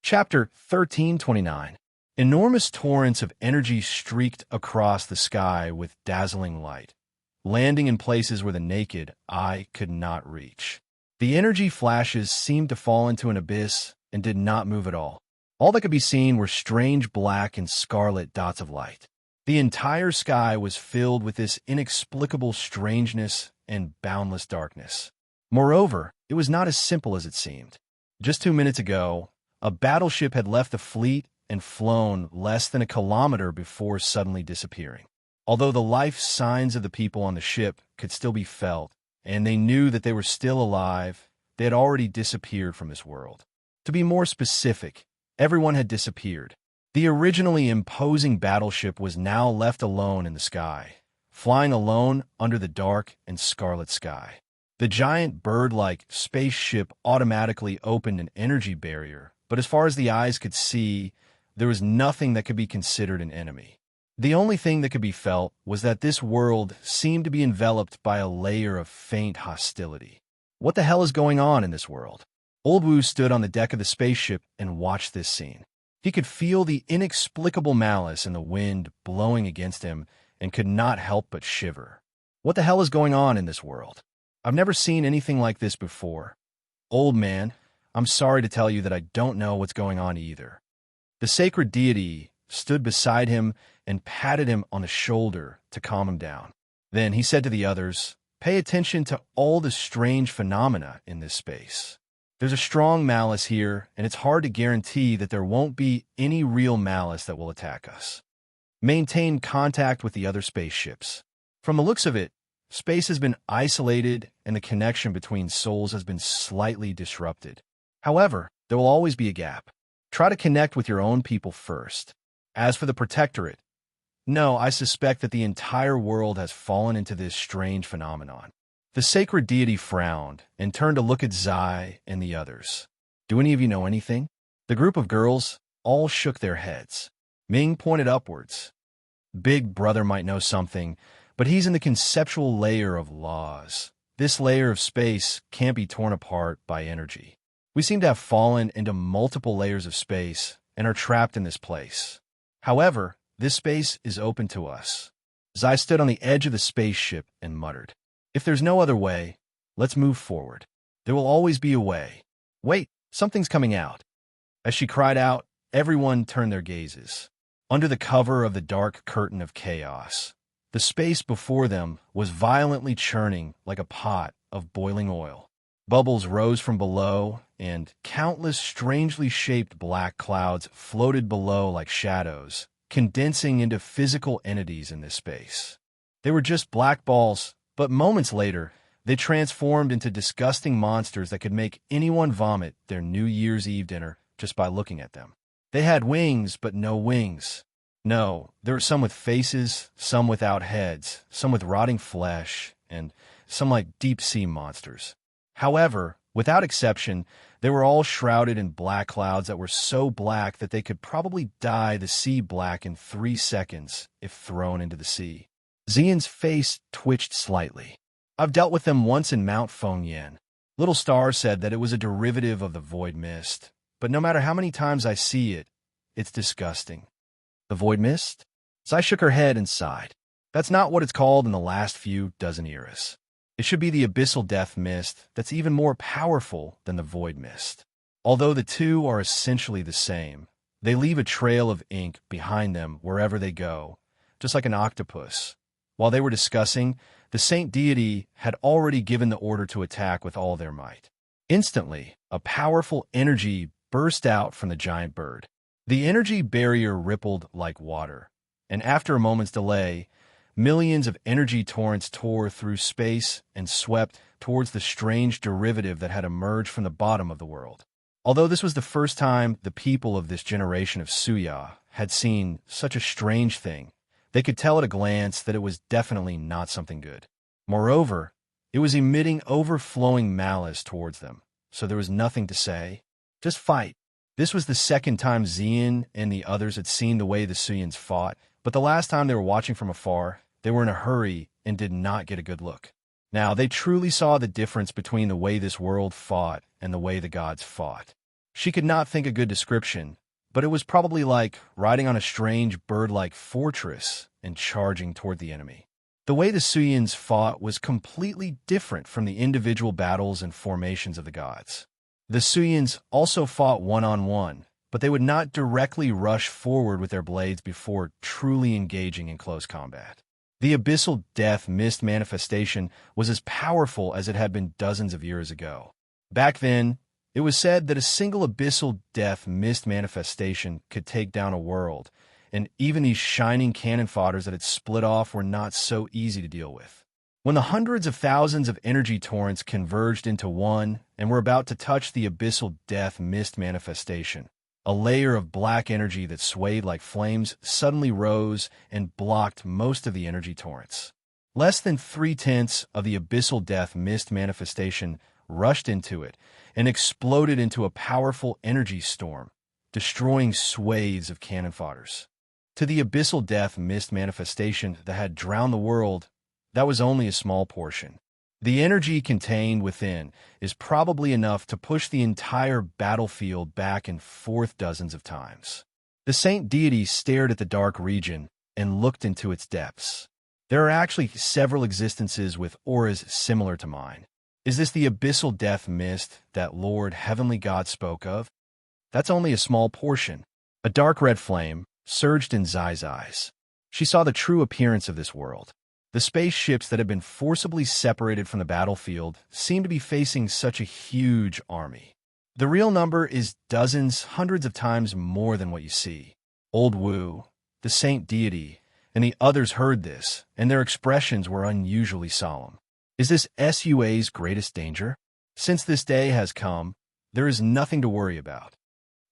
Chapter 1329. Enormous torrents of energy streaked across the sky with dazzling light, landing in places where the naked eye could not reach. The energy flashes seemed to fall into an abyss and did not move at all. All that could be seen were strange black and scarlet dots of light. The entire sky was filled with this inexplicable strangeness and boundless darkness. Moreover, it was not as simple as it seemed. Just 2 minutes ago, a battleship had left the fleet and flown less than a kilometer before suddenly disappearing. Although the life signs of the people on the ship could still be felt, and they knew that they were still alive, they had already disappeared from this world. To be more specific, everyone had disappeared. The originally imposing battleship was now left alone in the sky, flying alone under the dark and scarlet sky. The giant bird-like spaceship automatically opened an energy barrier, but as far as the eyes could see, there was nothing that could be considered an enemy. The only thing that could be felt was that this world seemed to be enveloped by a layer of faint hostility. What the hell is going on in this world? Old Wu stood on the deck of the spaceship and watched this scene. He could feel the inexplicable malice in the wind blowing against him and could not help but shiver. What the hell is going on in this world? I've never seen anything like this before. Old man, I'm sorry to tell you that I don't know what's going on either. The sacred deity stood beside him and patted him on the shoulder to calm him down. Then he said to the others, "Pay attention to all the strange phenomena in this space. There's a strong malice here, and it's hard to guarantee that there won't be any real malice that will attack us. Maintain contact with the other spaceships. From the looks of it, space has been isolated and the connection between souls has been slightly disrupted. However, there will always be a gap. Try to connect with your own people first. As for the Protectorate, no, I suspect that the entire world has fallen into this strange phenomenon." The sacred deity frowned and turned to look at Zai and the others. "Do any of you know anything?" The group of girls all shook their heads. Ming pointed upwards. "Big Brother might know something, but he's in the conceptual layer of laws. This layer of space can't be torn apart by energy. We seem to have fallen into multiple layers of space and are trapped in this place. However, this space is open to us." Zai stood on the edge of the spaceship and muttered, "If there's no other way, let's move forward. There will always be a way. Wait, something's coming out." As she cried out, everyone turned their gazes. Under the cover of the dark curtain of chaos, the space before them was violently churning like a pot of boiling oil. Bubbles rose from below, and countless strangely shaped black clouds floated below like shadows, condensing into physical entities in this space. They were just black balls, but moments later, they transformed into disgusting monsters that could make anyone vomit their New Year's Eve dinner just by looking at them. They had wings, but no wings. No, there were some with faces, some without heads, some with rotting flesh, and some like deep-sea monsters. However, without exception, they were all shrouded in black clouds that were so black that they could probably dye the sea black in 3 seconds if thrown into the sea. Xian's face twitched slightly. "I've dealt with them once in Mount Fengyan. Little Star said that it was a derivative of the void mist, but no matter how many times I see it, it's disgusting." "The void mist?" Zai shook her head and sighed. "That's not what it's called in the last few dozen eras. It should be the abyssal death mist that's even more powerful than the void mist. Although the two are essentially the same, they leave a trail of ink behind them wherever they go, just like an octopus." While they were discussing, the saint deity had already given the order to attack with all their might. Instantly, a powerful energy burst out from the giant bird. The energy barrier rippled like water, and after a moment's delay, millions of energy torrents tore through space and swept towards the strange derivative that had emerged from the bottom of the world. Although this was the first time the people of this generation of Suya had seen such a strange thing, they could tell at a glance that it was definitely not something good. Moreover, it was emitting overflowing malice towards them, so there was nothing to say. Just fight. This was the second time Xian and the others had seen the way the Suyans fought, but the last time they were watching from afar, they were in a hurry and did not get a good look. Now they truly saw the difference between the way this world fought and the way the gods fought. She could not think a good description, but it was probably like riding on a strange bird-like fortress and charging toward the enemy. The way the Suyans fought was completely different from the individual battles and formations of the gods. The Suyans also fought one-on-one, but they would not directly rush forward with their blades before truly engaging in close combat. The abyssal death mist manifestation was as powerful as it had been dozens of years ago. Back then, it was said that a single abyssal death mist manifestation could take down a world, and even these shining cannon fodders that had split off were not so easy to deal with. When the hundreds of thousands of energy torrents converged into one and were about to touch the abyssal death mist manifestation, a layer of black energy that swayed like flames suddenly rose and blocked most of the energy torrents. Less than 3/10 of the abyssal death mist manifestation rushed into it and exploded into a powerful energy storm, destroying swathes of cannon fodders. To the abyssal death mist manifestation that had drowned the world, that was only a small portion. The energy contained within is probably enough to push the entire battlefield back and forth dozens of times. The saint deity stared at the dark region and looked into its depths. There are actually several existences with auras similar to mine. Is this the abyssal death mist that Lord Heavenly God spoke of? That's only a small portion. A dark red flame surged in Zai's eyes. She saw the true appearance of this world. The spaceships that had been forcibly separated from the battlefield seemed to be facing such a huge army. The real number is dozens, hundreds of times more than what you see. Old Wu, the saint deity, and the others heard this, and their expressions were unusually solemn. Is this Sua's greatest danger? Since this day has come, there is nothing to worry about.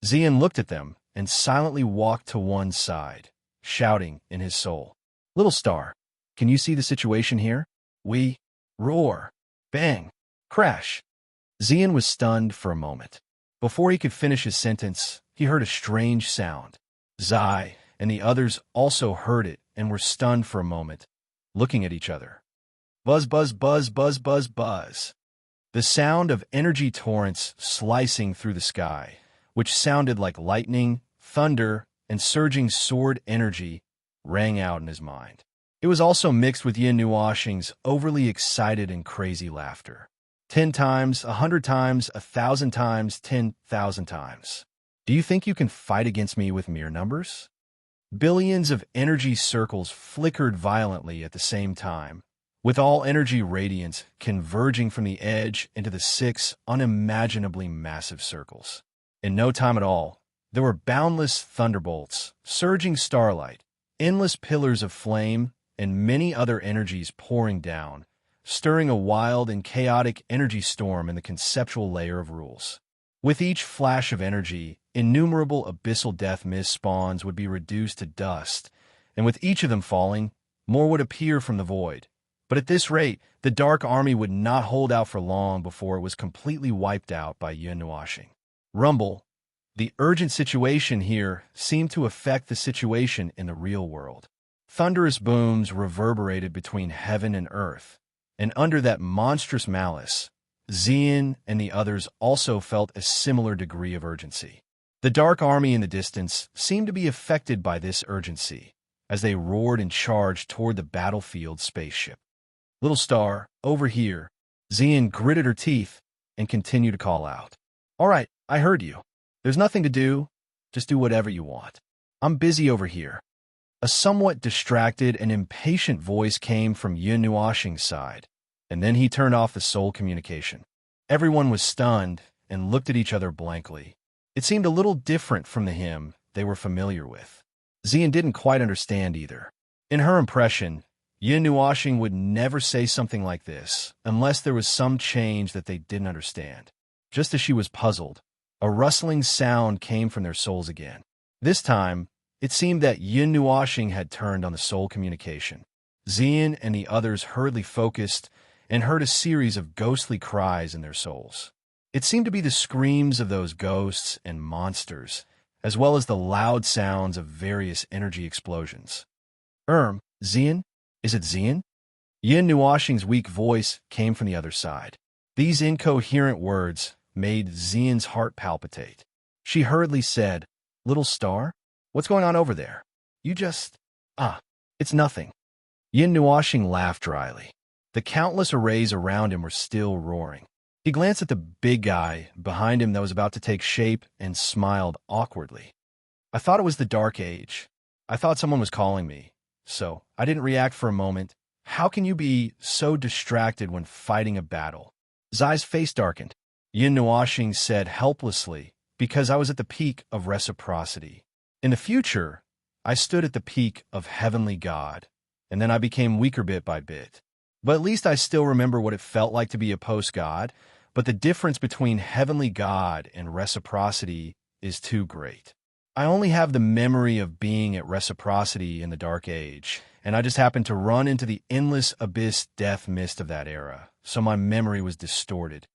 Xian looked at them and silently walked to one side, shouting in his soul, "Little star, can you see the situation here? We roar, bang, crash." Xian was stunned for a moment. Before he could finish his sentence, he heard a strange sound. Zai and the others also heard it and were stunned for a moment, looking at each other. Buzz, buzz, buzz, buzz, buzz, buzz. The sound of energy torrents slicing through the sky, which sounded like lightning, thunder, and surging sword energy, rang out in his mind. It was also mixed with Yin Nuoxing's overly excited and crazy laughter. 10 times, 100 times, 1,000 times, 10,000 times. Do you think you can fight against me with mere numbers? Billions of energy circles flickered violently at the same time, with all energy radiance converging from the edge into the 6 unimaginably massive circles. In no time at all, there were boundless thunderbolts, surging starlight, endless pillars of flame, and many other energies pouring down, stirring a wild and chaotic energy storm in the conceptual layer of rules. With each flash of energy, innumerable abyssal death mist spawns would be reduced to dust, and with each of them falling, more would appear from the void. But at this rate, the Dark Army would not hold out for long before it was completely wiped out by Yin Nuoxing. Rumble, the urgent situation here seemed to affect the situation in the real world. Thunderous booms reverberated between heaven and earth, and under that monstrous malice, Xian and the others also felt a similar degree of urgency. The Dark Army in the distance seemed to be affected by this urgency, as they roared and charged toward the battlefield spaceship. "Little star, over here." Xian gritted her teeth and continued to call out. "All right, I heard you. There's nothing to do. Just do whatever you want. I'm busy over here." A somewhat distracted and impatient voice came from Yin Nuoxing's side, and then he turned off the soul communication. Everyone was stunned and looked at each other blankly. It seemed a little different from the him they were familiar with. Xian didn't quite understand either. In her impression, Yin Nuoxing would never say something like this unless there was some change that they didn't understand. Just as she was puzzled, a rustling sound came from their souls again. This time, it seemed that Yin Nuoxing had turned on the soul communication. Xian and the others hurriedly focused and heard a series of ghostly cries in their souls. It seemed to be the screams of those ghosts and monsters, as well as the loud sounds of various energy explosions. Xian? Is it Xian?" Yin Nuoxing's weak voice came from the other side. These incoherent words made Xian's heart palpitate. She hurriedly said, "Little star? What's going on over there? You just... Ah, it's nothing." Yin Nuashing laughed dryly. The countless arrays around him were still roaring. He glanced at the big guy behind him that was about to take shape and smiled awkwardly. "I thought it was the Dark Age. I thought someone was calling me, so I didn't react for a moment. How can you be so distracted when fighting a battle?" Zai's face darkened. Yin Nuashing said helplessly, "Because I was at the peak of reciprocity. In the future, I stood at the peak of heavenly God, and then I became weaker bit by bit. But at least I still remember what it felt like to be a post-God, but the difference between heavenly God and reciprocity is too great. I only have the memory of being at reciprocity in the Dark Age, and I just happened to run into the endless abyss death mist of that era, so my memory was distorted."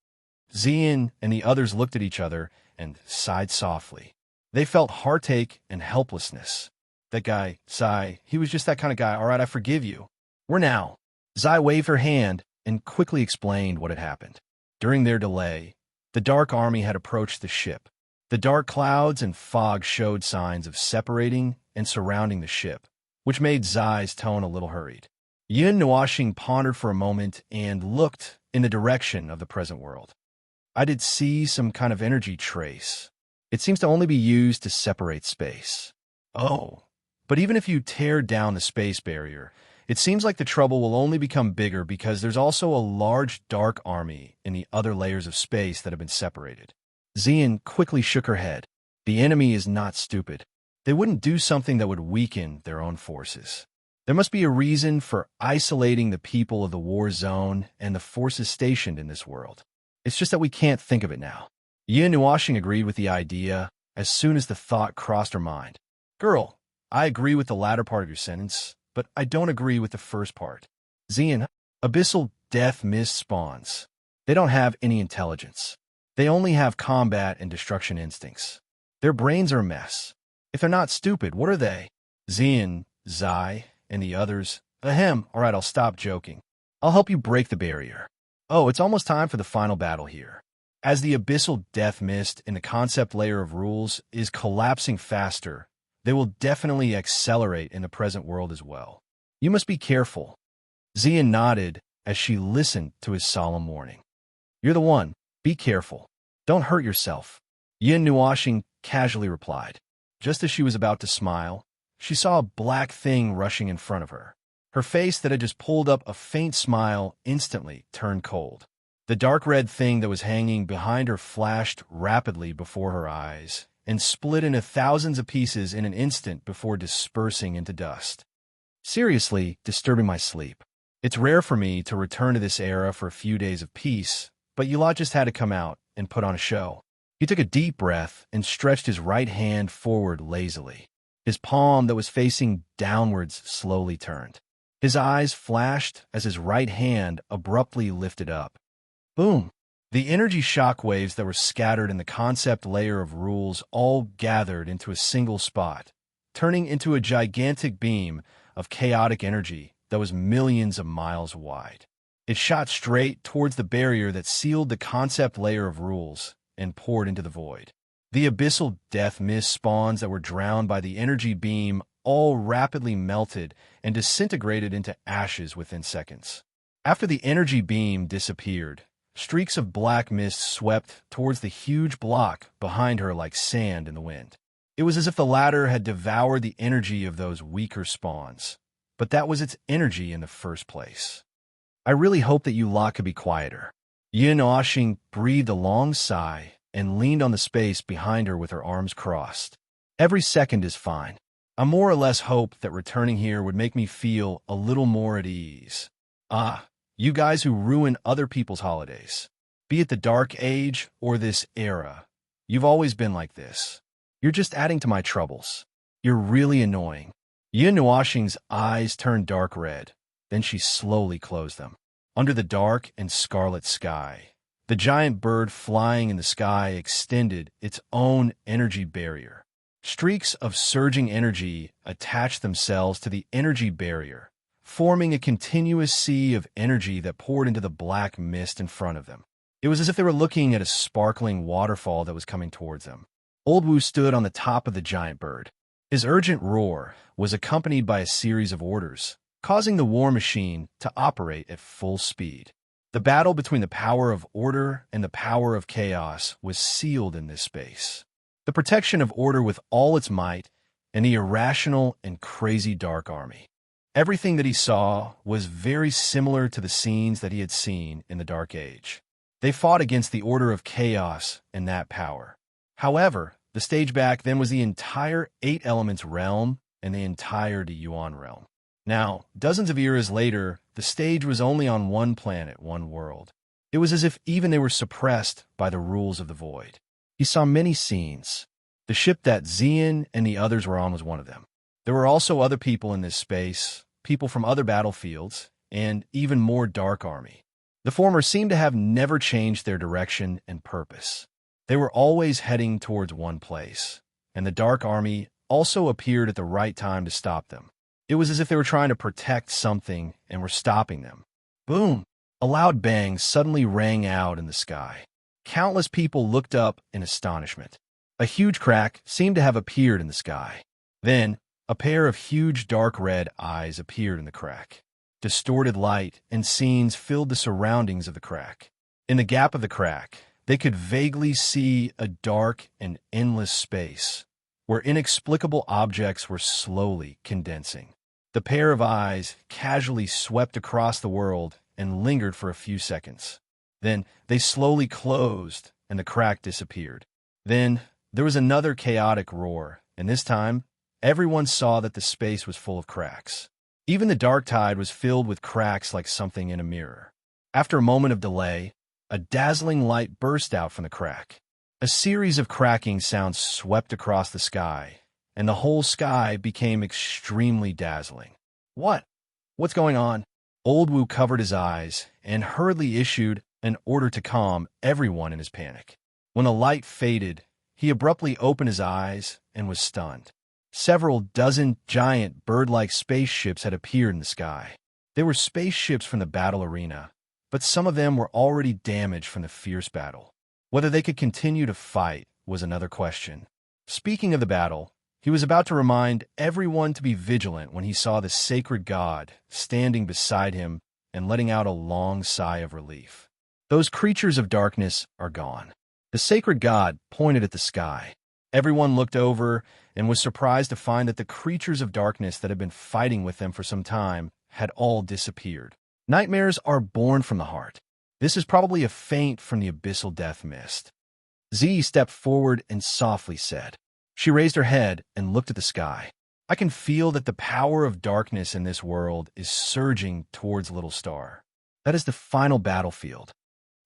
Xian and the others looked at each other and sighed softly. They felt heartache and helplessness. "That guy, Zai, he was just that kind of guy. All right, I forgive you. We're now." Zai waved her hand and quickly explained what had happened. During their delay, the Dark Army had approached the ship. The dark clouds and fog showed signs of separating and surrounding the ship, which made Zai's tone a little hurried. Yin Nuashing pondered for a moment and looked in the direction of the present world. "I did see some kind of energy trace. It seems to only be used to separate space." "Oh, but even if you tear down the space barrier, it seems like the trouble will only become bigger because there's also a large dark army in the other layers of space that have been separated." Xian quickly shook her head. "The enemy is not stupid. They wouldn't do something that would weaken their own forces. There must be a reason for isolating the people of the war zone and the forces stationed in this world. It's just that we can't think of it now." Yin Nuashing agreed with the idea as soon as the thought crossed her mind. "Girl, I agree with the latter part of your sentence, but I don't agree with the first part." "Xian, abyssal death mist spawns. They don't have any intelligence. They only have combat and destruction instincts. Their brains are a mess. If they're not stupid, what are they?" Xian, Zai, and the others. "Ahem, all right, I'll stop joking. I'll help you break the barrier. Oh, it's almost time for the final battle here. As the abyssal death mist in the concept layer of rules is collapsing faster, they will definitely accelerate in the present world as well. You must be careful." Xian nodded as she listened to his solemn warning. "You're the one. Be careful. Don't hurt yourself." Yin Nuashing casually replied. Just as she was about to smile, she saw a black thing rushing in front of her. Her face that had just pulled up a faint smile instantly turned cold. The dark red thing that was hanging behind her flashed rapidly before her eyes and split into thousands of pieces in an instant before dispersing into dust. "Seriously disturbing my sleep. It's rare for me to return to this era for a few days of peace, but you lot just had to come out and put on a show." He took a deep breath and stretched his right hand forward lazily. His palm that was facing downwards slowly turned. His eyes flashed as his right hand abruptly lifted up. Boom! The energy shockwaves that were scattered in the concept layer of rules all gathered into a single spot, turning into a gigantic beam of chaotic energy that was millions of miles wide. It shot straight towards the barrier that sealed the concept layer of rules and poured into the void. The abyssal death mist spawns that were drowned by the energy beam all rapidly melted and disintegrated into ashes within seconds. After the energy beam disappeared, streaks of black mist swept towards the huge block behind her like sand in the wind. It was as if the latter had devoured the energy of those weaker spawns, but that was its energy in the first place. "I really hope that you lot could be quieter." Yin Oshing breathed a long sigh and leaned on the space behind her with her arms crossed. "Every second is fine. I more or less hoped that returning here would make me feel a little more at ease. Ah, you guys who ruin other people's holidays, be it the Dark Age or this era, you've always been like this. You're just adding to my troubles. You're really annoying." Yin Nuashing's eyes turned dark red, then she slowly closed them. Under the dark and scarlet sky, the giant bird flying in the sky extended its own energy barrier. Streaks of surging energy attached themselves to the energy barrier, forming a continuous sea of energy that poured into the black mist in front of them. It was as if they were looking at a sparkling waterfall that was coming towards them. Old Wu stood on the top of the giant bird. His urgent roar was accompanied by a series of orders, causing the war machine to operate at full speed. The battle between the power of order and the power of chaos was sealed in this space. The protection of order with all its might and the irrational and crazy dark army. Everything that he saw was very similar to the scenes that he had seen in the Dark Age. They fought against the order of chaos and that power. However, the stage back then was the entire 8 Elements realm and the entire Yuan realm. Now, dozens of eras later, the stage was only on one planet, one world. It was as if even they were suppressed by the rules of the void. He saw many scenes. The ship that Xian and the others were on was one of them. There were also other people in this space, people from other battlefields, and even more Dark Army. The former seemed to have never changed their direction and purpose. They were always heading towards one place, and the Dark Army also appeared at the right time to stop them. It was as if they were trying to protect something and were stopping them. Boom! A loud bang suddenly rang out in the sky. Countless people looked up in astonishment. A huge crack seemed to have appeared in the sky. Then, a pair of huge dark red eyes appeared in the crack. Distorted light and scenes filled the surroundings of the crack. In the gap of the crack, they could vaguely see a dark and endless space, where inexplicable objects were slowly condensing. The pair of eyes casually swept across the world and lingered for a few seconds. Then they slowly closed and the crack disappeared. Then there was another chaotic roar, and this time, everyone saw that the space was full of cracks. Even the dark tide was filled with cracks like something in a mirror. After a moment of delay, a dazzling light burst out from the crack. A series of cracking sounds swept across the sky, and the whole sky became extremely dazzling. What's going on? Old Wu covered his eyes and hurriedly issued an order to calm everyone in his panic. When the light faded, he abruptly opened his eyes and was stunned. Several dozen giant bird-like spaceships had appeared in the sky. They were spaceships from the battle arena, but some of them were already damaged from the fierce battle. Whether they could continue to fight was another question. Speaking of the battle, he was about to remind everyone to be vigilant when he saw the sacred god standing beside him and letting out a long sigh of relief. Those creatures of darkness are gone. The sacred god pointed at the sky. Everyone looked over and was surprised to find that the creatures of darkness that had been fighting with them for some time had all disappeared. Nightmares are born from the heart. This is probably a feint from the abyssal death mist. Z stepped forward and softly said. She raised her head and looked at the sky. I can feel that the power of darkness in this world is surging towards Little Star. That is the final battlefield.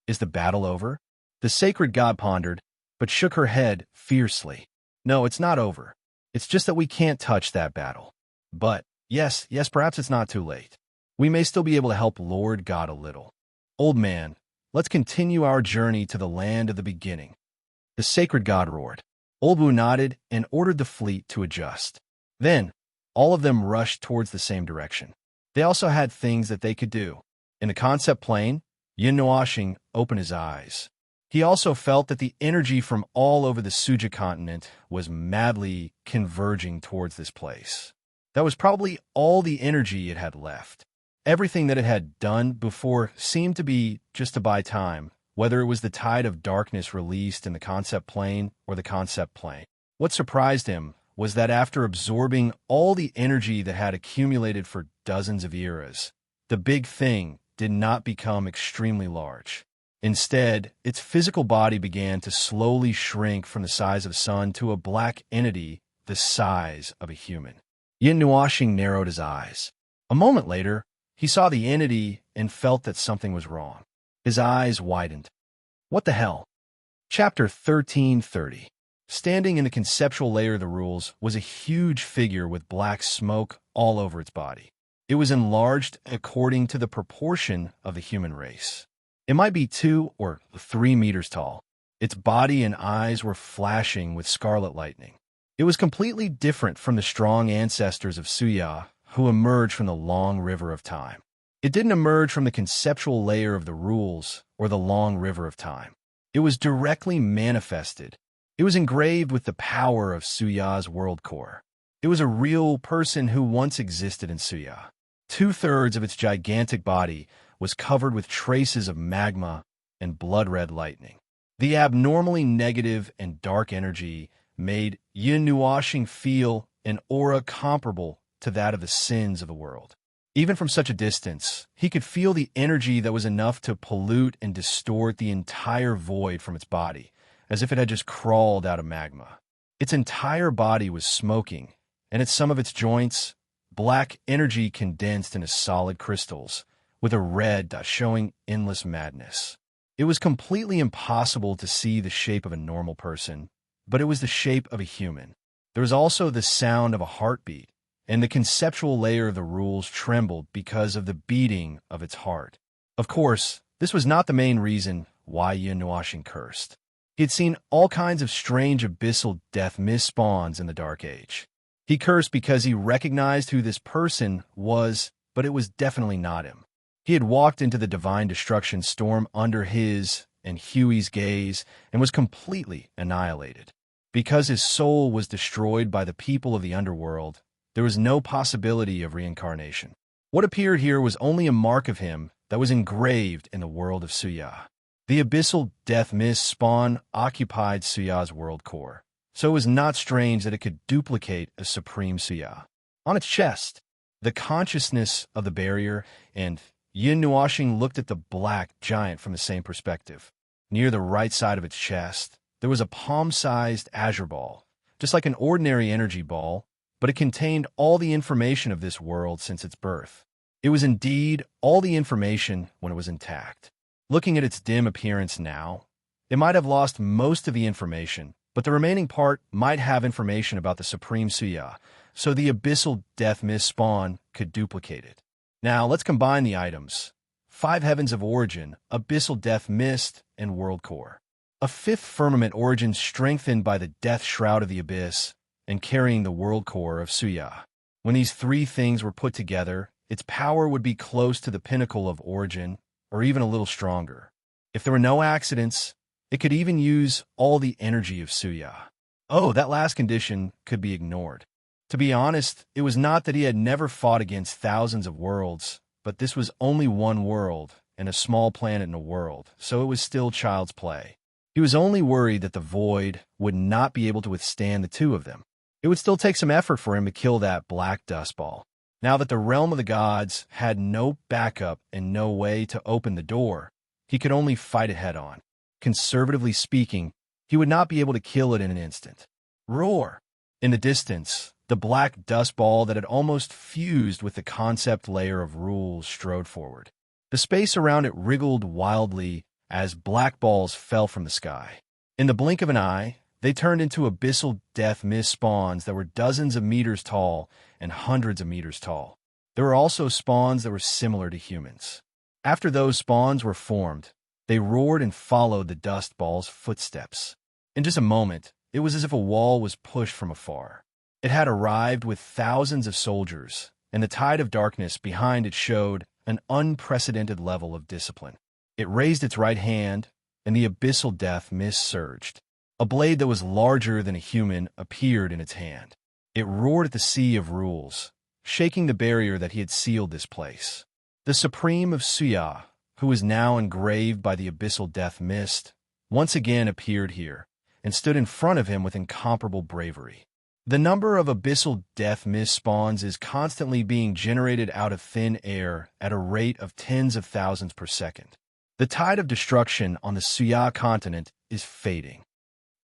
Is the battle over? The sacred god pondered, but shook her head fiercely. No, it's not over. It's just that we can't touch that battle. But, yes, perhaps it's not too late. We may still be able to help Lord God a little. Old man, let's continue our journey to the land of the beginning. The sacred god roared. Old Wu nodded and ordered the fleet to adjust. Then, all of them rushed towards the same direction. They also had things that they could do. In the concept plane, Yin Nuoxing opened his eyes. He also felt that the energy from all over the Suja continent was madly converging towards this place. That was probably all the energy it had left. Everything that it had done before seemed to be just to buy time, whether it was the tide of darkness released in the concept plane or the concept plane. What surprised him was that after absorbing all the energy that had accumulated for dozens of eras, the big thing did not become extremely large. Instead, its physical body began to slowly shrink from the size of the sun to a black entity the size of a human. Yin Nuoxing narrowed his eyes. A moment later, he saw the entity and felt that something was wrong. His eyes widened. What the hell? Chapter 1330. Standing in the conceptual layer of the rules was a huge figure with black smoke all over its body. It was enlarged according to the proportion of the human race. It might be 2 or 3 meters tall. Its body and eyes were flashing with scarlet lightning. It was completely different from the strong ancestors of Suya who emerged from the long river of time. It didn't emerge from the conceptual layer of the rules or the long river of time. It was directly manifested It was engraved with the power of Suya's world core. It was a real person who once existed in Suya. Two-thirds of its gigantic body was covered with traces of magma and blood-red lightning. The abnormally negative and dark energy made Yin Nuashing feel an aura comparable to that of the sins of the world. Even from such a distance, he could feel the energy that was enough to pollute and distort the entire void from its body, as if it had just crawled out of magma. Its entire body was smoking, and at some of its joints, black energy condensed into solid crystals, with a red dot showing endless madness. It was completely impossible to see the shape of a normal person, but it was the shape of a human. There was also the sound of a heartbeat, and the conceptual layer of the rules trembled because of the beating of its heart. Of course, this was not the main reason why Yin Nuashing cursed. He had seen all kinds of strange abyssal death mist spawns in the Dark Age. He cursed because he recognized who this person was, but it was definitely not him. He had walked into the divine destruction storm under his and Huey's gaze and was completely annihilated. Because his soul was destroyed by the people of the underworld, there was no possibility of reincarnation. What appeared here was only a mark of him that was engraved in the world of Suya. The abyssal death mist spawn occupied Suya's world core, so it was not strange that it could duplicate a supreme Suya. On its chest, the consciousness of the barrier, and Yin Nuashing looked at the black giant from the same perspective. Near the right side of its chest, there was a palm-sized azure ball, just like an ordinary energy ball, but it contained all the information of this world since its birth. It was indeed all the information when it was intact. Looking at its dim appearance now, it might have lost most of the information, but the remaining part might have information about the Supreme Suya, so the abyssal death mist spawn could duplicate it. Now, let's combine the items. 5 heavens of origin, abyssal death mist, and world core. A 5th firmament origin strengthened by the death shroud of the abyss and carrying the world core of Suya. When these 3 things were put together, its power would be close to the pinnacle of origin, or even a little stronger. If there were no accidents, it could even use all the energy of Suya. Oh, that last condition could be ignored. To be honest, it was not that he had never fought against thousands of worlds, but this was only one world, and a small planet in a world, so it was still child's play. He was only worried that the void would not be able to withstand the 2 of them. It would still take some effort for him to kill that black dust ball. Now that the realm of the gods had no backup and no way to open the door, he could only fight it head-on. Conservatively speaking, he would not be able to kill it in an instant. Roar! In the distance, the black dust ball that had almost fused with the concept layer of rules strode forward. The space around it wriggled wildly as black balls fell from the sky. In the blink of an eye, they turned into abyssal death mist spawns that were dozens of meters tall and hundreds of meters tall. There were also spawns that were similar to humans. After those spawns were formed, they roared and followed the dust ball's footsteps. In just a moment, it was as if a wall was pushed from afar. It had arrived with thousands of soldiers, and the tide of darkness behind it showed an unprecedented level of discipline. It raised its right hand, and the abyssal death mist surged. A blade that was larger than a human appeared in its hand. It roared at the sea of rules, shaking the barrier that he had sealed this place. The Supreme of Suya, who was now engraved by the abyssal death mist, once again appeared here, and stood in front of him with incomparable bravery. The number of abyssal death mist spawns is constantly being generated out of thin air at a rate of tens of thousands per second. The tide of destruction on the Suya continent is fading.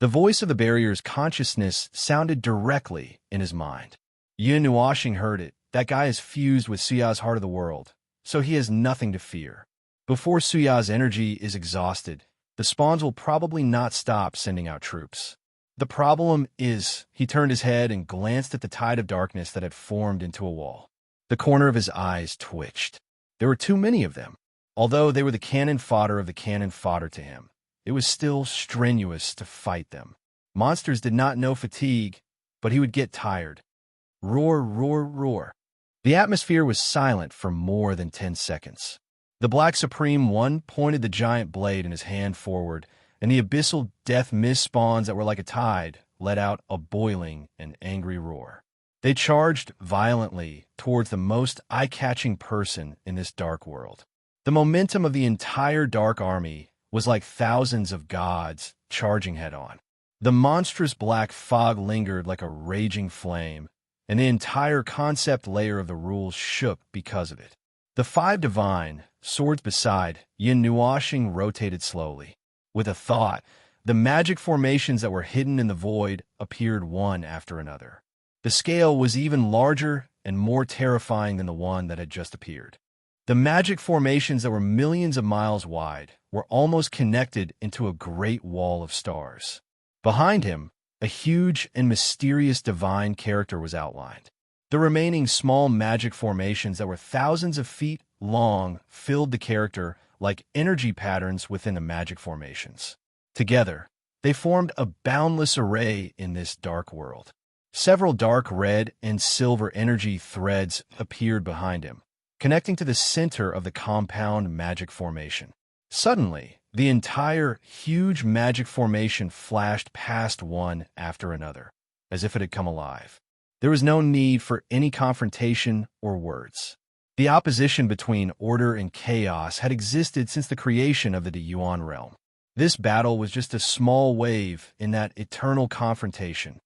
The voice of the barrier's consciousness sounded directly in his mind. Yin Nuashing heard it. That guy is fused with Suya's heart of the world, so he has nothing to fear. Before Suya's energy is exhausted, the spawns will probably not stop sending out troops. The problem is, he turned his head and glanced at the tide of darkness that had formed into a wall. The corner of his eyes twitched. There were too many of them. Although they were the cannon fodder of the cannon fodder to him, it was still strenuous to fight them. Monsters did not know fatigue, but he would get tired. Roar, roar, roar. The atmosphere was silent for more than 10 seconds. The Black Supreme One pointed the giant blade in his hand forward and the abyssal death mist spawns that were like a tide let out a boiling and angry roar. They charged violently towards the most eye-catching person in this dark world. The momentum of the entire dark army was like thousands of gods charging head-on. The monstrous black fog lingered like a raging flame, and the entire concept layer of the rules shook because of it. The five divine, swords beside, Yin Nuashing rotated slowly. With a thought, the magic formations that were hidden in the void appeared one after another. The scale was even larger and more terrifying than the one that had just appeared. The magic formations that were millions of miles wide were almost connected into a great wall of stars. Behind him, a huge and mysterious divine character was outlined. The remaining small magic formations that were thousands of feet long filled the character like energy patterns within the magic formations. Together, they formed a boundless array in this dark world. Several dark red and silver energy threads appeared behind him, connecting to the center of the compound magic formation. Suddenly, the entire huge magic formation flashed past one after another, as if it had come alive. There was no need for any confrontation or words. The opposition between order and chaos had existed since the creation of the Yuan realm. This battle was just a small wave in that eternal confrontation.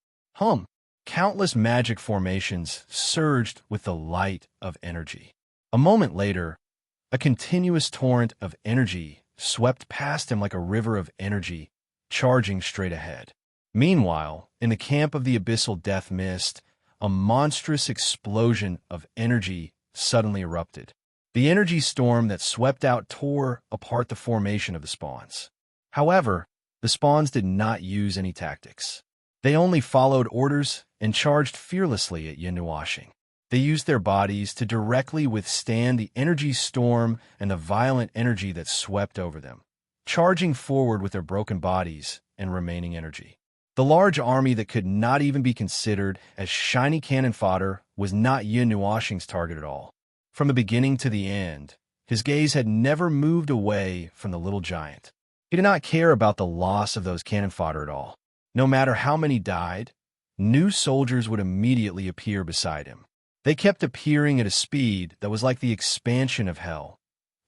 Countless magic formations surged with the light of energy. A moment later, a continuous torrent of energy swept past him like a river of energy, charging straight ahead. Meanwhile, in the camp of the abyssal death mist, a monstrous explosion of energy suddenly erupted. The energy storm that swept out tore apart the formation of the spawns. However, the spawns did not use any tactics. They only followed orders and charged fearlessly at Yin Nuashing. They used their bodies to directly withstand the energy storm and the violent energy that swept over them, charging forward with their broken bodies and remaining energy. The large army that could not even be considered as shiny cannon fodder was not Yin Nuashing's target at all. From the beginning to the end, his gaze had never moved away from the little giant. He did not care about the loss of those cannon fodder at all. No matter how many died, new soldiers would immediately appear beside him. They kept appearing at a speed that was like the expansion of hell,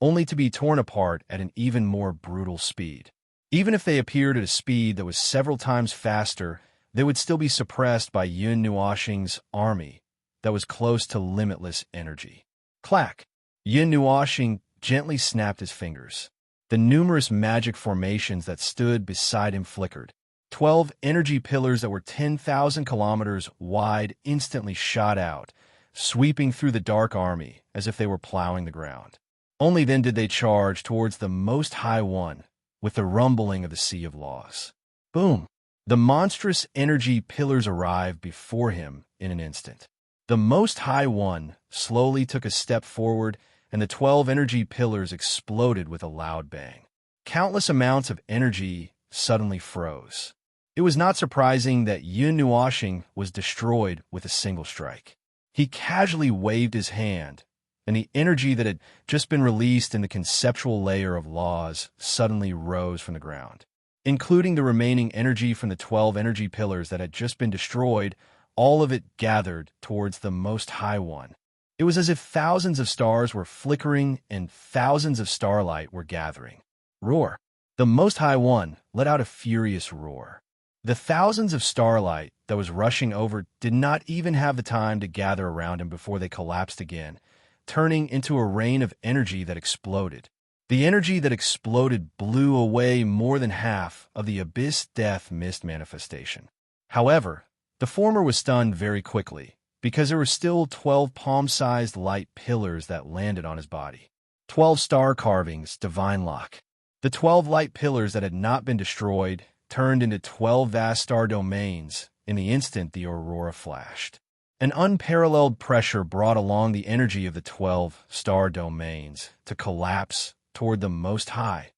only to be torn apart at an even more brutal speed. Even if they appeared at a speed that was several times faster, they would still be suppressed by Yin Nuashing's army that was close to limitless energy. Clack! Yin Nuashing gently snapped his fingers. The numerous magic formations that stood beside him flickered. 12 energy pillars that were 10,000 kilometers wide instantly shot out, sweeping through the dark army as if they were plowing the ground. Only then did they charge towards the Most High One with the rumbling of the Sea of Laws. Boom! The monstrous energy pillars arrived before him in an instant. The Most High One slowly took a step forward, and the 12 energy pillars exploded with a loud bang. Countless amounts of energy suddenly froze. It was not surprising that Yin Nuashing was destroyed with a single strike. He casually waved his hand, and the energy that had just been released in the conceptual layer of laws suddenly rose from the ground. Including the remaining energy from the 12 energy pillars that had just been destroyed, all of it gathered towards the Most High One. It was as if thousands of stars were flickering and thousands of starlight were gathering. Roar! The Most High One let out a furious roar. The thousands of starlight that was rushing over did not even have the time to gather around him before they collapsed again, turning into a rain of energy that exploded. The energy that exploded blew away more than half of the abyss death mist manifestation. However, the former was stunned very quickly, because there were still 12 palm-sized light pillars that landed on his body. 12 star carvings, divine lock. The 12 light pillars that had not been destroyed turned into 12 vast star domains in the instant the aurora flashed. An unparalleled pressure brought along the energy of the 12 star domains to collapse toward the Most High,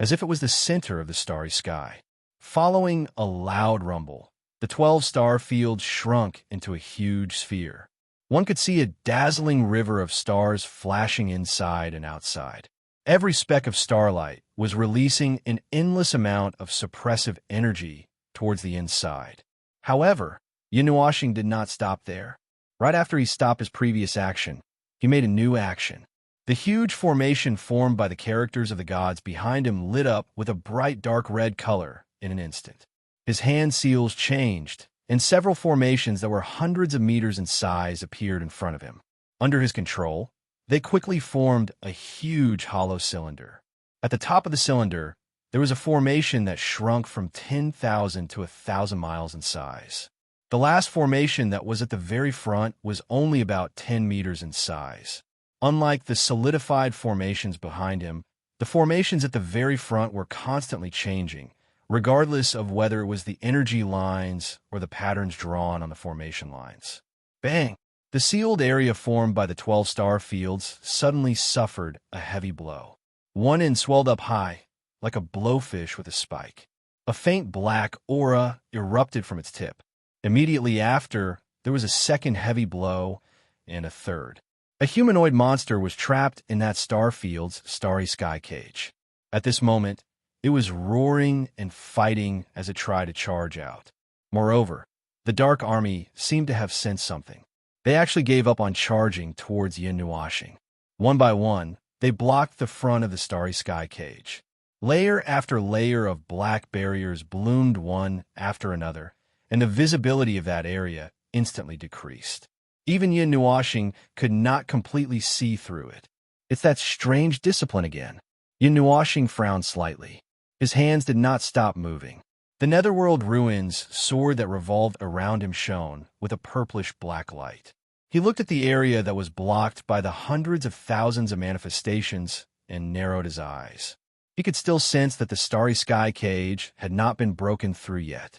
as if it was the center of the starry sky. Following a loud rumble, the 12 star field shrunk into a huge sphere. One could see a dazzling river of stars flashing inside and outside. Every speck of starlight was releasing an endless amount of suppressive energy towards the inside. However, Yinuashing did not stop there. Right after he stopped his previous action, he made a new action. The huge formation formed by the characters of the gods behind him lit up with a bright dark red color in an instant. His hand seals changed, and several formations that were hundreds of meters in size appeared in front of him. Under his control, they quickly formed a huge hollow cylinder. At the top of the cylinder, there was a formation that shrunk from 10,000 to 1,000 miles in size. The last formation that was at the very front was only about 10 meters in size. Unlike the solidified formations behind him, the formations at the very front were constantly changing, regardless of whether it was the energy lines or the patterns drawn on the formation lines. Bang! The sealed area formed by the 12 star fields suddenly suffered a heavy blow. One end swelled up high, like a blowfish with a spike. A faint black aura erupted from its tip. Immediately after, there was a second heavy blow, and a third. A humanoid monster was trapped in that star field's starry sky cage. At this moment, it was roaring and fighting as it tried to charge out. Moreover, the Dark Army seemed to have sensed something. They actually gave up on charging towards Yinuashing. One by one, they blocked the front of the starry sky cage. Layer after layer of black barriers bloomed one after another, and the visibility of that area instantly decreased. Even Yinuashing could not completely see through it. It's that strange discipline again. Yinuashing frowned slightly. His hands did not stop moving. The Netherworld ruins sword that revolved around him shone with a purplish black light. He looked at the area that was blocked by the hundreds of thousands of manifestations and narrowed his eyes. He could still sense that the starry sky cage had not been broken through yet.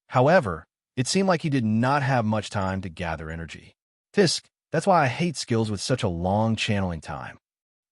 However, it seemed like he did not have much time to gather energy. Fisk, that's why I hate skills with such a long channeling time.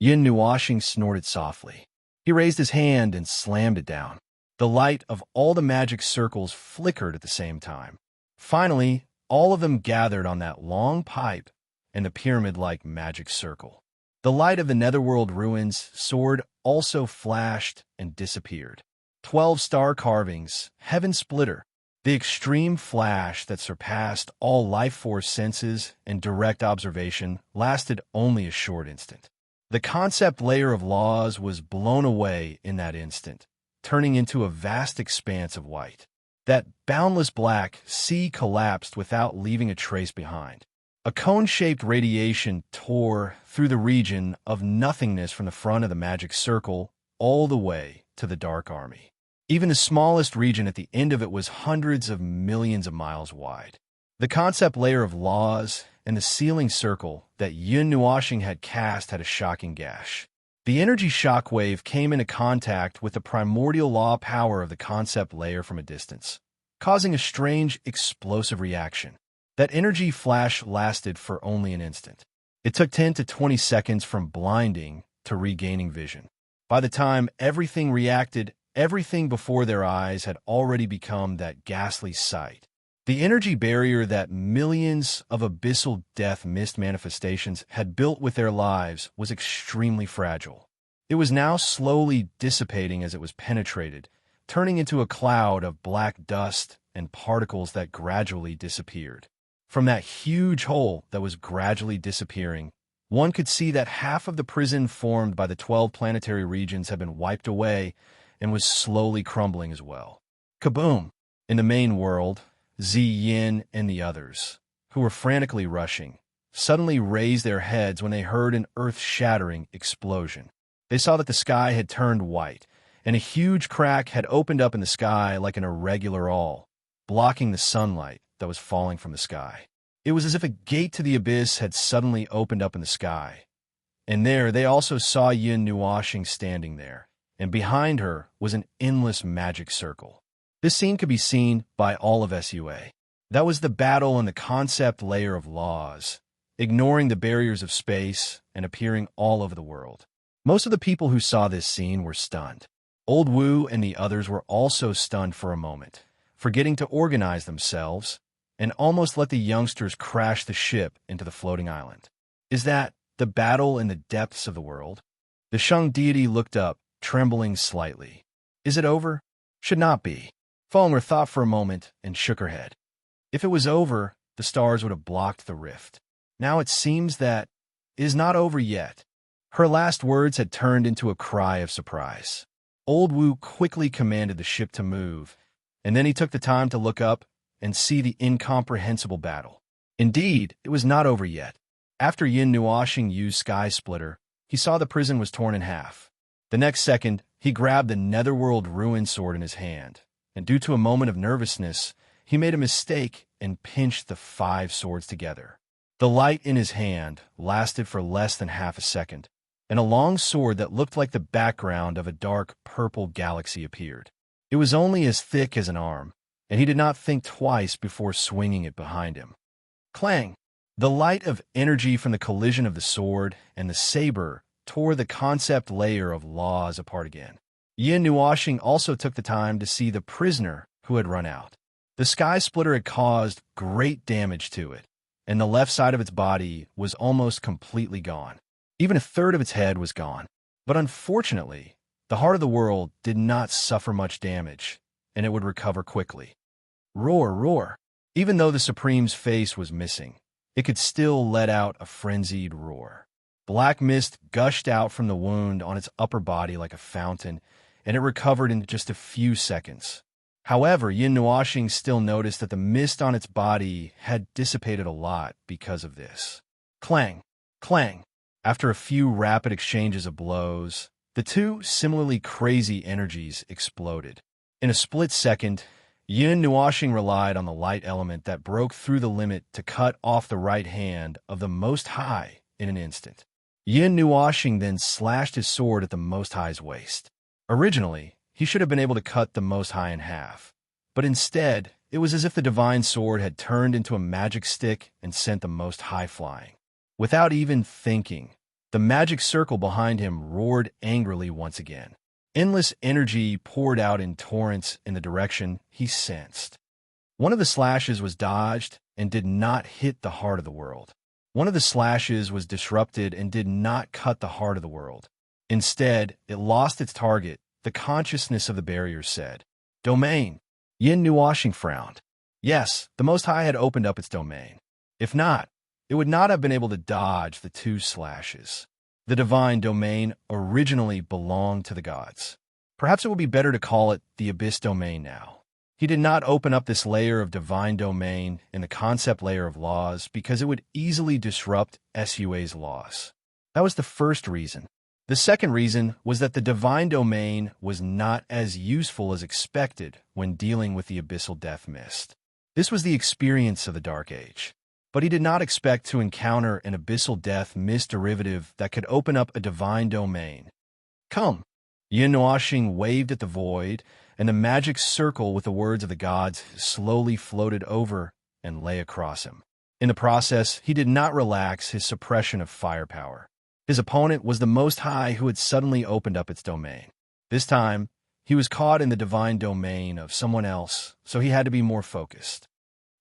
Yinuashing snorted softly. He raised his hand and slammed it down. The light of all the magic circles flickered at the same time. Finally, all of them gathered on that long pipe and the pyramid-like magic circle. The light of the Netherworld ruins sword also flashed and disappeared. 12 star carvings, heaven splitter, the extreme flash that surpassed all life force senses and direct observation lasted only a short instant. The concept layer of laws was blown away in that instant, turning into a vast expanse of white. That boundless black sea collapsed without leaving a trace behind. A cone-shaped radiation tore through the region of nothingness from the front of the magic circle all the way to the Dark Army. Even the smallest region at the end of it was hundreds of millions of miles wide. The concept layer of laws and the sealing circle that Yinuashing had cast had a shocking gash. The energy shockwave came into contact with the primordial law power of the concept layer from a distance, causing a strange, explosive reaction. That energy flash lasted for only an instant. It took 10 to 20 seconds from blinding to regaining vision. By the time everything reacted, everything before their eyes had already become that ghastly sight. The energy barrier that millions of abyssal death mist manifestations had built with their lives was extremely fragile. It was now slowly dissipating as it was penetrated, turning into a cloud of black dust and particles that gradually disappeared. From that huge hole that was gradually disappearing, one could see that half of the prison formed by the 12 planetary regions had been wiped away and was slowly crumbling as well. Kaboom! In the main world, Yin and the others, who were frantically rushing, suddenly raised their heads when they heard an earth-shattering explosion. They saw that the sky had turned white, and a huge crack had opened up in the sky like an irregular awl, blocking the sunlight that was falling from the sky. It was as if a gate to the abyss had suddenly opened up in the sky. And there they also saw Yinuashing standing there, and behind her was an endless magic circle. This scene could be seen by all of SUA. That was the battle in the concept layer of laws, ignoring the barriers of space and appearing all over the world. Most of the people who saw this scene were stunned. Old Wu and the others were also stunned for a moment, forgetting to organize themselves, and almost let the youngsters crash the ship into the floating island. Is that the battle in the depths of the world? The Shang deity looked up, trembling slightly. Is it over? Should not be. Falmer thought for a moment and shook her head. If it was over, the stars would have blocked the rift. Now it seems that it is not over yet. Her last words had turned into a cry of surprise. Old Wu quickly commanded the ship to move, and then he took the time to look up and see the incomprehensible battle. Indeed, it was not over yet. After Yin Nuoxing used Sky Splitter, he saw the prison was torn in half. The next second, he grabbed the Netherworld Ruin Sword in his hand, and due to a moment of nervousness, he made a mistake and pinched the 5 swords together. The light in his hand lasted for less than half a second, and a long sword that looked like the background of a dark purple galaxy appeared. It was only as thick as an arm, and he did not think twice before swinging it behind him. Clang! The light of energy from the collision of the sword and the saber tore the concept layer of laws apart again. Yin Nuoxing also took the time to see the prisoner who had run out. The Sky Splitter had caused great damage to it, and the left side of its body was almost completely gone. Even a third of its head was gone. But unfortunately, the heart of the world did not suffer much damage, and it would recover quickly. Roar, roar! Even though the Supreme's face was missing, it could still let out a frenzied roar. Black mist gushed out from the wound on its upper body like a fountain, and it recovered in just a few seconds. However, Yin Nuoxing still noticed that the mist on its body had dissipated a lot because of this. Clang! Clang! After a few rapid exchanges of blows, the two similarly crazy energies exploded. In a split second, Yin Nuoxing relied on the light element that broke through the limit to cut off the right hand of the Most High in an instant. Yin Nuoxing then slashed his sword at the Most High's waist. Originally, he should have been able to cut the Most High in half, but instead, it was as if the divine sword had turned into a magic stick and sent the Most High flying. Without even thinking, the magic circle behind him roared angrily once again. Endless energy poured out in torrents in the direction he sensed. One of the slashes was dodged and did not hit the heart of the world. One of the slashes was disrupted and did not cut the heart of the world. Instead, it lost its target. The consciousness of the barrier said, "Domain." Yin Nuoxing frowned. Yes, the Most High had opened up its domain. If not, it would not have been able to dodge the 2 slashes. The divine domain originally belonged to the gods. Perhaps it would be better to call it the abyss domain now. He did not open up this layer of divine domain in the concept layer of laws because it would easily disrupt SUA's laws. That was the first reason. The second reason was that the divine domain was not as useful as expected when dealing with the abyssal death mist. This was the experience of the Dark Age. But he did not expect to encounter an abyssal death mist derivative that could open up a divine domain. Come! Yin Nuoxing waved at the void, and the magic circle with the words of the gods slowly floated over and lay across him. In the process, he did not relax his suppression of firepower. His opponent was the Most High who had suddenly opened up its domain. This time, he was caught in the divine domain of someone else, so he had to be more focused.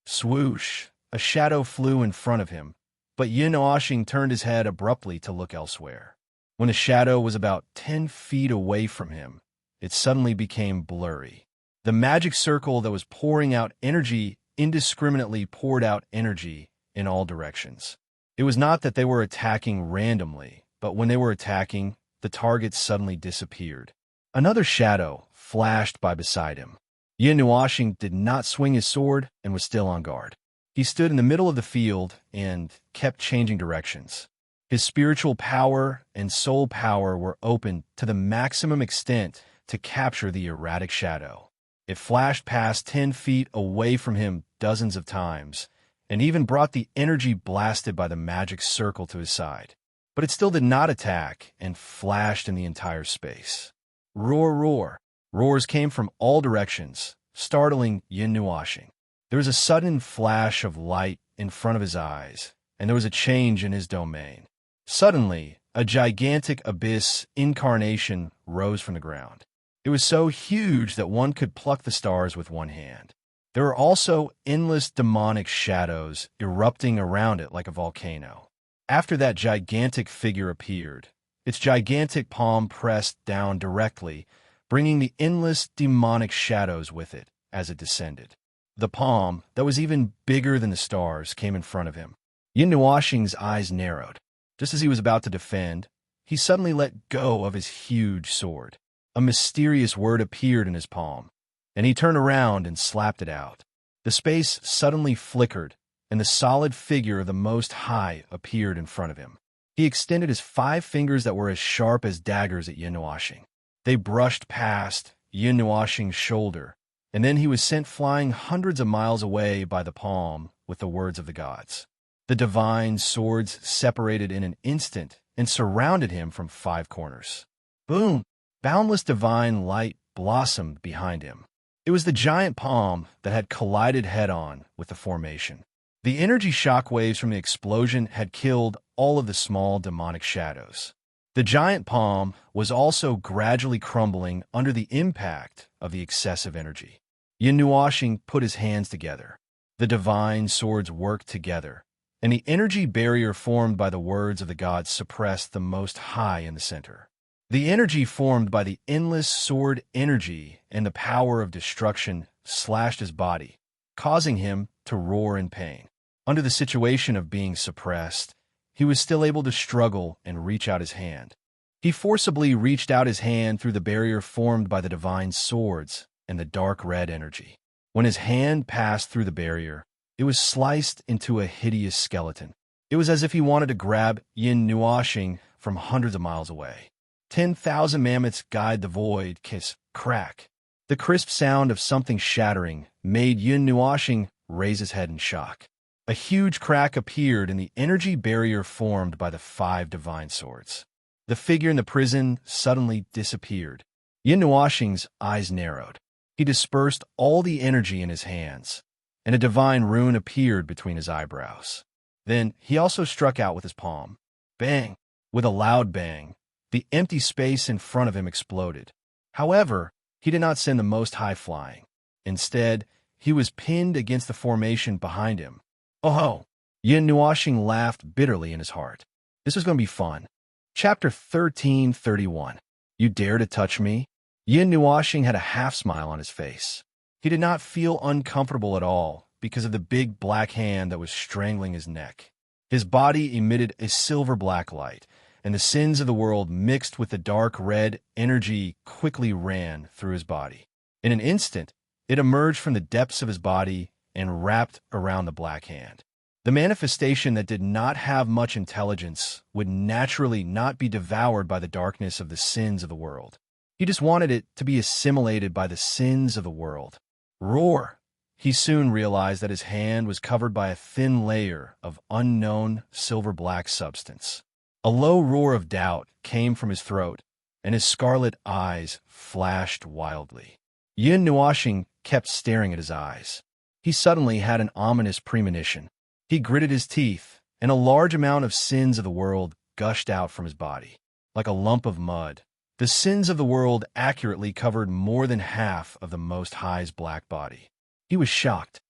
Swoosh! A shadow flew in front of him, but Yin Nuoxing turned his head abruptly to look elsewhere. When the shadow was about 10 feet away from him, it suddenly became blurry. The magic circle that was pouring out energy indiscriminately poured out energy in all directions. It was not that they were attacking randomly, but when they were attacking, the target suddenly disappeared. Another shadow flashed by beside him. Yin Nuoxing did not swing his sword and was still on guard. He stood in the middle of the field and kept changing directions. His spiritual power and soul power were open to the maximum extent to capture the erratic shadow. It flashed past 10 feet away from him dozens of times, and even brought the energy blasted by the magic circle to his side. But it still did not attack and flashed in the entire space. Roar, roar. Roars came from all directions, startling Yin Nuoxing. There was a sudden flash of light in front of his eyes, and there was a change in his domain. Suddenly, a gigantic abyss incarnation rose from the ground. It was so huge that one could pluck the stars with one hand. There were also endless demonic shadows erupting around it like a volcano. After that gigantic figure appeared, Its gigantic palm pressed down directly, bringing the endless demonic shadows with it as it descended. The palm, that was even bigger than the stars, came in front of him. Yin Nuoxing's eyes narrowed. Just as he was about to defend, he suddenly let go of his huge sword. A mysterious word appeared in his palm, and he turned around and slapped it out. The space suddenly flickered, and the solid figure of the Most High appeared in front of him. He extended his 5 fingers that were as sharp as daggers at Yin Nuoxing. They brushed past Yin Nuoxing's shoulder, and then he was sent flying hundreds of miles away by the palm with the words of the gods. The divine swords separated in an instant and surrounded him from 5 corners. Boom! Boundless divine light blossomed behind him. It was the giant palm that had collided head-on with the formation. The energy shockwaves from the explosion had killed all of the small demonic shadows. The giant palm was also gradually crumbling under the impact of the excessive energy. Yin Nuoxing put his hands together. The divine swords worked together, and the energy barrier formed by the words of the gods suppressed the Most High in the center. The energy formed by the endless sword energy and the power of destruction slashed his body, causing him to roar in pain. Under the situation of being suppressed, he was still able to struggle and reach out his hand. He forcibly reached out his hand through the barrier formed by the divine swords and the dark red energy. When his hand passed through the barrier, it was sliced into a hideous skeleton. It was as if he wanted to grab Yin Nuoxing from hundreds of miles away. 10,000 mammoths guide the void, kiss, crack. The crisp sound of something shattering made Yin Nuoxing raise his head in shock. A huge crack appeared in the energy barrier formed by the 5 divine swords. The figure in the prison suddenly disappeared. Yin Nuoxing's eyes narrowed. He dispersed all the energy in his hands, and a divine rune appeared between his eyebrows. Then he also struck out with his palm. Bang! With a loud bang, the empty space in front of him exploded. However, he did not send the Most High flying. Instead, he was pinned against the formation behind him. Oh ho! Yin Nuoxing laughed bitterly in his heart. This was going to be fun. Chapter 1331. You dare to touch me? Yin Nuoxing had a half-smile on his face. He did not feel uncomfortable at all because of the big black hand that was strangling his neck. His body emitted a silver-black light, and the sins of the world mixed with the dark red energy quickly ran through his body. In an instant, it emerged from the depths of his body and wrapped around the black hand. The manifestation that did not have much intelligence would naturally not be devoured by the darkness of the sins of the world. He just wanted it to be assimilated by the sins of the world. Roar! He soon realized that his hand was covered by a thin layer of unknown silver-black substance. A low roar of doubt came from his throat, and his scarlet eyes flashed wildly. Yin Nuoxing kept staring at his eyes. He suddenly had an ominous premonition. He gritted his teeth, and a large amount of sins of the world gushed out from his body. Like a lump of mud, the sins of the world accurately covered more than half of the Most High's black body. He was shocked.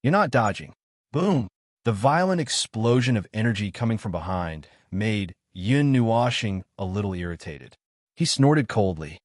You're not dodging. Boom! The violent explosion of energy coming from behind made Yin Nuoxing a little irritated. He snorted coldly.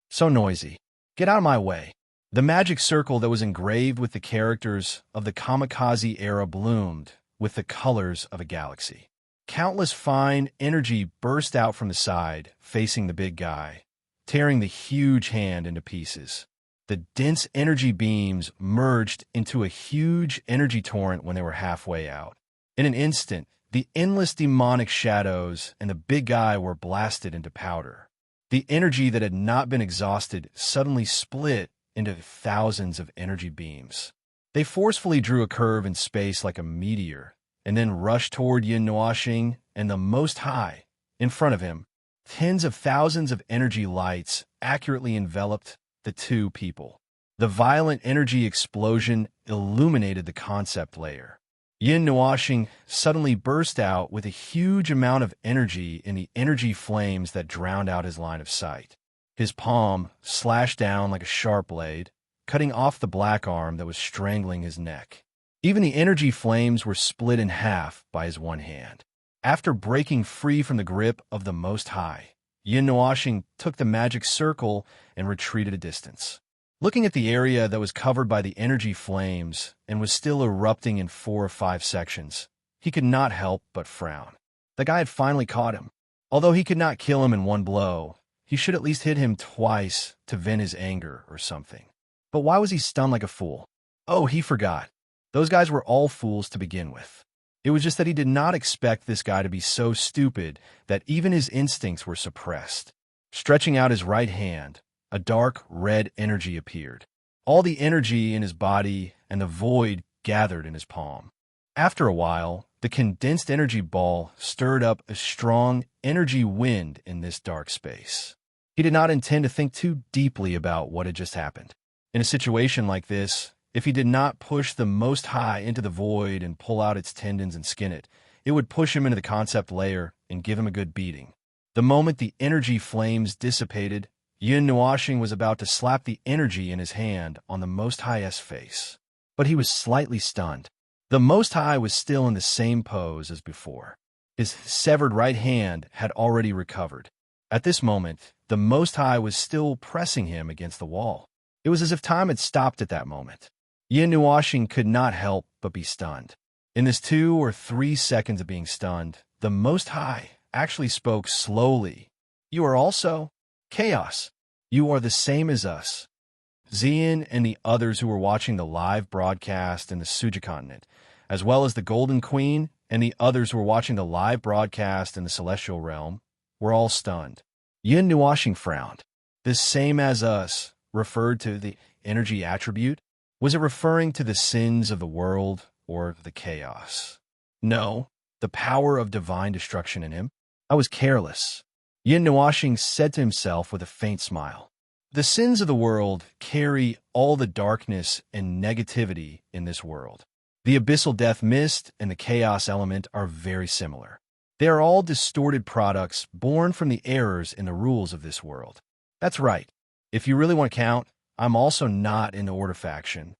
So noisy. Get out of my way. The magic circle that was engraved with the characters of the kamikaze era bloomed with the colors of a galaxy. Countless fine energy burst out from the side, facing the big guy, tearing the huge hand into pieces. The dense energy beams merged into a huge energy torrent when they were halfway out. In an instant, the endless demonic shadows and the big guy were blasted into powder. The energy that had not been exhausted suddenly split into thousands of energy beams. They forcefully drew a curve in space like a meteor, and then rushed toward Yin Nuoxing and the Most High. In front of him, tens of thousands of energy lights accurately enveloped the two people. The violent energy explosion illuminated the concept layer. Yin Nuoxing suddenly burst out with a huge amount of energy in the energy flames that drowned out his line of sight. His palm slashed down like a sharp blade, cutting off the black arm that was strangling his neck. Even the energy flames were split in half by his one hand. After breaking free from the grip of the Most High, Yin Nuashing took the magic circle and retreated a distance. Looking at the area that was covered by the energy flames and was still erupting in 4 or 5 sections, he could not help but frown. The guy had finally caught him. Although he could not kill him in one blow, he should at least hit him twice to vent his anger or something. But why was he stunned like a fool? Oh, he forgot. Those guys were all fools to begin with. It was just that he did not expect this guy to be so stupid that even his instincts were suppressed. Stretching out his right hand, a dark red energy appeared. All the energy in his body and the void gathered in his palm. After a while, the condensed energy ball stirred up a strong energy wind in this dark space. He did not intend to think too deeply about what had just happened. In a situation like this, if he did not push the Most High into the void and pull out its tendons and skin it, it would push him into the concept layer and give him a good beating. The moment the energy flames dissipated, Yin Nuashing was about to slap the energy in his hand on the Most High's face. But he was slightly stunned. The Most High was still in the same pose as before. His severed right hand had already recovered. At this moment, the Most High was still pressing him against the wall. It was as if time had stopped at that moment. Yin Nuashing could not help but be stunned. In this 2 or 3 seconds of being stunned, the Most High actually spoke slowly. You are also chaos. You are the same as us. Xian and the others who were watching the live broadcast in the Suja continent, as well as the Golden Queen and the others who were watching the live broadcast in the Celestial Realm, were all stunned. Yin Nuashing frowned. This same as us referred to the energy attribute? Was it referring to the sins of the world or the chaos? No, the power of divine destruction in him. I was careless. Yin Nuashing said to himself with a faint smile. The sins of the world carry all the darkness and negativity in this world. The abyssal death mist and the chaos element are very similar. They are all distorted products born from the errors in the rules of this world. That's right. If you really want to count, I'm also not in the Order faction.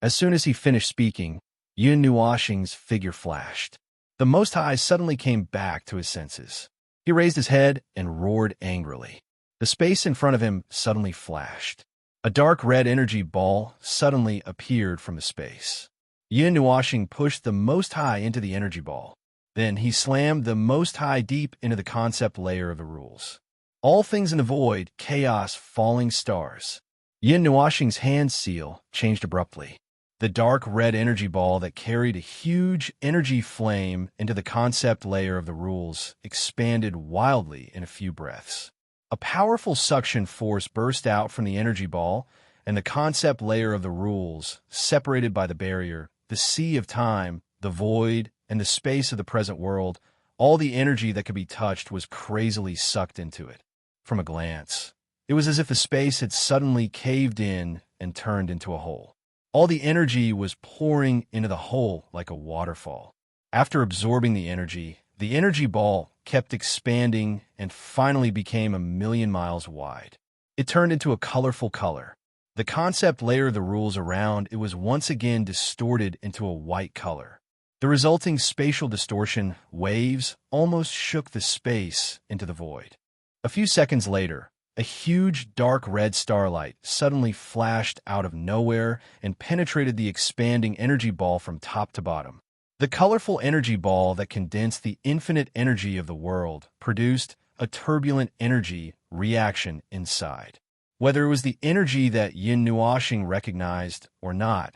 As soon as he finished speaking, Yin Nuashing's figure flashed. The Most High suddenly came back to his senses. He raised his head and roared angrily. The space in front of him suddenly flashed. A dark red energy ball suddenly appeared from the space. Yin Nuashing pushed the Most High into the energy ball. Then he slammed the Most High deep into the concept layer of the rules. All things in the void, chaos, falling stars. Yin Nuashing's hand seal changed abruptly. The dark red energy ball that carried a huge energy flame into the concept layer of the rules expanded wildly in a few breaths. A powerful suction force burst out from the energy ball, and the concept layer of the rules, separated by the barrier, the sea of time, the void, and the space of the present world, all the energy that could be touched was crazily sucked into it. From a glance, it was as if the space had suddenly caved in and turned into a hole. All the energy was pouring into the hole like a waterfall. After absorbing the energy ball kept expanding and finally became 1,000,000 miles wide. It turned into a colorful color. The concept layer of the rules around it was once again distorted into a white color. The resulting spatial distortion waves almost shook the space into the void. A few seconds later, a huge dark red starlight suddenly flashed out of nowhere and penetrated the expanding energy ball from top to bottom. The colorful energy ball that condensed the infinite energy of the world produced a turbulent energy reaction inside. Whether it was the energy that Yin Nuashing recognized or not,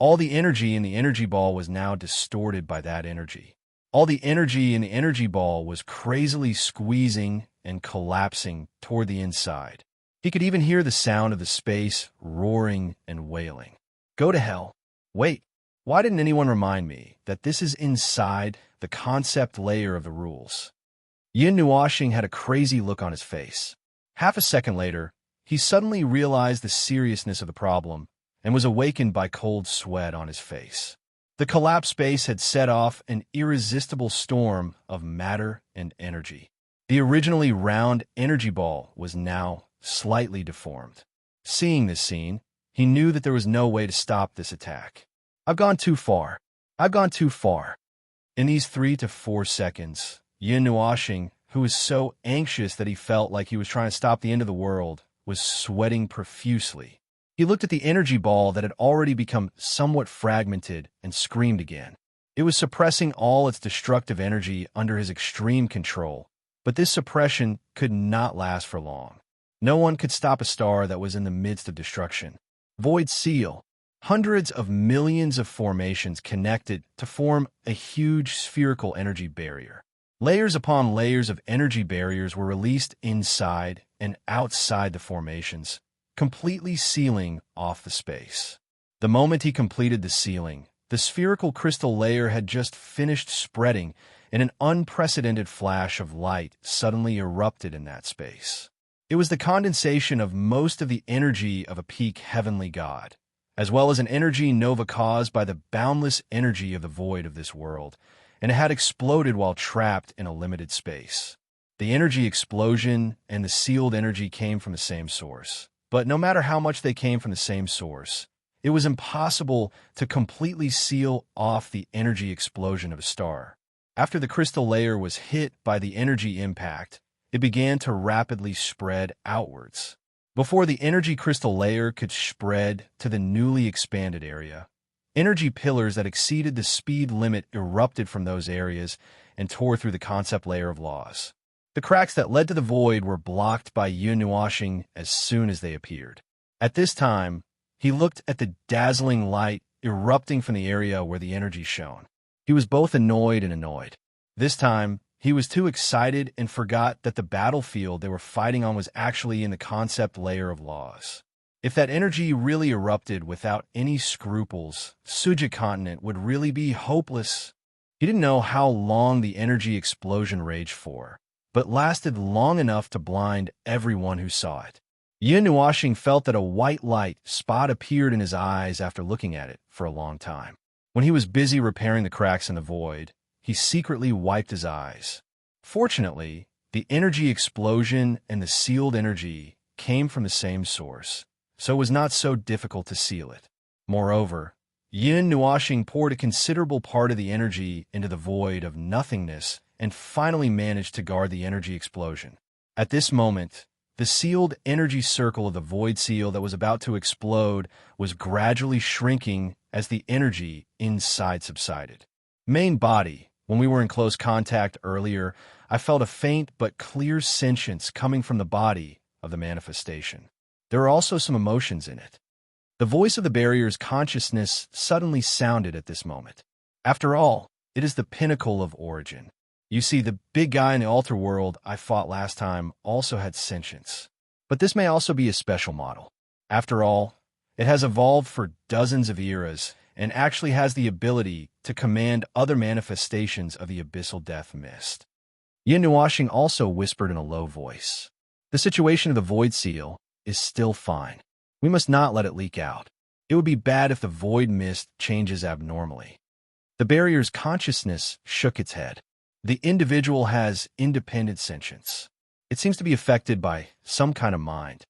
all the energy in the energy ball was now distorted by that energy. All the energy in the energy ball was crazily squeezing and collapsing toward the inside. He could even hear the sound of the space roaring and wailing. Go to hell. Wait, why didn't anyone remind me that this is inside the concept layer of the rules? Yin Nuashing had a crazy look on his face. Half a second later, he suddenly realized the seriousness of the problem and was awakened by cold sweat on his face. The collapsed space had set off an irresistible storm of matter and energy. The originally round energy ball was now slightly deformed. Seeing this scene, he knew that there was no way to stop this attack. I've gone too far. I've gone too far. In these 3 to 4 seconds, Yin Nuashing, who was so anxious that he felt like he was trying to stop the end of the world, was sweating profusely. He looked at the energy ball that had already become somewhat fragmented and screamed again. It was suppressing all its destructive energy under his extreme control, but this suppression could not last for long. No one could stop a star that was in the midst of destruction. Void Seal. Hundreds of millions of formations connected to form a huge spherical energy barrier. Layers upon layers of energy barriers were released inside and outside the formations, completely sealing off the space. The moment he completed the sealing, the spherical crystal layer had just finished spreading, and an unprecedented flash of light suddenly erupted in that space. It was the condensation of most of the energy of a peak heavenly god, as well as an energy nova caused by the boundless energy of the void of this world, and it had exploded while trapped in a limited space. The energy explosion and the sealed energy came from the same source. But no matter how much they came from the same source, it was impossible to completely seal off the energy explosion of a star. After the crystal layer was hit by the energy impact, it began to rapidly spread outwards. Before the energy crystal layer could spread to the newly expanded area, energy pillars that exceeded the speed limit erupted from those areas and tore through the concept layer of laws. The cracks that led to the void were blocked by Yin Nuashing as soon as they appeared. At this time, he looked at the dazzling light erupting from the area where the energy shone. He was both annoyed and annoyed. This time, he was too excited and forgot that the battlefield they were fighting on was actually in the concept layer of laws. If that energy really erupted without any scruples, Suja continent would really be hopeless. He didn't know how long the energy explosion raged for, but lasted long enough to blind everyone who saw it. Yin Nuashing felt that a white light spot appeared in his eyes after looking at it for a long time. When he was busy repairing the cracks in the void, he secretly wiped his eyes. Fortunately, the energy explosion and the sealed energy came from the same source, so it was not so difficult to seal it. Moreover, Yin Nuashing poured a considerable part of the energy into the void of nothingness and finally managed to guard the energy explosion. At this moment, the sealed energy circle of the void seal that was about to explode was gradually shrinking as the energy inside subsided. Main body. When we were in close contact earlier, I felt a faint but clear sentience coming from the body of the manifestation. There are also some emotions in it. The voice of the barrier's consciousness suddenly sounded at this moment. After all, it is the pinnacle of origin. You see, the big guy in the Otherworld I fought last time also had sentience. But this may also be a special model. After all, it has evolved for dozens of eras and actually has the ability to command other manifestations of the abyssal death mist. Yin Nuashing also whispered in a low voice. The situation of the void seal is still fine. We must not let it leak out. It would be bad if the void mist changes abnormally. The barrier's consciousness shook its head. The individual has independent sentience. It seems to be affected by some kind of mind.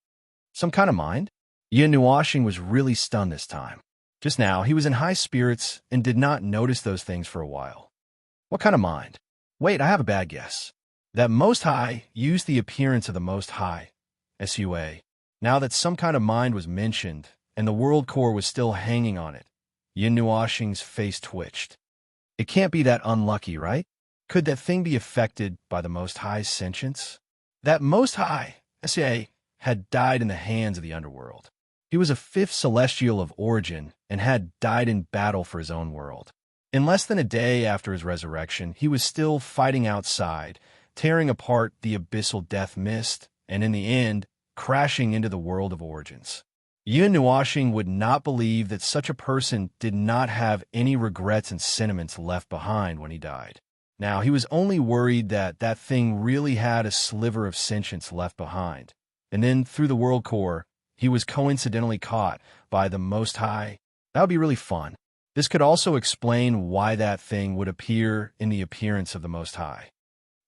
Some kind of mind? Yin Nuashing was really stunned this time. Just now, he was in high spirits and did not notice those things for a while. What kind of mind? Wait, I have a bad guess. That Most High used the appearance of the Most High, SUA. Now that some kind of mind was mentioned, and the world core was still hanging on it, Yin Nuashing's face twitched. It can't be that unlucky, right? Could that thing be affected by the Most High's sentience? That Most High, SUA, had died in the hands of the underworld. He was a fifth celestial of origin and had died in battle for his own world. In less than a day after his resurrection, he was still fighting outside, tearing apart the abyssal death mist, and in the end, crashing into the world of origins. Yin Nuashing would not believe that such a person did not have any regrets and sentiments left behind when he died. Now, he was only worried that that thing really had a sliver of sentience left behind. And then, through the world core, he was coincidentally caught by the Most High. That would be really fun. This could also explain why that thing would appear in the appearance of the Most High.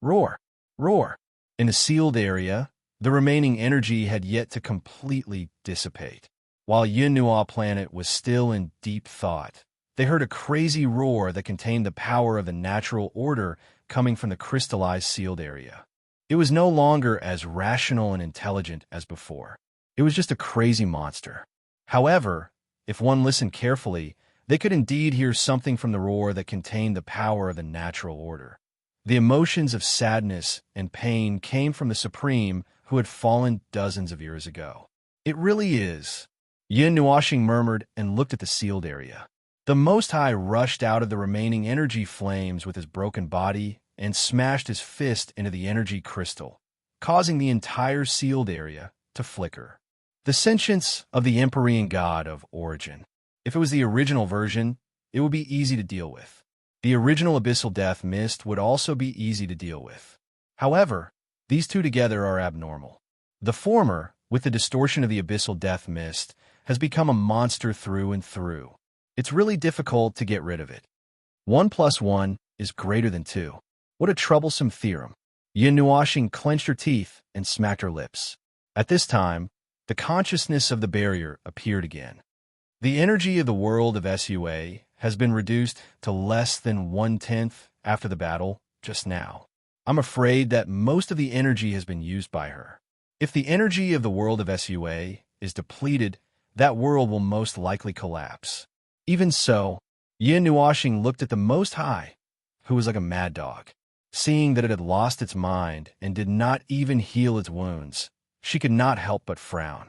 Roar! Roar! In the sealed area, the remaining energy had yet to completely dissipate. While Yin Nua planet was still in deep thought, They heard a crazy roar that contained the power of the natural order coming from the crystallized sealed area. It was no longer as rational and intelligent as before. It was just a crazy monster. However, if one listened carefully, they could indeed hear something from the roar that contained the power of the natural order. The emotions of sadness and pain came from the Supreme who had fallen dozens of years ago. It really is. Yin Nuashing murmured and looked at the sealed area. The Most High rushed out of the remaining energy flames with his broken body and smashed his fist into the energy crystal, causing the entire sealed area to flicker. The sentience of the Empyrean God of origin. If it was the original version, it would be easy to deal with. The original abyssal death mist would also be easy to deal with. However, these two together are abnormal. The former, with the distortion of the abyssal death mist, has become a monster through and through. It's really difficult to get rid of it. 1 + 1 is greater than 2. What a troublesome theorem. Yin Nuashing clenched her teeth and smacked her lips. At this time, the consciousness of the barrier appeared again. The energy of the world of Sua has been reduced to less than 1/10 after the battle just now. I'm afraid that most of the energy has been used by her. If the energy of the world of Sua is depleted, that world will most likely collapse. Even so, Yin Nuashing looked at the Most High, who was like a mad dog. Seeing that it had lost its mind and did not even heal its wounds, she could not help but frown.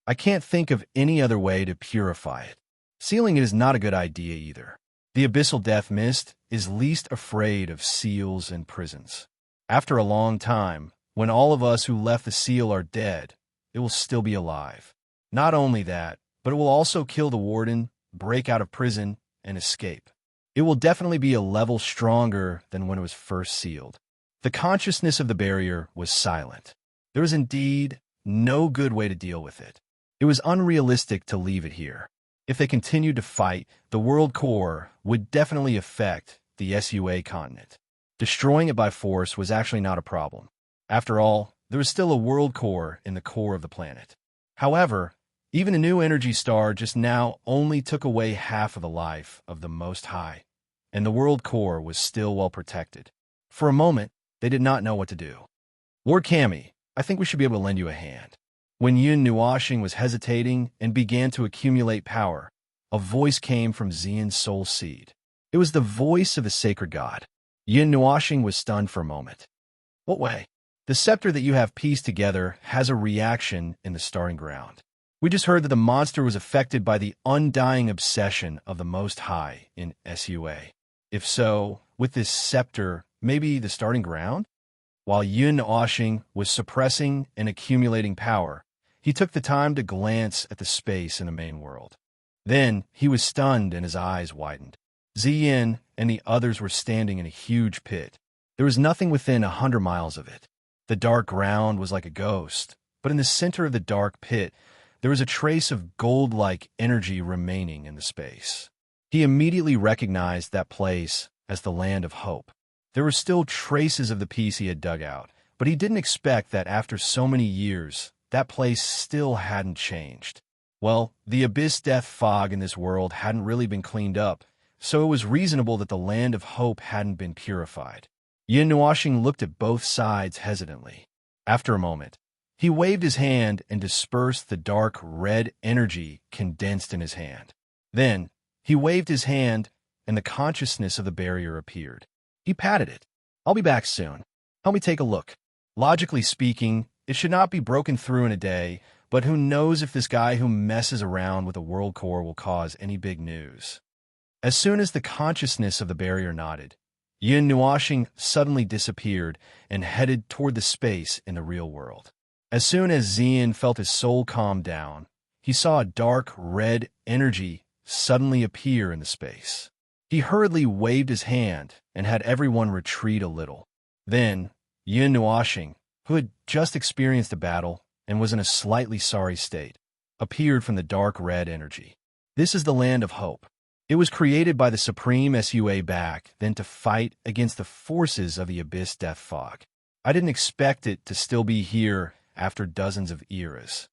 I can't think of any other way to purify it. Sealing it is not a good idea either. The abyssal death mist is least afraid of seals and prisons. After a long time, when all of us who left the seal are dead, it will still be alive. Not only that, but it will also kill the warden, break out of prison, and escape. It will definitely be a level stronger than when it was first sealed. The consciousness of the barrier was silent. There was indeed no good way to deal with it. It was unrealistic to leave it here. If they continued to fight, the world core would definitely affect the Sua continent. Destroying it by force was actually not a problem. After all, there was still a world core in the core of the planet. However, even a new energy star just now only took away half of the life of the Most High, and the world core was still well protected. For a moment, they did not know what to do. Lord Kami, I think we should be able to lend you a hand. When Yin Nuashing was hesitating and began to accumulate power, a voice came from Xian's soul seed. It was the voice of the sacred god. Yin Nuashing was stunned for a moment. What way? The scepter that you have pieced together has a reaction in the starting ground. We just heard that the monster was affected by the undying obsession of the Most High in Sua. If so, with this scepter, maybe the starting ground? While Yin Nuashing was suppressing and accumulating power, he took the time to glance at the space in the main world. Then he was stunned and his eyes widened. Ziyin and the others were standing in a huge pit. There was nothing within 100 miles of it. The dark ground was like a ghost, but in the center of the dark pit, there was a trace of gold-like energy remaining in the space. He immediately recognized that place as the land of hope. There were still traces of the piece he had dug out, but he didn't expect that after so many years, that place still hadn't changed. Well, the abyss death fog in this world hadn't really been cleaned up, so it was reasonable that the land of hope hadn't been purified. Yin Nuashing looked at both sides hesitantly. After a moment, he waved his hand and dispersed the dark red energy condensed in his hand. Then, he waved his hand, and the consciousness of the barrier appeared. He patted it. I'll be back soon. Help me take a look. Logically speaking, it should not be broken through in a day, but who knows if this guy who messes around with the world core will cause any big news. As soon as the consciousness of the barrier nodded, Yin Nuashing suddenly disappeared and headed toward the space in the real world. As soon as Xian felt his soul calm down, he saw a dark red energy suddenly appear in the space. He hurriedly waved his hand and had everyone retreat a little. Then, Yin Nuashing, who had just experienced a battle and was in a slightly sorry state, appeared from the dark red energy. This is the land of hope. It was created by the Supreme Sua back then to fight against the forces of the Abyss Death Fog. I didn't expect it to still be here after dozens of eras.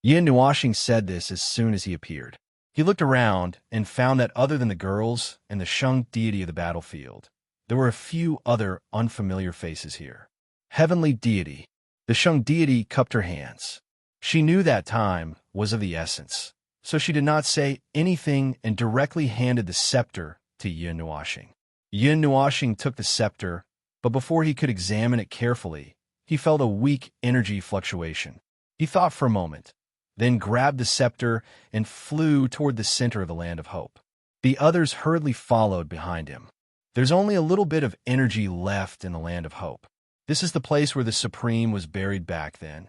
Yin Nuashing said this as soon as he appeared. He looked around and found that other than the girls and the Shang deity of the battlefield, there were a few other unfamiliar faces here. Heavenly deity. The Shang deity cupped her hands. She knew that time was of the essence, so she did not say anything and directly handed the scepter to Yin Nuoxing. Yin Nuoxing took the scepter, but before he could examine it carefully, he felt a weak energy fluctuation. He thought for a moment, then grabbed the scepter and flew toward the center of the Land of Hope. The others hurriedly followed behind him. There's only a little bit of energy left in the Land of Hope. This is the place where the Supreme was buried back then.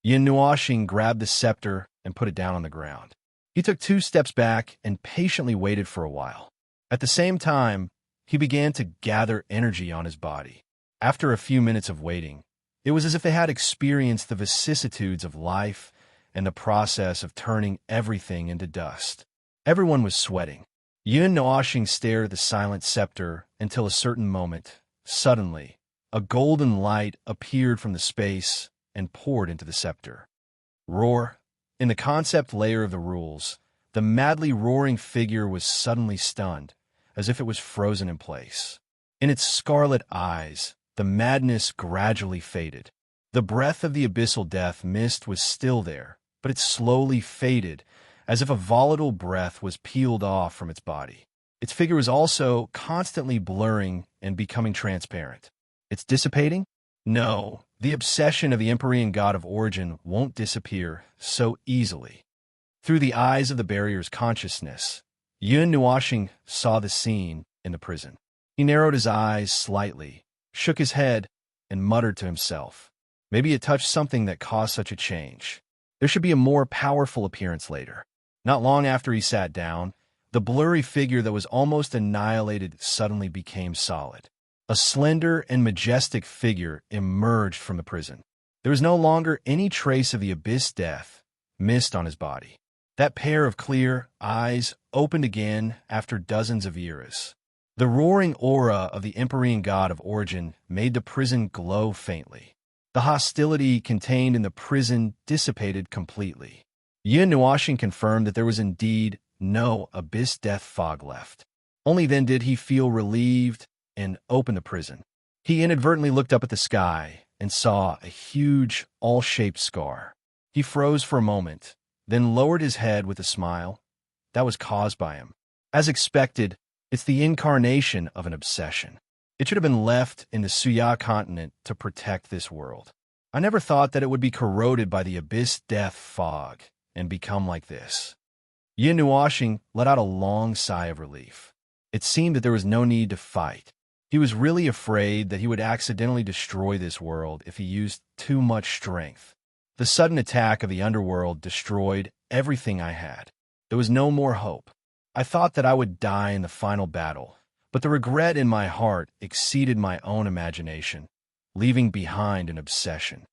Yin Nuoxing grabbed the scepter and put it down on the ground. He took 2 steps back and patiently waited for a while. At the same time, he began to gather energy on his body. After a few minutes of waiting, it was as if they had experienced the vicissitudes of life and the process of turning everything into dust. Everyone was sweating. Yin Nuoxing stared at the silent scepter until a certain moment, suddenly, a golden light appeared from the space and poured into the scepter. Roar. In the concept layer of the rules, the madly roaring figure was suddenly stunned, as if it was frozen in place. In its scarlet eyes, the madness gradually faded. The breath of the abyssal death mist was still there, but it slowly faded, as if a volatile breath was peeled off from its body. Its figure was also constantly blurring and becoming transparent. It's dissipating? No, the obsession of the Empyrean god of origin won't disappear so easily. Through the eyes of the barrier's consciousness, Yin Nuoxing saw the scene in the prison. He narrowed his eyes slightly, shook his head, and muttered to himself. Maybe it touched something that caused such a change. There should be a more powerful appearance later. Not long after he sat down, the blurry figure that was almost annihilated suddenly became solid. A slender and majestic figure emerged from the prison. There was no longer any trace of the abyss death mist on his body. That pair of clear eyes opened again after dozens of eras. The roaring aura of the Empyrean god of origin made the prison glow faintly. The hostility contained in the prison dissipated completely. Yin Nuoxing confirmed that there was indeed no abyss death fog left. Only then did he feel relieved and open the prison. He inadvertently looked up at the sky and saw a huge, all-shaped scar. He froze for a moment, then lowered his head with a smile. That was caused by him. As expected, it's the incarnation of an obsession. It should have been left in the Suya continent to protect this world. I never thought that it would be corroded by the abyss death fog and become like this. Yin Nuoxing let out a long sigh of relief. It seemed that there was no need to fight. He was really afraid that he would accidentally destroy this world if he used too much strength. The sudden attack of the underworld destroyed everything I had. There was no more hope. I thought that I would die in the final battle, but the regret in my heart exceeded my own imagination, leaving behind an obsession.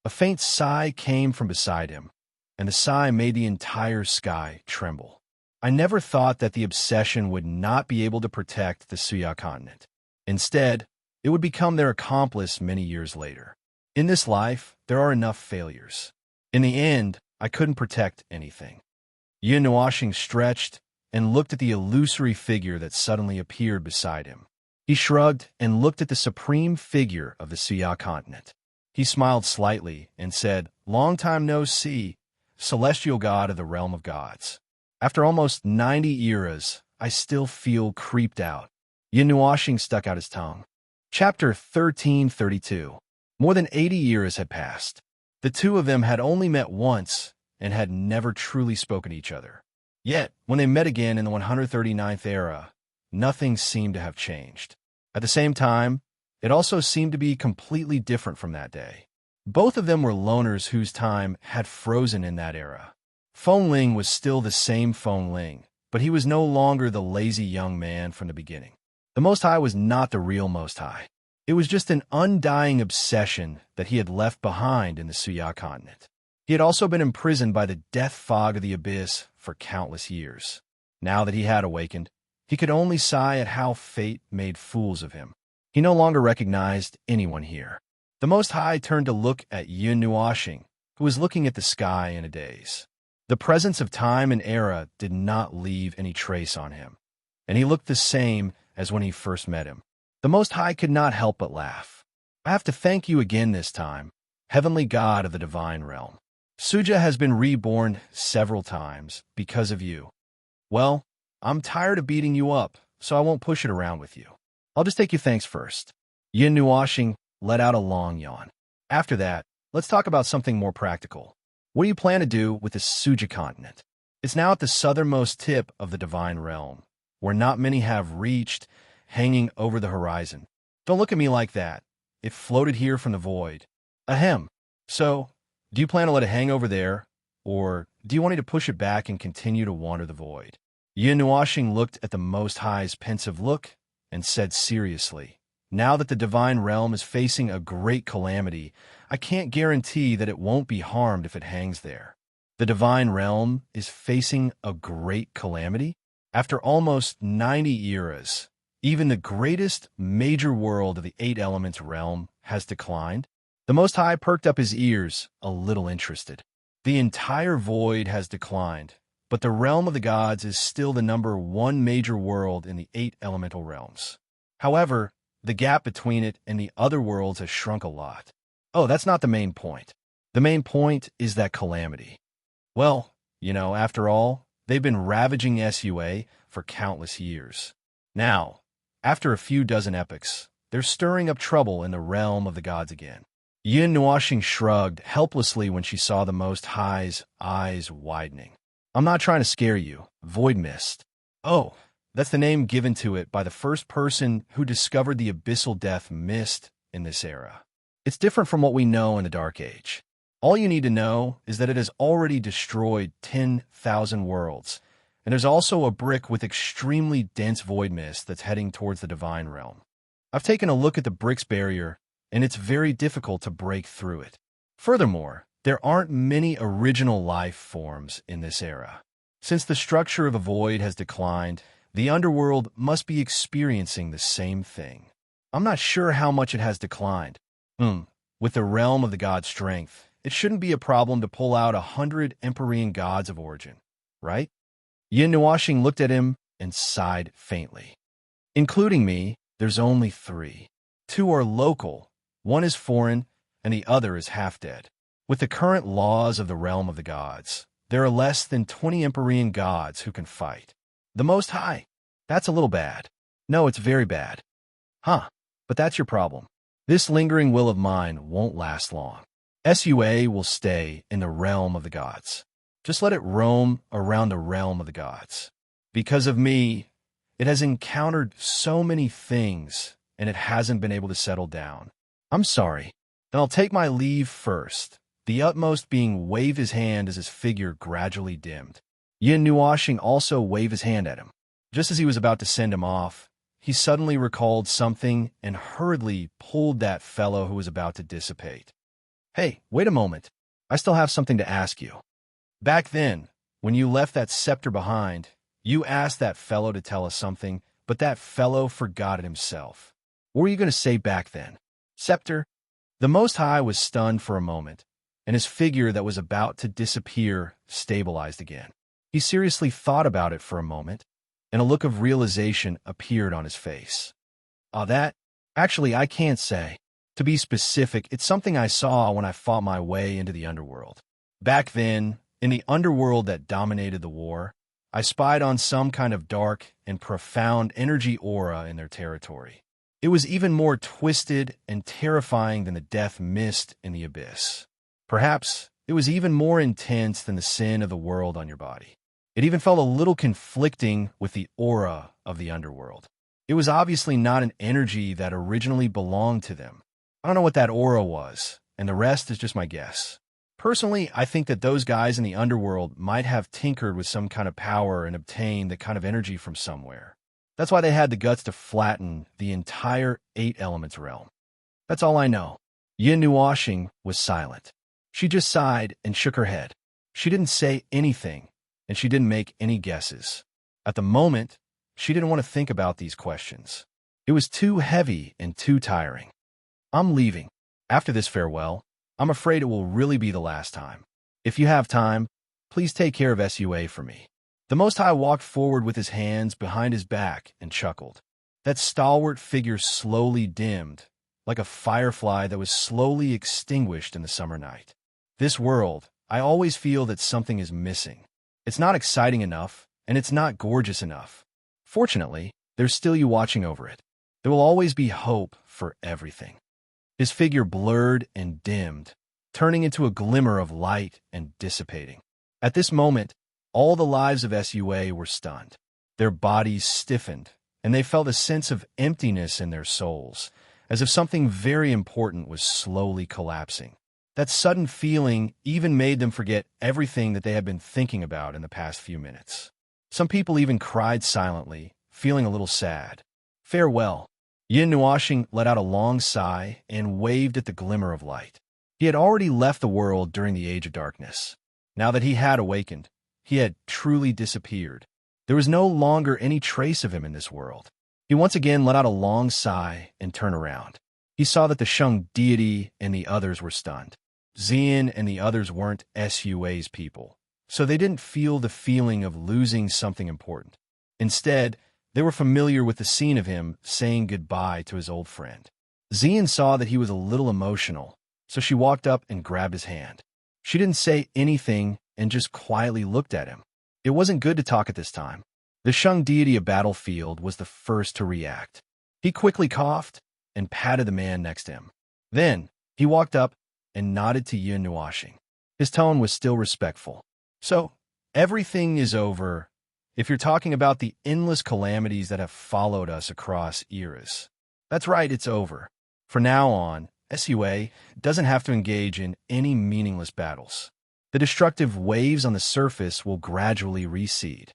A faint sigh came from beside him, and the sigh made the entire sky tremble. I never thought that the obsession would not be able to protect the Suya continent. Instead, it would become their accomplice many years later. In this life, there are enough failures. In the end, I couldn't protect anything. Yin Nuoxing stretched and looked at the illusory figure that suddenly appeared beside him. He shrugged and looked at the supreme figure of the Suya continent. He smiled slightly and said, "Long time no see, celestial god of the realm of gods. After almost 90 eras, I still feel creeped out." Yin Nuoxing stuck out his tongue. Chapter 1332. More than 80 years had passed. The two of them had only met once and had never truly spoken to each other. Yet, when they met again in the 139th era, nothing seemed to have changed. At the same time, it also seemed to be completely different from that day. Both of them were loners whose time had frozen in that era. Feng Ling was still the same Feng Ling, but he was no longer the lazy young man from the beginning. The Most High was not the real Most High. It was just an undying obsession that he had left behind in the Suya continent. He had also been imprisoned by the death fog of the abyss for countless years. Now that he had awakened, he could only sigh at how fate made fools of him. He no longer recognized anyone here. The Most High turned to look at Yin Nuoxing, who was looking at the sky in a daze. The presence of time and era did not leave any trace on him, and he looked the same as when he first met him. The Most High could not help but laugh. I have to thank you again this time, heavenly God of the divine realm. Suja has been reborn several times because of you. Well, I'm tired of beating you up, so I won't push it around with you. I'll just take your thanks first. Yin Nuashing let out a long yawn. After that, let's talk about something more practical. What do you plan to do with the Suja continent? It's now at the southernmost tip of the divine realm, where not many have reached, hanging over the horizon. Don't look at me like that. It floated here from the void. Ahem. So, do you plan to let it hang over there, or do you want me to push it back and continue to wander the void? Yin Nuashing looked at the Most High's pensive look and said seriously, now that the divine realm is facing a great calamity, I can't guarantee that it won't be harmed if it hangs there. The divine realm is facing a great calamity? After almost 90 eras, even the greatest major world of the eight elements realm has declined? The Most High perked up his ears, a little interested. The entire void has declined, but the realm of the gods is still the #1 major world in the 8 elemental realms. However, the gap between it and the other worlds has shrunk a lot. Oh, that's not the main point. The main point is that calamity. Well, after all, they've been ravaging SUA for countless years. Now, after a few dozen epochs, they're stirring up trouble in the realm of the gods again. Yin Nuashing shrugged helplessly when she saw the Most High's eyes widening. I'm not trying to scare you, Void Mist. Oh, that's the name given to it by the first person who discovered the abyssal death mist in this era. It's different from what we know in the Dark Age. All you need to know is that it has already destroyed 10,000 worlds, and there's also a brick with extremely dense void mist that's heading towards the divine realm. I've taken a look at the brick's barrier, and it's very difficult to break through it. Furthermore, there aren't many original life forms in this era. Since the structure of the void has declined, the underworld must be experiencing the same thing. I'm not sure how much it has declined. With the realm of the god's strength, it shouldn't be a problem to pull out 100 Empyrean gods of origin, right? Yin Nuashing looked at him and sighed faintly. Including me, there's only 3. 2 are local, 1 is foreign, and the other is half-dead. With the current laws of the realm of the gods, there are less than 20 Empyrean gods who can fight. The Most High. That's a little bad. No, it's very bad. But that's your problem. This lingering will of mine won't last long. SUA will stay in the realm of the gods. Just let it roam around the realm of the gods. Because of me, it has encountered so many things, and it hasn't been able to settle down. I'm sorry. Then I'll take my leave first, the utmost being wave his hand as his figure gradually dimmed. Yin Nuashing also waved his hand at him. Just as he was about to send him off, he suddenly recalled something and hurriedly pulled that fellow who was about to dissipate. Hey, wait a moment. I still have something to ask you. Back then, when you left that scepter behind, you asked that fellow to tell us something, but that fellow forgot it himself. What were you going to say back then? Scepter? The Most High was stunned for a moment, and his figure that was about to disappear stabilized again. He seriously thought about it for a moment, and a look of realization appeared on his face. Actually, I can't say. To be specific, it's something I saw when I fought my way into the underworld. Back then, in the underworld that dominated the war, I spied on some kind of dark and profound energy aura in their territory. It was even more twisted and terrifying than the death mist in the abyss. Perhaps it was even more intense than the sin of the world on your body. It even felt a little conflicting with the aura of the underworld. It was obviously not an energy that originally belonged to them. I don't know what that aura was, and the rest is just my guess. Personally, I think that those guys in the underworld might have tinkered with some kind of power and obtained that kind of energy from somewhere. That's why they had the guts to flatten the entire 8 elements realm. That's all I know. Yin Nuashing was silent. She just sighed and shook her head. She didn't say anything, and she didn't make any guesses. At the moment, she didn't want to think about these questions. It was too heavy and too tiring. I'm leaving. After this farewell, I'm afraid it will really be the last time. If you have time, Please take care of Sua for me." The Most High walked forward with his hands behind his back and chuckled. That stalwart figure slowly dimmed, like a firefly that was slowly extinguished in the summer night. This world, I always feel that something is missing. It's not exciting enough, and it's not gorgeous enough. Fortunately, there's still you watching over it. There will always be hope for everything. His figure blurred and dimmed, turning into a glimmer of light and dissipating. At this moment, all the lives of Sua were stunned. Their bodies stiffened, and they felt a sense of emptiness in their souls, as if something very important was slowly collapsing. That sudden feeling even made them forget everything that they had been thinking about in the past few minutes. Some people even cried silently, feeling a little sad. Farewell. Yin Nuashing let out a long sigh and waved at the glimmer of light. He had already left the world during the Age of Darkness. Now that he had awakened, he had truly disappeared. There was no longer any trace of him in this world. He once again let out a long sigh and turned around. He saw that the Shang deity and the others were stunned. Xian and the others weren't Sua's people, so they didn't feel the feeling of losing something important. Instead, they were familiar with the scene of him saying goodbye to his old friend. Xian saw that he was a little emotional, so she walked up and grabbed his hand. She didn't say anything and just quietly looked at him. It wasn't good to talk at this time. The Shang deity of Battlefield was the first to react. He quickly coughed and patted the man next to him. Then, he walked up and nodded to Yin Nuashing. His tone was still respectful. "So, everything is over, if you're talking about the endless calamities that have followed us across eras. That's right, it's over. For now on, Sua doesn't have to engage in any meaningless battles. The destructive waves on the surface will gradually recede."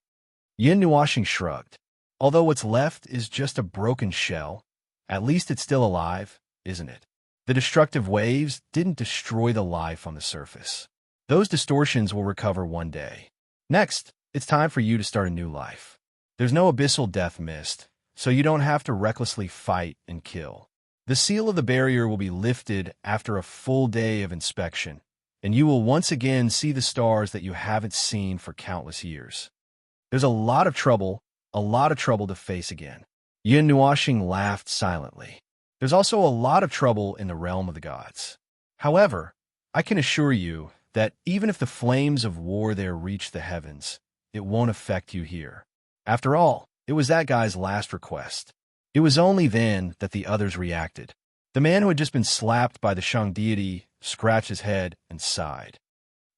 Yin Nuashing shrugged. "Although what's left is just a broken shell, at least it's still alive, isn't it? The destructive waves didn't destroy the life on the surface. Those distortions will recover one day. Next, it's time for you to start a new life. There's no abyssal death mist, so you don't have to recklessly fight and kill. The seal of the barrier will be lifted after a full day of inspection, and you will once again see the stars that you haven't seen for countless years. There's a lot of trouble to face again." Yin Nuashing laughed silently. "There's also a lot of trouble in the realm of the gods. However, I can assure you that even if the flames of war there reach the heavens, it won't affect you here. After all, it was that guy's last request." It was only then that the others reacted. The man who had just been slapped by the Shang deity scratched his head and sighed.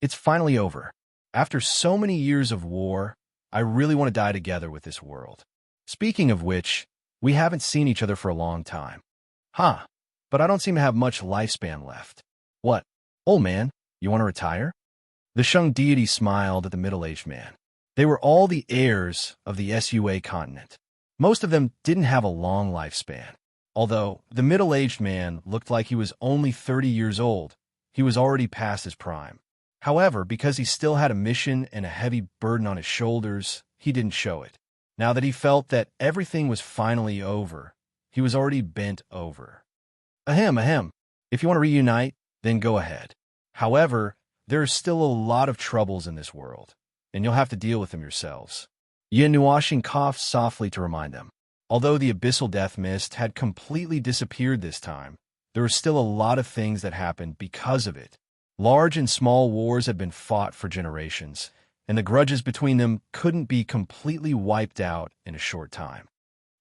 "It's finally over. After so many years of war, I really want to die together with this world. Speaking of which, we haven't seen each other for a long time." "Huh, but I don't seem to have much lifespan left." "What, old man, you want to retire?" The Shang deity smiled at the middle-aged man. They were all the heirs of the Sua continent. Most of them didn't have a long lifespan. Although the middle-aged man looked like he was only 30 years old, he was already past his prime. However, because he still had a mission and a heavy burden on his shoulders, he didn't show it. Now that he felt that everything was finally over, he was already bent over. Ahem. If you want to reunite, then go ahead. However, there are still a lot of troubles in this world, and you'll have to deal with them yourselves." Yin Nuashing coughed softly to remind them. Although the abyssal death mist had completely disappeared this time, there were still a lot of things that happened because of it. Large and small wars had been fought for generations, and the grudges between them couldn't be completely wiped out in a short time.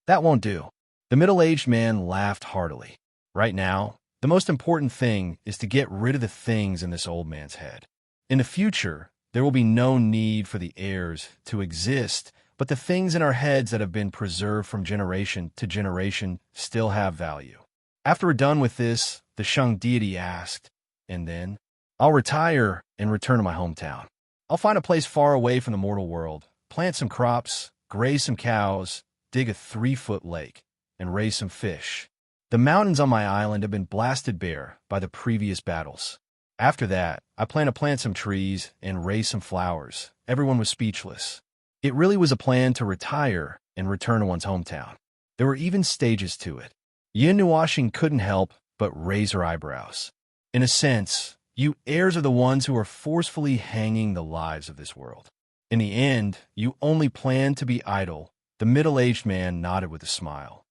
"That won't do." The middle-aged man laughed heartily. "Right now, the most important thing is to get rid of the things in this old man's head. In the future, there will be no need for the heirs to exist, but the things in our heads that have been preserved from generation to generation still have value." After we're done with this, the Shang deity asked, "And then?" "I'll retire and return to my hometown. I'll find a place far away from the mortal world, plant some crops, graze some cows, dig a 3-foot lake, and raise some fish. The mountains on my island have been blasted bare by the previous battles. After that, I plan to plant some trees and raise some flowers." Everyone was speechless. It really was a plan to retire and return to one's hometown. There were even stages to it. Yin Nuashing couldn't help but raise her eyebrows. In a sense, You heirs are the ones who are forcefully hanging the lives of this world. In the end, you only plan to be idle. The middle-aged man nodded with a smile.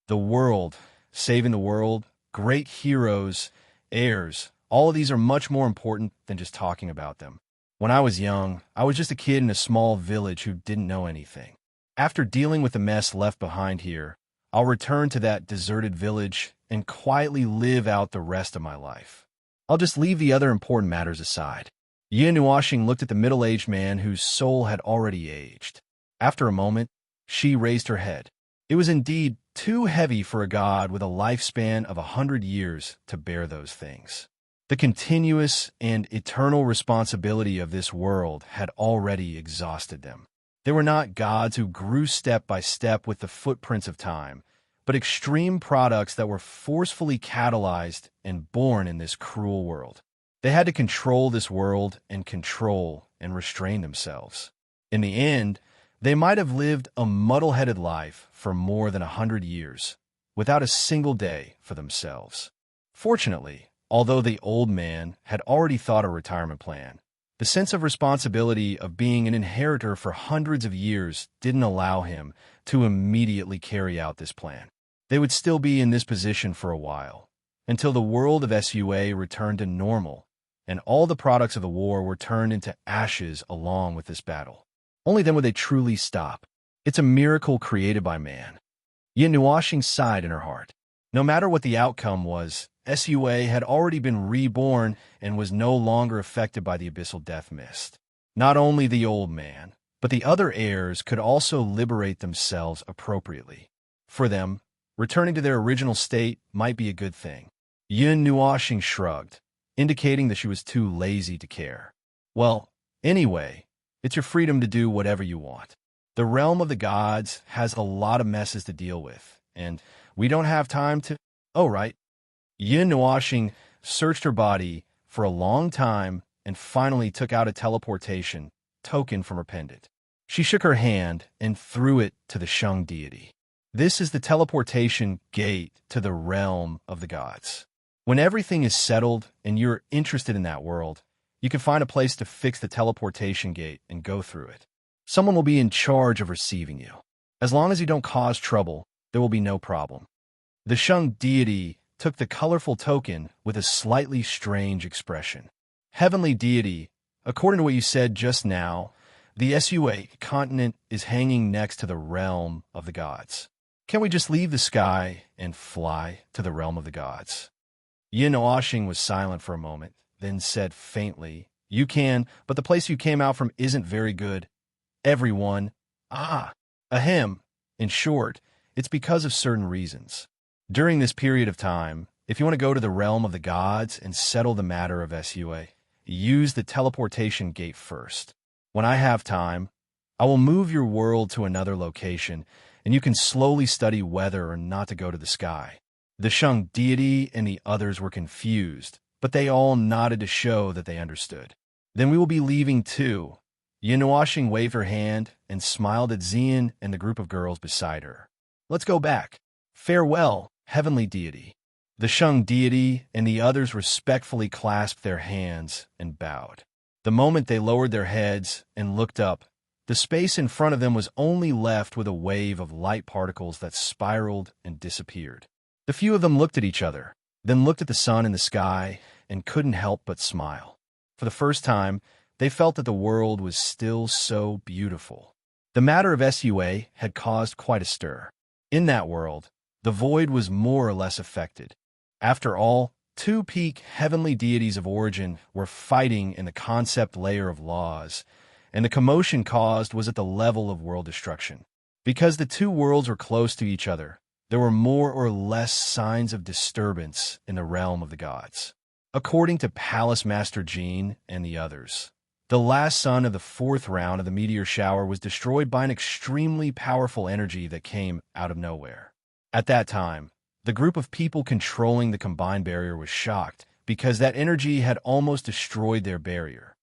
The world, saving the world, great heroes, heirs, all of these are much more important than just talking about them. When I was young, I was just a kid in a small village who didn't know anything. After dealing with the mess left behind here, I'll return to that deserted village and quietly live out the rest of my life. I'll just leave the other important matters aside. Yin Nuashing looked at the middle-aged man whose soul had already aged. After a moment, she raised her head. It was indeed too heavy for a god with a lifespan of 100 years to bear those things. The continuous and eternal responsibility of this world had already exhausted them. They were not gods who grew step by step with the footprints of time, but extreme products that were forcefully catalyzed and born in this cruel world. They had to control this world and control and restrain themselves. In the end, they might have lived a muddle-headed life for more than 100 years, without a single day for themselves. Fortunately, although the old man had already thought a retirement plan, the sense of responsibility of being an inheritor for hundreds of years didn't allow him to immediately carry out this plan. They would still be in this position for a while, until the world of SUA returned to normal, and all the products of the war were turned into ashes along with this battle. Only then would they truly stop. It's a miracle created by man. Yin Nuashing sighed in her heart. No matter what the outcome was, SUA had already been reborn and was no longer affected by the abyssal death mist. Not only the old man, but the other heirs could also liberate themselves appropriately. For them, returning to their original state might be a good thing. Yin Nuashing shrugged, indicating that she was too lazy to care. Well, anyway, it's your freedom to do whatever you want. The realm of the gods has a lot of messes to deal with, and we don't have time to... Oh, right. Yin Nuashing searched her body for a long time and finally took out a teleportation token from her pendant. She shook her hand and threw it to the Shang deity. This is the teleportation gate to the realm of the gods. When everything is settled and you're interested in that world, you can find a place to fix the teleportation gate and go through it. Someone will be in charge of receiving you. As long as you don't cause trouble, there will be no problem. The Shang deity took the colorful token with a slightly strange expression. Heavenly deity, according to what you said just now, the SUA continent is hanging next to the realm of the gods. Can we just leave the sky and fly to the realm of the gods? Yin Nuashing was silent for a moment, then said faintly, You can, but the place you came out from isn't very good. Everyone, ahem. In short, it's because of certain reasons. During this period of time, if you want to go to the realm of the gods and settle the matter of SUA, use the teleportation gate first. When I have time, I will move your world to another location, and you can slowly study whether or not to go to the sky. The Shang deity and the others were confused, but they all nodded to show that they understood. Then we will be leaving too. Yin Nuashing waved her hand and smiled at Xian and the group of girls beside her. Let's go back. Farewell, heavenly deity. The Shang deity and the others respectfully clasped their hands and bowed. The moment they lowered their heads and looked up, the space in front of them was only left with a wave of light particles that spiraled and disappeared. The few of them looked at each other, then looked at the sun in the sky, and couldn't help but smile. For the first time, they felt that the world was still so beautiful. The matter of SUA had caused quite a stir. In that world, the void was more or less affected. After all, two peak heavenly deities of origin were fighting in the concept layer of laws, and the commotion caused was at the level of world destruction. Because the two worlds were close to each other, there were more or less signs of disturbance in the realm of the gods. According to Palace Master Jean and the others, the last sun of the fourth round of the meteor shower was destroyed by an extremely powerful energy that came out of nowhere. At that time, the group of people controlling the combined barrier was shocked because that energy had almost destroyed their barrier.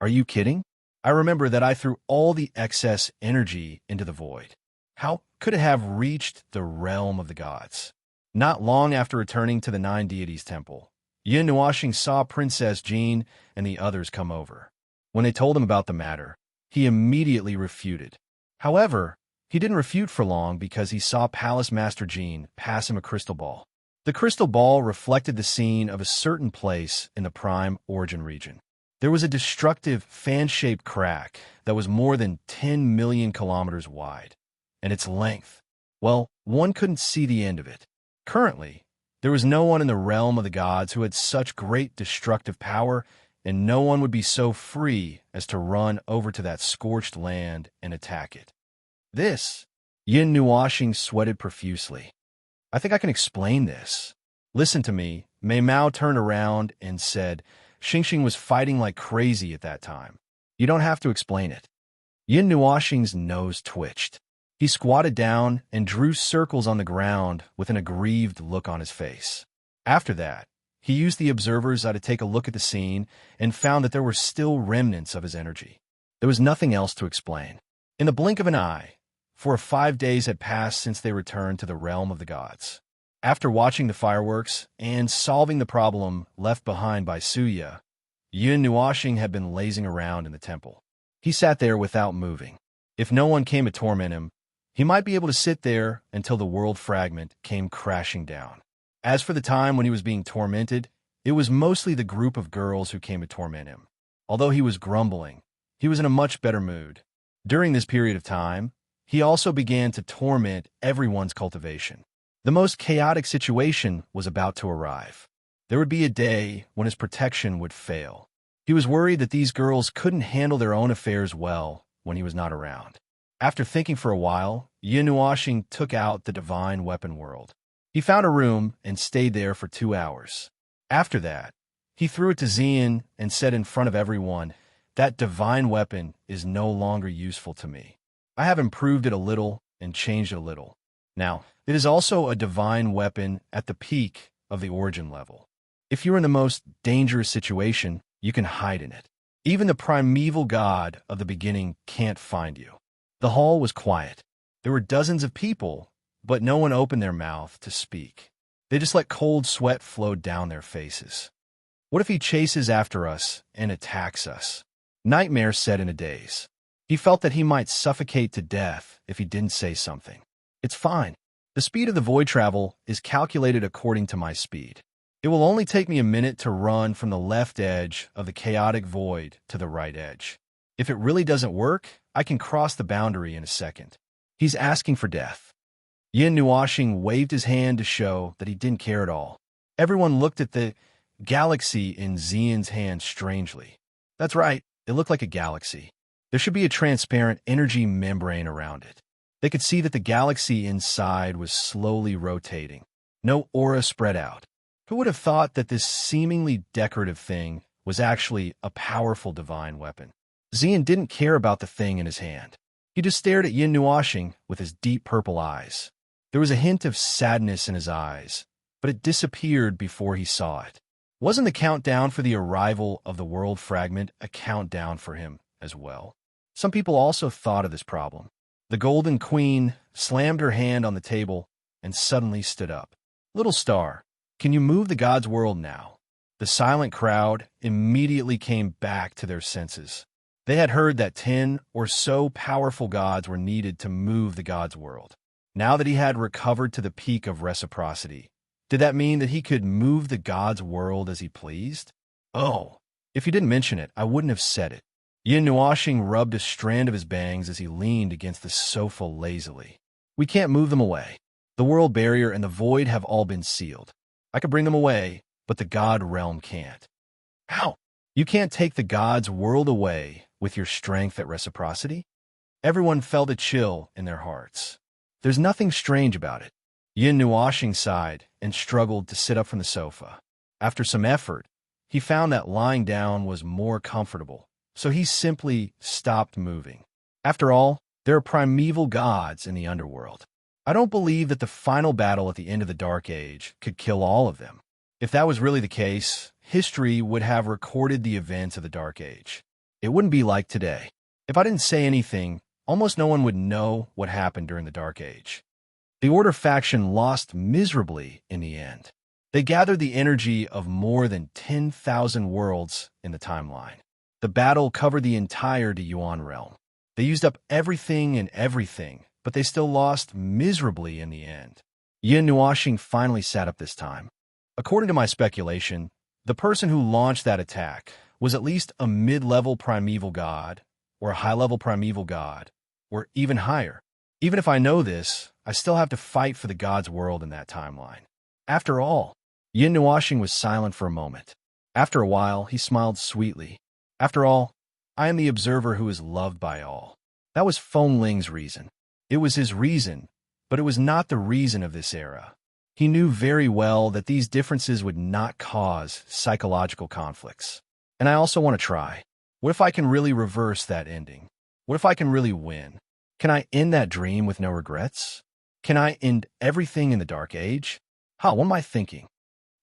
Are you kidding? I remember that I threw all the excess energy into the void. How could it have reached the realm of the gods? Not long after returning to the Nine Deities Temple, Yin Nuashing saw Princess Jean and the others come over. When they told him about the matter, he immediately refuted. However, he didn't refute for long because he saw Palace Master Jean pass him a crystal ball. The crystal ball reflected the scene of a certain place in the Prime Origin region. There was a destructive fan-shaped crack that was more than 10 million kilometers wide, and its length, well, one couldn't see the end of it. Currently, there was no one in the realm of the gods who had such great destructive power, and no one would be so free as to run over to that scorched land and attack it. This, Yin Nuashing sweated profusely. I think I can explain this. Listen to me. Mei Mao turned around and said, Xingxing was fighting like crazy at that time. You don't have to explain it. Yin Nuashing's nose twitched. He squatted down and drew circles on the ground with an aggrieved look on his face. After that, he used the observer's eye to take a look at the scene and found that there were still remnants of his energy. There was nothing else to explain. In the blink of an eye, 5 days had passed since they returned to the realm of the gods. After watching the fireworks and solving the problem left behind by Suya, Yin Nuashing had been lazing around in the temple. He sat there without moving. If no one came to torment him, he might be able to sit there until the world fragment came crashing down. As for the time when he was being tormented, it was mostly the group of girls who came to torment him. Although he was grumbling, he was in a much better mood. During this period of time, he also began to torment everyone's cultivation. The most chaotic situation was about to arrive. There would be a day when his protection would fail. He was worried that these girls couldn't handle their own affairs well when he was not around. After thinking for a while, Yin Nuashing took out the divine weapon world. He found a room and stayed there for 2 hours. After that, he threw it to Xian and said in front of everyone, "That divine weapon is no longer useful to me. I have improved it a little and changed it a little. Now, it is also a divine weapon at the peak of the origin level. If you're in the most dangerous situation, you can hide in it. Even the primeval god of the beginning can't find you." The hall was quiet. There were dozens of people, but no one opened their mouth to speak. They just let cold sweat flow down their faces. What if he chases after us and attacks us? Nightmare said in a daze. He felt that he might suffocate to death if he didn't say something. It's fine. The speed of the void travel is calculated according to my speed. It will only take me a minute to run from the left edge of the chaotic void to the right edge. If it really doesn't work, I can cross the boundary in a second. He's asking for death. Yin Nuashing waved his hand to show that he didn't care at all. Everyone looked at the galaxy in Xian's hand strangely. That's right, it looked like a galaxy. There should be a transparent energy membrane around it. They could see that the galaxy inside was slowly rotating. No aura spread out. Who would have thought that this seemingly decorative thing was actually a powerful divine weapon? Xian didn't care about the thing in his hand. He just stared at Yin Nuashing with his deep purple eyes. There was a hint of sadness in his eyes, but it disappeared before he saw it. Wasn't the countdown for the arrival of the world fragment a countdown for him as well? Some people also thought of this problem. The Golden Queen slammed her hand on the table and suddenly stood up. "Little star, can you move the God's world now?" The silent crowd immediately came back to their senses. They had heard that 10 or so powerful gods were needed to move the God's world. Now that he had recovered to the peak of reciprocity, did that mean that he could move the God's world as he pleased? Oh, if you didn't mention it, I wouldn't have said it. Yin Nuashing rubbed a strand of his bangs as he leaned against the sofa lazily. "We can't move them away. The world barrier and the void have all been sealed. I could bring them away, but the God realm can't." "How? You can't take the God's world away with your strength at reciprocity?" Everyone felt a chill in their hearts. There's nothing strange about it. Yin Nuashing sighed and struggled to sit up from the sofa. After some effort, he found that lying down was more comfortable, so he simply stopped moving. After all, there are primeval gods in the underworld. I don't believe that the final battle at the end of the Dark Age could kill all of them. If that was really the case, history would have recorded the events of the Dark Age. It wouldn't be like today. If I didn't say anything, almost no one would know what happened during the Dark Age. The Order faction lost miserably in the end. They gathered the energy of more than 10,000 worlds in the timeline. The battle covered the entire Yuan realm. They used up everything and everything, but they still lost miserably in the end. Yin Nuoxing finally sat up this time. According to my speculation, the person who launched that attack was at least a mid-level primeval god, or a high-level primeval god, or even higher. Even if I know this, I still have to fight for the god's world in that timeline. After all, Yin Nuoxing was silent for a moment. After a while, he smiled sweetly. After all, I am the observer who is loved by all. That was Feng Ling's reason. It was his reason, but it was not the reason of this era. He knew very well that these differences would not cause psychological conflicts. And I also want to try. What if I can really reverse that ending? What if I can really win? Can I end that dream with no regrets? Can I end everything in the Dark Age? What am I thinking?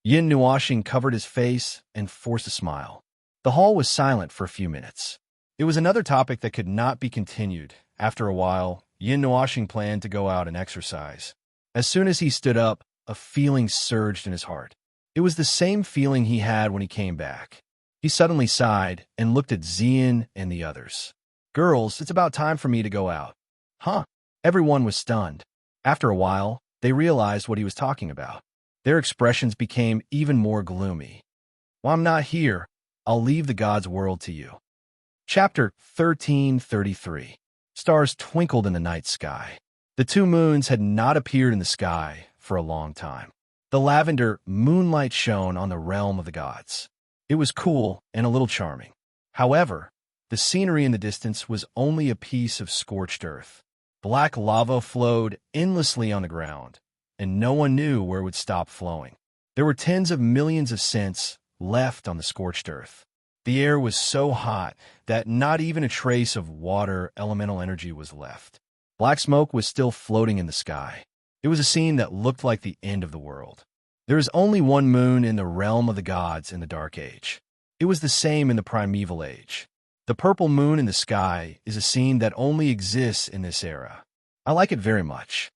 Yin Nuoxing covered his face and forced a smile. The hall was silent for a few minutes. It was another topic that could not be continued. After a while, Yin Nuoxing planned to go out and exercise. As soon as he stood up, a feeling surged in his heart. It was the same feeling he had when he came back. He suddenly sighed and looked at Xian and the others. "Girls, it's about time for me to go out." Huh? Everyone was stunned. After a while, they realized what he was talking about. Their expressions became even more gloomy. "While I'm not here, I'll leave the god's world to you." Chapter 1333. Stars twinkled in the night sky. The two moons had not appeared in the sky for a long time. The lavender moonlight shone on the realm of the gods. It was cool and a little charming. However, the scenery in the distance was only a piece of scorched earth. Black lava flowed endlessly on the ground, and no one knew where it would stop flowing. There were tens of millions of scents left on the scorched earth. The air was so hot that not even a trace of water elemental energy was left. Black smoke was still floating in the sky. It was a scene that looked like the end of the world. There is only one moon in the realm of the gods in the Dark Age. It was the same in the Primeval Age. The purple moon in the sky is a scene that only exists in this era. I like it very much.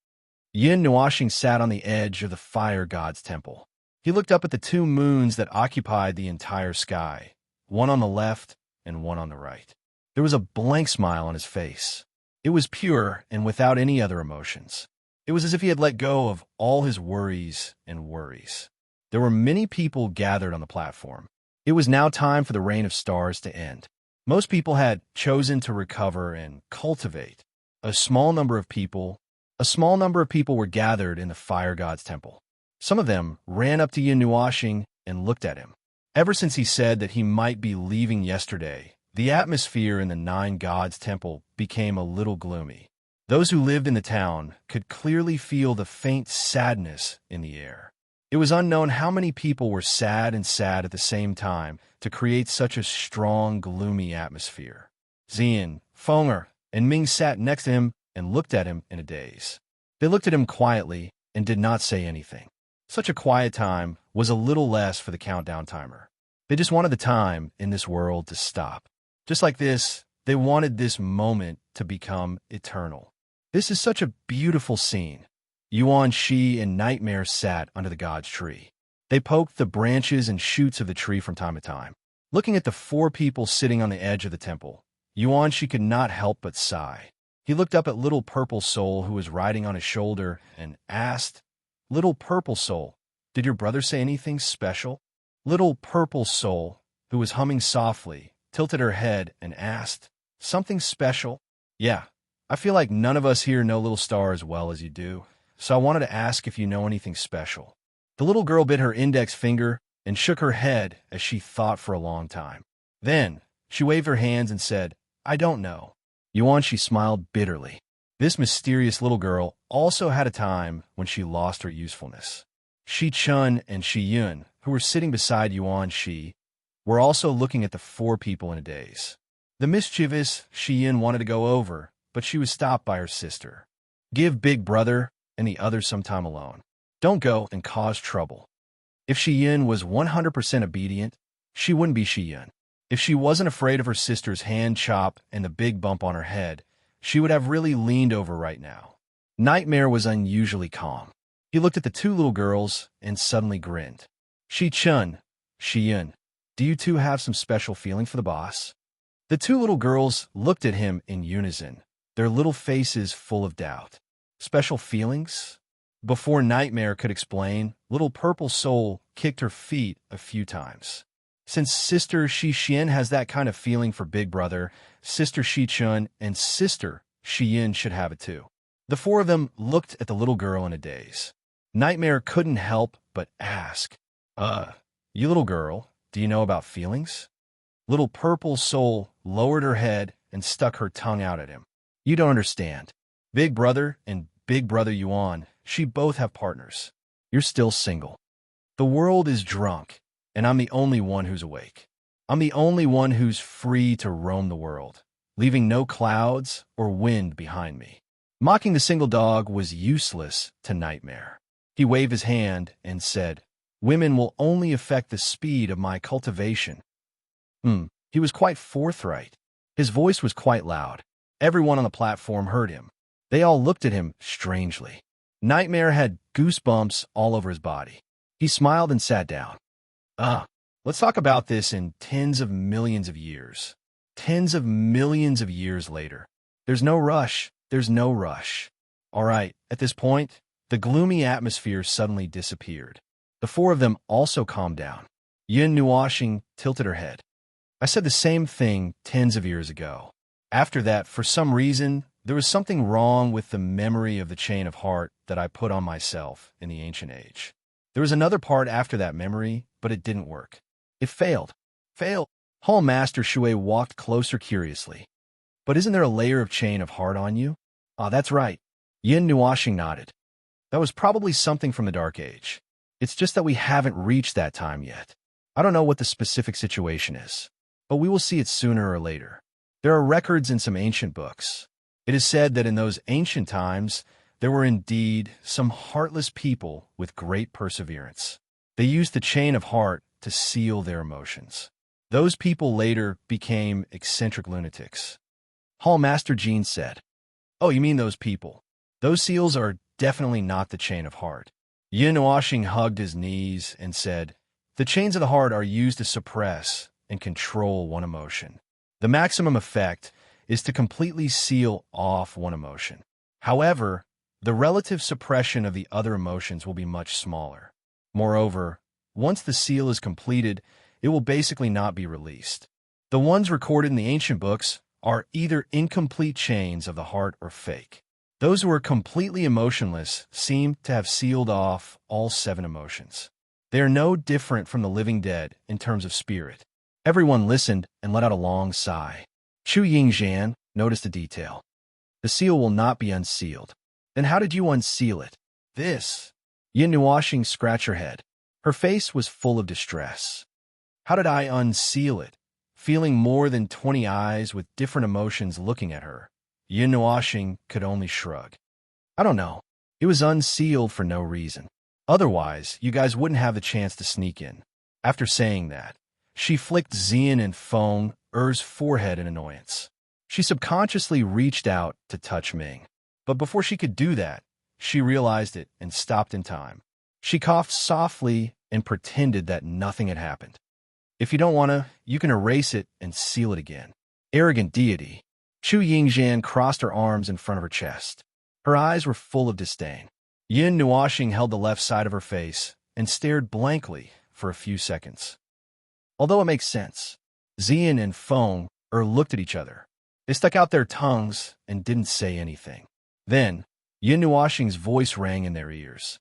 Yin Nuoxing sat on the edge of the fire god's temple. He looked up at the two moons that occupied the entire sky, one on the left and one on the right. There was a blank smile on his face. It was pure and without any other emotions. It was as if he had let go of all his worries and worries. There were many people gathered on the platform. It was now time for the reign of stars to end. Most people had chosen to recover and cultivate. A small number of people were gathered in the fire god's temple. Some of them ran up to Yin Nuoxing and looked at him. Ever since he said that he might be leaving yesterday, the atmosphere in the Nine Gods Temple became a little gloomy. Those who lived in the town could clearly feel the faint sadness in the air. It was unknown how many people were sad and sad at the same time to create such a strong, gloomy atmosphere. Xian, Fenger, and Ming sat next to him and looked at him in a daze. They looked at him quietly and did not say anything. Such a quiet time was a little less for the countdown timer. They just wanted the time in this world to stop. Just like this, they wanted this moment to become eternal. This is such a beautiful scene. Yuan Shi and Nightmare sat under the god's tree. They poked the branches and shoots of the tree from time to time. Looking at the four people sitting on the edge of the temple, Yuan Shi could not help but sigh. He looked up at Little Purple Soul, who was riding on his shoulder, and asked, "Little Purple Soul, did your brother say anything special?" Little Purple Soul, who was humming softly, tilted her head and asked, "Something special?" "Yeah, I feel like none of us here know Little Star as well as you do, so I wanted to ask if you know anything special." The little girl bit her index finger and shook her head as she thought for a long time. Then, she waved her hands and said, "I don't know." Yuan Shi smiled bitterly. This mysterious little girl also had a time when she lost her usefulness. Shi Chun and Shi Yun, who were sitting beside Yuan Shi, were also looking at the four people in a daze. The mischievous Shi Yun wanted to go over, but she was stopped by her sister. "Give Big Brother and the others some time alone. Don't go and cause trouble." If Shi Yun was 100% obedient, she wouldn't be Shi Yun. If she wasn't afraid of her sister's hand chop and the big bump on her head, she would have really leaned over right now. Nightmare was unusually calm. He looked at the two little girls and suddenly grinned. Shi-chun, Shi-yun, do you two have some special feeling for the boss? The two little girls looked at him in unison, their little faces full of doubt. Special feelings? Before Nightmare could explain, little Purple Soul kicked her feet a few times. Since Sister Shi-Xian has that kind of feeling for Big Brother, Sister Shi-chun and Sister Shi-yin should have it too. The four of them looked at the little girl in a daze. Nightmare couldn't help but ask, you little girl, do you know about feelings? Little Purple Soul lowered her head and stuck her tongue out at him. You don't understand. Big Brother and Big Brother Yuan, she both have partners. You're still single. The world is drunk, and I'm the only one who's awake. I'm the only one who's free to roam the world, leaving no clouds or wind behind me. Mocking the single dog was useless to Nightmare. He waved his hand and said, women will only affect the speed of my cultivation. He was quite forthright. His voice was quite loud. Everyone on the platform heard him. They all looked at him strangely. Nightmare had goosebumps all over his body. He smiled and sat down. Let's talk about this in tens of millions of years. Tens of millions of years later. There's no rush. There's no rush. All right, at this point, the gloomy atmosphere suddenly disappeared. The four of them also calmed down. Yin Nuoshing tilted her head. I said the same thing tens of years ago. After that, for some reason, there was something wrong with the memory of the chain of heart that I put on myself in the ancient age. There was another part after that memory, but it didn't work. It failed. Hall Master Shui walked closer curiously. But isn't there a layer of chain of heart on you? That's right. Yin Nuoshing nodded. That was probably something from the Dark Age. It's just that we haven't reached that time yet. I don't know what the specific situation is, but we will see it sooner or later. There are records in some ancient books. It is said that in those ancient times, there were indeed some heartless people with great perseverance. They used the chain of heart to seal their emotions. Those people later became eccentric lunatics. Hall Master Jean said, Oh, you mean those people? Those seals are definitely not the chain of heart. Yin Nuoshing hugged his knees and said, The chains of the heart are used to suppress and control one emotion. The maximum effect is to completely seal off one emotion. However, the relative suppression of the other emotions will be much smaller. Moreover, once the seal is completed, it will basically not be released. The ones recorded in the ancient books are either incomplete chains of the heart or fake. Those who are completely emotionless seem to have sealed off all 7 emotions. They are no different from the living dead in terms of spirit. Everyone listened and let out a long sigh. Chu Yingzhan noticed a detail. The seal will not be unsealed. Then how did you unseal it? This. Yin Nuoshing scratched her head. Her face was full of distress. How did I unseal it? Feeling more than 20 eyes with different emotions looking at her, Yin Nuoshing could only shrug. I don't know. It was unsealed for no reason. Otherwise, you guys wouldn't have the chance to sneak in. After saying that, she flicked Xian and Feng Er's forehead in annoyance. She subconsciously reached out to touch Ming. But before she could do that, she realized it and stopped in time. She coughed softly and pretended that nothing had happened. If you don't want to, you can erase it and seal it again. Arrogant deity. Chu Yingzhan crossed her arms in front of her chest. Her eyes were full of disdain. Yin Nuoshing held the left side of her face and stared blankly for a few seconds. Although it makes sense, Xian and Feng looked at each other. They stuck out their tongues and didn't say anything. Then, Yin Nuoshing's voice rang in their ears.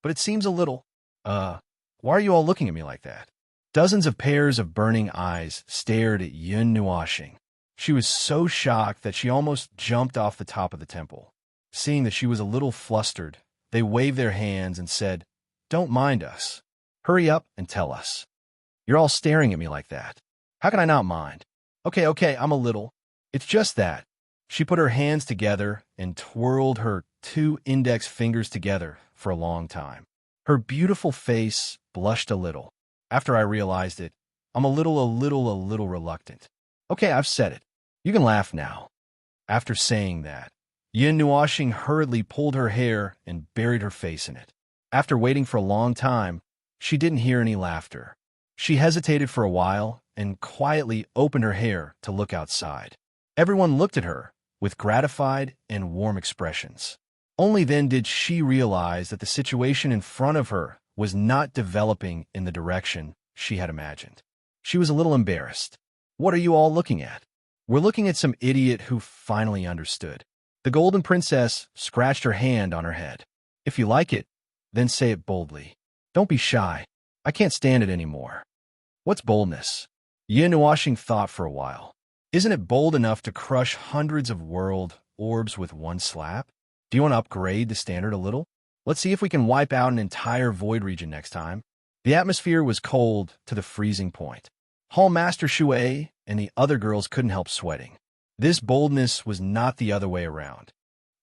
But it seems a little, why are you all looking at me like that? Dozens of pairs of burning eyes stared at Yin Nuoshing. She was so shocked that she almost jumped off the top of the temple. Seeing that she was a little flustered, they waved their hands and said, Don't mind us. Hurry up and tell us. You're all staring at me like that. How can I not mind? Okay, I'm a little. It's just that. She put her hands together and twirled her 2 index fingers together for a long time. Her beautiful face blushed a little. After I realized it, I'm a little reluctant. Okay, I've said it. You can laugh now. After saying that, Yin Nuoshing hurriedly pulled her hair and buried her face in it. After waiting for a long time, she didn't hear any laughter. She hesitated for a while and quietly opened her hair to look outside. Everyone looked at her with gratified and warm expressions. Only then did she realize that the situation in front of her was not developing in the direction she had imagined. She was a little embarrassed. "What are you all looking at?" "We're looking at some idiot who finally understood." The golden princess scratched her hand on her head. "If you like it, then say it boldly. Don't be shy. I can't stand it anymore." "What's boldness?" Yin Nuashing thought for a while. "Isn't it bold enough to crush hundreds of world orbs with one slap? Do you want to upgrade the standard a little? Let's see if we can wipe out an entire void region next time." The atmosphere was cold to the freezing point. Hall Master Shui and the other girls couldn't help sweating. This boldness was not the other way around.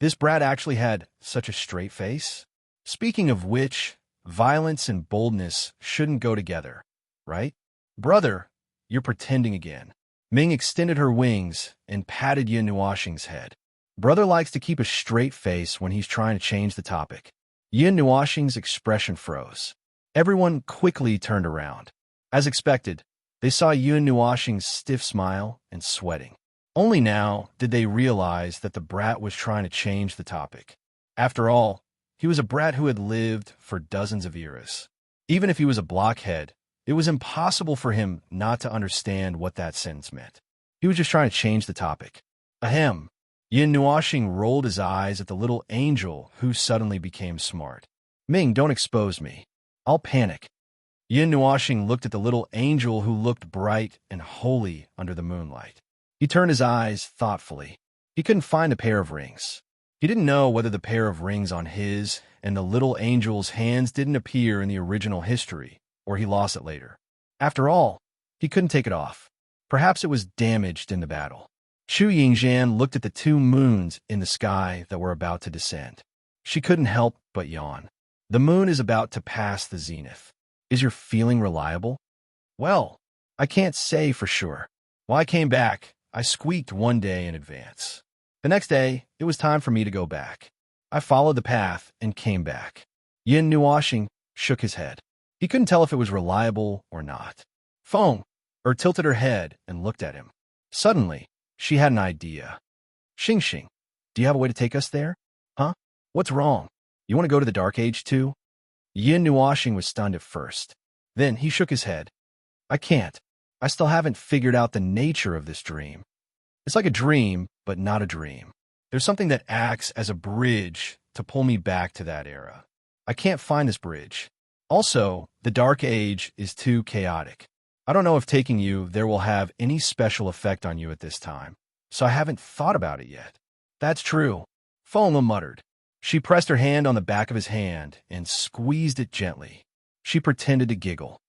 This brat actually had such a straight face. Speaking of which, violence and boldness shouldn't go together, right? "Brother, you're pretending again." Ming extended her wings and patted Yin Nuashing's head. Brother likes to keep a straight face when he's trying to change the topic. Yin Nuashing's expression froze. Everyone quickly turned around. As expected, they saw Yin Nuashing's stiff smile and sweating. Only now did they realize that the brat was trying to change the topic. After all, he was a brat who had lived for dozens of eras. Even if he was a blockhead, it was impossible for him not to understand what that sentence meant. He was just trying to change the topic. Ahem. Yin Nuashing rolled his eyes at the little angel who suddenly became smart. "Ming, don't expose me. I'll panic." Yin Nuashing looked at the little angel who looked bright and holy under the moonlight. He turned his eyes thoughtfully. He couldn't find a pair of rings. He didn't know whether the pair of rings on his and the little angel's hands didn't appear in the original history, or he lost it later. After all, he couldn't take it off. Perhaps it was damaged in the battle. Chu Yingxian looked at the two moons in the sky that were about to descend. She couldn't help but yawn. The moon is about to pass the zenith. Is your feeling reliable? Well, I can't say for sure. While I came back, I squeaked one day in advance. The next day, it was time for me to go back. I followed the path and came back. Yin Nuashing shook his head. He couldn't tell if it was reliable or not. Feng tilted her head and looked at him. Suddenly, she had an idea. "Xing, do you have a way to take us there?" "Huh? What's wrong? You want to go to the Dark Age too?" Yin Nuashing was stunned at first. Then he shook his head. "I can't. I still haven't figured out the nature of this dream. It's like a dream, but not a dream. There's something that acts as a bridge to pull me back to that era. I can't find this bridge. Also, the Dark Age is too chaotic. I don't know if taking you there will have any special effect on you at this time, so I haven't thought about it yet." "That's true," Feng muttered. She pressed her hand on the back of his hand and squeezed it gently. She pretended to giggle.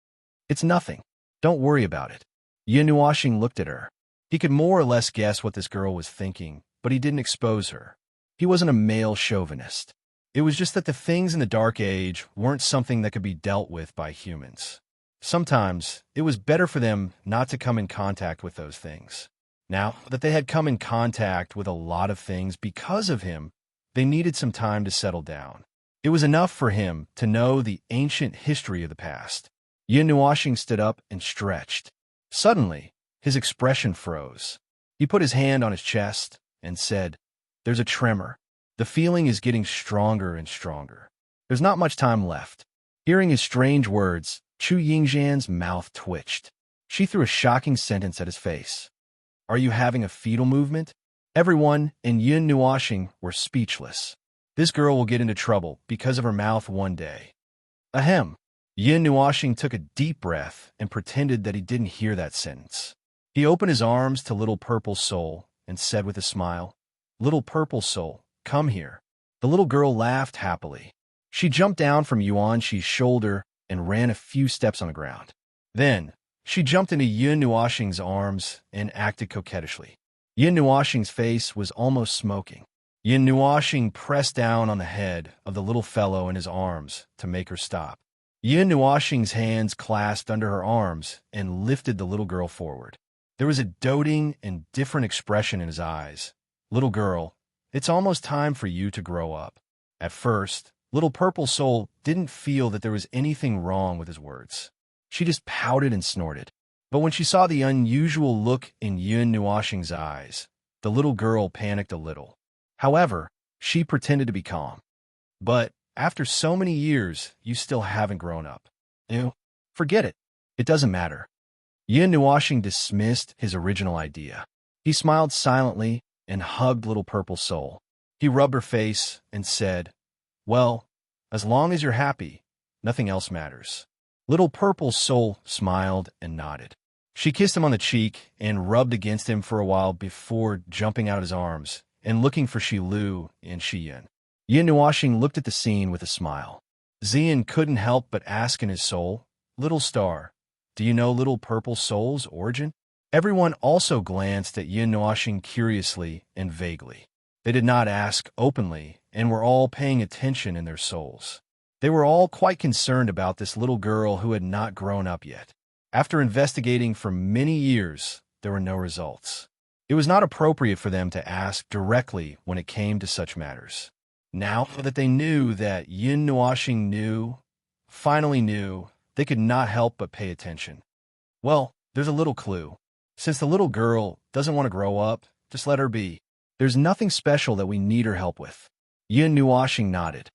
"It's nothing. Don't worry about it." Yin Nuashing looked at her. He could more or less guess what this girl was thinking, but he didn't expose her. He wasn't a male chauvinist. It was just that the things in the Dark Age weren't something that could be dealt with by humans. Sometimes it was better for them not to come in contact with those things. Now that they had come in contact with a lot of things because of him, they needed some time to settle down. It was enough for him to know the ancient history of the past. Yin Nuashing stood up and stretched. Suddenly, his expression froze. He put his hand on his chest and said, "There's a tremor. The feeling is getting stronger and stronger. There's not much time left." Hearing his strange words, Chu Yingxian's mouth twitched. She threw a shocking sentence at his face. "Are you having a fetal movement?" Everyone in Yin Nuashing were speechless. This girl will get into trouble because of her mouth one day. Ahem. Yin Nuashing took a deep breath and pretended that he didn't hear that sentence. He opened his arms to Little Purple Soul and said with a smile, "Little Purple Soul, come here." The little girl laughed happily. She jumped down from Yuanxi's shoulder and ran a few steps on the ground. Then, she jumped into Yin Nuashing's arms and acted coquettishly. Yin Nuashing's face was almost smoking. Yin Nuashing pressed down on the head of the little fellow in his arms to make her stop. Yin Nuashing's hands clasped under her arms and lifted the little girl forward. There was a doting and different expression in his eyes. "Little girl, it's almost time for you to grow up." At first, Little Purple Soul didn't feel that there was anything wrong with his words. She just pouted and snorted. But when she saw the unusual look in Yun Nuoshing's eyes, the little girl panicked a little. However, she pretended to be calm. But after so many years, you still haven't grown up. Ew, forget it. It doesn't matter. Yun Nuoshing dismissed his original idea. He smiled silently and hugged Little Purple Soul. He rubbed her face and said, "Well, as long as you're happy, nothing else matters." Little Purple Soul smiled and nodded. She kissed him on the cheek and rubbed against him for a while before jumping out of his arms and looking for Shi Lu and Shi Yin. Yin Nuoshing looked at the scene with a smile. Xian couldn't help but ask in his soul, "Little Star, do you know Little Purple Soul's origin?" Everyone also glanced at Yin Nuoshing curiously and vaguely. They did not ask openly and were all paying attention in their souls. They were all quite concerned about this little girl who had not grown up yet. After investigating for many years, there were no results. It was not appropriate for them to ask directly when it came to such matters. Now that they knew that Yin Nuoshing finally knew, they could not help but pay attention. Well, there's a little clue. Since the little girl doesn't want to grow up, just let her be. There's nothing special that we need her help with. Yin Nuoshing nodded.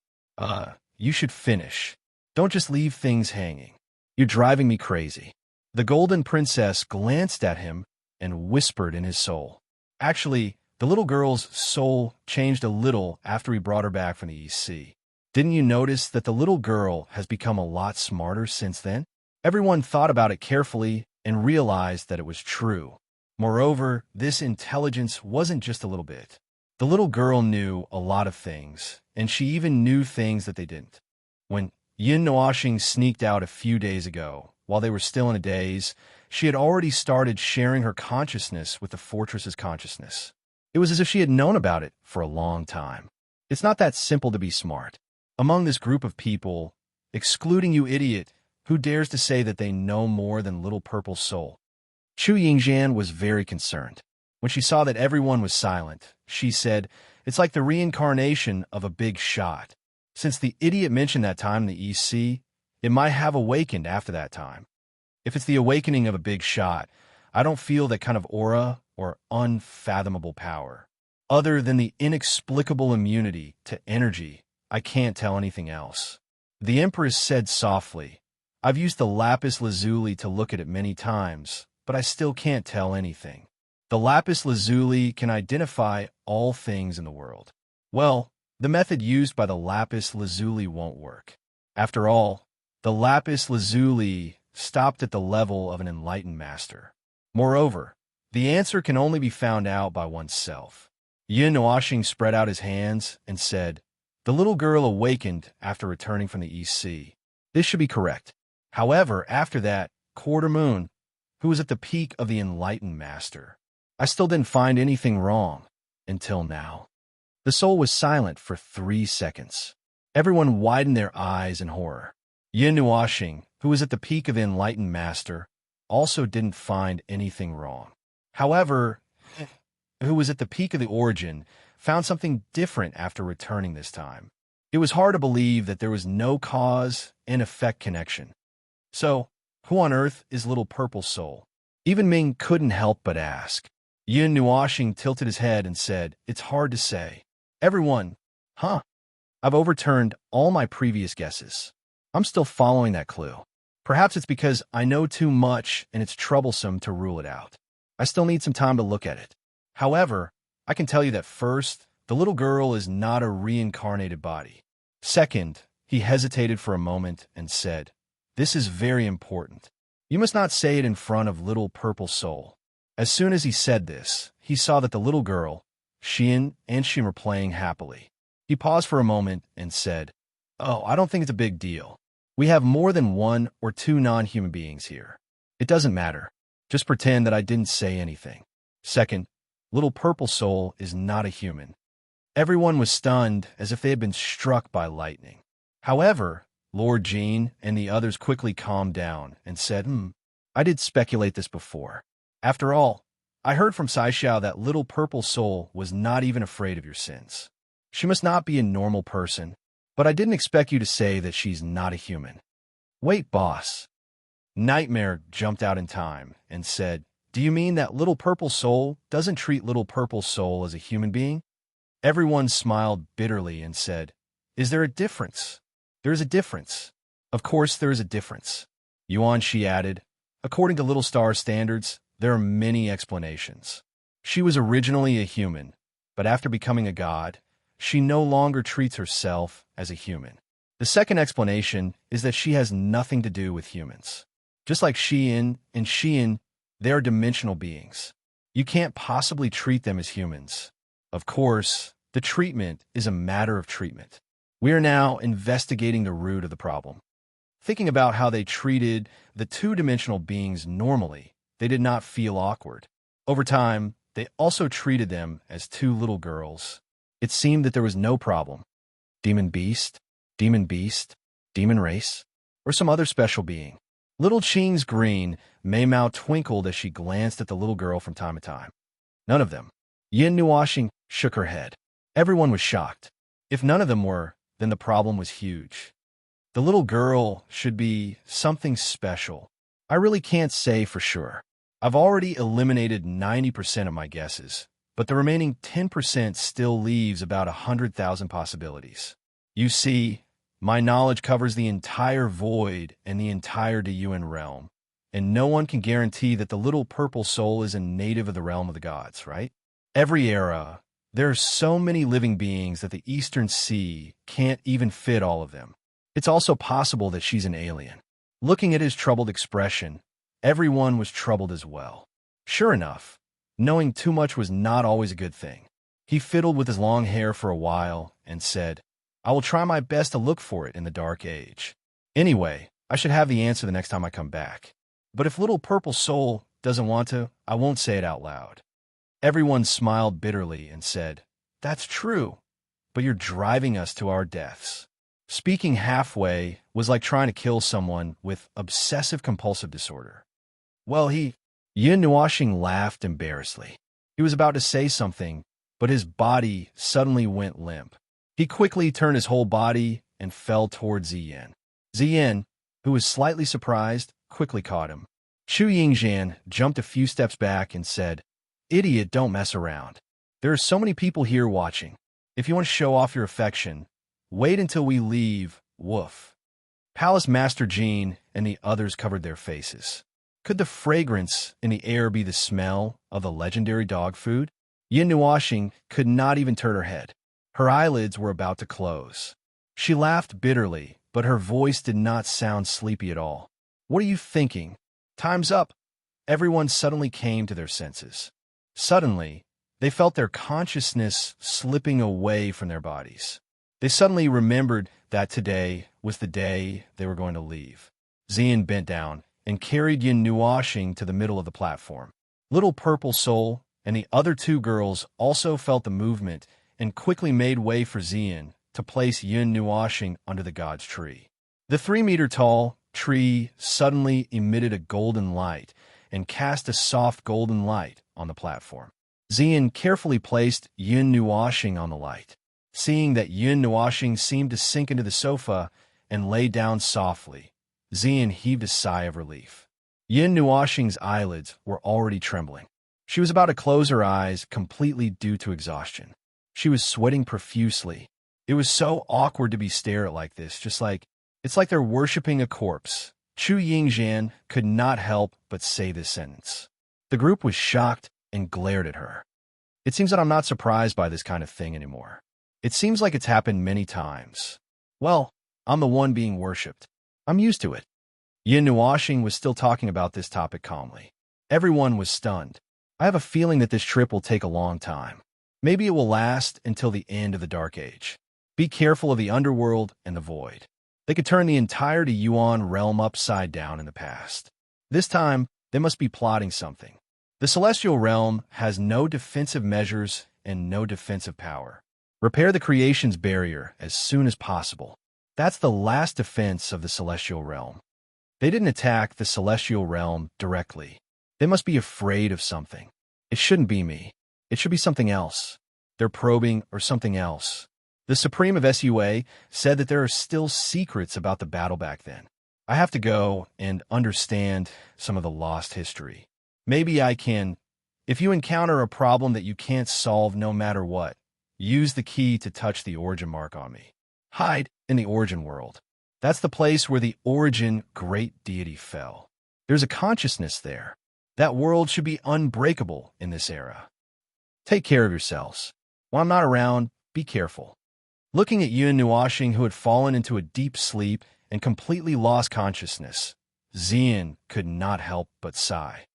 You should finish. Don't just leave things hanging. You're driving me crazy. The Golden Princess glanced at him and whispered in his soul. Actually, the little girl's soul changed a little after he brought her back from the East Sea. Didn't you notice that the little girl has become a lot smarter since then? Everyone thought about it carefully and realized that it was true. Moreover, this intelligence wasn't just a little bit. The little girl knew a lot of things, and she even knew things that they didn't. When Yin Nuoshing sneaked out a few days ago, while they were still in a daze, she had already started sharing her consciousness with the fortress's consciousness. It was as if she had known about it for a long time. It's not that simple to be smart. Among this group of people, excluding you idiot, who dares to say that they know more than Little Purple Soul? Chu Yingxian was very concerned. When she saw that everyone was silent, she said, "It's like the reincarnation of a big shot. Since the idiot mentioned that time in the East Sea, it might have awakened after that time. If it's the awakening of a big shot, I don't feel that kind of aura or unfathomable power. Other than the inexplicable immunity to energy, I can't tell anything else." The Empress said softly, "I've used the lapis lazuli to look at it many times, but I still can't tell anything. The lapis lazuli can identify all things in the world. Well, the method used by the lapis lazuli won't work. After all, the lapis lazuli stopped at the level of an enlightened master. Moreover, the answer can only be found out by oneself." Yin Nuoshing spread out his hands and said, "The little girl awakened after returning from the East Sea. This should be correct. However, after that, Quarter Moon, who was at the peak of the enlightened master, I still didn't find anything wrong until now." The soul was silent for 3 seconds. Everyone widened their eyes in horror. Yin Nuoshing, who was at the peak of the enlightened master, also didn't find anything wrong. However, who was at the peak of the origin, found something different after returning this time. It was hard to believe that there was no cause and effect connection. So, who on earth is Little Purple Soul? Even Ming couldn't help but ask. Yin Nuoshing tilted his head and said, "It's hard to say." Everyone, I've overturned all my previous guesses. I'm still following that clue. Perhaps it's because I know too much and it's troublesome to rule it out. I still need some time to look at it. However, I can tell you that first, the little girl is not a reincarnated body. Second, he hesitated for a moment and said, "This is very important. You must not say it in front of Little Purple Soul." As soon as he said this, he saw that the little girl, Xian and Xin were playing happily. He paused for a moment and said, "Oh, I don't think it's a big deal. We have more than 1 or 2 non-human beings here. It doesn't matter. Just pretend that I didn't say anything." Second, Little Purple Soul is not a human. Everyone was stunned as if they had been struck by lightning. However, Lord Jean and the others quickly calmed down and said, I did speculate this before. After all, I heard from Sai Xiao that Little Purple Soul was not even afraid of your sins. She must not be a normal person, But I didn't expect you to say that she's not a human. Wait, boss. Nightmare jumped out in time and said, do you mean that little purple soul doesn't treat little purple soul as a human being? Everyone smiled bitterly and said, is there a difference? There is a difference. Of course there is a difference. Yuan Shi added, according to Little Star standards, there are many explanations. She was originally a human, but after becoming a god, she no longer treats herself as a human. The second explanation is that she has nothing to do with humans. Just like Xian and Xian, they are dimensional beings. You can't possibly treat them as humans. Of course, the treatment is a matter of treatment. We are now investigating the root of the problem. Thinking about how they treated the two-dimensional beings normally, they did not feel awkward. Over time, they also treated them as two little girls. It seemed that there was no problem. Demon beast, demon race, or some other special being. Little Qing's green Maymao twinkled as she glanced at the little girl from time to time. None of them. Yin Nuoxing shook her head. Everyone was shocked. If none of them were, then the problem was huge. The little girl should be something special. I really can't say for sure. I've already eliminated 90% of my guesses, but the remaining 10% still leaves about 100,000 possibilities. You see, my knowledge covers the entire void and the entire Diyuan realm, and no one can guarantee that the little purple soul is a native of the realm of the gods, right? Every era, there are so many living beings that the Eastern Sea can't even fit all of them. It's also possible that she's an alien. Looking at his troubled expression, everyone was troubled as well. Sure enough, knowing too much was not always a good thing. He fiddled with his long hair for a while and said, I will try my best to look for it in the dark age. Anyway, I should have the answer the next time I come back. But if little purple soul doesn't want to, I won't say it out loud. Everyone smiled bitterly and said, that's true, but you're driving us to our deaths. Speaking halfway was like trying to kill someone with obsessive-compulsive disorder. Well, Yin Nuoxing laughed embarrassedly. He was about to say something, but his body suddenly went limp. He quickly turned his whole body and fell towards Ziyan. Ziyan, who was slightly surprised, quickly caught him. Chu Yingzhan jumped a few steps back and said, idiot, don't mess around. There are so many people here watching. If you want to show off your affection, wait until we leave, woof. Palace Master Jean and the others covered their faces. Could the fragrance in the air be the smell of the legendary dog food? Yin Nuoxing could not even turn her head. Her eyelids were about to close. She laughed bitterly, but her voice did not sound sleepy at all. What are you thinking? Time's up. Everyone suddenly came to their senses. Suddenly, they felt their consciousness slipping away from their bodies. They suddenly remembered that today was the day they were going to leave. Ziyan bent down and carried Yin Nuoxing to the middle of the platform. Little Purple Soul and the other two girls also felt the movement and quickly made way for Ziyan to place Yin Nuoxing under the god's tree. The 3-meter-tall tree suddenly emitted a golden light and cast a soft golden light on the platform. Ziyan carefully placed Yin Nuoxing on the light. Seeing that Yin Nuoxing seemed to sink into the sofa and lay down softly, Ziyan heaved a sigh of relief. Yin Nuoxing's eyelids were already trembling. She was about to close her eyes completely due to exhaustion. She was sweating profusely. It was so awkward to be stared at like this, it's like they're worshipping a corpse. Chu Yingzhan could not help but say this sentence. The group was shocked and glared at her. It seems that I'm not surprised by this kind of thing anymore. It seems like it's happened many times. Well, I'm the one being worshipped. I'm used to it. Yin Nuoxing was still talking about this topic calmly. Everyone was stunned. I have a feeling that this trip will take a long time. Maybe it will last until the end of the Dark Age. Be careful of the underworld and the void. They could turn the entire Yuan realm upside down in the past. This time, they must be plotting something. The celestial realm has no defensive measures and no defensive power. Repair the creation's barrier as soon as possible. That's the last defense of the celestial realm. They didn't attack the celestial realm directly. They must be afraid of something. It shouldn't be me. It should be something else. They're probing or something else. The Supreme of SUA said that there are still secrets about the battle back then. I have to go and understand some of the lost history. Maybe I can. If you encounter a problem that you can't solve no matter what, use the key to touch the origin mark on me. Hide in the origin world. That's the place where the origin great deity fell. There's a consciousness there. That world should be unbreakable in this era. Take care of yourselves. While I'm not around, be careful. Looking at Yun Nuashing, who had fallen into a deep sleep and completely lost consciousness, Xian could not help but sigh.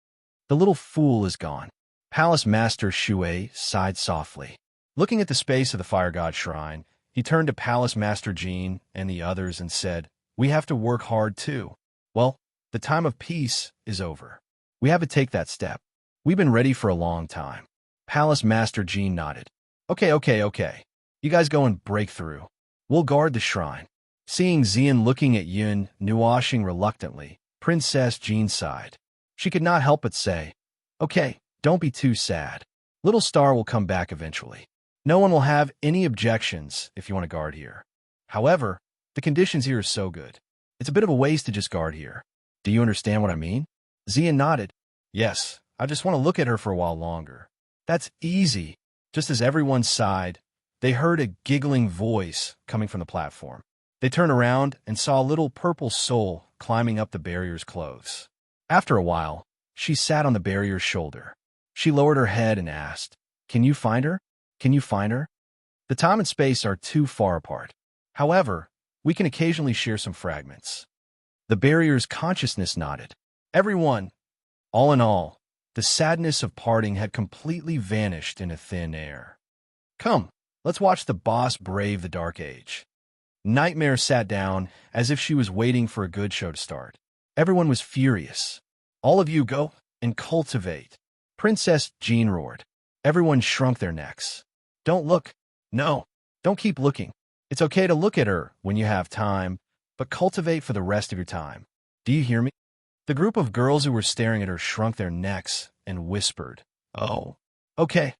The little fool is gone. Palace Master Shui sighed softly. Looking at the space of the Fire God Shrine, he turned to Palace Master Jean and the others and said, "We have to work hard too. Well, the time of peace is over. We have to take that step. We've been ready for a long time." Palace Master Jean nodded. Okay. You guys go and break through. We'll guard the shrine." Seeing Xian looking at Yun Nuashing reluctantly, Princess Jean sighed. She could not help but say, "Okay, don't be too sad. Little Star will come back eventually. No one will have any objections if you want to guard here. However, the conditions here are so good. It's a bit of a waste to just guard here. Do you understand what I mean?" Xian nodded. "Yes, I just want to look at her for a while longer." "That's easy." Just as everyone sighed, they heard a giggling voice coming from the platform. They turned around and saw a little purple soul climbing up the barrier's clothes. After a while, she sat on the barrier's shoulder. She lowered her head and asked, "Can you find her? Can you find her?" The time and space are too far apart. However, we can occasionally share some fragments. The barrier's consciousness nodded. Everyone, all in all, the sadness of parting had completely vanished into thin air. "Come, let's watch the boss brave the Dark Age." Nightmare sat down as if she was waiting for a good show to start. Everyone was furious. "All of you go and cultivate." Princess Jean roared. Everyone shrunk their necks. "Don't look. No, don't keep looking. It's okay to look at her when you have time, but cultivate for the rest of your time. Do you hear me?" The group of girls who were staring at her shrunk their necks and whispered, "Oh, okay."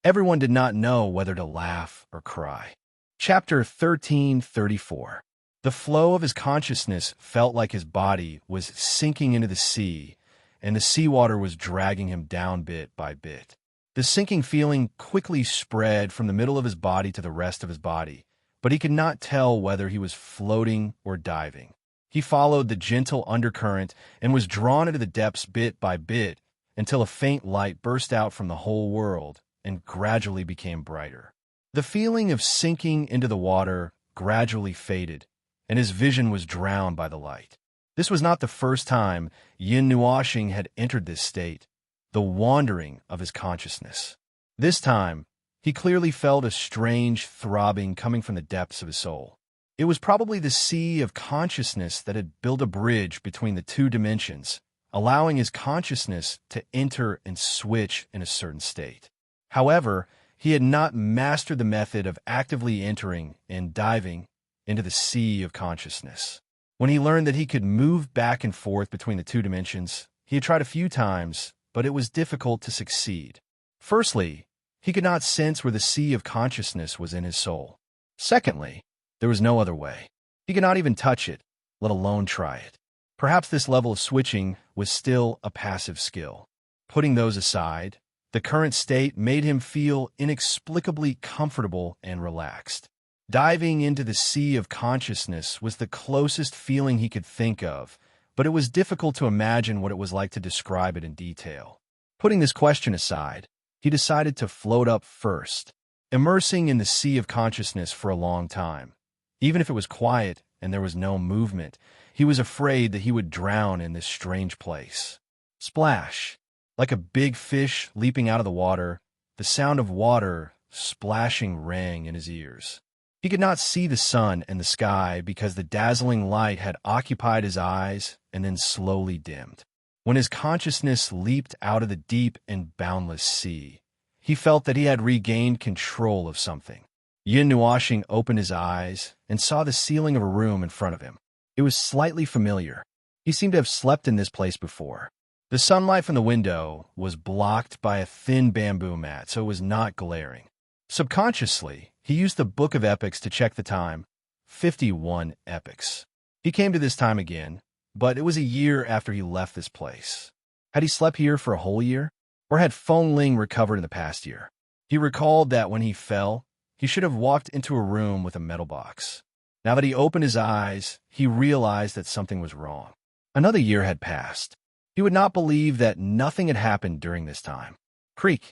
Everyone did not know whether to laugh or cry. Chapter 1334. The flow of his consciousness felt like his body was sinking into the sea, and the seawater was dragging him down bit by bit. The sinking feeling quickly spread from the middle of his body to the rest of his body, but he could not tell whether he was floating or diving. He followed the gentle undercurrent and was drawn into the depths bit by bit until a faint light burst out from the whole world and gradually became brighter. The feeling of sinking into the water gradually faded, and his vision was drowned by the light. This was not the first time Yin Nuashing had entered this state, the wandering of his consciousness. This time, he clearly felt a strange throbbing coming from the depths of his soul. It was probably the sea of consciousness that had built a bridge between the two dimensions, allowing his consciousness to enter and switch in a certain state. However, he had not mastered the method of actively entering and diving into the sea of consciousness. When he learned that he could move back and forth between the two dimensions, he had tried a few times, but it was difficult to succeed. Firstly, he could not sense where the sea of consciousness was in his soul. Secondly, there was no other way. He could not even touch it, let alone try it. Perhaps this level of switching was still a passive skill. Putting those aside, the current state made him feel inexplicably comfortable and relaxed. Diving into the sea of consciousness was the closest feeling he could think of, but it was difficult to imagine what it was like to describe it in detail. Putting this question aside, he decided to float up first, immersing in the sea of consciousness for a long time. Even if it was quiet and there was no movement, he was afraid that he would drown in this strange place. Splash! Like a big fish leaping out of the water, the sound of water splashing rang in his ears. He could not see the sun and the sky because the dazzling light had occupied his eyes and then slowly dimmed. When his consciousness leaped out of the deep and boundless sea, he felt that he had regained control of something. Yin Nuashing opened his eyes and saw the ceiling of a room in front of him. It was slightly familiar. He seemed to have slept in this place before. The sunlight from the window was blocked by a thin bamboo mat, so it was not glaring. Subconsciously, He used the Book of Epics to check the time. 51 epics. He came to this time again, but it was a year after he left this place. Had he slept here for a whole year? Or had Feng Ling recovered in the past year? He recalled that when he fell, he should have walked into a room with a metal box. Now that he opened his eyes, he realized that something was wrong. Another year had passed. He would not believe that nothing had happened during this time. Creak.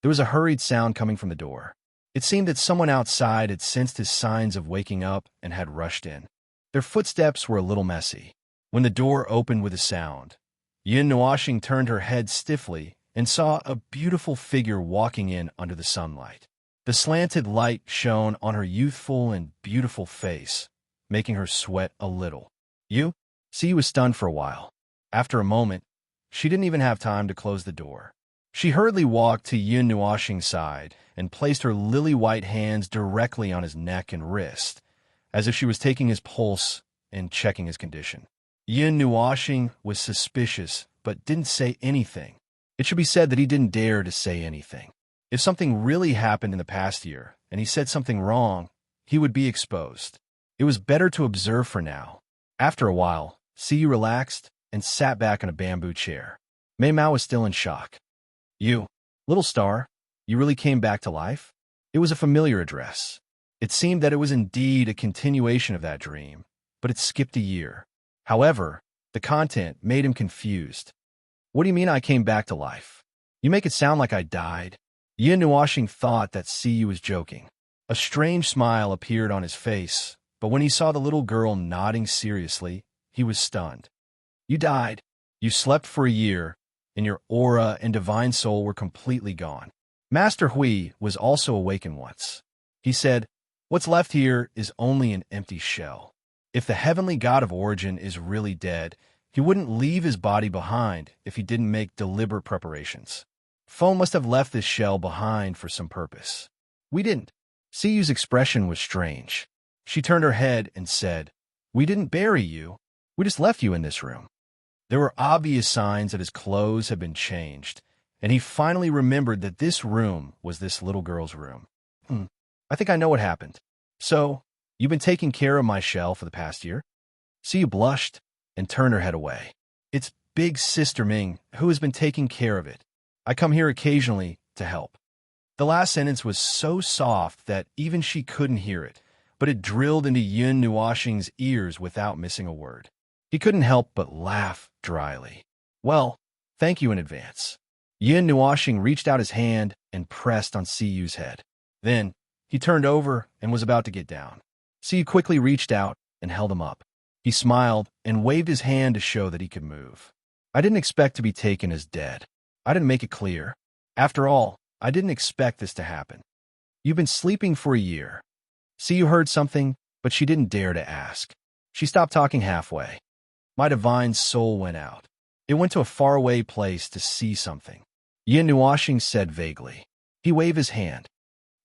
There was a hurried sound coming from the door. It seemed that someone outside had sensed his signs of waking up and had rushed in. Their footsteps were a little messy. When the door opened with a sound, Yin Nuoxing turned her head stiffly and saw a beautiful figure walking in under the sunlight. The slanted light shone on her youthful and beautiful face, making her sweat a little. You? Siyu was stunned for a while. After a moment, she didn't even have time to close the door. She hurriedly walked to Yin Nuoxing's side and placed her lily-white hands directly on his neck and wrist, as if she was taking his pulse and checking his condition. Yin Nuoxing was suspicious, but didn't say anything. It should be said that he didn't dare to say anything. If something really happened in the past year, and he said something wrong, he would be exposed. It was better to observe for now. After a while, Siyu relaxed and sat back in a bamboo chair. Mei Mao was still in shock. You, little star, you really came back to life? It was a familiar address. It seemed that it was indeed a continuation of that dream, but it skipped a year. However, the content made him confused. What do you mean I came back to life? You make it sound like I died. Yin Nuoxing thought that Siyu was joking. A strange smile appeared on his face, but when he saw the little girl nodding seriously, he was stunned. You died. You slept for a year, and your aura and divine soul were completely gone. Master Hui was also awakened once. He said, "What's left here is only an empty shell. If the heavenly god of origin is really dead, he wouldn't leave his body behind if he didn't make deliberate preparations. Feng must have left this shell behind for some purpose. We didn't." Siyu's expression was strange. She turned her head and said, "We didn't bury you. We just left you in this room." There were obvious signs that his clothes had been changed, and he finally remembered that this room was this little girl's room. I think I know what happened. So, you've been taking care of my shell for the past year?" Siyu blushed and turned her head away. "It's Big Sister Ming who has been taking care of it. I come here occasionally to help." The last sentence was so soft that even she couldn't hear it, but it drilled into Yin Nuoxing's ears without missing a word. He couldn't help but laugh dryly. "Well, thank you in advance." Yin Nuoxing reached out his hand and pressed on Siyu's head. Then, he turned over and was about to get down. Siyu quickly reached out and held him up. He smiled and waved his hand to show that he could move. "I didn't expect to be taken as dead. I didn't make it clear. After all, I didn't expect this to happen. You've been sleeping for a year." Siyu heard something, but she didn't dare to ask. She stopped talking halfway. "My divine soul went out. It went to a faraway place to see something," Yin Nuoxing said vaguely. He waved his hand.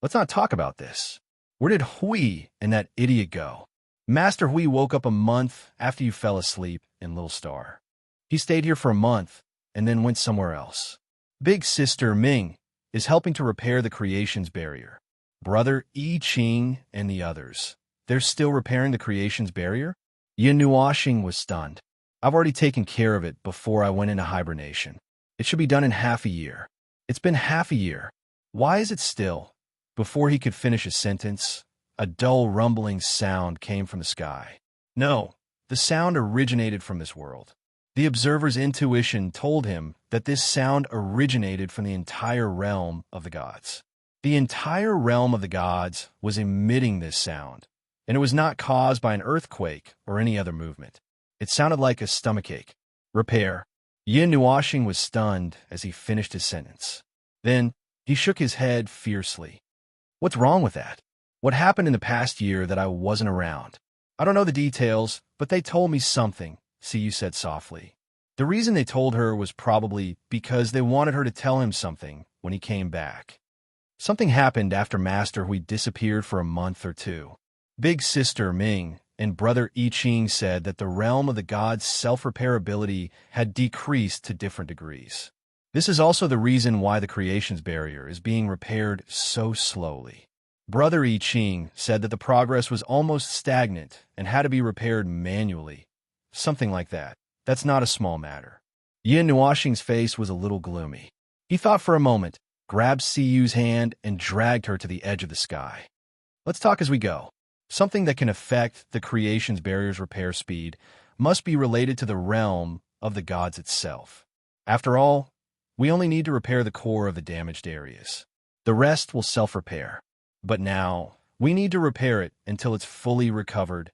"Let's not talk about this. Where did Hui and that idiot go?" "Master Hui woke up a month after you fell asleep in Little Star. He stayed here for a month and then went somewhere else. Big Sister Ming is helping to repair the creation's barrier. Brother I Ching and the others, they're still repairing the creation's barrier?" Yin Nuoxing was stunned. "I've already taken care of it before I went into hibernation. It should be done in half a year. It's been half a year. Why is it still?" Before he could finish his sentence, a dull rumbling sound came from the sky. No, the sound originated from this world. The observer's intuition told him that this sound originated from the entire realm of the gods. The entire realm of the gods was emitting this sound, and it was not caused by an earthquake or any other movement. It sounded like a stomachache. "Repair." Yin Nuoxing was stunned as he finished his sentence. Then he shook his head fiercely. "What's wrong with that? What happened in the past year that I wasn't around?" "I don't know the details, but they told me something," Siyu said softly. The reason they told her was probably because they wanted her to tell him something when he came back. Something happened after Master Hui disappeared for a month or two. Big Sister Ming and Brother I Ching said that the realm of the gods' self-repair ability had decreased to different degrees. This is also the reason why the creation's barrier is being repaired so slowly. Brother I Ching said that the progress was almost stagnant and had to be repaired manually. Something like that. That's not a small matter. Yin Nuoxing's face was a little gloomy. He thought for a moment, grabbed Siyu's hand, and dragged her to the edge of the sky. Let's talk as we go. Something that can affect the creation's barrier's repair speed must be related to the realm of the gods itself. After all, we only need to repair the core of the damaged areas. The rest will self-repair. But now, we need to repair it until it's fully recovered.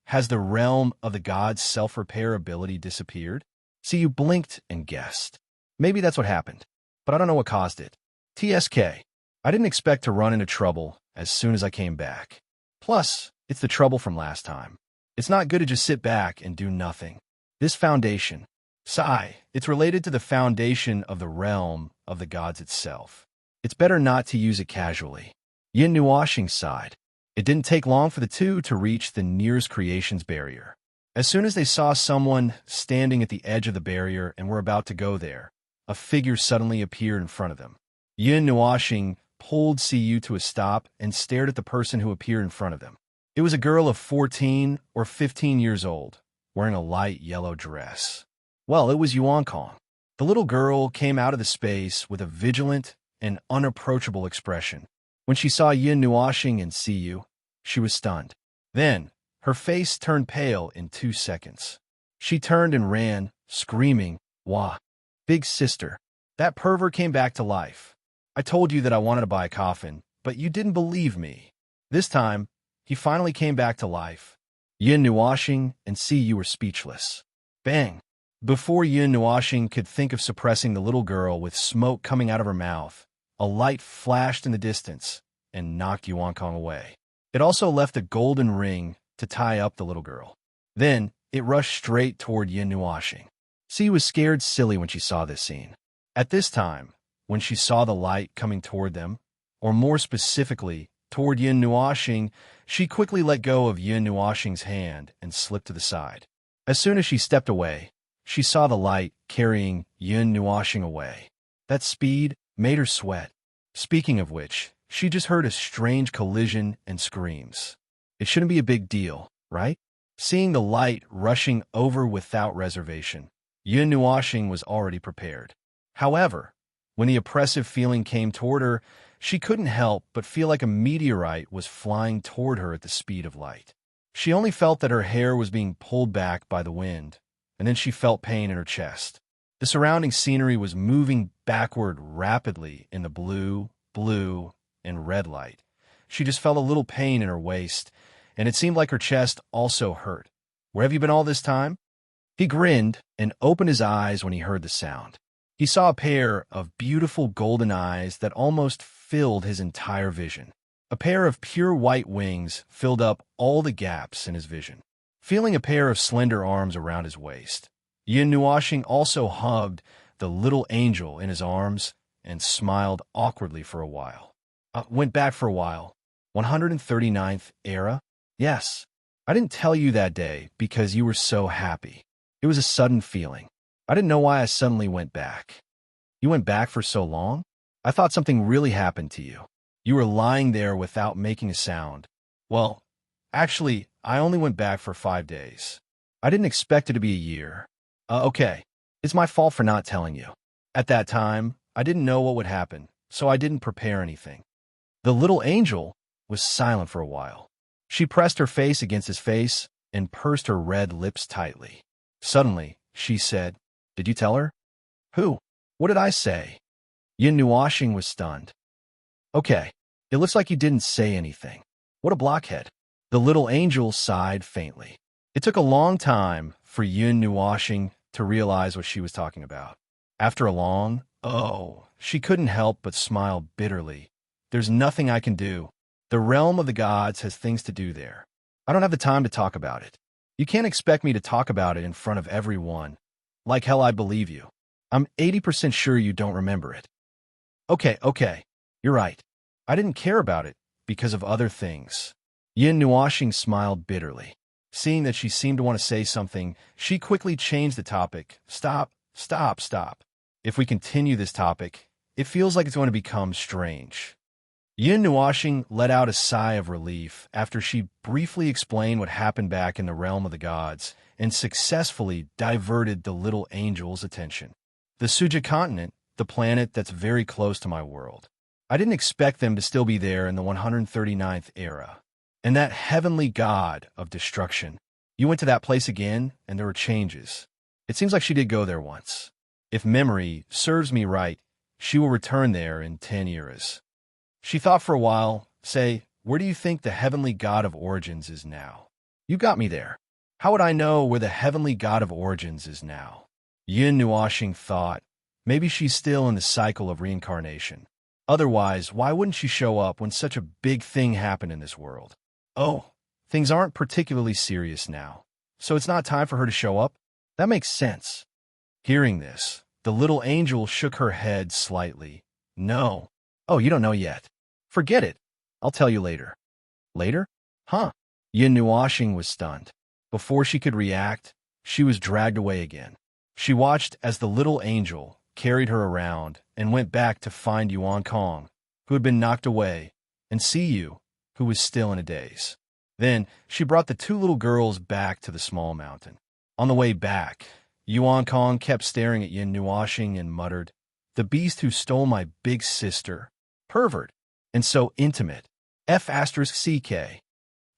Has the realm of the gods' self-repair ability disappeared? Siyu blinked and guessed. Maybe that's what happened, but I don't know what caused it. TSK. I didn't expect to run into trouble as soon as I came back. Plus, it's the trouble from last time. It's not good to just sit back and do nothing. This foundation, Sai, it's related to the foundation of the realm of the gods itself. It's better not to use it casually. Yin Nuoxing sighed. It didn't take long for the two to reach the nearest creation's barrier. As soon as they saw someone standing at the edge of the barrier and were about to go there, a figure suddenly appeared in front of them. Yin Nuoxing pulled Siyu to a stop and stared at the person who appeared in front of them. It was a girl of 14 or 15 years old, wearing a light yellow dress. Well, it was Yuan Kong. The little girl came out of the space with a vigilant and unapproachable expression. When she saw Yin Nuoxing and Siyu, she was stunned. Then, her face turned pale in 2 seconds. She turned and ran, screaming, "Wah! Big sister, that pervert came back to life. I told you that I wanted to buy a coffin, but you didn't believe me." This time, he finally came back to life. Yin Nuoxing and Siyu were speechless. Bang! Before Yin Nuoxing could think of suppressing the little girl with smoke coming out of her mouth, a light flashed in the distance and knocked Yuan Kong away. It also left a golden ring to tie up the little girl. Then, it rushed straight toward Yin Nuoxing. Siyu was scared silly when she saw this scene. At this time, when she saw the light coming toward them, or more specifically, toward Yin Nuoxing, she quickly let go of Yin Nuoxing's hand and slipped to the side. As soon as she stepped away, she saw the light carrying Yin Nuoxing away. That speed made her sweat. Speaking of which, she just heard a strange collision and screams. It shouldn't be a big deal, right? Seeing the light rushing over without reservation, Yin Nuoxing was already prepared. However, when the oppressive feeling came toward her, she couldn't help but feel like a meteorite was flying toward her at the speed of light. She only felt that her hair was being pulled back by the wind, and then she felt pain in her chest. The surrounding scenery was moving backward rapidly in the blue, and red light. She just felt a little pain in her waist, and it seemed like her chest also hurt. "Where have you been all this time?" He grinned and opened his eyes when he heard the sound. He saw a pair of beautiful golden eyes that almost filled his entire vision. A pair of pure white wings filled up all the gaps in his vision. Feeling a pair of slender arms around his waist, Yin Nuoxing also hugged the little angel in his arms and smiled awkwardly for a while. Went back for a while. 139th era? Yes. I didn't tell you that day because you were so happy. It was a sudden feeling. I didn't know why I suddenly went back. You went back for so long? I thought something really happened to you. You were lying there without making a sound. Well, actually, I only went back for 5 days. I didn't expect it to be a year. Okay. It's my fault for not telling you. At that time, I didn't know what would happen, so I didn't prepare anything. The little angel was silent for a while. She pressed her face against his face and pursed her red lips tightly. Suddenly, she said, "Did you tell her?" "Who? What did I say?" Yin Nuoxing was stunned. "Okay, it looks like you didn't say anything. What a blockhead." The little angel sighed faintly. It took a long time for Yin Nuoxing to realize what she was talking about. After a long, she couldn't help but smile bitterly. "There's nothing I can do. The realm of the gods has things to do there. I don't have the time to talk about it. You can't expect me to talk about it in front of everyone. Like hell I believe you. I'm 80% sure you don't remember it." Okay, you're right. I didn't care about it because of other things." Yin Nuoxing smiled bitterly. Seeing that she seemed to want to say something, she quickly changed the topic. Stop. If we continue this topic, it feels like it's going to become strange. Yin Nuashing let out a sigh of relief after she briefly explained what happened back in the realm of the gods and successfully diverted the little angel's attention. The Suja continent, the planet that's very close to my world. I didn't expect them to still be there in the 139th era. And that heavenly god of destruction. You went to that place again, and there were changes. It seems like she did go there once. If memory serves me right, she will return there in 10 eras. She thought for a while, say, where do you think the heavenly god of origins is now? You got me there. How would I know where the heavenly god of origins is now? Yin Nuashing thought, maybe she's still in the cycle of reincarnation. Otherwise, why wouldn't she show up when such a big thing happened in this world? Oh, things aren't particularly serious now, so it's not time for her to show up? That makes sense. Hearing this, the little angel shook her head slightly. No. Oh, you don't know yet. Forget it. I'll tell you later. Later? Huh? Yin Nuashing was stunned. Before she could react, she was dragged away again. She watched as the little angel carried her around and went back to find Yuan Kong, who had been knocked away, and see you, who was still in a daze. Then she brought the two little girls back to the small mountain. On the way back, Yuan Kong kept staring at Yin Nuashing and muttered, "The beast who stole my big sister. Pervert. And so intimate. F***CK.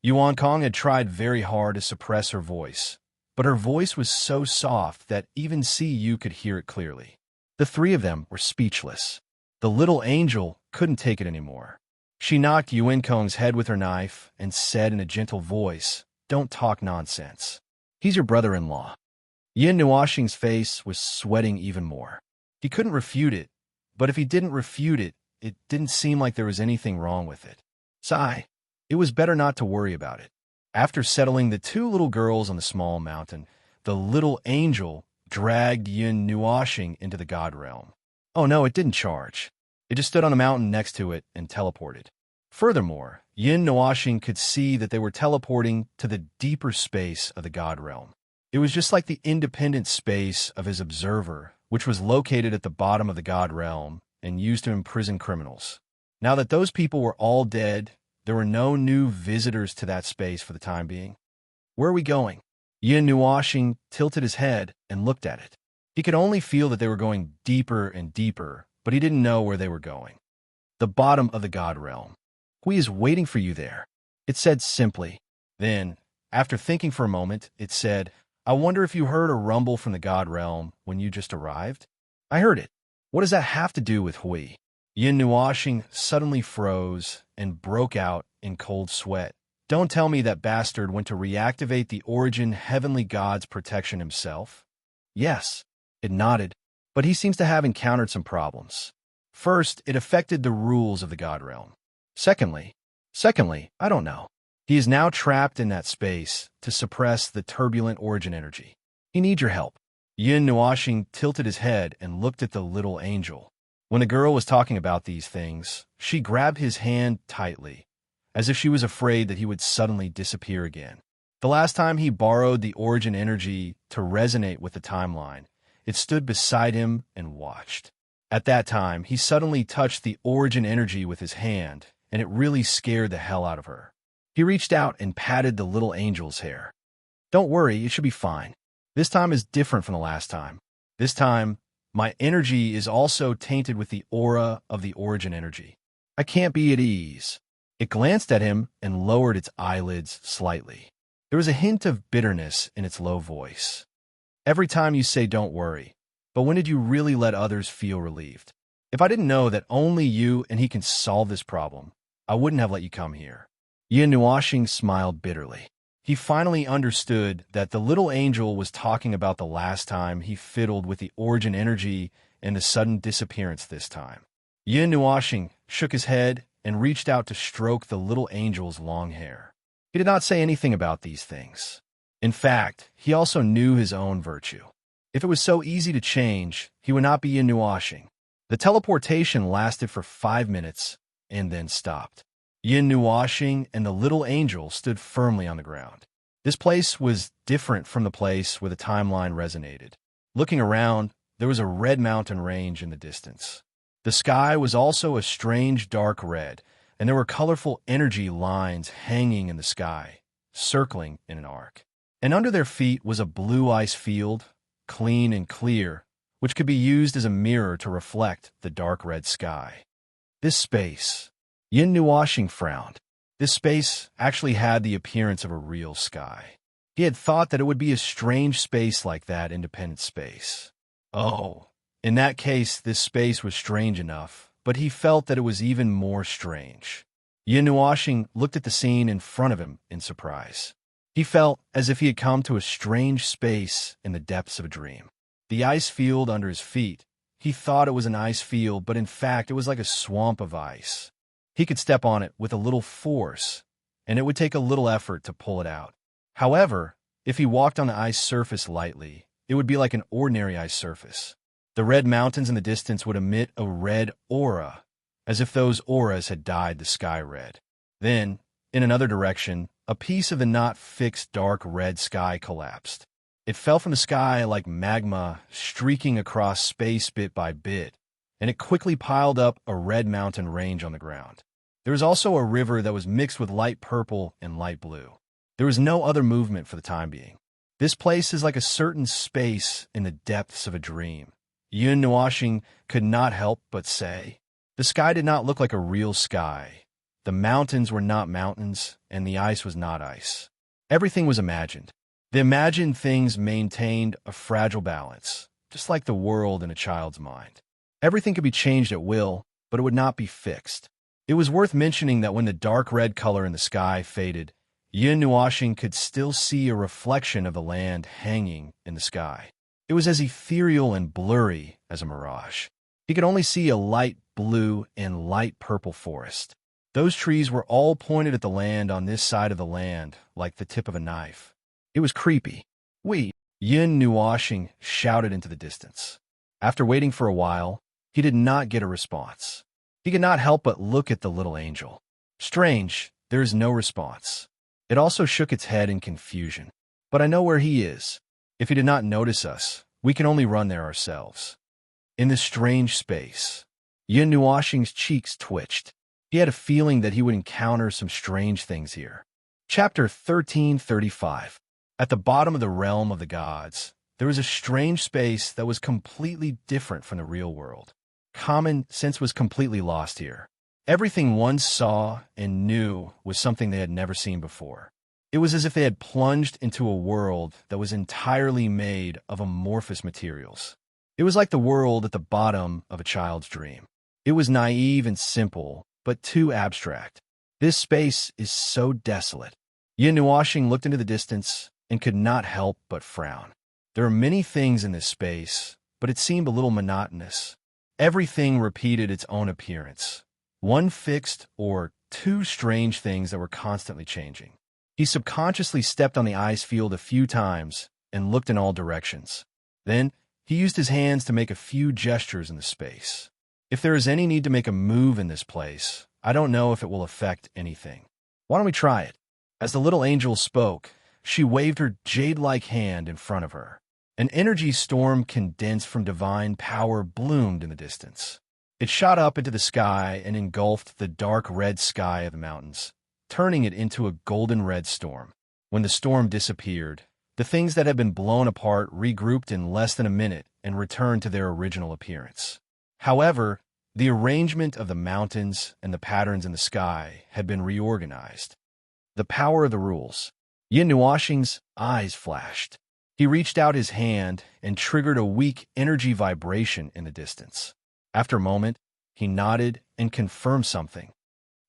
Yuan Kong had tried very hard to suppress her voice, but her voice was so soft that even CU could hear it clearly. The three of them were speechless. The little angel couldn't take it anymore. She knocked Yuan Kong's head with her knife and said in a gentle voice, "Don't talk nonsense. He's your brother-in-law." Yin Nuashing's face was sweating even more. He couldn't refute it, but if he didn't refute it, it didn't seem like there was anything wrong with it. Sigh. It was better not to worry about it. After settling the two little girls on the small mountain, the little angel dragged Yin Nuashing into the god realm. Oh no, it didn't charge. It just stood on the mountain next to it and teleported. Furthermore, Yin Nuashing could see that they were teleporting to the deeper space of the god realm. It was just like the independent space of his observer, which was located at the bottom of the god realm and used to imprison criminals. Now that those people were all dead, there were no new visitors to that space for the time being. Where are we going? Yin Nuashing tilted his head and looked at it. He could only feel that they were going deeper and deeper, but he didn't know where they were going. The bottom of the god realm. Hui is waiting for you there, it said simply. Then, after thinking for a moment, it said, I wonder if you heard a rumble from the god realm when you just arrived? I heard it. What does that have to do with Hui? Yin Nuashing suddenly froze and broke out in cold sweat. Don't tell me that bastard went to reactivate the origin heavenly god's protection himself. Yes, it nodded, but he seems to have encountered some problems. First, it affected the rules of the god realm. Secondly, I don't know. He is now trapped in that space to suppress the turbulent origin energy. He needs your help. Yin Nuashing tilted his head and looked at the little angel. When the girl was talking about these things, she grabbed his hand tightly, as if she was afraid that he would suddenly disappear again. The last time he borrowed the origin energy to resonate with the timeline, it stood beside him and watched. At that time, he suddenly touched the origin energy with his hand, and it really scared the hell out of her. He reached out and patted the little angel's hair. Don't worry, it should be fine. This time is different from the last time. This time, my energy is also tainted with the aura of the origin energy. I can't be at ease. It glanced at him and lowered its eyelids slightly. There was a hint of bitterness in its low voice. Every time you say don't worry, but when did you really let others feel relieved? If I didn't know that only you and he can solve this problem, I wouldn't have let you come here. Yin Nuashing smiled bitterly. He finally understood that the little angel was talking about the last time he fiddled with the origin energy and the sudden disappearance this time. Yin Nuashing shook his head and reached out to stroke the little angel's long hair. He did not say anything about these things. In fact, he also knew his own virtue. If it was so easy to change, he would not be Yin Nuashing. The teleportation lasted for 5 minutes and then stopped. Yin Nuashing and the little angel stood firmly on the ground. This place was different from the place where the timeline resonated. Looking around, there was a red mountain range in the distance. The sky was also a strange dark red, and there were colorful energy lines hanging in the sky, circling in an arc. And under their feet was a blue ice field, clean and clear, which could be used as a mirror to reflect the dark red sky. This space, Yin Nuashing frowned. This space actually had the appearance of a real sky. He had thought that it would be a strange space like that independent space. Oh, in that case, this space was strange enough, but he felt that it was even more strange. Yin Nuashing looked at the scene in front of him in surprise. He felt as if he had come to a strange space in the depths of a dream. The ice field under his feet, he thought it was an ice field, but in fact it was like a swamp of ice. He could step on it with a little force, and it would take a little effort to pull it out. However, if he walked on the ice surface lightly, it would be like an ordinary ice surface. The red mountains in the distance would emit a red aura, as if those auras had dyed the sky red. Then, in another direction, a piece of the not-fixed dark red sky collapsed. It fell from the sky like magma streaking across space bit by bit, and it quickly piled up a red mountain range on the ground. There was also a river that was mixed with light purple and light blue. There was no other movement for the time being. This place is like a certain space in the depths of a dream. Yun Nuashing could not help but say. The sky did not look like a real sky. The mountains were not mountains, and the ice was not ice. Everything was imagined. The imagined things maintained a fragile balance, just like the world in a child's mind. Everything could be changed at will, but it would not be fixed. It was worth mentioning that when the dark red color in the sky faded, Yin Nuashing could still see a reflection of the land hanging in the sky. It was as ethereal and blurry as a mirage. He could only see a light blue and light purple forest. Those trees were all pointed at the land on this side of the land, like the tip of a knife. It was creepy. Yin Nuashing shouted into the distance. After waiting for a while, he did not get a response. He could not help but look at the little angel. Strange, there is no response. It also shook its head in confusion. But I know where he is. If he did not notice us, we can only run there ourselves. In this strange space, Yin Nuashing's cheeks twitched. He had a feeling that he would encounter some strange things here. Chapter 1335. At the bottom of the realm of the gods, there was a strange space that was completely different from the real world. Common sense was completely lost here. Everything one saw and knew was something they had never seen before. It was as if they had plunged into a world that was entirely made of amorphous materials. It was like the world at the bottom of a child's dream. It was naive and simple, but too abstract. This space is so desolate. Yin Nuashing looked into the distance and could not help but frown. There are many things in this space, but it seemed a little monotonous. Everything repeated its own appearance. One fixed or two strange things that were constantly changing. He subconsciously stepped on the ice field a few times and looked in all directions. Then, he used his hands to make a few gestures in the space. If there is any need to make a move in this place, I don't know if it will affect anything. Why don't we try it? As the little angel spoke, she waved her jade-like hand in front of her. An energy storm condensed from divine power bloomed in the distance. It shot up into the sky and engulfed the dark red sky of the mountains, turning it into a golden red storm. When the storm disappeared, the things that had been blown apart regrouped in less than a minute and returned to their original appearance. However, the arrangement of the mountains and the patterns in the sky had been reorganized. The power of the rules. Yin Nuashing's eyes flashed. He reached out his hand and triggered a weak energy vibration in the distance. After a moment, he nodded and confirmed something.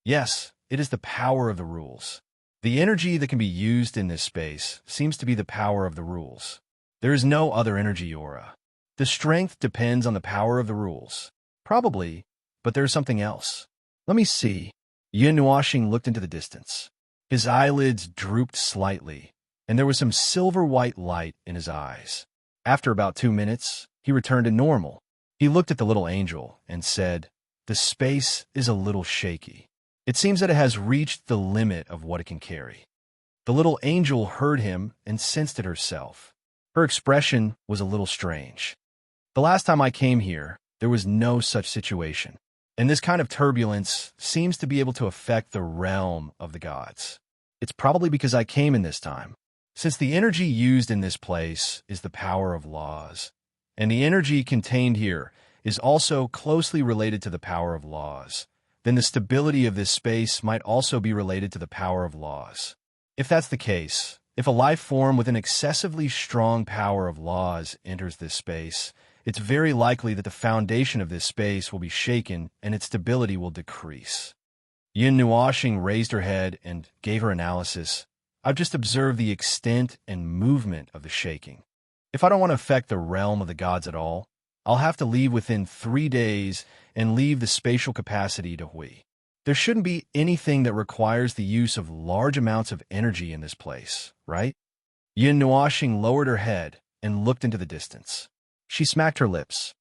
Yes, it is the power of the rules. The energy that can be used in this space seems to be the power of the rules. There is no other energy aura. The strength depends on the power of the rules. Probably, but there's something else. Let me see. Yin Nuashing looked into the distance. His eyelids drooped slightly, and there was some silver-white light in his eyes. After about 2 minutes, he returned to normal. He looked at the little angel and said, "The space is a little shaky. It seems that it has reached the limit of what it can carry." The little angel heard him and sensed it herself. Her expression was a little strange. "The last time I came here, there was no such situation. And this kind of turbulence seems to be able to affect the realm of the gods. It's probably because I came in this time. Since the energy used in this place is the power of laws, and the energy contained here is also closely related to the power of laws, then the stability of this space might also be related to the power of laws. If that's the case, if a life form with an excessively strong power of laws enters this space, it's very likely that the foundation of this space will be shaken and its stability will decrease. Yin Nuashing raised her head and gave her analysis. I've just observed the extent and movement of the shaking. If I don't want to affect the realm of the gods at all, I'll have to leave within 3 days and leave the spatial capacity to Hui. There shouldn't be anything that requires the use of large amounts of energy in this place, right? Yin Nuashing lowered her head and looked into the distance. She smacked her lips.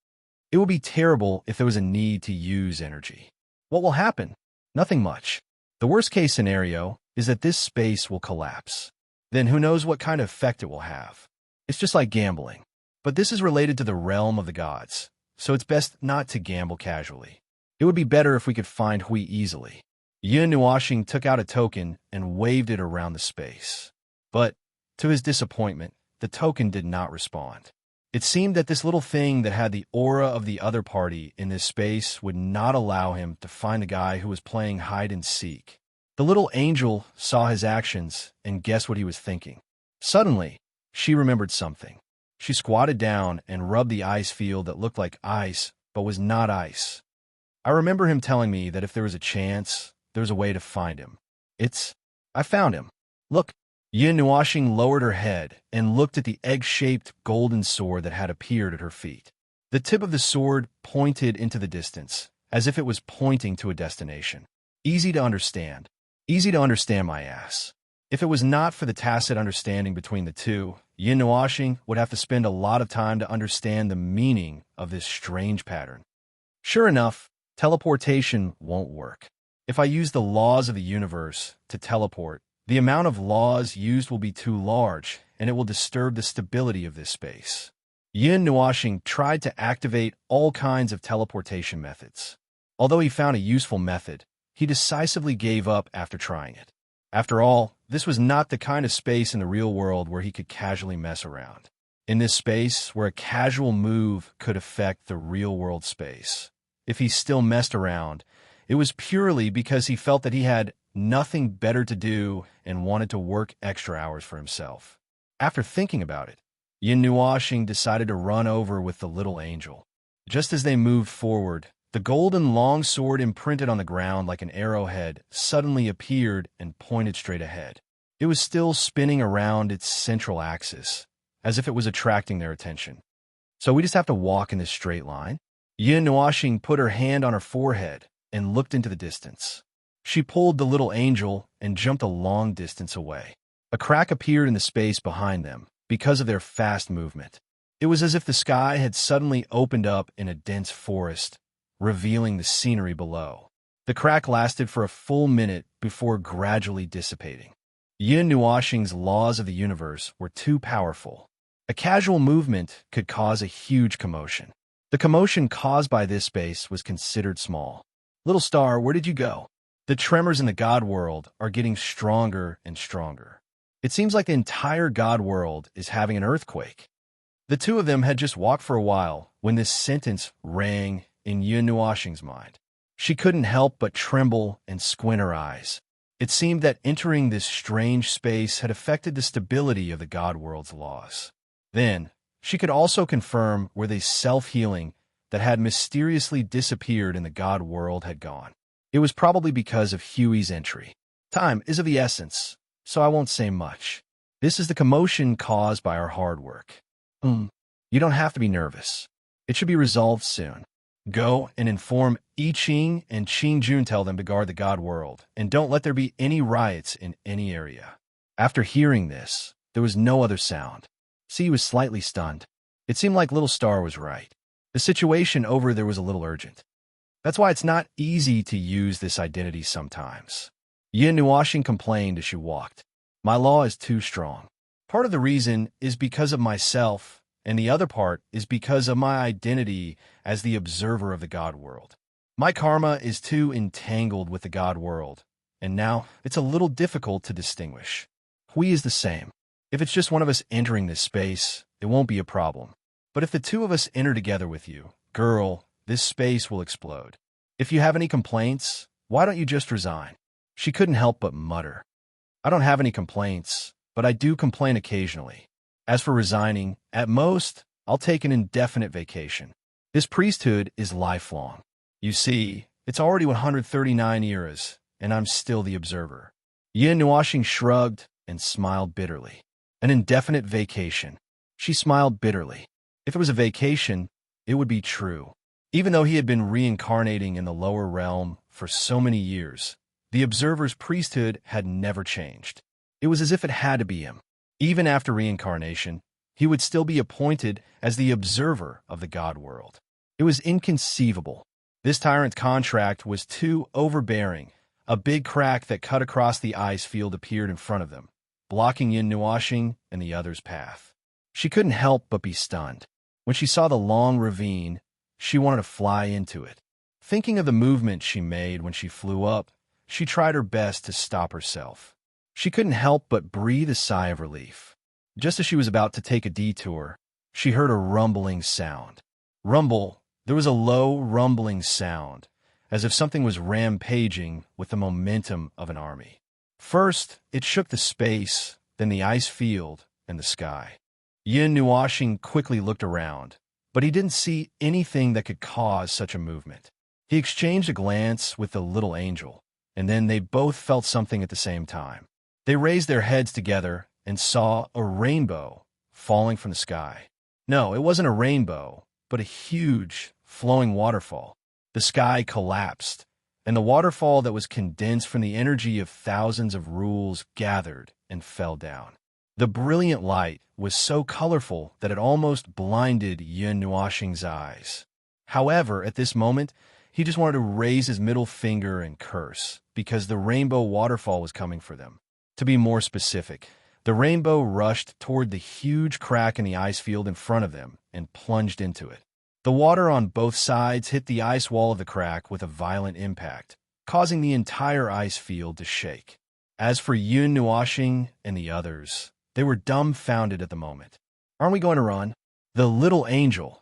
It would be terrible if there was a need to use energy. What will happen? Nothing much. The worst-case scenario is that this space will collapse. Then who knows what kind of effect it will have. It's just like gambling. But this is related to the realm of the gods, so it's best not to gamble casually. It would be better if we could find Hui easily. Yin Nuashing took out a token and waved it around the space. But, to his disappointment, the token did not respond. It seemed that this little thing that had the aura of the other party in this space would not allow him to find the guy who was playing hide-and-seek. The little angel saw his actions and guessed what he was thinking. Suddenly, she remembered something. She squatted down and rubbed the ice field that looked like ice, but was not ice. I remember him telling me that if there was a chance, there was a way to find him. I found him. Look. Yin Nuashing lowered her head and looked at the egg-shaped golden sword that had appeared at her feet. The tip of the sword pointed into the distance, as if it was pointing to a destination. Easy to understand. Easy to understand, my ass. If it was not for the tacit understanding between the two, Yin Nuashing would have to spend a lot of time to understand the meaning of this strange pattern. Sure enough, teleportation won't work. If I use the laws of the universe to teleport, the amount of laws used will be too large, and it will disturb the stability of this space. Yin Nuashing tried to activate all kinds of teleportation methods. Although he found a useful method, he decisively gave up after trying it. After all, this was not the kind of space in the real world where he could casually mess around. In this space, where a casual move could affect the real-world space. If he still messed around, it was purely because he felt that he had nothing better to do and wanted to work extra hours for himself. After thinking about it, Yin Nuashing decided to run over with the little angel. Just as they moved forward, the golden longsword imprinted on the ground like an arrowhead suddenly appeared and pointed straight ahead. It was still spinning around its central axis, as if it was attracting their attention. So we just have to walk in this straight line? Yin Nuashing put her hand on her forehead and looked into the distance. She pulled the little angel and jumped a long distance away. A crack appeared in the space behind them because of their fast movement. It was as if the sky had suddenly opened up in a dense forest, revealing the scenery below. The crack lasted for a full minute before gradually dissipating. Yin Nuashing's laws of the universe were too powerful. A casual movement could cause a huge commotion. The commotion caused by this space was considered small. Little star, where did you go? The tremors in the God world are getting stronger and stronger. It seems like the entire God world is having an earthquake. The two of them had just walked for a while when this sentence rang in Yin Nuashing's mind. She couldn't help but tremble and squint her eyes. It seemed that entering this strange space had affected the stability of the God world's laws. Then, she could also confirm where the self-healing that had mysteriously disappeared in the God world had gone. It was probably because of Huey's entry. Time is of the essence, so I won't say much. This is the commotion caused by our hard work. You don't have to be nervous. It should be resolved soon. Go and inform I Ching and Qing Jun, tell them to guard the God world, and don't let there be any riots in any area. After hearing this, there was no other sound. C was slightly stunned. It seemed like Little Star was right. The situation over there was a little urgent. That's why it's not easy to use this identity sometimes. Yin Nuashing complained as she walked. My law is too strong. Part of the reason is because of myself, and the other part is because of my identity as the observer of the God world. My karma is too entangled with the god world, and now it's a little difficult to distinguish. Hui is the same. If it's just one of us entering this space, it won't be a problem. But if the two of us enter together with you, girl, this space will explode. If you have any complaints, why don't you just resign? She couldn't help but mutter. I don't have any complaints, but I do complain occasionally. As for resigning, at most, I'll take an indefinite vacation. This priesthood is lifelong. You see, it's already 139 eras, and I'm still the observer. Yin Nuashing shrugged and smiled bitterly. An indefinite vacation. She smiled bitterly. If it was a vacation, it would be true. Even though he had been reincarnating in the lower realm for so many years, the observer's priesthood had never changed. It was as if it had to be him. Even after reincarnation, he would still be appointed as the observer of the god world. It was inconceivable. This tyrant's contract was too overbearing. A big crack that cut across the ice field appeared in front of them, blocking Yin Nuashing and the other's path. She couldn't help but be stunned. When she saw the long ravine, she wanted to fly into it. Thinking of the movement she made when she flew up, she tried her best to stop herself. She couldn't help but breathe a sigh of relief. Just as she was about to take a detour, she heard a rumbling sound. Rumble. There was a low, rumbling sound, as if something was rampaging with the momentum of an army. First, it shook the space, then the ice field and the sky. Yin Nuashing quickly looked around, but he didn't see anything that could cause such a movement. He exchanged a glance with the little angel, and then they both felt something at the same time. They raised their heads together and saw a rainbow falling from the sky. No, it wasn't a rainbow, but a huge, flowing waterfall. The sky collapsed, and the waterfall that was condensed from the energy of thousands of rules gathered and fell down. The brilliant light was so colorful that it almost blinded Yin Nuashing's eyes. However, at this moment, he just wanted to raise his middle finger and curse, because the rainbow waterfall was coming for them. To be more specific, the rainbow rushed toward the huge crack in the ice field in front of them and plunged into it. The water on both sides hit the ice wall of the crack with a violent impact, causing the entire ice field to shake. As for Yin Nuashing and the others, they were dumbfounded at the moment. Aren't we going to run? The little angel,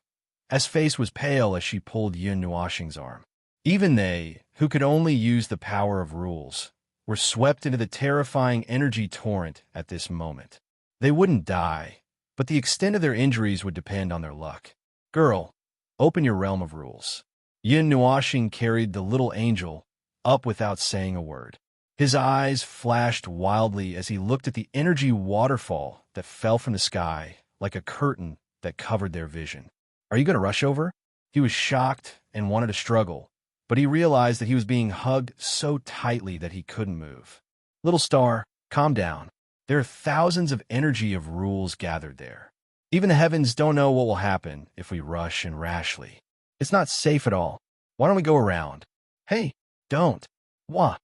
as face was pale as she pulled Yin Nuashing's arm. Even they, who could only use the power of rules, were swept into the terrifying energy torrent at this moment. They wouldn't die, but the extent of their injuries would depend on their luck. Girl, open your realm of rules. Yin Nuashing carried the little angel up without saying a word. His eyes flashed wildly as he looked at the energy waterfall that fell from the sky like a curtain that covered their vision. Are you going to rush over? He was shocked and wanted to struggle, but he realized that he was being hugged so tightly that he couldn't move. Little star, calm down. There are thousands of energy of rules gathered there. Even the heavens don't know what will happen if we rush and rashly. It's not safe at all. Why don't we go around? Hey, don't. What?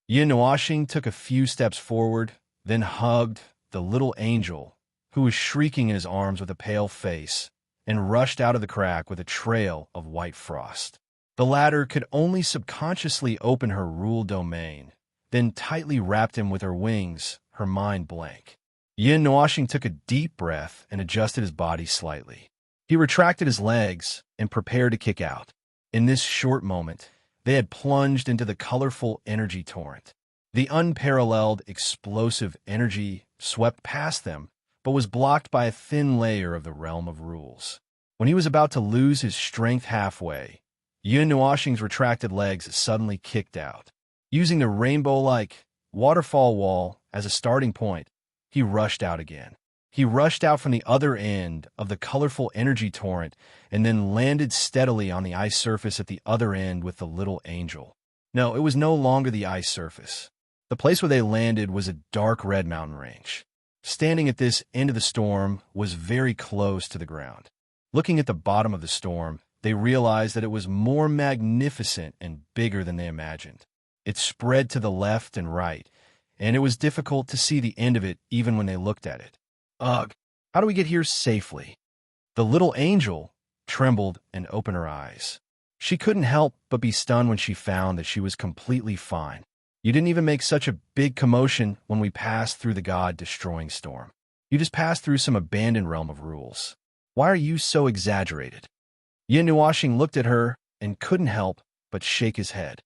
Yin Nuashing took a few steps forward, then hugged the little angel, who was shrieking in his arms with a pale face, and rushed out of the crack with a trail of white frost. The latter could only subconsciously open her rule domain, then tightly wrapped him with her wings, her mind blank. Yin Nuashing took a deep breath and adjusted his body slightly. He retracted his legs and prepared to kick out. In this short moment, they had plunged into the colorful energy torrent. The unparalleled, explosive energy swept past them, but was blocked by a thin layer of the realm of rules. When he was about to lose his strength halfway, Yin Nuashing's retracted legs suddenly kicked out. Using the rainbow-like waterfall wall as a starting point, he rushed out again. He rushed out from the other end of the colorful energy torrent and then landed steadily on the ice surface at the other end with the little angel. No, it was no longer the ice surface. The place where they landed was a dark red mountain range. Standing at this end of the storm was very close to the ground. Looking at the bottom of the storm, they realized that it was more magnificent and bigger than they imagined. It spread to the left and right, and it was difficult to see the end of it even when they looked at it. Ugh, how do we get here safely? The little angel trembled and opened her eyes. She couldn't help but be stunned when she found that she was completely fine. You didn't even make such a big commotion when we passed through the god-destroying storm. You just passed through some abandoned realm of rules. Why are you so exaggerated? Yin Nuashing looked at her and couldn't help but shake his head.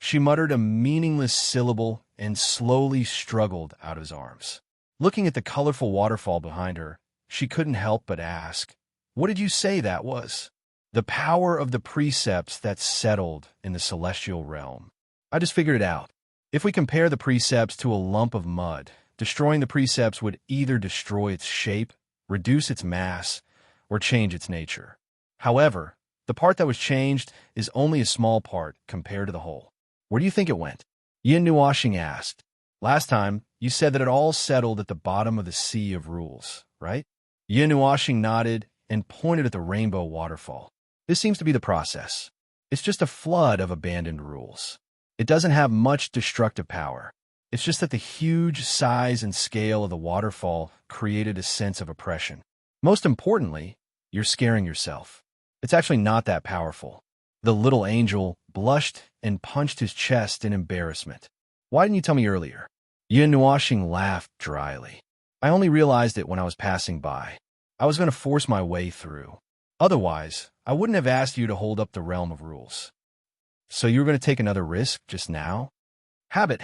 She muttered a meaningless syllable and slowly struggled out of his arms. Looking at the colorful waterfall behind her, she couldn't help but ask, "What did you say that was?" "The power of the precepts that settled in the celestial realm." I just figured it out. If we compare the precepts to a lump of mud, destroying the precepts would either destroy its shape, reduce its mass, or change its nature. However, the part that was changed is only a small part compared to the whole. Where do you think it went? Yin Nuashing asked. Last time, you said that it all settled at the bottom of the sea of rules, right? Yin Nuashing nodded and pointed at the rainbow waterfall. This seems to be the process. It's just a flood of abandoned rules. It doesn't have much destructive power. It's just that the huge size and scale of the waterfall created a sense of oppression. Most importantly, you're scaring yourself. It's actually not that powerful. The little angel blushed and punched his chest in embarrassment. Why didn't you tell me earlier? Yin Nuashing laughed dryly. I only realized it when I was passing by. I was going to force my way through. Otherwise, I wouldn't have asked you to hold up the realm of rules. So you were going to take another risk just now? Habit.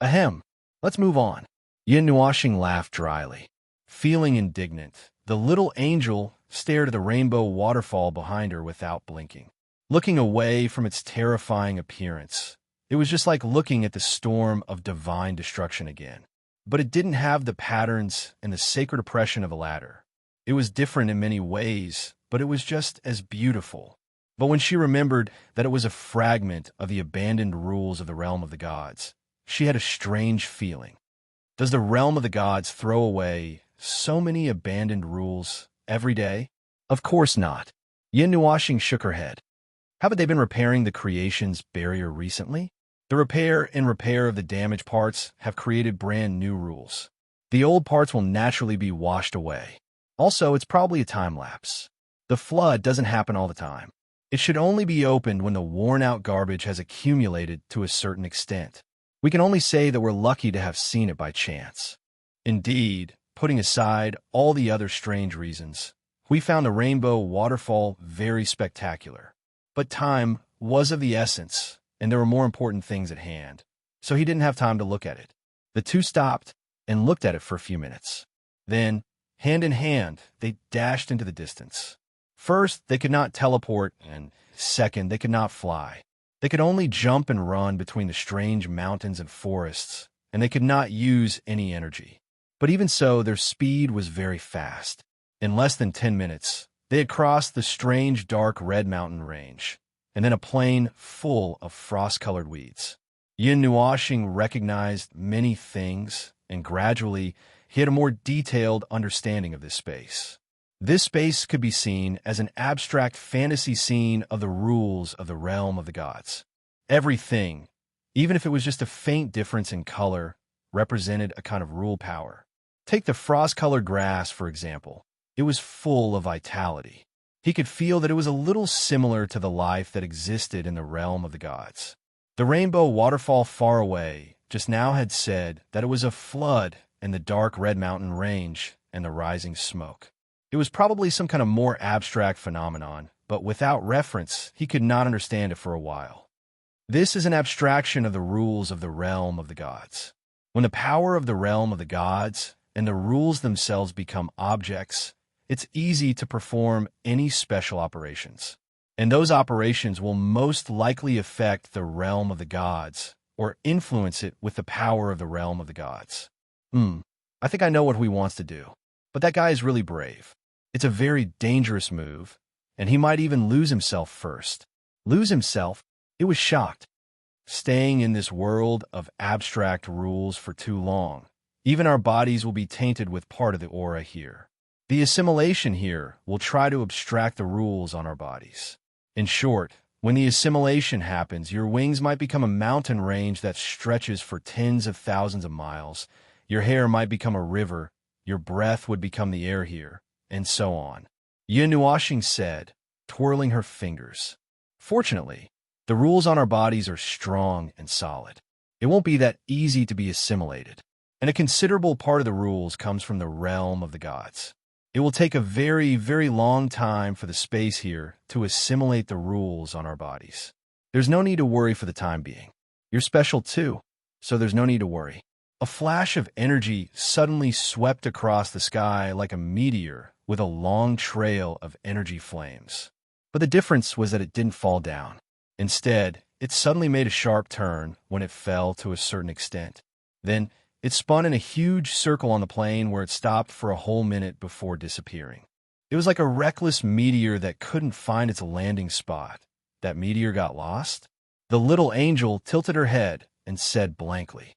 Ahem. Let's move on. Yin Nuashing laughed dryly. Feeling indignant, the little angel stared at the rainbow waterfall behind her without blinking. Looking away from its terrifying appearance, it was just like looking at the storm of divine destruction again. But it didn't have the patterns and the sacred oppression of a ladder. It was different in many ways, but it was just as beautiful. But when she remembered that it was a fragment of the abandoned rules of the realm of the gods, she had a strange feeling. Does the realm of the gods throw away so many abandoned rules every day? Of course not. Yin Nuashing shook her head. Haven't they been repairing the creation's barrier recently? The repair of the damaged parts have created brand new rules. The old parts will naturally be washed away. Also, it's probably a time lapse. The flood doesn't happen all the time. It should only be opened when the worn-out garbage has accumulated to a certain extent. We can only say that we're lucky to have seen it by chance. Indeed, putting aside all the other strange reasons, we found the rainbow waterfall very spectacular. But time was of the essence, and there were more important things at hand, so he didn't have time to look at it. The two stopped and looked at it for a few minutes. Then, hand in hand, they dashed into the distance. First, they could not teleport, and second, they could not fly. They could only jump and run between the strange mountains and forests, and they could not use any energy. But even so, their speed was very fast. In less than 10 minutes, they had crossed the strange dark red mountain range, and then a plain full of frost-colored weeds. Yin Nuashing recognized many things, and gradually he had a more detailed understanding of this space. This space could be seen as an abstract fantasy scene of the rules of the realm of the gods. Everything, even if it was just a faint difference in color, represented a kind of rule power. Take the frost-colored grass, for example. It was full of vitality. He could feel that it was a little similar to the life that existed in the realm of the gods. The rainbow waterfall far away just now had said that it was a flood in the dark red mountain range and the rising smoke. It was probably some kind of more abstract phenomenon, but without reference, he could not understand it for a while. This is an abstraction of the rules of the realm of the gods. When the power of the realm of the gods and the rules themselves become objects, it's easy to perform any special operations. And those operations will most likely affect the realm of the gods or influence it with the power of the realm of the gods. I think I know what he wants to do. But that guy is really brave. It's a very dangerous move, and he might even lose himself first. Lose himself? It was shocked. Staying in this world of abstract rules for too long, even our bodies will be tainted with part of the aura here. The assimilation here will try to abstract the rules on our bodies. In short, when the assimilation happens, your wings might become a mountain range that stretches for tens of thousands of miles. Your hair might become a river. Your breath would become the air here, and so on. Yin Nuashing said, twirling her fingers. Fortunately, the rules on our bodies are strong and solid. It won't be that easy to be assimilated, and a considerable part of the rules comes from the realm of the gods. It will take a very, very long time for the space here to assimilate the rules on our bodies. There's no need to worry for the time being. You're special too, so there's no need to worry. A flash of energy suddenly swept across the sky like a meteor with a long trail of energy flames. But the difference was that it didn't fall down. Instead, it suddenly made a sharp turn when it fell to a certain extent. Then, it spun in a huge circle on the plane where it stopped for a whole minute before disappearing. It was like a reckless meteor that couldn't find its landing spot. That meteor got lost? The little angel tilted her head and said blankly,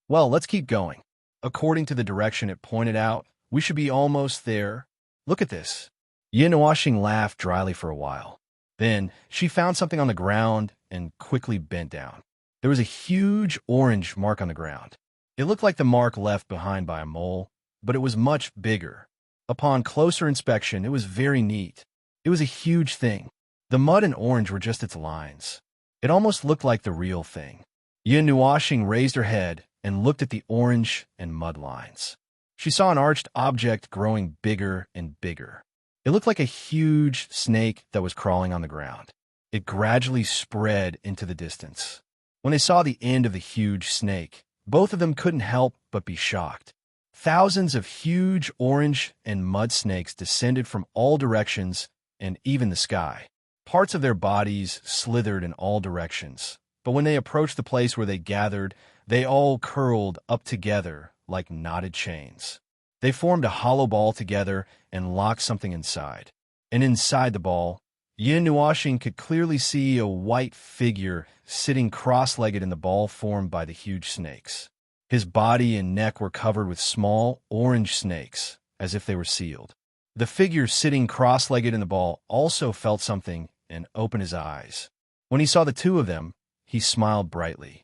"Well, let's keep going. According to the direction it pointed out, we should be almost there. Look at this." Yin Washing laughed dryly for a while. Then she found something on the ground and quickly bent down. There was a huge orange mark on the ground. It looked like the mark left behind by a mole, but it was much bigger. Upon closer inspection, it was very neat. It was a huge thing. The mud and orange were just its lines. It almost looked like the real thing. Yin Washing raised her head and looked at the orange and mud lines. She saw an arched object growing bigger and bigger. It looked like a huge snake that was crawling on the ground. It gradually spread into the distance. When they saw the end of the huge snake, both of them couldn't help but be shocked. Thousands of huge orange and mud snakes descended from all directions and even the sky. Parts of their bodies slithered in all directions, but when they approached the place where they gathered, they all curled up together like knotted chains. They formed a hollow ball together and locked something inside. And inside the ball, Yin Washing could clearly see a white figure sitting cross-legged in the ball formed by the huge snakes. His body and neck were covered with small, orange snakes, as if they were sealed. The figure sitting cross-legged in the ball also felt something and opened his eyes. When he saw the two of them, he smiled brightly.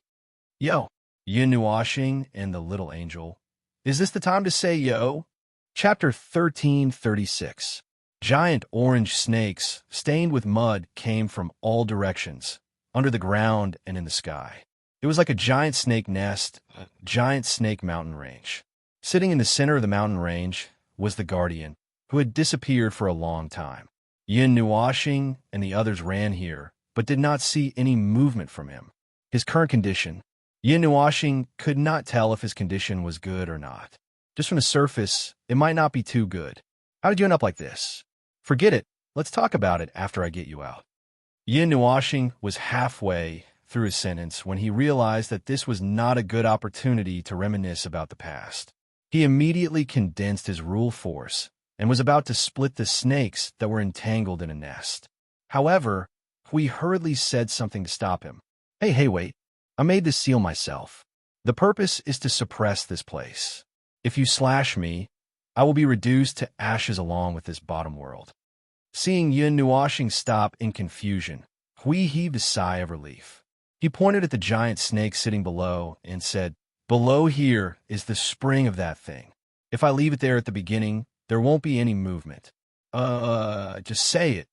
"Yo, Yin Washing and the little angel. Is this the time to say yo?" Chapter 1336. Giant orange snakes, stained with mud, came from all directions, under the ground and in the sky. It was like a giant snake nest, a giant snake mountain range. Sitting in the center of the mountain range was the guardian, who had disappeared for a long time. Yin Washing and the others ran here, but did not see any movement from him. His current condition. Yin Washing could not tell if his condition was good or not. Just from the surface, it might not be too good. "How did you end up like this?" "Forget it. Let's talk about it after I get you out." Yin Washing was halfway through his sentence when he realized that this was not a good opportunity to reminisce about the past. He immediately condensed his rule force and was about to split the snakes that were entangled in a nest. However, Hui hurriedly said something to stop him. Hey, wait. I made this seal myself. The purpose is to suppress this place. If you slash me, I will be reduced to ashes along with this bottom world." Seeing Yin Washing stop in confusion, Hui heaved a sigh of relief. He pointed at the giant snake sitting below and said, "Below here is the spring of that thing. If I leave it there at the beginning, there won't be any movement. Just say it."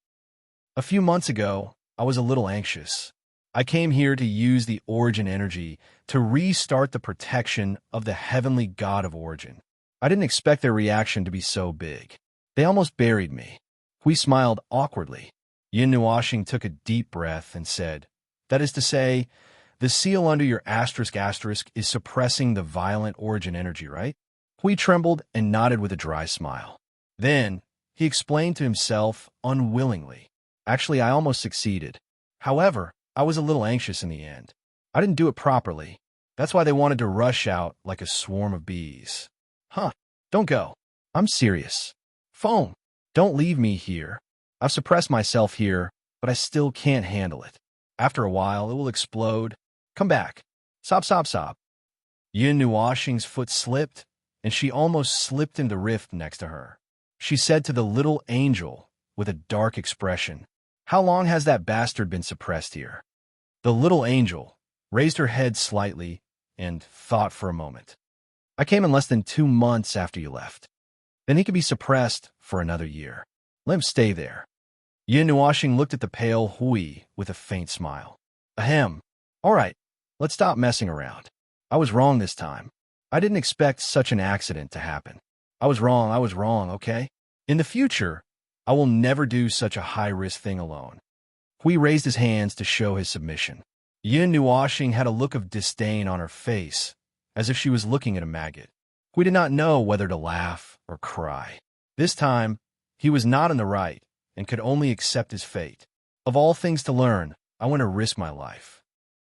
A few months ago, I was a little anxious. I came here to use the origin energy to restart the protection of the heavenly god of origin. I didn't expect their reaction to be so big. They almost buried me. We smiled awkwardly. Yin Washing took a deep breath and said, "That is to say, the seal under your asterisk is suppressing the violent origin energy, right?" We trembled and nodded with a dry smile. Then, he explained to himself unwillingly. Actually, I almost succeeded. However, I was a little anxious in the end. I didn't do it properly. That's why they wanted to rush out like a swarm of bees. Don't go. I'm serious. Phone. Don't leave me here. I've suppressed myself here, but I still can't handle it. After a while, it will explode. Come back. Sob. Yin Washing's foot slipped, and she almost slipped in the rift next to her. She said to the little angel with a dark expression, "How long has that bastard been suppressed here?" The little angel raised her head slightly and thought for a moment. "I came in less than 2 months after you left. Then he could be suppressed for another year. Let him stay there." Yin Nuashing looked at the pale Hui with a faint smile. Ahem. All right, let's stop messing around. I was wrong this time. I didn't expect such an accident to happen. I was wrong, okay? In the future, I will never do such a high-risk thing alone. Hui raised his hands to show his submission. Yin Nuashing had a look of disdain on her face, as if she was looking at a maggot. Hui did not know whether to laugh or cry. This time, he was not in the right and could only accept his fate. Of all things to learn, I want to risk my life.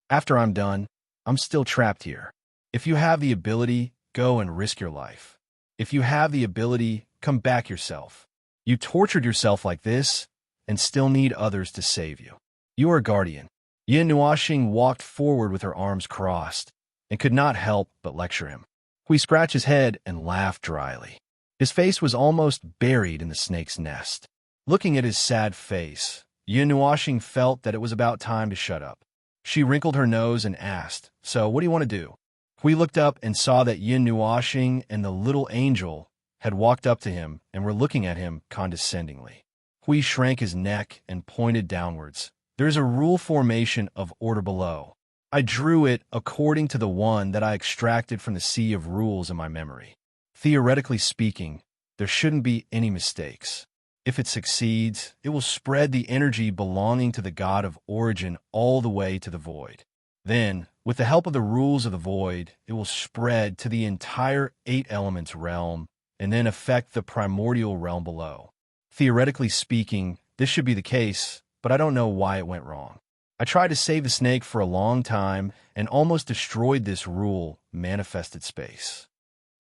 After I'm done, I'm still trapped here. If you have the ability, go and risk your life. If you have the ability, come back yourself. You tortured yourself like this and still need others to save you. You are a guardian. Yin Nuashing walked forward with her arms crossed and could not help but lecture him. Hui scratched his head and laughed dryly. His face was almost buried in the snake's nest. Looking at his sad face, Yin Nuashing felt that it was about time to shut up. She wrinkled her nose and asked, "So, what do you want to do?" Hui looked up and saw that Yin Nuashing and the little angel had walked up to him and were looking at him condescendingly. Hui shrank his neck and pointed downwards. "There is a rule formation of order below. I drew it according to the one that I extracted from the sea of rules in my memory. Theoretically speaking, there shouldn't be any mistakes. If it succeeds, it will spread the energy belonging to the god of origin all the way to the void. Then, with the help of the rules of the void, it will spread to the entire 8 elements realm and then affect the primordial realm below. Theoretically speaking, this should be the case, but I don't know why it went wrong. I tried to save the snake for a long time and almost destroyed this rule, manifested space."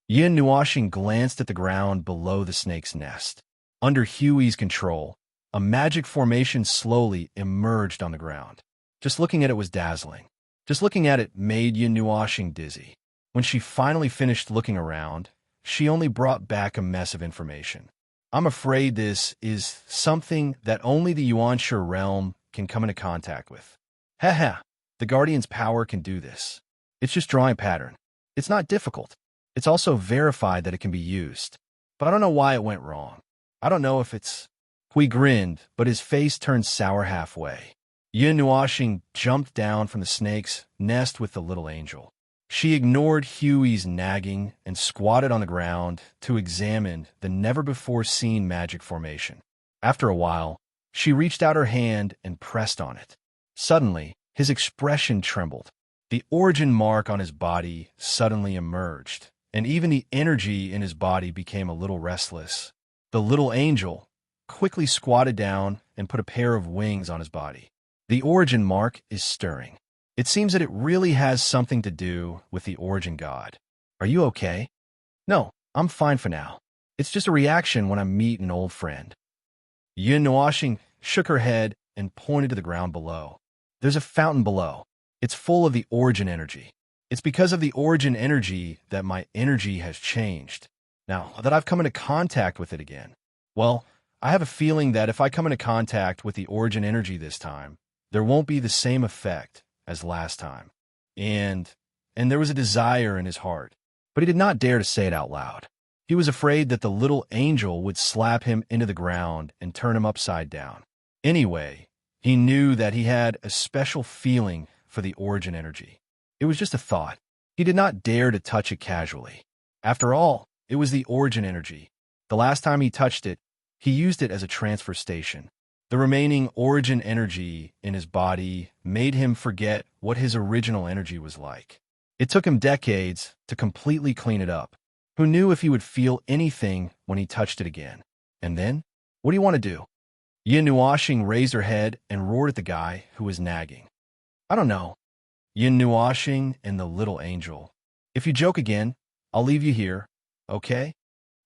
Yin Nuashing glanced at the ground below the snake's nest. Under Hui's control, a magic formation slowly emerged on the ground. Just looking at it was dazzling. Just looking at it made Yin Nuashing dizzy. When she finally finished looking around, she only brought back a mess of information. "I'm afraid this is something that only the Yuanshu realm can come into contact with. Haha, the Guardian's power can do this. It's just drawing a pattern. It's not difficult. It's also verified that it can be used. But I don't know why it went wrong. I don't know if it's..." Hui grinned, but his face turned sour halfway. Yin Nuashing jumped down from the snake's nest with the little angel. She ignored Hui's nagging and squatted on the ground to examine the never-before-seen magic formation. After a while, she reached out her hand and pressed on it. Suddenly, his expression trembled. The origin mark on his body suddenly emerged, and even the energy in his body became a little restless. The little angel quickly squatted down and put a pair of wings on his body. The origin mark is stirring. It seems that it really has something to do with the origin god. Are you okay? No, I'm fine for now. It's just a reaction when I meet an old friend. Yin Nuashing shook her head and pointed to the ground below. There's a fountain below. It's full of the origin energy. It's because of the origin energy that my energy has changed. Now that I've come into contact with it again, well, I have a feeling that if I come into contact with the origin energy this time, there won't be the same effect as last time. And there was a desire in his heart, but he did not dare to say it out loud. He was afraid that the little angel would slap him into the ground and turn him upside down. Anyway, he knew that he had a special feeling for the origin energy. It was just a thought. He did not dare to touch it casually. After all, it was the origin energy. The last time he touched it, he used it as a transfer station. The remaining origin energy in his body made him forget what his original energy was like. It took him decades to completely clean it up. Who knew if he would feel anything when he touched it again? And then? What do you want to do? Yin Nuashing raised her head and roared at the guy who was nagging. I don't know. Yin Nuashing and the little angel. If you joke again, I'll leave you here, okay?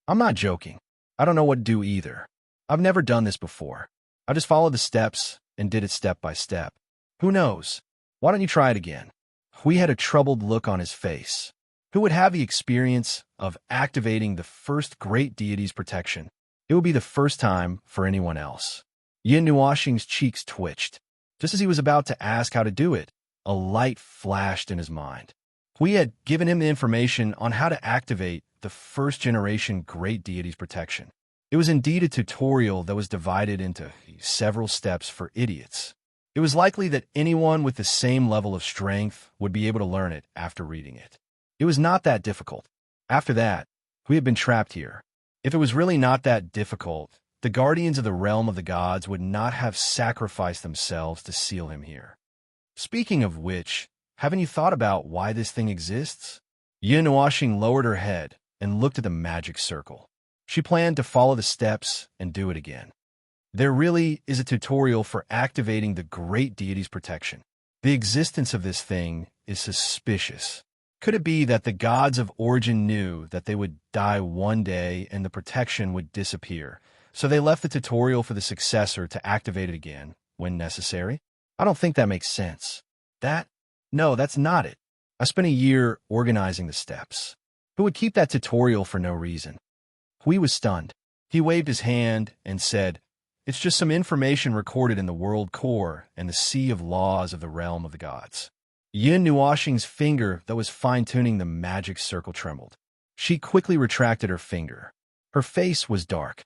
I'm not joking. I don't know what to do either. I've never done this before. I just followed the steps and did it step by step. Who knows? Why don't you try it again? Hui had a troubled look on his face. Who would have the experience of activating the first great deity's protection? It would be the first time for anyone else. Yin Nuashing's cheeks twitched. Just as he was about to ask how to do it, a light flashed in his mind. Hui had given him the information on how to activate the first-generation great deity's protection. It was indeed a tutorial that was divided into several steps for idiots. It was likely that anyone with the same level of strength would be able to learn it after reading it. It was not that difficult. After that, we had been trapped here. If it was really not that difficult, the guardians of the realm of the gods would not have sacrificed themselves to seal him here. Speaking of which, haven't you thought about why this thing exists? Yin Washing lowered her head and looked at the magic circle. She planned to follow the steps and do it again. There really is a tutorial for activating the great deity's protection. The existence of this thing is suspicious. Could it be that the gods of origin knew that they would die one day and the protection would disappear, so they left the tutorial for the successor to activate it again when necessary? I don't think that makes sense. No, that's not it. I spent a year organizing the steps. Who would keep that tutorial for no reason? Hui was stunned. He waved his hand and said, "It's just some information recorded in the world core and the sea of laws of the realm of the gods." Yin Nuoxing's finger that was fine-tuning the magic circle trembled. She quickly retracted her finger. Her face was dark.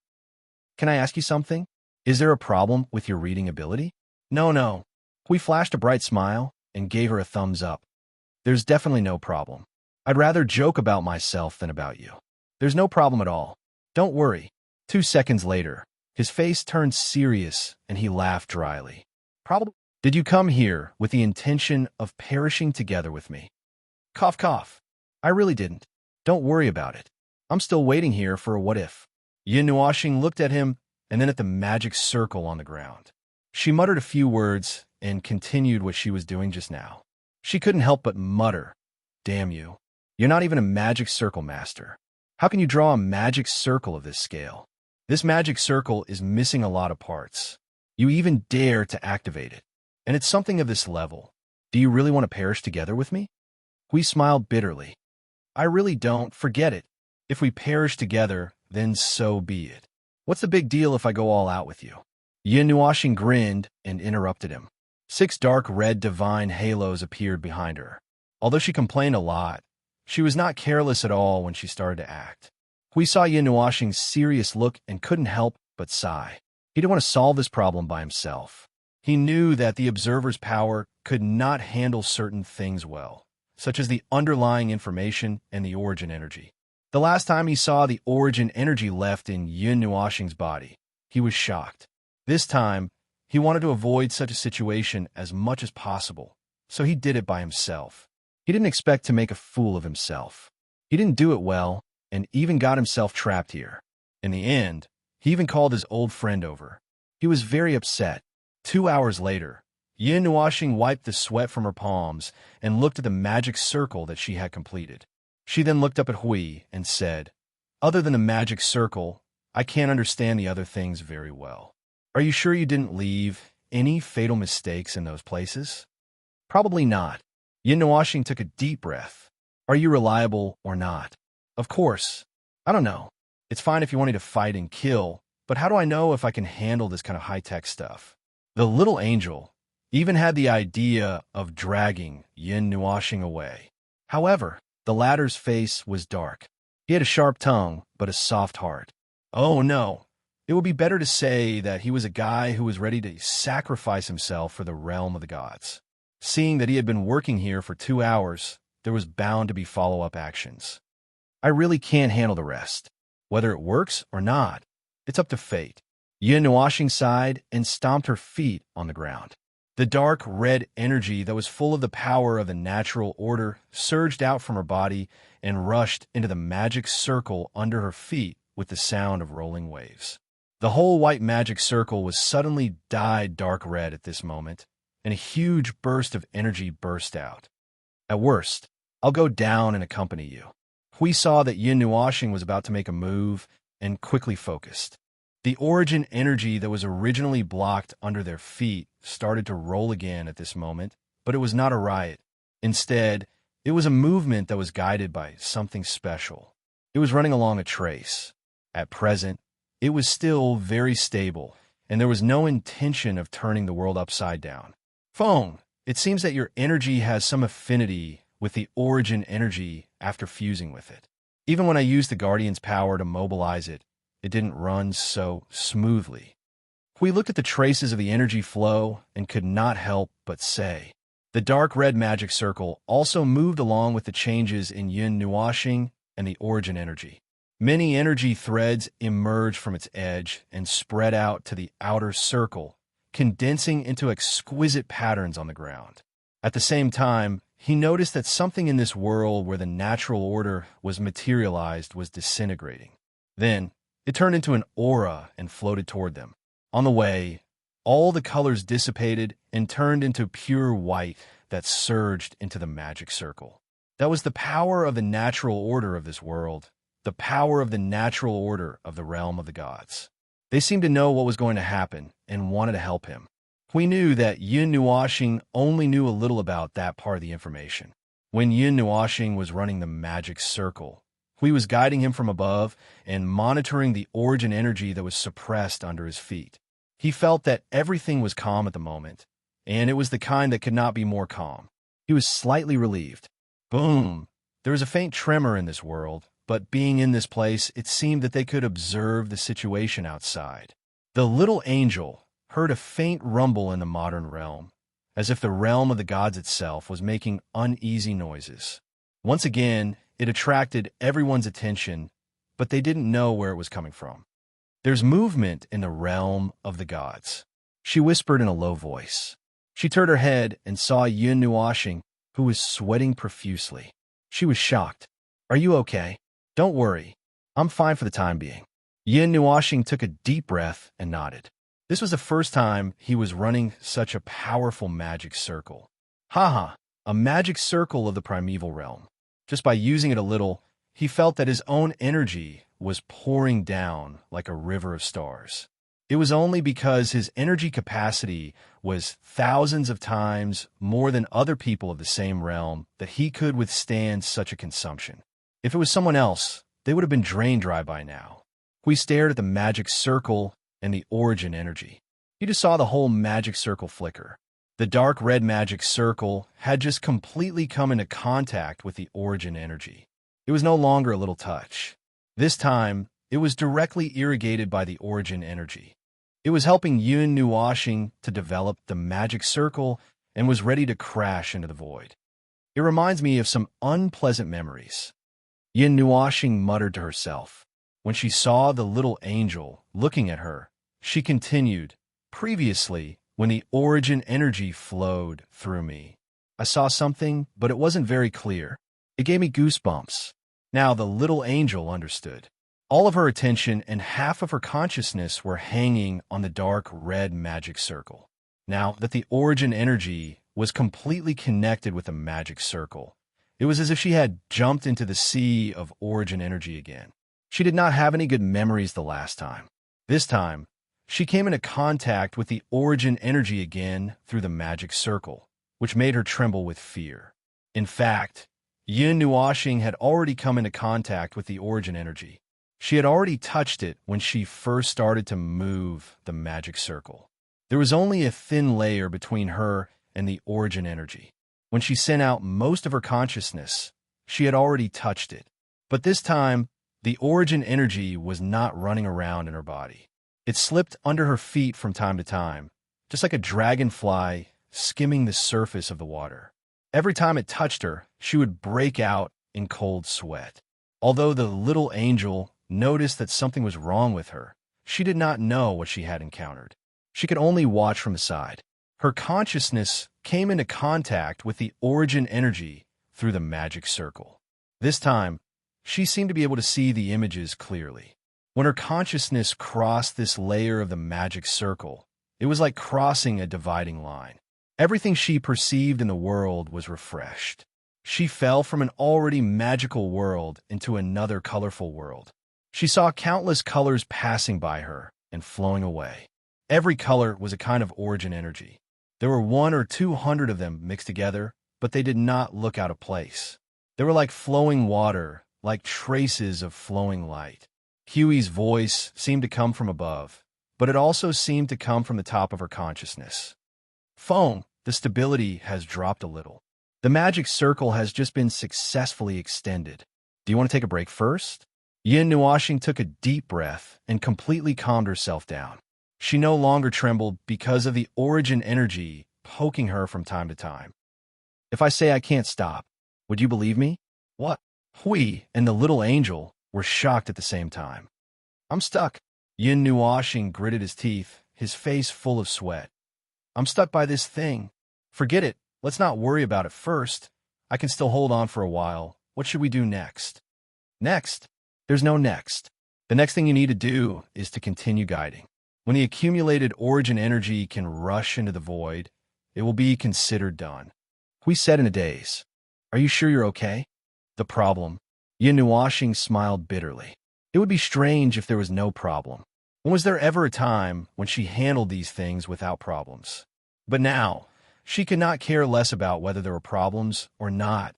"Can I ask you something? Is there a problem with your reading ability?" No. Hui flashed a bright smile and gave her a thumbs up. "There's definitely no problem. I'd rather joke about myself than about you. There's no problem at all. Don't worry." 2 seconds later, his face turned serious and he laughed dryly. "Probably. Did you come here with the intention of perishing together with me?" Cough, cough. "I really didn't. Don't worry about it. I'm still waiting here for a what if." Yin Nuoxing looked at him and then at the magic circle on the ground. She muttered a few words and continued what she was doing just now. She couldn't help but mutter, "Damn you. You're not even a magic circle master. How can you draw a magic circle of this scale? This magic circle is missing a lot of parts. You even dare to activate it. And it's something of this level. Do you really want to perish together with me?" Hui smiled bitterly. "I really don't. Forget it. If we perish together, then so be it. What's the big deal if I go all out with you?" Yin Nuoxing grinned and interrupted him. 6 dark red divine halos appeared behind her. Although she complained a lot, she was not careless at all when she started to act. Hui saw Yin Nuoxing's serious look and couldn't help but sigh. He didn't want to solve this problem by himself. He knew that the observer's power could not handle certain things well, such as the underlying information and the origin energy. The last time he saw the origin energy left in Yin Nuoxing's body, he was shocked. This time, he wanted to avoid such a situation as much as possible, so he did it by himself. He didn't expect to make a fool of himself. He didn't do it well, and even got himself trapped here. In the end, he even called his old friend over. He was very upset. 2 hours later, Yin Nuoxing wiped the sweat from her palms and looked at the magic circle that she had completed. She then looked up at Hui and said, "Other than the magic circle, I can't understand the other things very well. Are you sure you didn't leave any fatal mistakes in those places?" "Probably not." Yin Nuoxing took a deep breath. "Are you reliable or not?" "Of course. I don't know. It's fine if you want me to fight and kill, but how do I know if I can handle this kind of high-tech stuff?" The little angel even had the idea of dragging Yin Nuoxing away. However, the latter's face was dark. He had a sharp tongue, but a soft heart. Oh no, it would be better to say that he was a guy who was ready to sacrifice himself for the realm of the gods. Seeing that he had been working here for 2 hours, there was bound to be follow-up actions. "I really can't handle the rest. Whether it works or not, it's up to fate." Yin Nuoxing sighed and stomped her feet on the ground. The dark red energy that was full of the power of the natural order surged out from her body and rushed into the magic circle under her feet with the sound of rolling waves. The whole white magic circle was suddenly dyed dark red at this moment, and a huge burst of energy burst out. "At worst, I'll go down and accompany you." Hui saw that Yin Nuoxing was about to make a move and quickly focused. The origin energy that was originally blocked under their feet started to roll again at this moment, but it was not a riot. Instead, it was a movement that was guided by something special. It was running along a trace. At present, it was still very stable, and there was no intention of turning the world upside down. "Phone, it seems that your energy has some affinity with the origin energy after fusing with it. Even when I use the Guardian's power to mobilize it, it didn't run so smoothly. We looked at the traces of the energy flow and could not help but say, the dark red magic circle also moved along with the changes in yin nuashing and the origin energy. Many energy threads emerged from its edge and spread out to the outer circle, condensing into exquisite patterns on the ground. At the same time, he noticed that something in this world where the natural order was materialized was disintegrating. Then, it turned into an aura and floated toward them. On the way, all the colors dissipated and turned into pure white that surged into the magic circle. That was the power of the natural order of this world, the power of the natural order of the realm of the gods. They seemed to know what was going to happen and wanted to help him. We knew that Yin Nuashing only knew a little about that part of the information. When Yin Nuashing was running the magic circle, Hui was guiding him from above and monitoring the origin energy that was suppressed under his feet. He felt that everything was calm at the moment, and it was the kind that could not be more calm. He was slightly relieved. Boom! There was a faint tremor in this world, but being in this place, it seemed that they could observe the situation outside. The little angel heard a faint rumble in the modern realm, as if the realm of the gods itself was making uneasy noises. Once again, it attracted everyone's attention, but they didn't know where it was coming from. There's movement in the realm of the gods, she whispered in a low voice. She turned her head and saw Yun Nuashing, who was sweating profusely. She was shocked. Are you okay? Don't worry. I'm fine for the time being. Yin Nuashing took a deep breath and nodded. This was the first time he was running such a powerful magic circle. Haha, a magic circle of the primeval realm. Just by using it a little, he felt that his own energy was pouring down like a river of stars. It was only because his energy capacity was thousands of times more than other people of the same realm that he could withstand such a consumption. If it was someone else, they would have been drained dry by now. We stared at the magic circle and the origin energy. He just saw the whole magic circle flicker. The dark red magic circle had just completely come into contact with the origin energy. It was no longer a little touch. This time, it was directly irrigated by the origin energy. It was helping Yun Nuashing to develop the magic circle and was ready to crash into the void. It reminds me of some unpleasant memories. Yin Nuashing muttered to herself. When she saw the little angel looking at her, she continued, previously, when the origin energy flowed through me, I saw something, but it wasn't very clear. It gave me goosebumps. Now the little angel understood. All of her attention and half of her consciousness were hanging on the dark red magic circle. Now that the origin energy was completely connected with the magic circle, it was as if she had jumped into the sea of origin energy again. She did not have any good memories the last time. This time, she came into contact with the origin energy again through the magic circle, which made her tremble with fear. In fact, Yin Nuashing had already come into contact with the origin energy. She had already touched it when she first started to move the magic circle. There was only a thin layer between her and the origin energy. When she sent out most of her consciousness, she had already touched it. But this time, the origin energy was not running around in her body. It slipped under her feet from time to time, just like a dragonfly skimming the surface of the water. Every time it touched her, she would break out in cold sweat. Although the little angel noticed that something was wrong with her, she did not know what she had encountered. She could only watch from the side. Her consciousness came into contact with the origin energy through the magic circle. This time, she seemed to be able to see the images clearly. When her consciousness crossed this layer of the magic circle, it was like crossing a dividing line. Everything she perceived in the world was refreshed. She fell from an already magical world into another colorful world. She saw countless colors passing by her and flowing away. Every color was a kind of origin energy. There were 100 or 200 of them mixed together, but they did not look out of place. They were like flowing water, like traces of flowing light. Huey's voice seemed to come from above, but it also seemed to come from the top of her consciousness. Phone, the stability has dropped a little. The magic circle has just been successfully extended. Do you want to take a break first? Yin Nuashing took a deep breath and completely calmed herself down. She no longer trembled because of the origin energy poking her from time to time. If I say I can't stop, would you believe me? What? Hui and the little angel were shocked at the same time. I'm stuck. Yin Nuashing gritted his teeth, his face full of sweat. I'm stuck by this thing. Forget it. Let's not worry about it first. I can still hold on for a while. What should we do next? Next? There's no next. The next thing you need to do is to continue guiding. When the accumulated origin energy can rush into the void, it will be considered done. We said in a daze. Are you sure you're okay? The problem? Yin Nuashing smiled bitterly. It would be strange if there was no problem. When was there ever a time when she handled these things without problems? But now, she could not care less about whether there were problems or not.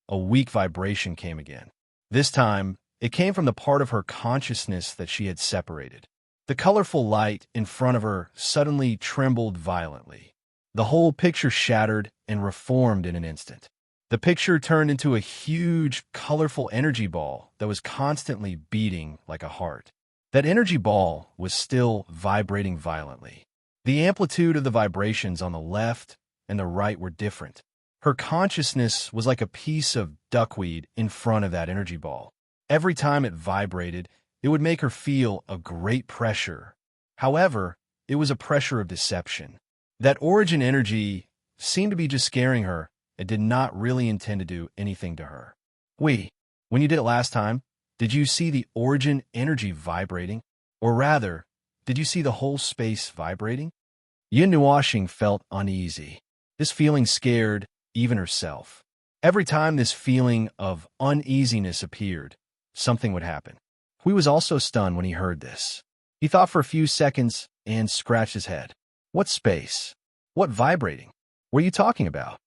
A weak vibration came again. This time, it came from the part of her consciousness that she had separated. The colorful light in front of her suddenly trembled violently. The whole picture shattered and reformed in an instant. The picture turned into a huge, colorful energy ball that was constantly beating like a heart. That energy ball was still vibrating violently. The amplitude of the vibrations on the left and the right were different. Her consciousness was like a piece of duckweed in front of that energy ball. Every time it vibrated, it would make her feel a great pressure. However, it was a pressure of deception. That origin energy seemed to be just scaring her and did not really intend to do anything to her. When you did it last time, did you see the origin energy vibrating? Or rather, did you see the whole space vibrating? Yin Nuashing felt uneasy. This feeling scared even herself. Every time this feeling of uneasiness appeared, something would happen. Hui was also stunned when he heard this. He thought for a few seconds and scratched his head. What space? What vibrating? What are you talking about?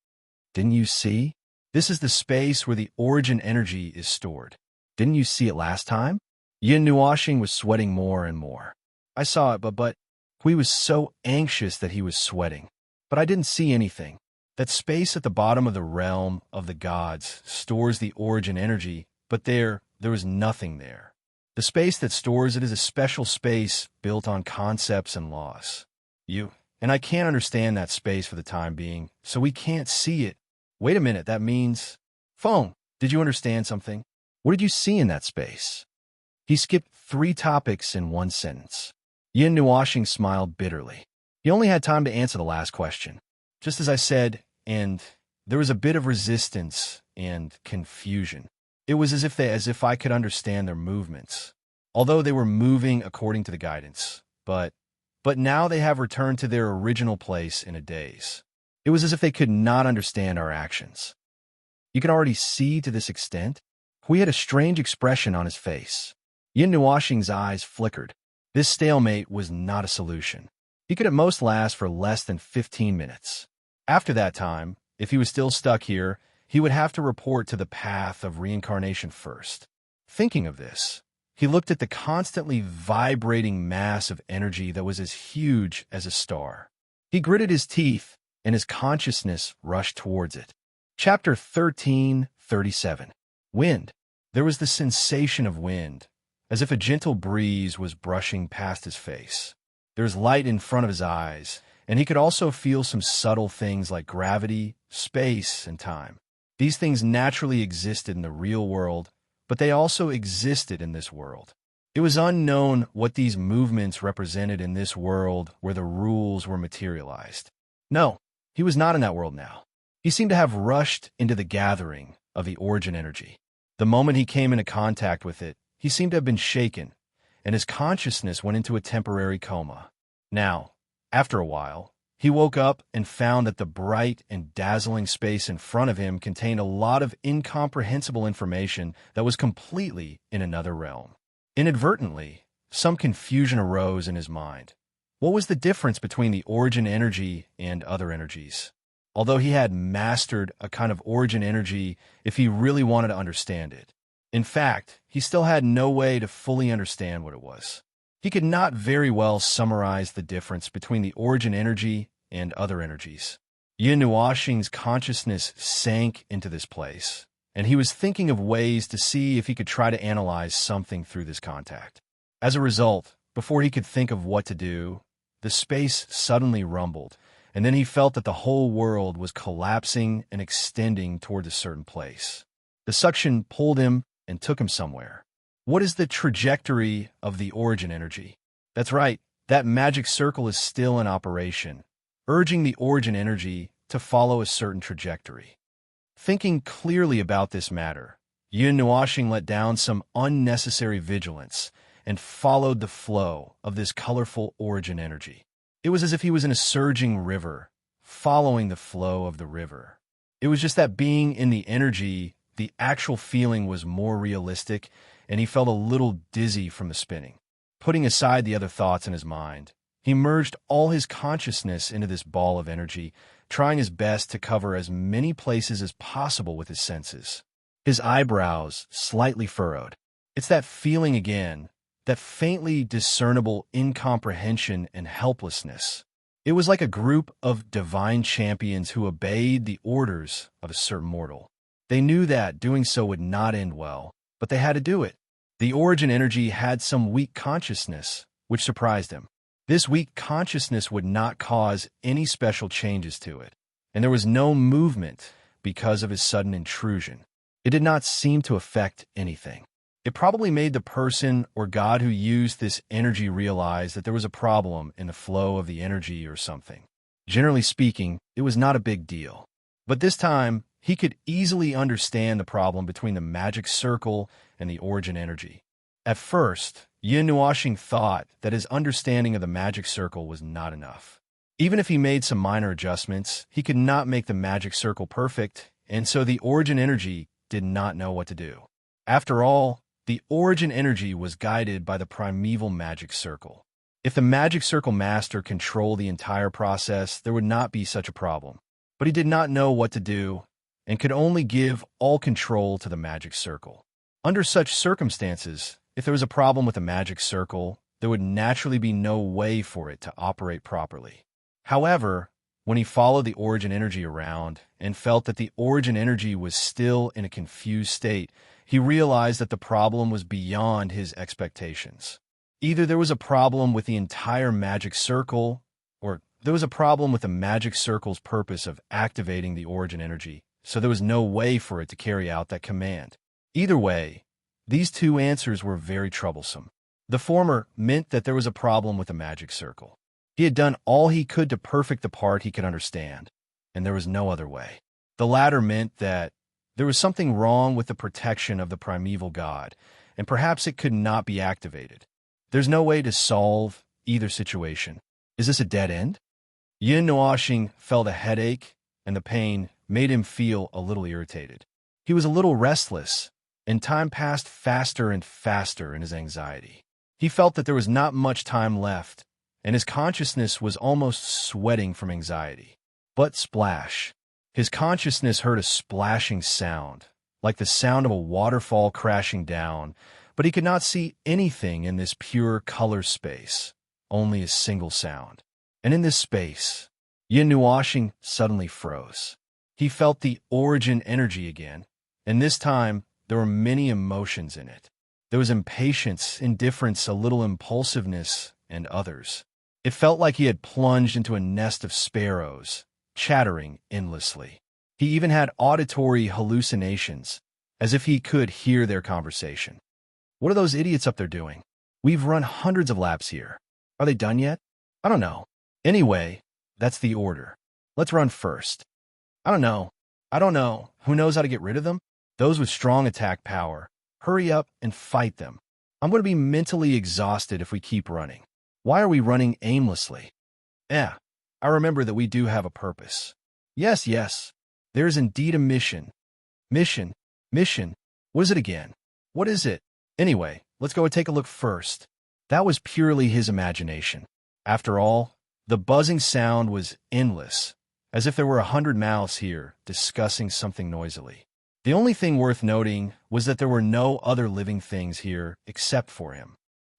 Didn't you see? This is the space where the origin energy is stored. Didn't you see it last time? Yin Nuashing was sweating more and more. I saw it, but Hui was so anxious that he was sweating. But I didn't see anything. That space at the bottom of the realm of the gods stores the origin energy, but there was nothing there. The space that stores it is a special space built on concepts and laws. And I can't understand that space for the time being, so we can't see it. Wait a minute, that means... Phone, did you understand something? What did you see in that space? He skipped 3 topics in one sentence. Yin Nuashing smiled bitterly. He only had time to answer the last question. Just as I said, and there was a bit of resistance and confusion. It was as if I could understand their movements, although they were moving according to the guidance. But now they have returned to their original place in a daze. It was as if they could not understand our actions. You can already see to this extent. Hui had a strange expression on his face. Yin Nuashing's eyes flickered. This stalemate was not a solution. He could at most last for less than 15 minutes. After that time, if he was still stuck here, he would have to report to the path of reincarnation first. Thinking of this, he looked at the constantly vibrating mass of energy that was as huge as a star. He gritted his teeth, and his consciousness rushed towards it. Chapter 13:37. Wind. There was the sensation of wind, as if a gentle breeze was brushing past his face. There was light in front of his eyes, and he could also feel some subtle things like gravity, space, and time. These things naturally existed in the real world, but they also existed in this world. It was unknown what these movements represented in this world where the rules were materialized. No, he was not in that world now. He seemed to have rushed into the gathering of the origin energy. The moment he came into contact with it, he seemed to have been shaken, and his consciousness went into a temporary coma. Now, after a while, he woke up and found that the bright and dazzling space in front of him contained a lot of incomprehensible information that was completely in another realm. Inadvertently, some confusion arose in his mind. What was the difference between the origin energy and other energies? Although he had mastered a kind of origin energy if he really wanted to understand it. In fact, he still had no way to fully understand what it was. He could not very well summarize the difference between the origin energy and other energies. Yin Nuashing's consciousness sank into this place, and he was thinking of ways to see if he could try to analyze something through this contact. As a result, before he could think of what to do, the space suddenly rumbled, and then he felt that the whole world was collapsing and extending toward a certain place. The suction pulled him and took him somewhere. What is the trajectory of the origin energy? That's right, that magic circle is still in operation, urging the origin energy to follow a certain trajectory. Thinking clearly about this matter, Yun Nuashing let down some unnecessary vigilance and followed the flow of this colorful origin energy. It was as if he was in a surging river, following the flow of the river. It was just that being in the energy, the actual feeling was more realistic, and he felt a little dizzy from the spinning. Putting aside the other thoughts in his mind, he merged all his consciousness into this ball of energy, trying his best to cover as many places as possible with his senses. His eyebrows slightly furrowed. It's that feeling again, that faintly discernible incomprehension and helplessness. It was like a group of divine champions who obeyed the orders of a certain mortal. They knew that doing so would not end well, but they had to do it. The origin energy had some weak consciousness, which surprised him. This weak consciousness would not cause any special changes to it, and there was no movement because of his sudden intrusion. It did not seem to affect anything. It probably made the person or God who used this energy realize that there was a problem in the flow of the energy or something. Generally speaking, it was not a big deal. But this time, he could easily understand the problem between the magic circle and the origin energy. At first, Yin Nuashing thought that his understanding of the magic circle was not enough. Even if he made some minor adjustments, he could not make the magic circle perfect, and so the origin energy did not know what to do. After all, the origin energy was guided by the primeval magic circle. If the magic circle master controlled the entire process, there would not be such a problem. But he did not know what to do and could only give all control to the magic circle. Under such circumstances, if there was a problem with the magic circle, there would naturally be no way for it to operate properly. However, when he followed the origin energy around and felt that the origin energy was still in a confused state, he realized that the problem was beyond his expectations. Either there was a problem with the entire magic circle, or there was a problem with the magic circle's purpose of activating the origin energy, so there was no way for it to carry out that command. Either way, these two answers were very troublesome. The former meant that there was a problem with the magic circle. He had done all he could to perfect the part he could understand, and there was no other way. The latter meant that there was something wrong with the protection of the primeval god, and perhaps it could not be activated. There's no way to solve either situation. Is this a dead end? Yin Nuashing felt a headache, and the pain made him feel a little irritated. He was a little restless, and time passed faster and faster in his anxiety. He felt that there was not much time left, and his consciousness was almost sweating from anxiety. But splash! His consciousness heard a splashing sound, like the sound of a waterfall crashing down, but he could not see anything in this pure color space, only a single sound. And in this space, Yin Nuashing suddenly froze. He felt the origin energy again, and this time there were many emotions in it. There was impatience, indifference, a little impulsiveness, and others. It felt like he had plunged into a nest of sparrows, chattering endlessly. He even had auditory hallucinations, as if he could hear their conversation. What are those idiots up there doing? We've run hundreds of laps here. Are they done yet? I don't know. Anyway, that's the order. Let's run first. I don't know. Who knows how to get rid of them? Those with strong attack power. Hurry up and fight them. I'm going to be mentally exhausted if we keep running. Why are we running aimlessly? I remember that we do have a purpose. Yes. There is indeed a mission. Mission. What is it again? What is it? Anyway, let's go and take a look first. That was purely his imagination. After all, the buzzing sound was endless, as if there were 100 mouths here discussing something noisily. The only thing worth noting was that there were no other living things here except for him.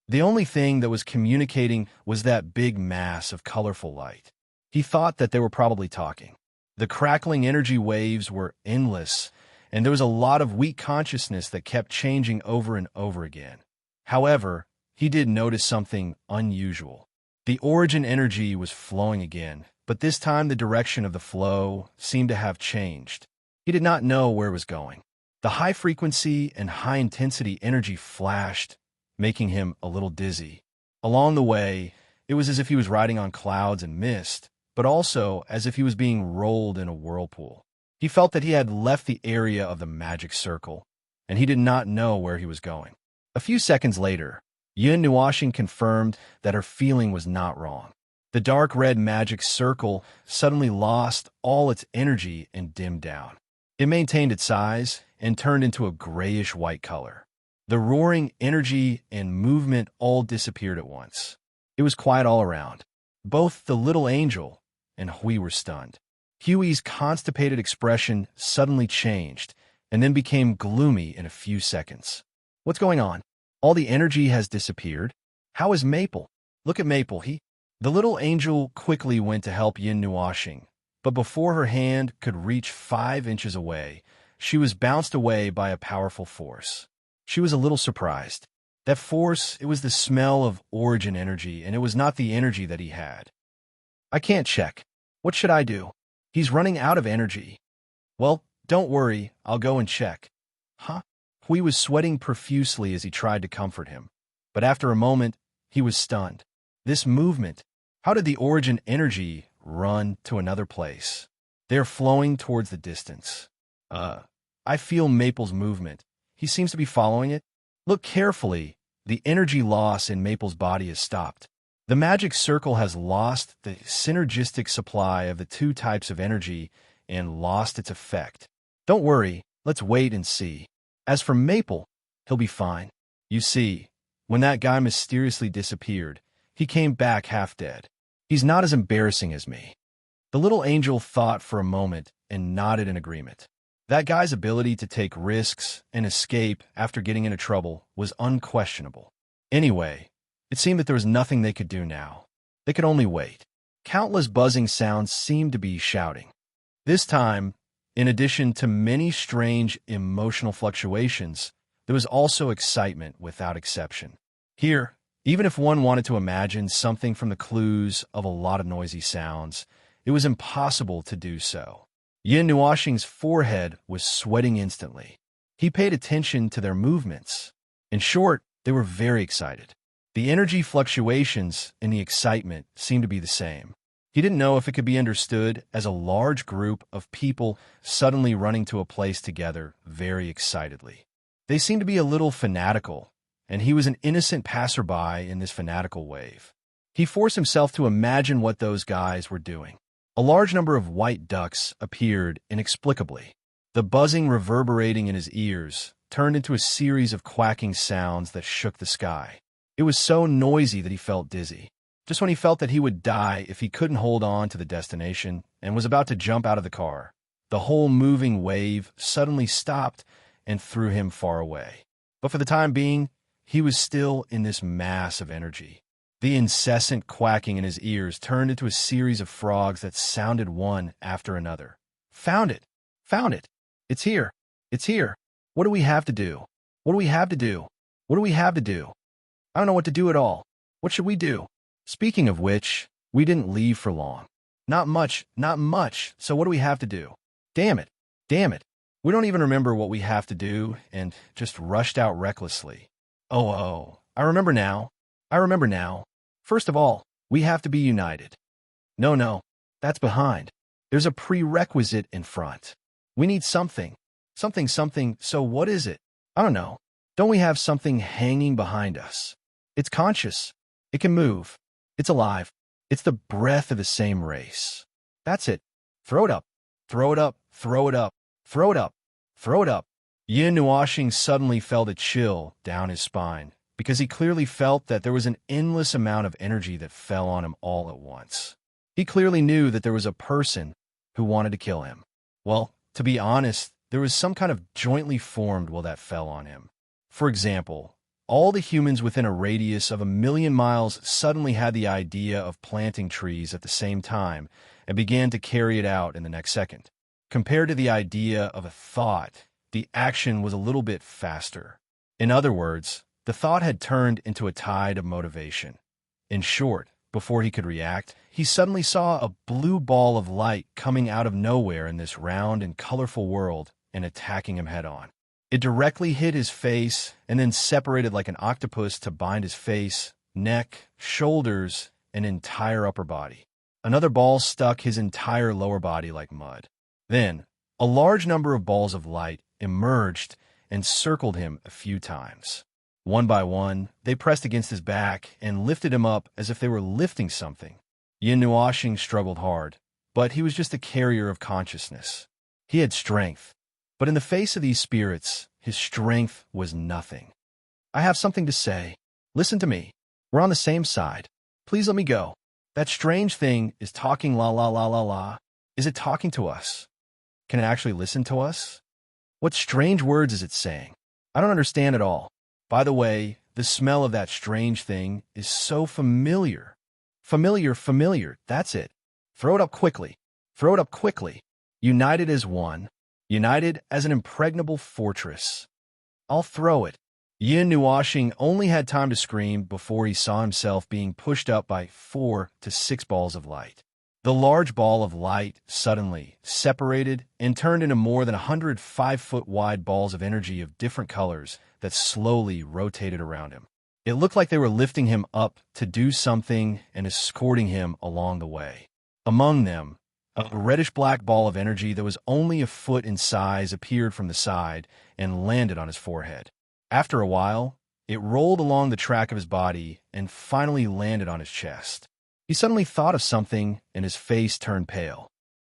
The only thing that was communicating was that big mass of colorful light. He thought that they were probably talking. The crackling energy waves were endless, and there was a lot of weak consciousness that kept changing over and over again. However, he did notice something unusual. The origin energy was flowing again, but this time the direction of the flow seemed to have changed. He did not know where it was going. The high-frequency and high-intensity energy flashed, making him a little dizzy. Along the way, it was as if he was riding on clouds and mist, but also as if he was being rolled in a whirlpool. He felt that he had left the area of the magic circle, and he did not know where he was going. A few seconds later, Yin Nuashing confirmed that her feeling was not wrong. The dark red magic circle suddenly lost all its energy and dimmed down. It maintained its size and turned into a grayish-white color. The roaring energy and movement all disappeared at once. It was quiet all around. Both the little angel and Hui were stunned. Huey's constipated expression suddenly changed and then became gloomy in a few seconds. What's going on? All the energy has disappeared. How is Maple? Look at Maple, The little angel quickly went to help Yin Nuashing, but before her hand could reach 5 inches away, she was bounced away by a powerful force. She was a little surprised. That force, it was the smell of origin energy, and it was not the energy that he had. I can't check. What should I do? He's running out of energy. Well, don't worry, I'll go and check. Huh? Hui was sweating profusely as he tried to comfort him, but after a moment, he was stunned. This movement, how did the origin energy run to another place? They're flowing towards the distance. I feel Maple's movement. He seems to be following it. Look carefully. The energy loss in Maple's body has stopped. The magic circle has lost the synergistic supply of the 2 types of energy and lost its effect. Don't worry, let's wait and see. As for Maple, he'll be fine. You see, when that guy mysteriously disappeared, he came back half dead. He's not as embarrassing as me. The little angel thought for a moment and nodded in agreement. That guy's ability to take risks and escape after getting into trouble was unquestionable. Anyway, it seemed that there was nothing they could do now. They could only wait. Countless buzzing sounds seemed to be shouting. This time, in addition to many strange emotional fluctuations, there was also excitement without exception. Here, even if one wanted to imagine something from the clues of a lot of noisy sounds, it was impossible to do so. Yin Nuashing's forehead was sweating instantly. He paid attention to their movements. In short, they were very excited. The energy fluctuations and the excitement seemed to be the same. He didn't know if it could be understood as a large group of people suddenly running to a place together very excitedly. They seemed to be a little fanatical, and he was an innocent passerby in this fanatical wave. He forced himself to imagine what those guys were doing. A large number of white ducks appeared inexplicably. The buzzing reverberating in his ears turned into a series of quacking sounds that shook the sky. It was so noisy that he felt dizzy. Just when he felt that he would die if he couldn't hold on to the destination and was about to jump out of the car, the whole moving wave suddenly stopped and threw him far away. But for the time being, he was still in this mass of energy. The incessant quacking in his ears turned into a series of frogs that sounded one after another. Found it! Found it! It's here! It's here! What do we have to do? What do we have to do? What do we have to do? I don't know what to do at all. What should we do? Speaking of which, we didn't leave for long. Not much, not much, so what do we have to do? Damn it! Damn it! We don't even remember what we have to do and just rushed out recklessly. Oh, I remember now. I remember now. First of all, we have to be united. No, that's behind. There's a prerequisite in front. We need something. Something, so what is it? I don't know. Don't we have something hanging behind us? It's conscious. It can move. It's alive. It's the breath of the same race. That's it. Throw it up. Throw it up. Throw it up. Throw it up. Throw it up. Yin Nuashing suddenly felt a chill down his spine, because he clearly felt that there was an endless amount of energy that fell on him all at once. He clearly knew that there was a person who wanted to kill him. Well, to be honest, there was some kind of jointly formed will that fell on him. For example, all the humans within a radius of 1,000,000 miles suddenly had the idea of planting trees at the same time and began to carry it out in the next second. Compared to the idea of a thought, the action was a little bit faster. In other words, the thought had turned into a tide of motivation. In short, before he could react, he suddenly saw a blue ball of light coming out of nowhere in this round and colorful world and attacking him head-on. It directly hit his face and then separated like an octopus to bind his face, neck, shoulders, and entire upper body. Another ball stuck his entire lower body like mud. Then, a large number of balls of light emerged and circled him a few times. One by one, they pressed against his back and lifted him up as if they were lifting something. Yin Nuoxing struggled hard, but he was just a carrier of consciousness. He had strength, but in the face of these spirits, his strength was nothing. I have something to say. Listen to me. We're on the same side. Please let me go. That strange thing is talking la la la la la. Is it talking to us? Can it actually listen to us? What strange words is it saying? I don't understand at all. By the way, the smell of that strange thing is so familiar. Familiar, that's it. Throw it up quickly. Throw it up quickly. United as one. United as an impregnable fortress. I'll throw it. Yin Nuoxing only had time to scream before he saw himself being pushed up by 4 to 6 balls of light. The large ball of light suddenly separated and turned into more than 100 5-foot-wide balls of energy of different colors that slowly rotated around him. It looked like they were lifting him up to do something and escorting him along the way. Among them, a reddish-black ball of energy that was only a foot in size appeared from the side and landed on his forehead. After a while, it rolled along the track of his body and finally landed on his chest. He suddenly thought of something and his face turned pale.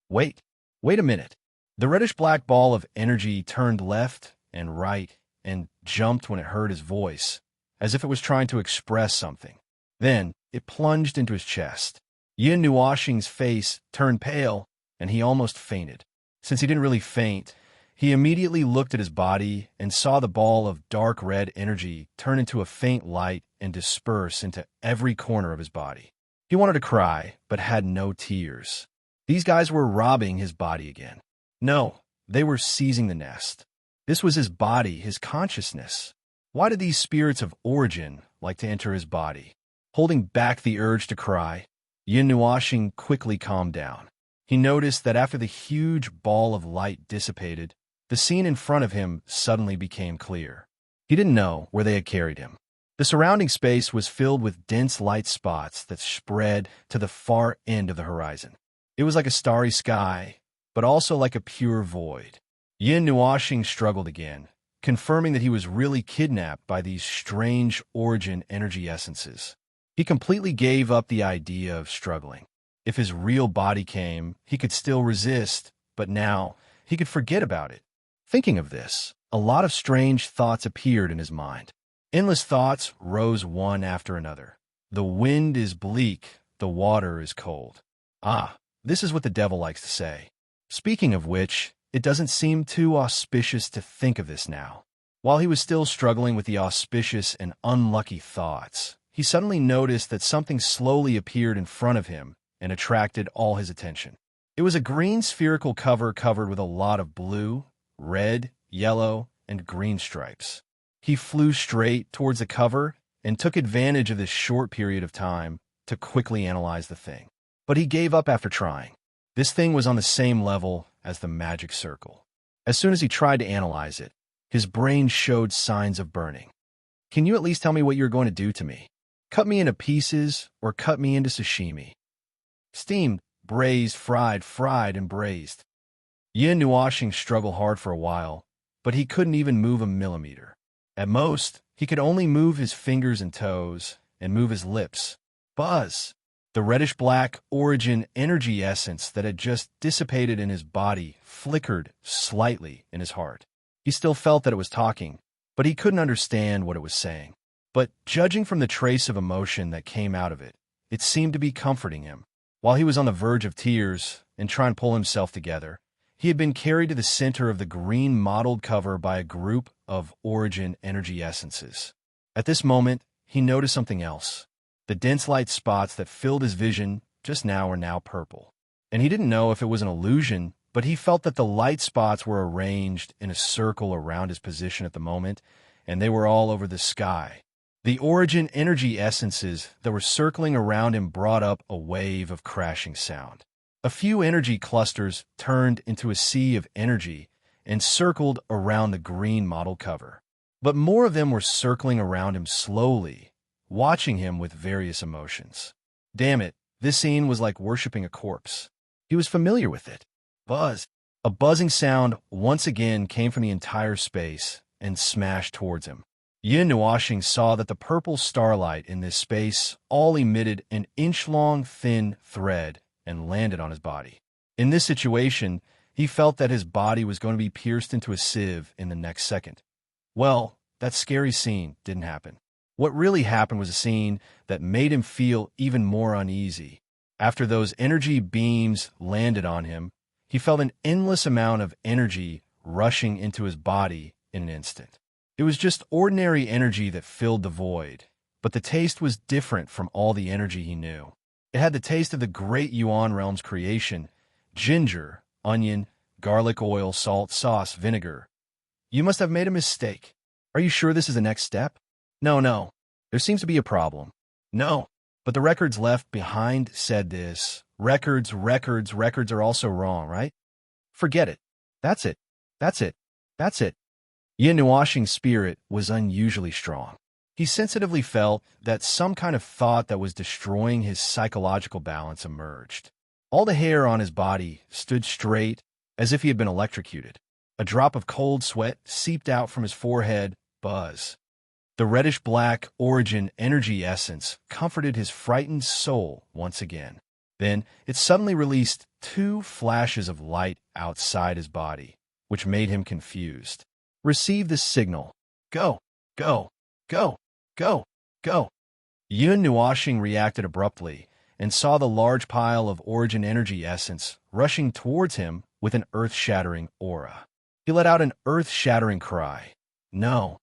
Wait a minute. The reddish-black ball of energy turned left and right and jumped when it heard his voice, as if it was trying to express something. Then it plunged into his chest. Yin Nuoxing's face turned pale, and he almost fainted. Since he didn't really faint, he immediately looked at his body and saw the ball of dark red energy turn into a faint light and disperse into every corner of his body. He wanted to cry, but had no tears. These guys were robbing his body again. No, they were seizing the nest. This was his body, his consciousness. Why did these spirits of origin like to enter his body? Holding back the urge to cry, Yin Nuoxing quickly calmed down. He noticed that after the huge ball of light dissipated, the scene in front of him suddenly became clear. He didn't know where they had carried him. The surrounding space was filled with dense light spots that spread to the far end of the horizon. It was like a starry sky, but also like a pure void. Yin Nuoxing struggled again, confirming that he was really kidnapped by these strange origin energy essences. He completely gave up the idea of struggling. If his real body came, he could still resist, but now he could forget about it. Thinking of this, a lot of strange thoughts appeared in his mind. Endless thoughts rose one after another. The wind is bleak, the water is cold. Ah, this is what the devil likes to say. Speaking of which, it doesn't seem too auspicious to think of this now. While he was still struggling with the auspicious and unlucky thoughts, he suddenly noticed that something slowly appeared in front of him and attracted all his attention. It was a green spherical cover covered with a lot of blue, red, yellow, and green stripes. He flew straight towards the cover and took advantage of this short period of time to quickly analyze the thing. But he gave up after trying. This thing was on the same level as the magic circle. As soon as he tried to analyze it, his brain showed signs of burning. Can you at least tell me what you're going to do to me? Cut me into pieces or cut me into sashimi. Steamed, braised, fried, and braised. Yin Nuoxing struggled hard for a while, but he couldn't even move a millimeter. At most, he could only move his fingers and toes and move his lips. Buzz! The reddish-black origin energy essence that had just dissipated in his body flickered slightly in his heart. He still felt that it was talking, but he couldn't understand what it was saying. But judging from the trace of emotion that came out of it, it seemed to be comforting him. While he was on the verge of tears and trying to pull himself together, he had been carried to the center of the green mottled cover by a group of origin energy essences. At this moment, he noticed something else. The dense light spots that filled his vision just now were now purple. And he didn't know if it was an illusion, but he felt that the light spots were arranged in a circle around his position at the moment, and they were all over the sky. The origin energy essences that were circling around him brought up a wave of crashing sound. A few energy clusters turned into a sea of energy and circled around the green model cover. But more of them were circling around him slowly, watching him with various emotions. Damn it, this scene was like worshipping a corpse. He was familiar with it. Buzz. A buzzing sound once again came from the entire space and smashed towards him. Yin Nuashing saw that the purple starlight in this space all emitted an inch-long thin thread and landed on his body. In this situation, he felt that his body was going to be pierced into a sieve in the next second. Well, that scary scene didn't happen. What really happened was a scene that made him feel even more uneasy. After those energy beams landed on him, he felt an endless amount of energy rushing into his body in an instant. It was just ordinary energy that filled the void, but the taste was different from all the energy he knew. It had the taste of the great Yuan realm's creation: ginger, onion, garlic oil, salt, sauce, vinegar. You must have made a mistake. Are you sure this is the next step? No. There seems to be a problem. No. But the records left behind said this. Records are also wrong, right? Forget it. That's it. Yin Nuashing's spirit was unusually strong. He sensitively felt that some kind of thought that was destroying his psychological balance emerged. All the hair on his body stood straight as if he had been electrocuted. A drop of cold sweat seeped out from his forehead. Buzz. The reddish-black origin energy essence comforted his frightened soul once again. Then it suddenly released 2 flashes of light outside his body, which made him confused. Receive this signal. Go. Yun Nuashing reacted abruptly and saw the large pile of origin energy essence rushing towards him with an earth-shattering aura. He let out an earth-shattering cry. No.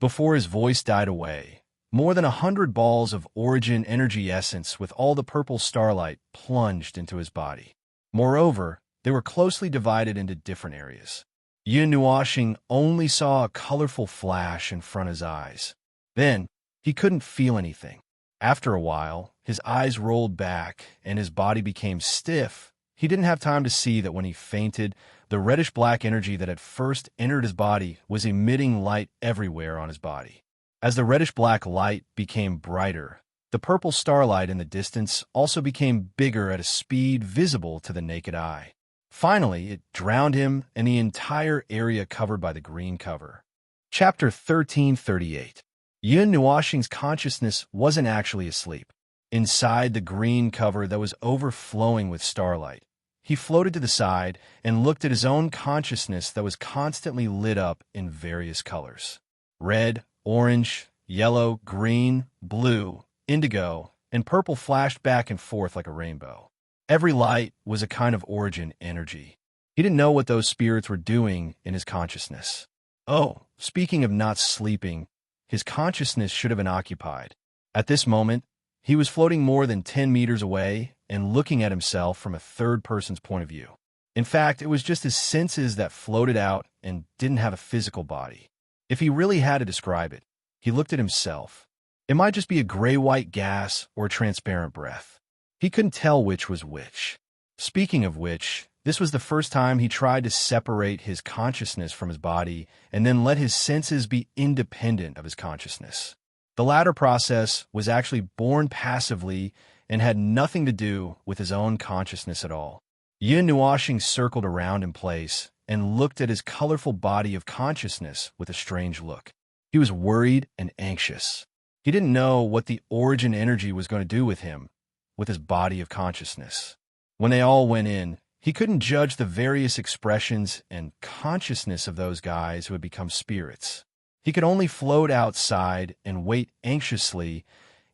Before his voice died away, more than 100 balls of origin energy essence with all the purple starlight plunged into his body. Moreover, they were closely divided into different areas. Yun Nuashing only saw a colorful flash in front of his eyes. Then, he couldn't feel anything. After a while, his eyes rolled back and his body became stiff. He didn't have time to see that when he fainted, the reddish-black energy that had first entered his body was emitting light everywhere on his body. As the reddish-black light became brighter, the purple starlight in the distance also became bigger at a speed visible to the naked eye. Finally, it drowned him and the entire area covered by the green cover. Chapter 1338. Yun Nuashing's consciousness wasn't actually asleep. Inside the green cover that was overflowing with starlight, he floated to the side and looked at his own consciousness that was constantly lit up in various colors. Red, orange, yellow, green, blue, indigo, and purple flashed back and forth like a rainbow. Every light was a kind of origin energy. He didn't know what those spirits were doing in his consciousness. Oh, speaking of not sleeping, his consciousness should have been occupied. At this moment, he was floating more than 10 meters away and looking at himself from a third person's point of view. In fact, it was just his senses that floated out and didn't have a physical body. If he really had to describe it, he looked at himself. It might just be a gray-white gas or a transparent breath. He couldn't tell which was which. Speaking of which, this was the first time he tried to separate his consciousness from his body and then let his senses be independent of his consciousness. The latter process was actually born passively and had nothing to do with his own consciousness at all. Yun Nuashing circled around in place and looked at his colorful body of consciousness with a strange look. He was worried and anxious. He didn't know what the origin energy was going to do with him, with his body of consciousness. When they all went in, he couldn't judge the various expressions and consciousness of those guys who had become spirits. He could only float outside and wait anxiously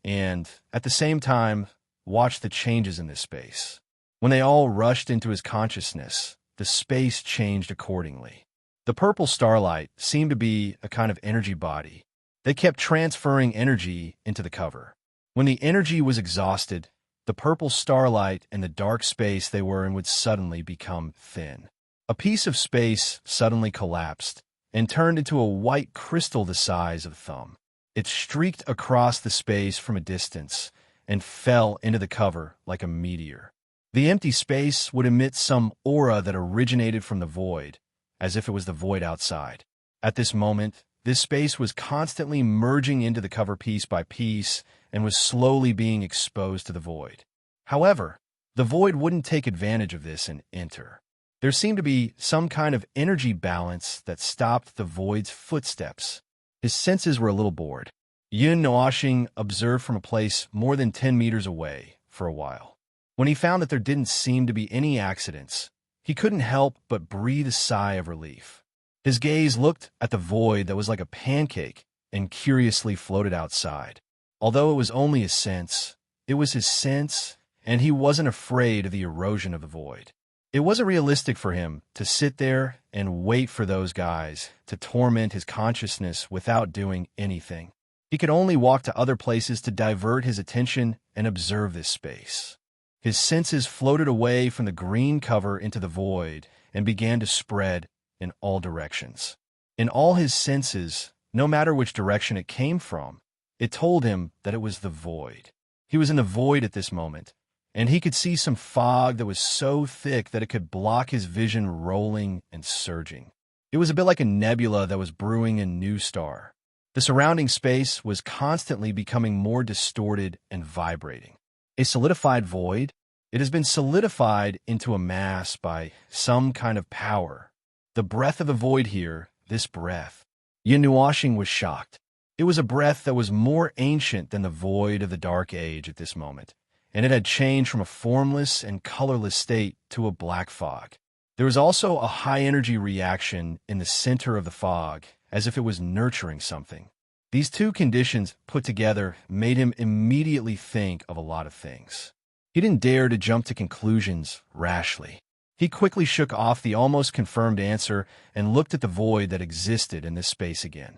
and, at the same time, watch the changes in this space. When they all rushed into his consciousness, the space changed accordingly. The purple starlight seemed to be a kind of energy body. They kept transferring energy into the cover. When the energy was exhausted, the purple starlight and the dark space they were in would suddenly become thin. A piece of space suddenly collapsed and turned into a white crystal the size of a thumb. It streaked across the space from a distance and fell into the cover like a meteor. The empty space would emit some aura that originated from the void, as if it was the void outside. At this moment, this space was constantly merging into the cover piece by piece and was slowly being exposed to the void. However, the void wouldn't take advantage of this and enter. There seemed to be some kind of energy balance that stopped the void's footsteps. His senses were a little bored. Yin Noashing observed from a place more than 10 meters away for a while. When he found that there didn't seem to be any accidents, he couldn't help but breathe a sigh of relief. His gaze looked at the void that was like a pancake and curiously floated outside. Although it was only a sense, it was his sense, and he wasn't afraid of the erosion of the void. It wasn't realistic for him to sit there and wait for those guys to torment his consciousness without doing anything. He could only walk to other places to divert his attention and observe this space. His senses floated away from the green cover into the void and began to spread in all directions. In all his senses, no matter which direction it came from, it told him that it was the void. He was in the void at this moment, and he could see some fog that was so thick that it could block his vision rolling and surging. It was a bit like a nebula that was brewing a new star. The surrounding space was constantly becoming more distorted and vibrating. A solidified void? It has been solidified into a mass by some kind of power. The breath of the void here, this breath. Yin Nuashing was shocked. It was a breath that was more ancient than the void of the Dark Age at this moment, and it had changed from a formless and colorless state to a black fog. There was also a high-energy reaction in the center of the fog, as if it was nurturing something. These two conditions put together made him immediately think of a lot of things. He didn't dare to jump to conclusions rashly. He quickly shook off the almost confirmed answer and looked at the void that existed in this space again.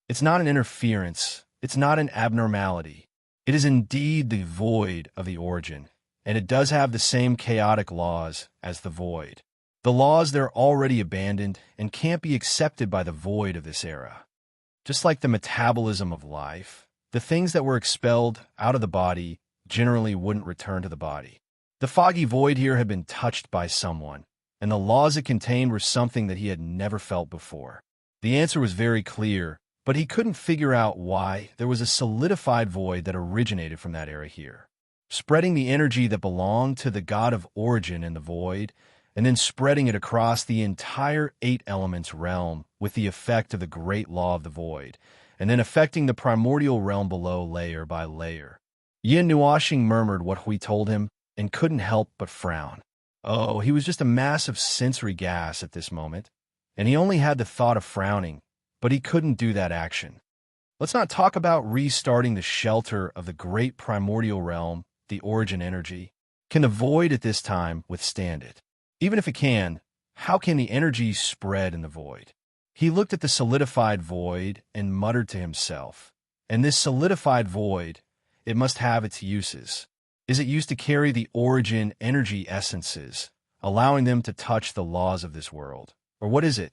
It's not an interference. It's not an abnormality. It is indeed the void of the origin, and it does have the same chaotic laws as the void. The laws that are already abandoned and can't be accepted by the void of this era. Just like the metabolism of life, the things that were expelled out of the body generally wouldn't return to the body. The foggy void here had been touched by someone, and the laws it contained were something that he had never felt before. The answer was very clear, but he couldn't figure out why there was a solidified void that originated from that era here, spreading the energy that belonged to the god of origin in the void, and then spreading it across the entire 8 elements realm with the effect of the great law of the void, and then affecting the primordial realm below layer by layer. Yin Nuashing murmured what Hui told him and couldn't help but frown. Oh, he was just a mass of sensory gas at this moment, and he only had the thought of frowning, but he couldn't do that action. Let's not talk about restarting the shelter of the great primordial realm, the origin energy. Can the void at this time withstand it? Even if it can, how can the energy spread in the void? He looked at the solidified void and muttered to himself, and this solidified void, it must have its uses. Is it used to carry the origin energy essences, allowing them to touch the laws of this world? Or what is it?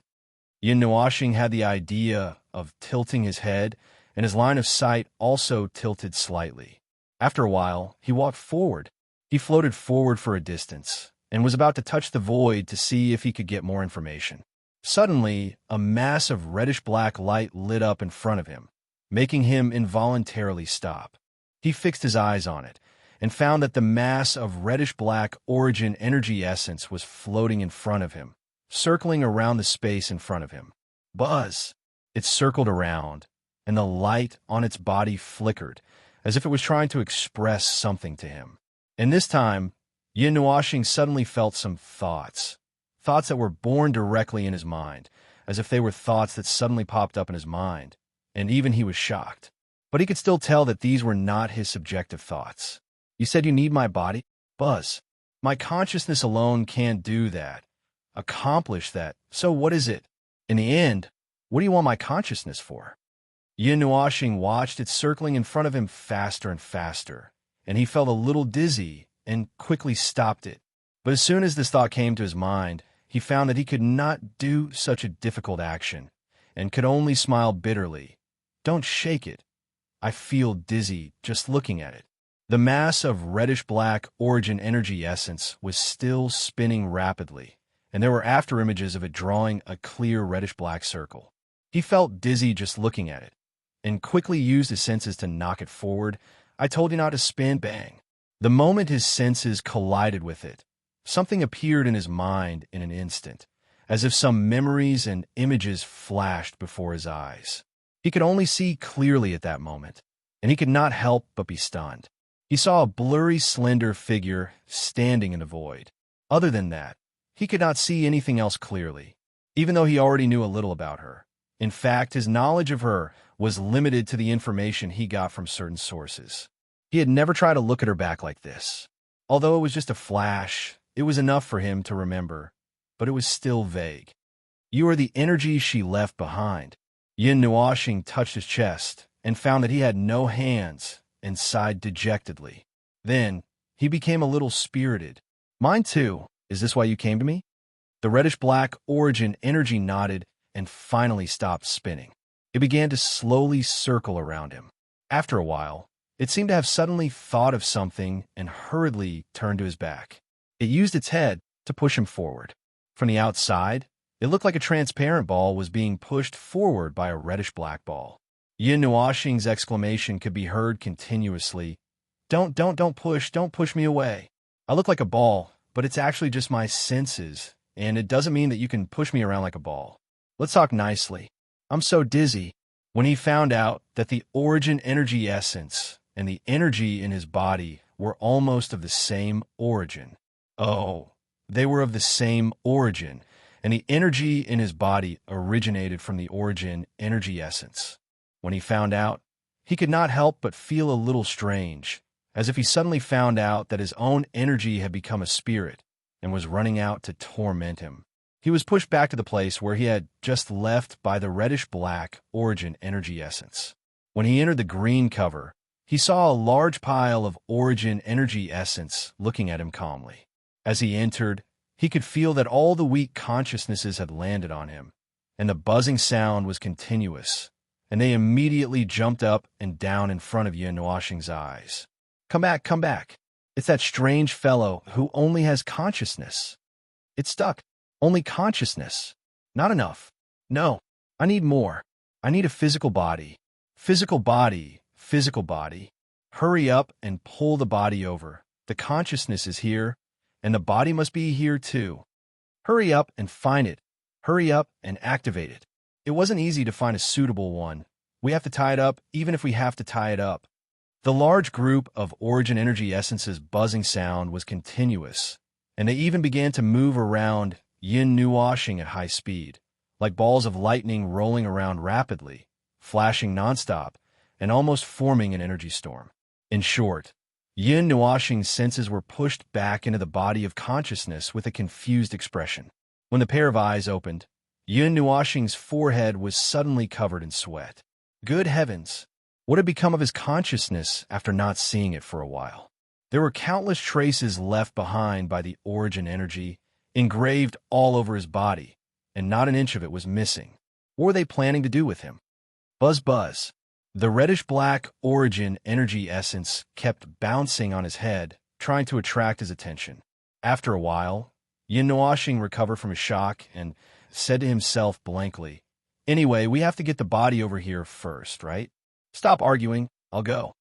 Yin Nuashing had the idea of tilting his head, and his line of sight also tilted slightly. After a while, he walked forward. He floated forward for a distance, and was about to touch the void to see if he could get more information. Suddenly, a mass of reddish-black light lit up in front of him, making him involuntarily stop. He fixed his eyes on it, and found that the mass of reddish-black origin energy essence was floating in front of him, circling around the space in front of him. Buzz! It circled around, and the light on its body flickered, as if it was trying to express something to him. And this time, Yin Nuashing suddenly felt some thoughts that were born directly in his mind, as if they were thoughts that suddenly popped up in his mind, and even he was shocked. But he could still tell that these were not his subjective thoughts. You said you need my body? Buzz. My consciousness alone can't do that, accomplish that, so what is it? In the end, what do you want my consciousness for? Yin Nuashing watched it circling in front of him faster and faster, and he felt a little dizzy and quickly stopped it. But as soon as this thought came to his mind, he found that he could not do such a difficult action and could only smile bitterly. Don't shake it. I feel dizzy just looking at it. The mass of reddish-black origin energy essence was still spinning rapidly, and there were afterimages of it drawing a clear reddish-black circle. He felt dizzy just looking at it, and quickly used his senses to knock it forward. I told you not to spin, bang. The moment his senses collided with it, something appeared in his mind in an instant, as if some memories and images flashed before his eyes. He could only see clearly at that moment, and he could not help but be stunned. He saw a blurry, slender figure standing in the void. Other than that, he could not see anything else clearly, even though he already knew a little about her. In fact, his knowledge of her was limited to the information he got from certain sources. He had never tried to look at her back like this. Although it was just a flash, it was enough for him to remember, but it was still vague. You are the energy she left behind. Yin Nuoxing touched his chest and found that he had no hands and sighed dejectedly. Then, he became a little spirited. Mine too. Is this why you came to me? The reddish-black origin energy nodded and finally stopped spinning. It began to slowly circle around him. After a while, it seemed to have suddenly thought of something and hurriedly turned to his back. It used its head to push him forward. From the outside, it looked like a transparent ball was being pushed forward by a reddish-black ball. Yin Nuoxing's exclamation could be heard continuously. Don't push me away. I look like a ball, but it's actually just my senses, and it doesn't mean that you can push me around like a ball. Let's talk nicely. I'm so dizzy. When he found out that the origin energy essence and the energy in his body were almost of the same origin. Oh, they were of the same origin, and the energy in his body originated from the origin energy essence. When he found out, he could not help but feel a little strange, as if he suddenly found out that his own energy had become a spirit and was running out to torment him. He was pushed back to the place where he had just left by the reddish-black origin energy essence. When he entered the green cover, he saw a large pile of origin energy essence looking at him calmly. As he entered, he could feel that all the weak consciousnesses had landed on him, and the buzzing sound was continuous, and they immediately jumped up and down in front of Yin Nuoxing's eyes. Come back, come back. It's that strange fellow who only has consciousness. It's stuck. Only consciousness. Not enough. No, I need more. I need a physical body. Physical body. Physical body. Hurry up and pull the body over. The consciousness is here, and the body must be here too. Hurry up and find it. Hurry up and activate it. It wasn't easy to find a suitable one. We have to tie it up, even if we have to tie it up. The large group of origin energy essences buzzing sound was continuous, and they even began to move around Yin Nuoxing at high speed, like balls of lightning rolling around rapidly, flashing nonstop, and almost forming an energy storm. In short, Yin Nuoxing's senses were pushed back into the body of consciousness with a confused expression. When the pair of eyes opened, Yin Nuoxing's forehead was suddenly covered in sweat. Good heavens! What had become of his consciousness after not seeing it for a while? There were countless traces left behind by the origin energy, engraved all over his body, and not an inch of it was missing. What were they planning to do with him? Buzz buzz. The reddish-black origin energy essence kept bouncing on his head, trying to attract his attention. After a while, Yin Nuoxing recovered from his shock and said to himself blankly, Anyway, we have to get the body over here first, right? Stop arguing, I'll go.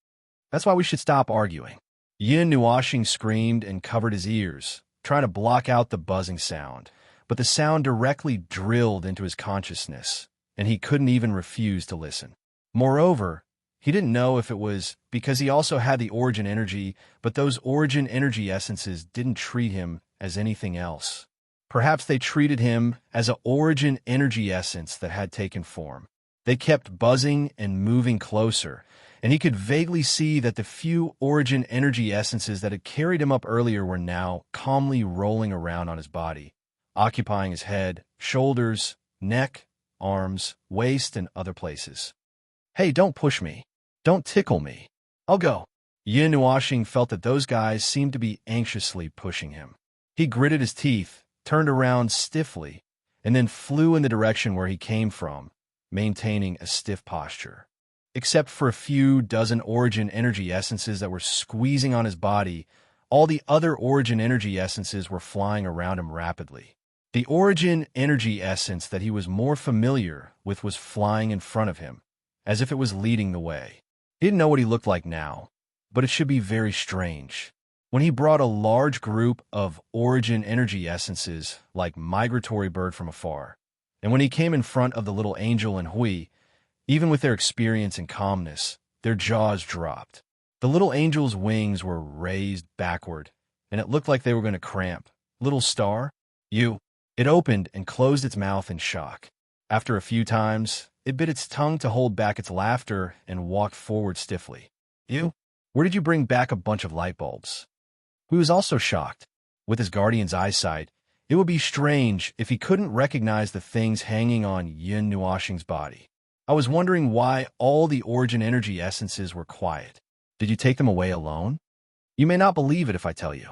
That's why we should stop arguing. Yin Nuoxing screamed and covered his ears, trying to block out the buzzing sound, but the sound directly drilled into his consciousness, and he couldn't even refuse to listen. Moreover, he didn't know if it was because he also had the origin energy, but those origin energy essences didn't treat him as anything else. Perhaps they treated him as an origin energy essence that had taken form. They kept buzzing and moving closer, and he could vaguely see that the few origin energy essences that had carried him up earlier were now calmly rolling around on his body, occupying his head, shoulders, neck, arms, waist, and other places. Hey, don't push me. Don't tickle me. I'll go. Yin Nuoxing felt that those guys seemed to be anxiously pushing him. He gritted his teeth turned around stiffly, and then flew in the direction where he came from, maintaining a stiff posture. Except for a few dozen origin energy essences that were squeezing on his body, all the other origin energy essences were flying around him rapidly. The origin energy essence that he was more familiar with was flying in front of him, as if it was leading the way. He didn't know what he looked like now, but it should be very strange. When he brought a large group of origin energy essences, like migratory bird from afar, and when he came in front of the little angel and Hui, even with their experience and calmness, their jaws dropped. The little angel's wings were raised backward, and it looked like they were going to cramp. Little star, you. It opened and closed its mouth in shock. After a few times, it bit its tongue to hold back its laughter and walked forward stiffly. You? Where did you bring back a bunch of light bulbs? He was also shocked. With his guardian's eyesight, it would be strange if he couldn't recognize the things hanging on Yin Nuoxing's body. I was wondering why all the origin energy essences were quiet. Did you take them away alone? You may not believe it if I tell you.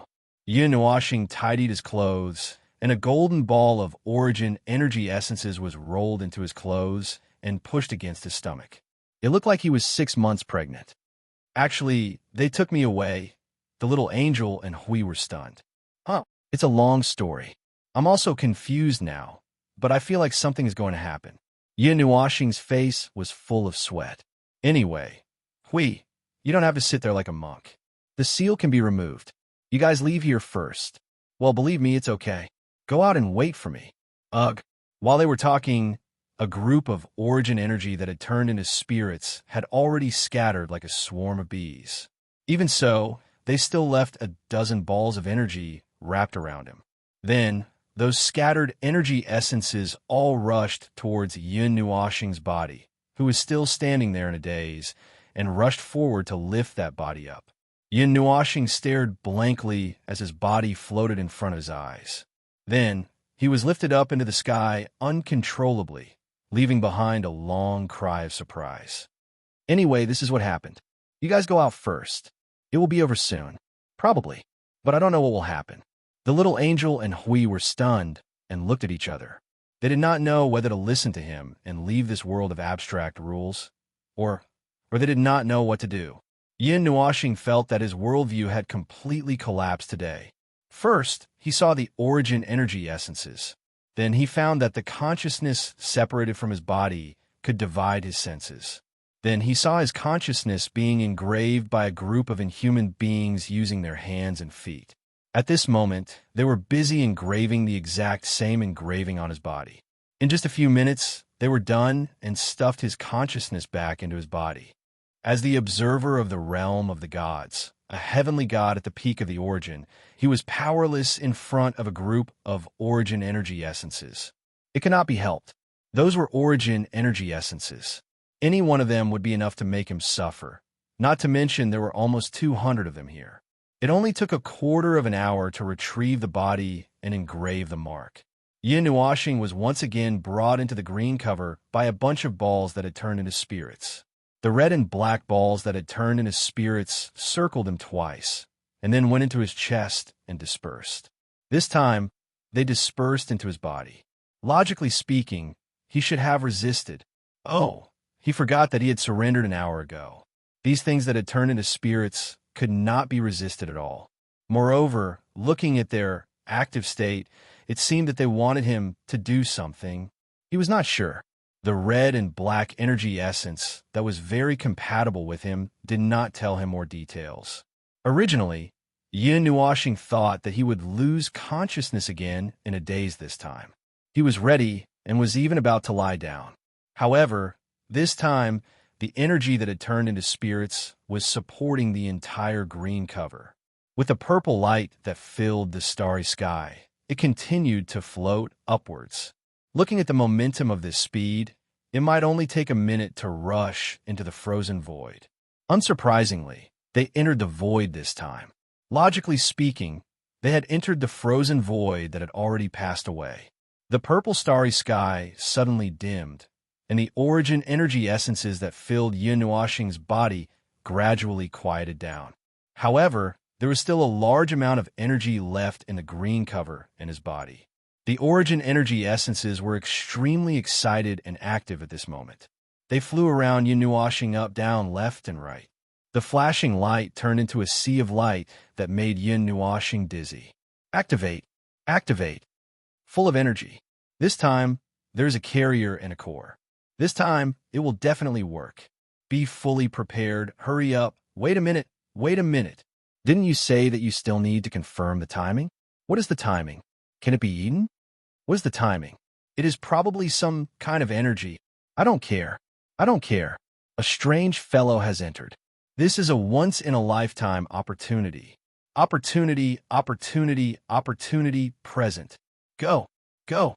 Yin Nuoxing tidied his clothes, and a golden ball of origin energy essences was rolled into his clothes and pushed against his stomach. It looked like he was 6 months pregnant. Actually, they took me away. The little angel and Hui were stunned. Huh, it's a long story. I'm also confused now, but I feel like something is going to happen. Yin Nuoxing's face was full of sweat. Anyway, Hui, you don't have to sit there like a monk. The seal can be removed. You guys leave here first. Well, believe me, it's okay. Go out and wait for me. Ugh. While they were talking, a group of origin energy that had turned into spirits had already scattered like a swarm of bees. Even so, they still left a dozen balls of energy wrapped around him. Then, those scattered energy essences all rushed towards Yin Nuoxing's body, who was still standing there in a daze, and rushed forward to lift that body up. Yin Nuoxing stared blankly as his body floated in front of his eyes. Then, he was lifted up into the sky uncontrollably, leaving behind a long cry of surprise. Anyway, this is what happened. You guys go out first. It will be over soon. Probably. But I don't know what will happen. The little angel and Hui were stunned and looked at each other. They did not know whether to listen to him and leave this world of abstract rules, or they did not know what to do. Yin Nuoxing felt that his worldview had completely collapsed today. First, he saw the origin energy essences. Then he found that the consciousness separated from his body could divide his senses. Then he saw his consciousness being engraved by a group of inhuman beings using their hands and feet. At this moment, they were busy engraving the exact same engraving on his body. In just a few minutes, they were done and stuffed his consciousness back into his body. As the observer of the realm of the gods, a heavenly god at the peak of the origin, he was powerless in front of a group of origin energy essences. It cannot be helped. Those were origin energy essences. Any one of them would be enough to make him suffer, not to mention there were almost 200 of them here. It only took a quarter of an hour to retrieve the body and engrave the mark. Yin Nuoxing was once again brought into the green cover by a bunch of balls that had turned into spirits. The red and black balls that had turned into spirits circled him twice, and then went into his chest and dispersed. This time, they dispersed into his body. Logically speaking, he should have resisted. Oh, he forgot that he had surrendered an hour ago. These things that had turned into spirits could not be resisted at all. Moreover, looking at their active state, it seemed that they wanted him to do something. He was not sure. The red and black energy essence that was very compatible with him did not tell him more details. Originally, Yin Nuoxing thought that he would lose consciousness again in a daze this time. He was ready and was even about to lie down. However, this time, the energy that had turned into spirits was supporting the entire green cover. With the purple light that filled the starry sky, it continued to float upwards. Looking at the momentum of this speed, it might only take a minute to rush into the frozen void. Unsurprisingly, they entered the void this time. Logically speaking, they had entered the frozen void that had already passed away. The purple starry sky suddenly dimmed, and the origin energy essences that filled Yin Nuoxing's body gradually quieted down. However, there was still a large amount of energy left in the green cover in his body. The origin energy essences were extremely excited and active at this moment. They flew around Yin-Nuashing up, down, left, and right. The flashing light turned into a sea of light that made Yin-Nuashing dizzy. Activate! Activate! Full of energy. This time, there's a carrier and a core. This time, it will definitely work. Be fully prepared. Hurry up. Wait a minute. Wait a minute. Didn't you say that you still need to confirm the timing? What is the timing? Can it be eaten? What is the timing? It is probably some kind of energy. I don't care. I don't care. A strange fellow has entered. This is a once-in-a-lifetime opportunity. Opportunity, opportunity, opportunity present. Go, go.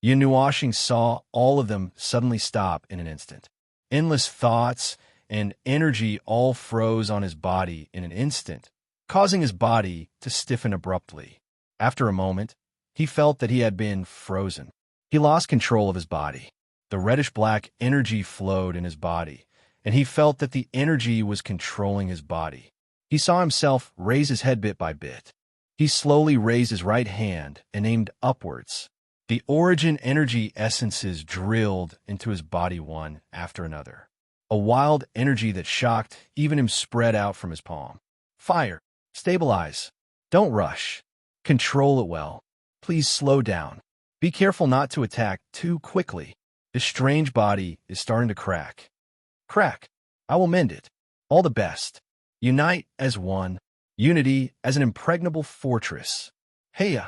Yin-Nuashing saw all of them suddenly stop in an instant. Endless thoughts and energy all froze on his body in an instant, causing his body to stiffen abruptly. After a moment, he felt that he had been frozen. He lost control of his body. The reddish-black energy flowed in his body, and he felt that the energy was controlling his body. He saw himself raise his head bit by bit. He slowly raised his right hand and aimed upwards. The origin energy essences drilled into his body one after another. A wild energy that shocked even him spread out from his palm. Fire! Stabilize! Don't rush! Control it well. Please slow down. Be careful not to attack too quickly. This strange body is starting to crack. Crack! I will mend it. All the best. Unite as one. Unity as an impregnable fortress. Heya!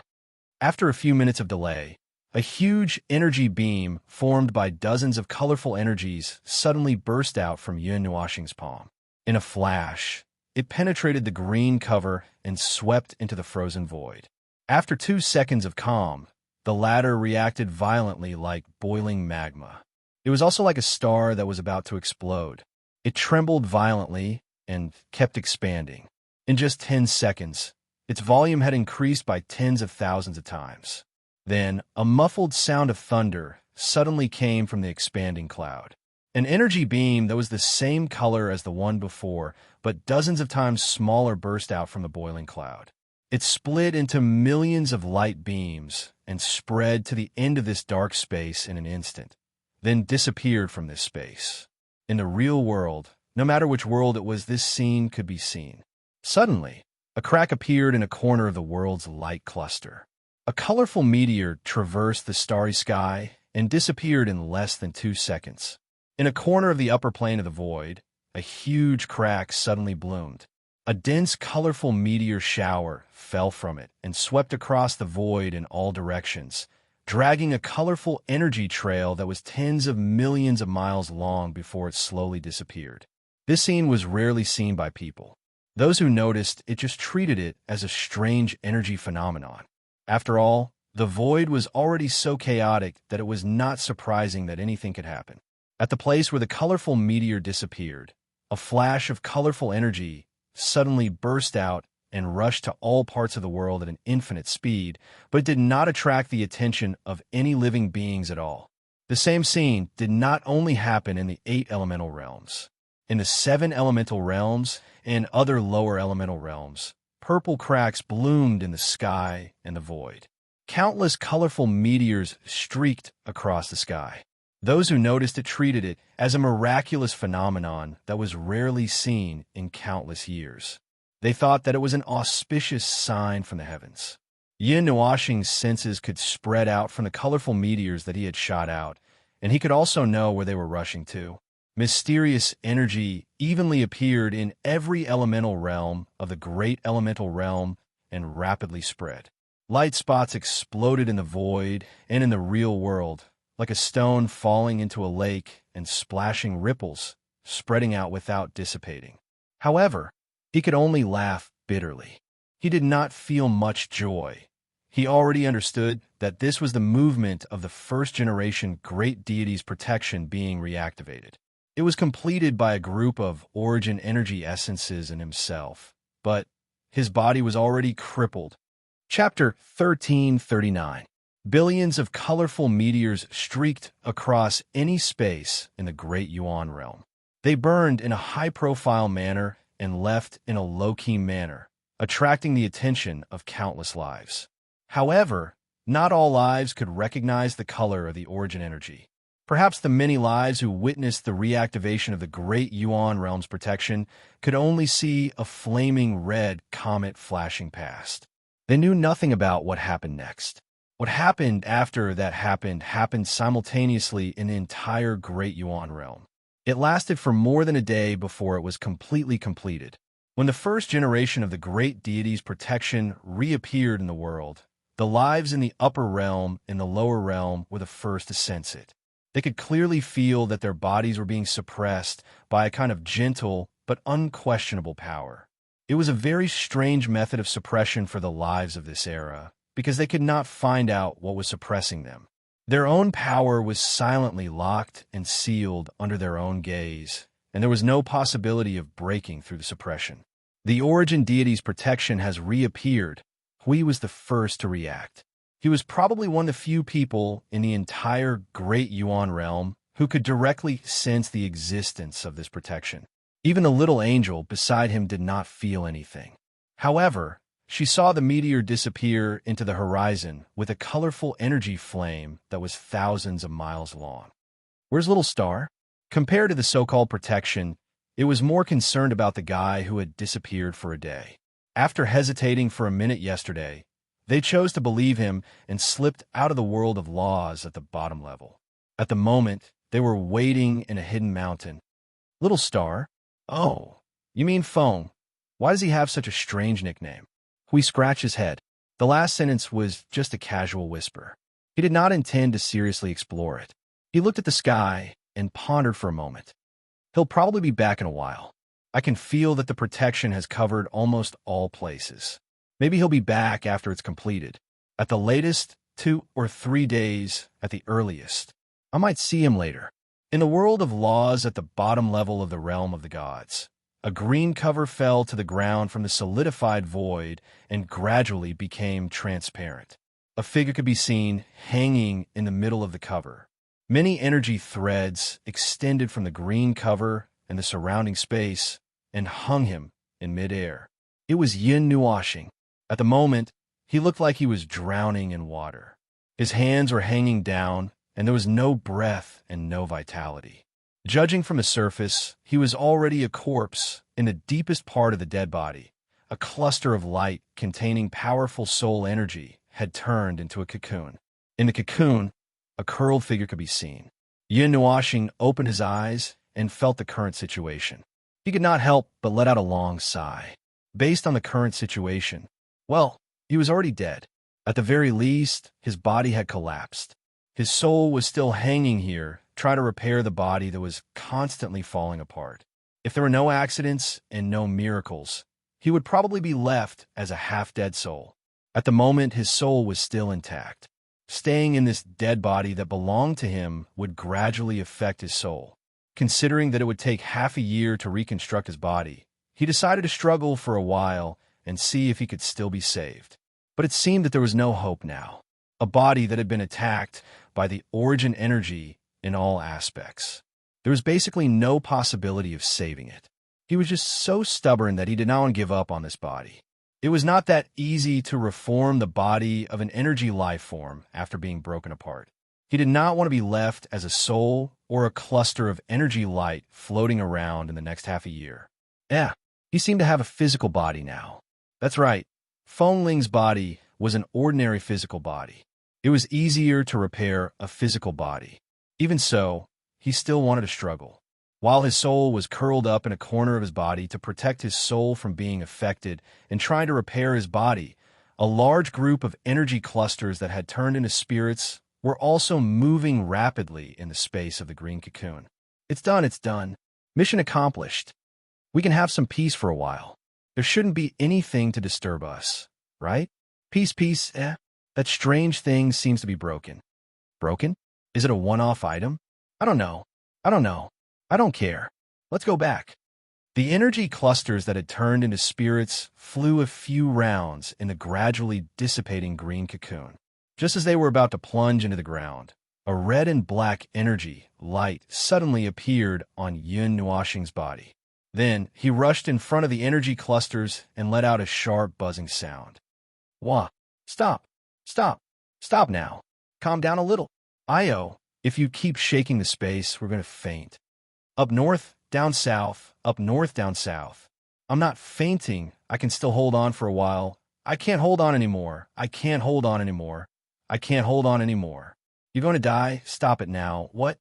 After a few minutes of delay, a huge energy beam formed by dozens of colorful energies suddenly burst out from Yin-Nuashing's palm. In a flash, it penetrated the green cover and swept into the frozen void. After 2 seconds of calm, the latter reacted violently like boiling magma. It was also like a star that was about to explode. It trembled violently and kept expanding. In just 10 seconds, its volume had increased by tens of thousands of times. Then, a muffled sound of thunder suddenly came from the expanding cloud. An energy beam that was the same color as the one before, but dozens of times smaller, burst out from the boiling cloud. It split into millions of light beams and spread to the end of this dark space in an instant, then disappeared from this space. In the real world, no matter which world it was, this scene could be seen. Suddenly, a crack appeared in a corner of the world's light cluster. A colorful meteor traversed the starry sky and disappeared in less than 2 seconds. In a corner of the upper plane of the void, a huge crack suddenly bloomed. A dense, colorful meteor shower fell from it and swept across the void in all directions, dragging a colorful energy trail that was tens of millions of miles long before it slowly disappeared. This scene was rarely seen by people. Those who noticed it just treated it as a strange energy phenomenon. After all, the void was already so chaotic that it was not surprising that anything could happen. At the place where the colorful meteor disappeared, a flash of colorful energy suddenly burst out and rushed to all parts of the world at an infinite speed, but it did not attract the attention of any living beings at all. The same scene did not only happen in the 8 elemental realms. In the 7 elemental realms and other lower elemental realms, purple cracks bloomed in the sky and the void. Countless colorful meteors streaked across the sky. Those who noticed it treated it as a miraculous phenomenon that was rarely seen in countless years. They thought that it was an auspicious sign from the heavens. Yin-Nuashing's senses could spread out from the colorful meteors that he had shot out, and he could also know where they were rushing to. Mysterious energy evenly appeared in every elemental realm of the great elemental realm and rapidly spread. Light spots exploded in the void and in the real world, like a stone falling into a lake and splashing ripples, spreading out without dissipating. However, he could only laugh bitterly. He did not feel much joy. He already understood that this was the movement of the first-generation great deity's protection being reactivated. It was completed by a group of origin energy essences in himself, but his body was already crippled. Chapter 1339. Billions of colorful meteors streaked across any space in the Great Yuan realm. They burned in a high-profile manner and left in a low-key manner, attracting the attention of countless lives. However, Not all lives could recognize the color of the origin energy. Perhaps the many lives who witnessed the reactivation of the great Yuan realm's protection could only see a flaming red comet flashing past. They knew nothing about what happened next. What happened after that happened simultaneously in the entire great Yuan realm. It lasted for more than a day before it was completely completed. When the first generation of the great deity's protection reappeared in the world, the lives in the upper realm and the lower realm were the first to sense it. They could clearly feel that their bodies were being suppressed by a kind of gentle but unquestionable power. It was a very strange method of suppression for the lives of this era, because they could not find out what was suppressing them. Their own power was silently locked and sealed under their own gaze, and there was no possibility of breaking through the suppression. The origin deity's protection has reappeared. Hui was the first to react. He was probably one of the few people in the entire Great Yuan realm who could directly sense the existence of this protection. Even the little angel beside him did not feel anything. However, she saw the meteor disappear into the horizon with a colorful energy flame that was thousands of miles long. Where's Little Star? Compared to the so-called protection, it was more concerned about the guy who had disappeared for a day. After hesitating for a minute yesterday, they chose to believe him and slipped out of the world of laws at the bottom level. At the moment, they were waiting in a hidden mountain. Little Star? Oh, you mean Feng. Why does he have such a strange nickname? Hui scratched his head. The last sentence was just a casual whisper. He did not intend to seriously explore it. He looked at the sky and pondered for a moment. He'll probably be back in a while. I can feel that the protection has covered almost all places. Maybe he'll be back after it's completed. At the latest, 2 or 3 days at the earliest. I might see him later. In the world of laws at the bottom level of the realm of the gods, a green cover fell to the ground from the solidified void and gradually became transparent. A figure could be seen hanging in the middle of the cover. Many energy threads extended from the green cover and the surrounding space and hung him in midair. It was Yin Nuashing. At the moment, he looked like he was drowning in water. His hands were hanging down, and there was no breath and no vitality. Judging from the surface, he was already a corpse in the deepest part of the dead body. A cluster of light containing powerful soul energy had turned into a cocoon. In the cocoon, a curled figure could be seen. Yin Nuashing opened his eyes and felt the current situation. He could not help but let out a long sigh. Based on the current situation, well, he was already dead. At the very least, his body had collapsed. His soul was still hanging here, trying to repair the body that was constantly falling apart. If there were no accidents and no miracles, he would probably be left as a half-dead soul. At the moment, his soul was still intact. Staying in this dead body that belonged to him would gradually affect his soul. Considering that it would take half a year to reconstruct his body, he decided to struggle for a while and see if he could still be saved. But it seemed that there was no hope now. A body that had been attacked by the origin energy in all aspects. There was basically no possibility of saving it. He was just so stubborn that he did not want to give up on this body. It was not that easy to reform the body of an energy life form after being broken apart. He did not want to be left as a soul or a cluster of energy light floating around in the next half a year. He seemed to have a physical body now. That's right. Feng Ling's body was an ordinary physical body. It was easier to repair a physical body. Even so, he still wanted to struggle. While his soul was curled up in a corner of his body to protect his soul from being affected and trying to repair his body, a large group of energy clusters that had turned into spirits were also moving rapidly in the space of the green cocoon. It's done. Mission accomplished. We can have some peace for a while. There shouldn't be anything to disturb us, right? Peace, That strange thing seems to be broken. Broken? Is it a one-off item? I don't know. I don't care. Let's go back. The energy clusters that had turned into spirits flew a few rounds in the gradually dissipating green cocoon. Just as they were about to plunge into the ground, a red and black energy light suddenly appeared on Yun Nuashing's body. Then he rushed in front of the energy clusters and let out a sharp buzzing sound. Wah! Stop! Stop now. Calm down a little. Io, if you keep shaking the space, we're going to faint. Up north, down south, up north, down south. I'm not fainting. I can still hold on for a while. I can't hold on anymore. I can't hold on anymore. I can't hold on anymore. You're going to die? Stop it now. What?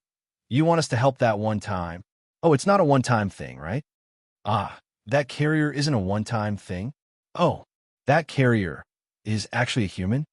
You want us to help that one time? Oh, it's not a one-time thing, right? Ah, that carrier isn't a one-time thing? Oh, that carrier is actually a human?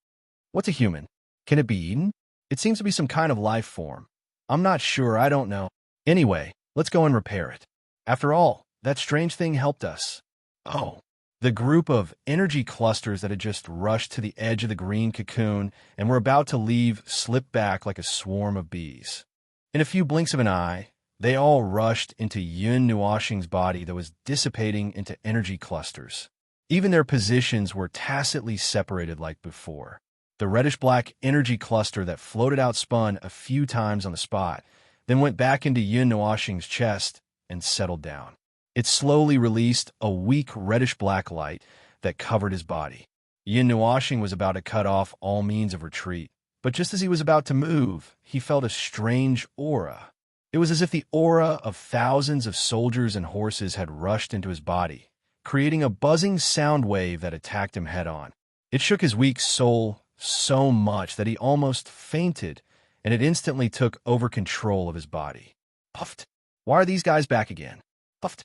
What's a human? Can it be eaten? It seems to be some kind of life form. I'm not sure, I don't know. Anyway, let's go and repair it. After all, that strange thing helped us. Oh, the group of energy clusters that had just rushed to the edge of the green cocoon and were about to leave slipped back like a swarm of bees. In a few blinks of an eye, they all rushed into Yun Nuoxing's body that was dissipating into energy clusters. Even their positions were tacitly separated like before. The reddish-black energy cluster that floated out spun a few times on the spot, then went back into Yun Nuoxing's chest and settled down. It slowly released a weak reddish-black light that covered his body. Yun Nuoxing was about to cut off all means of retreat, but just as he was about to move, he felt a strange aura. It was as if the aura of thousands of soldiers and horses had rushed into his body, creating a buzzing sound wave that attacked him head-on. It shook his weak soul so much that he almost fainted, and it instantly took over control of his body. Puffed. Why are these guys back again? Puffed.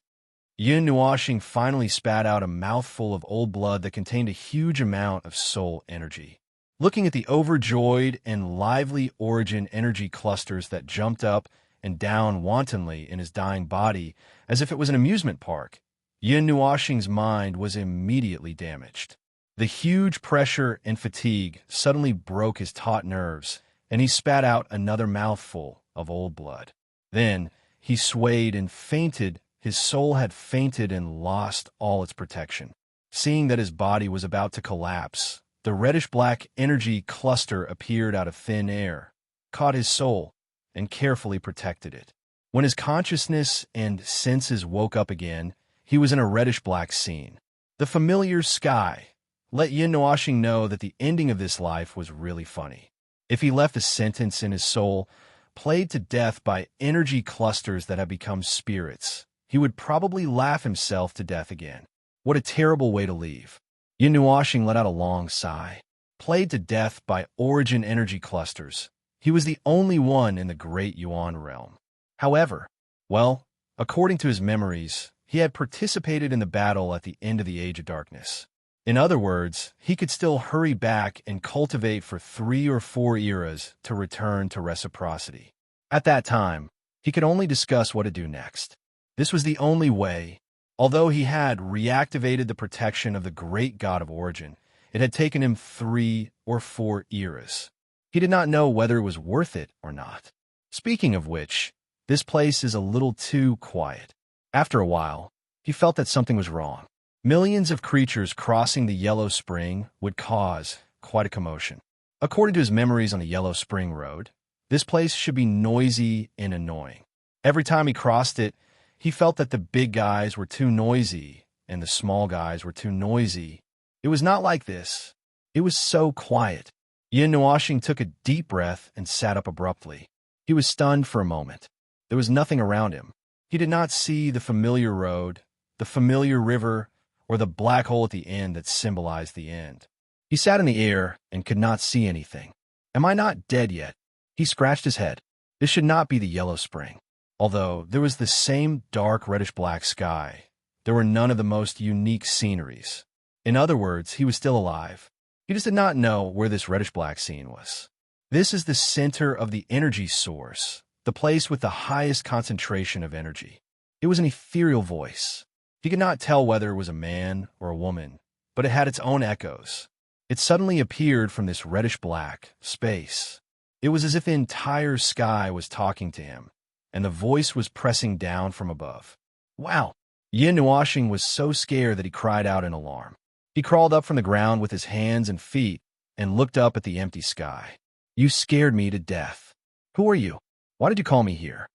Yun Nuoxing finally spat out a mouthful of old blood that contained a huge amount of soul energy. Looking at the overjoyed and lively origin energy clusters that jumped up and down wantonly in his dying body as if it was an amusement park, Yun Nuoxing's mind was immediately damaged. The huge pressure and fatigue suddenly broke his taut nerves, and he spat out another mouthful of old blood. Then he swayed and fainted. His soul had fainted and lost all its protection. Seeing that his body was about to collapse, the reddish-black energy cluster appeared out of thin air, caught his soul, and carefully protected it. When his consciousness and senses woke up again, he was in a reddish-black scene. The familiar sky let Yun Nuoxing know that the ending of this life was really funny. If he left a sentence in his soul, played to death by energy clusters that had become spirits, he would probably laugh himself to death again. What a terrible way to leave. Yun Nuoxing let out a long sigh. Played to death by origin energy clusters, he was the only one in the great Yuan realm. However, well, according to his memories, he had participated in the battle at the end of the Age of Darkness. In other words, he could still hurry back and cultivate for 3 or 4 eras to return to reciprocity. At that time, he could only discuss what to do next. This was the only way. Although he had reactivated the protection of the great god of origin, it had taken him 3 or 4 eras. He did not know whether it was worth it or not. Speaking of which, this place is a little too quiet. After a while, he felt that something was wrong. Millions of creatures crossing the Yellow Spring would cause quite a commotion. According to his memories on the Yellow Spring Road, this place should be noisy and annoying. Every time he crossed it, he felt that the big guys were too noisy and the small guys were too noisy. It was not like this. It was so quiet. Yun Nuoxing took a deep breath and sat up abruptly. He was stunned for a moment. There was nothing around him. He did not see the familiar road, the familiar river, or the black hole at the end that symbolized the end. He sat in the air and could not see anything. Am I not dead yet? He scratched his head. This should not be the Yellow Spring. Although there was the same dark reddish-black sky, there were none of the most unique sceneries. In other words, he was still alive. He just did not know where this reddish-black scene was. This is the center of the energy source, the place with the highest concentration of energy. It was an ethereal voice. He could not tell whether it was a man or a woman, but it had its own echoes. It suddenly appeared from this reddish-black space. It was as if the entire sky was talking to him, and the voice was pressing down from above. Wow! Yun Nuoxing was so scared that he cried out in alarm. He crawled up from the ground with his hands and feet and looked up at the empty sky. You scared me to death. Who are you? Why did you call me here?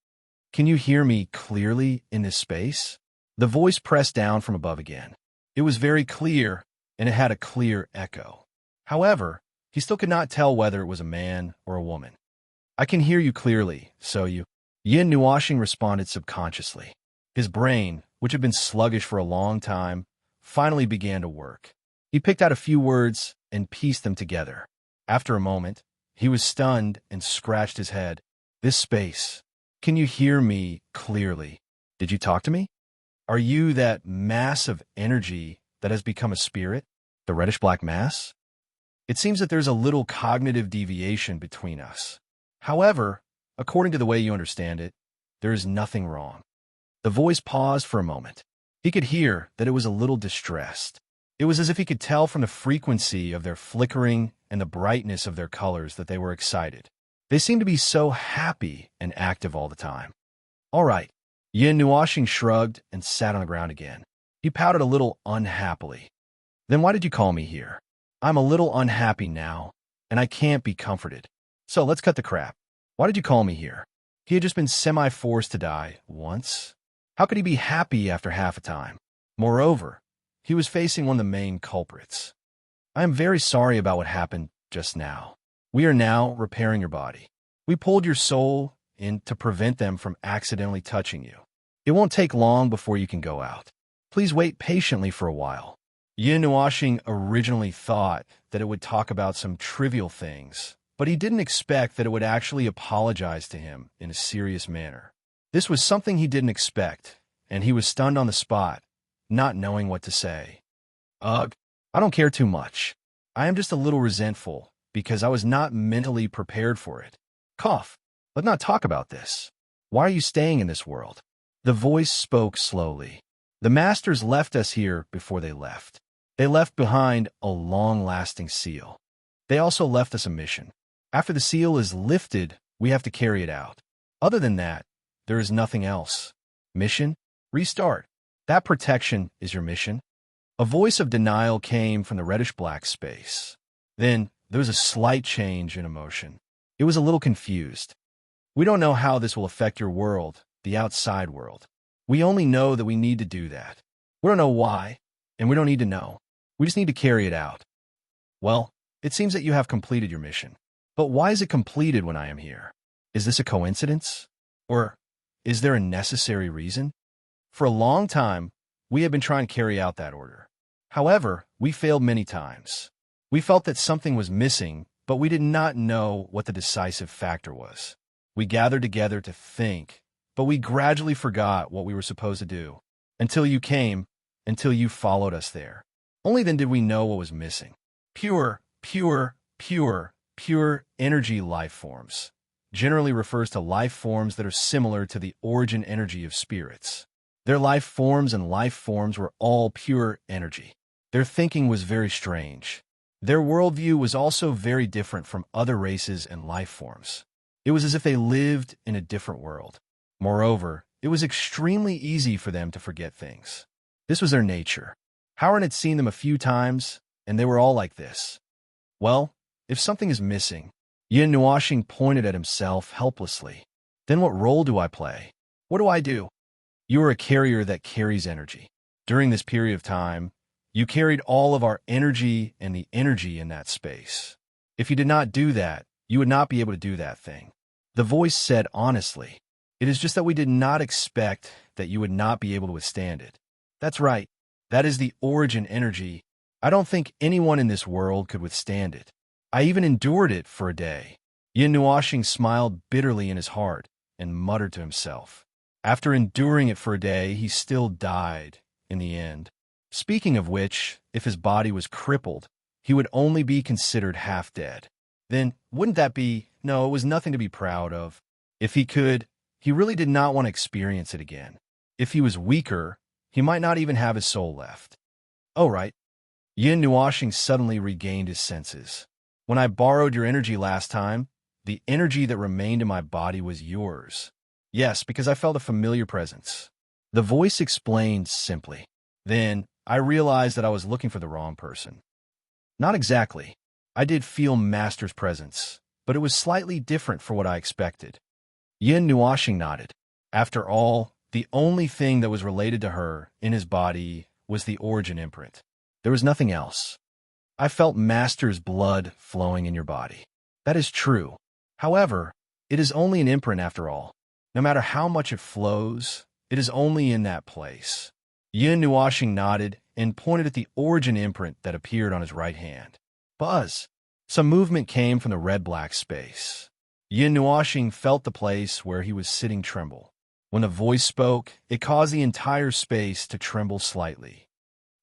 Can you hear me clearly in this space? The voice pressed down from above again. It was very clear, and it had a clear echo. However, He still could not tell whether it was a man or a woman. I can hear you clearly, so you. Yin Nuashing responded subconsciously. His brain, which had been sluggish for a long time, finally began to work. He picked out a few words and pieced them together. After a moment, he was stunned and scratched his head. This space. Can you hear me clearly? Did you talk to me? Are you that mass of energy that has become a spirit? The reddish-black mass? It seems that there's a little cognitive deviation between us. However, according to the way you understand it, there is nothing wrong. The voice paused for a moment. He could hear that it was a little distressed. It was as if he could tell from the frequency of their flickering and the brightness of their colors that they were excited. They seemed to be so happy and active all the time. All right. Yin Nuashing shrugged and sat on the ground again. He pouted a little unhappily. Then why did you call me here? I'm a little unhappy now, and I can't be comforted. So let's cut the crap. Why did you call me here? He had just been semi-forced to die once. How could he be happy after half a time? Moreover, he was facing one of the main culprits. I am very sorry about what happened just now. We are now repairing your body. We pulled your soul in to prevent them from accidentally touching you. It won't take long before you can go out. Please wait patiently for a while. Yin Nuashing originally thought that it would talk about some trivial things, but he didn't expect that it would actually apologize to him in a serious manner. This was something he didn't expect, and he was stunned on the spot, not knowing what to say. Ugh, I don't care too much. I am just a little resentful because I was not mentally prepared for it. Cough. Let's not talk about this. Why are you staying in this world? The voice spoke slowly. The masters left us here before they left. They left behind a long-lasting seal. They also left us a mission. After the seal is lifted, we have to carry it out. Other than that, there is nothing else. Mission? Restart. That protection is your mission. A voice of denial came from the reddish-black space. Then there was a slight change in emotion. It was a little confused. We don't know how this will affect your world, the outside world. We only know that we need to do that. We don't know why, and we don't need to know. We just need to carry it out. Well, it seems that you have completed your mission. But why is it completed when I am here? Is this a coincidence? Or is there a necessary reason? For a long time, we have been trying to carry out that order. However, we failed many times. We felt that something was missing, but we did not know what the decisive factor was. We gathered together to think, but we gradually forgot what we were supposed to do. Until you came, until you followed us there. Only then did we know what was missing. Pure energy life forms generally refers to life forms that are similar to the origin energy of spirits. Their life forms and life forms were all pure energy. Their thinking was very strange. Their worldview was also very different from other races and life forms. It was as if they lived in a different world. Moreover, it was extremely easy for them to forget things. This was their nature. Howard had seen them a few times, and they were all like this. Well, if something is missing, Yin Nuashing pointed at himself helplessly. Then what role do I play? What do I do? You are a carrier that carries energy. During this period of time, you carried all of our energy and the energy in that space. If you did not do that, you would not be able to do that thing. The voice said honestly, it is just that we did not expect that you would not be able to withstand it. That's right. That is the origin energy. I don't think anyone in this world could withstand it. I even endured it for a day. Yin Nuashing smiled bitterly in his heart and muttered to himself. After enduring it for a day, he still died in the end. Speaking of which, if his body was crippled, he would only be considered half dead. Then, wouldn't that be... No, it was nothing to be proud of. If he could, he really did not want to experience it again. If he was weaker, he might not even have his soul left. Oh, right. Yin Nuashing suddenly regained his senses. When I borrowed your energy last time, the energy that remained in my body was yours. Yes, because I felt a familiar presence. The voice explained simply. Then, I realized that I was looking for the wrong person. Not exactly. I did feel Master's presence, but it was slightly different from what I expected. Yin Nuashing nodded. After all, the only thing that was related to her in his body was the origin imprint. There was nothing else. I felt Master's blood flowing in your body. That is true. However, it is only an imprint after all. No matter how much it flows, it is only in that place. Yin Nuashing nodded and pointed at the origin imprint that appeared on his right hand. Buzz. Some movement came from the red-black space. Yin Nuashing felt the place where he was sitting tremble. When the voice spoke, it caused the entire space to tremble slightly.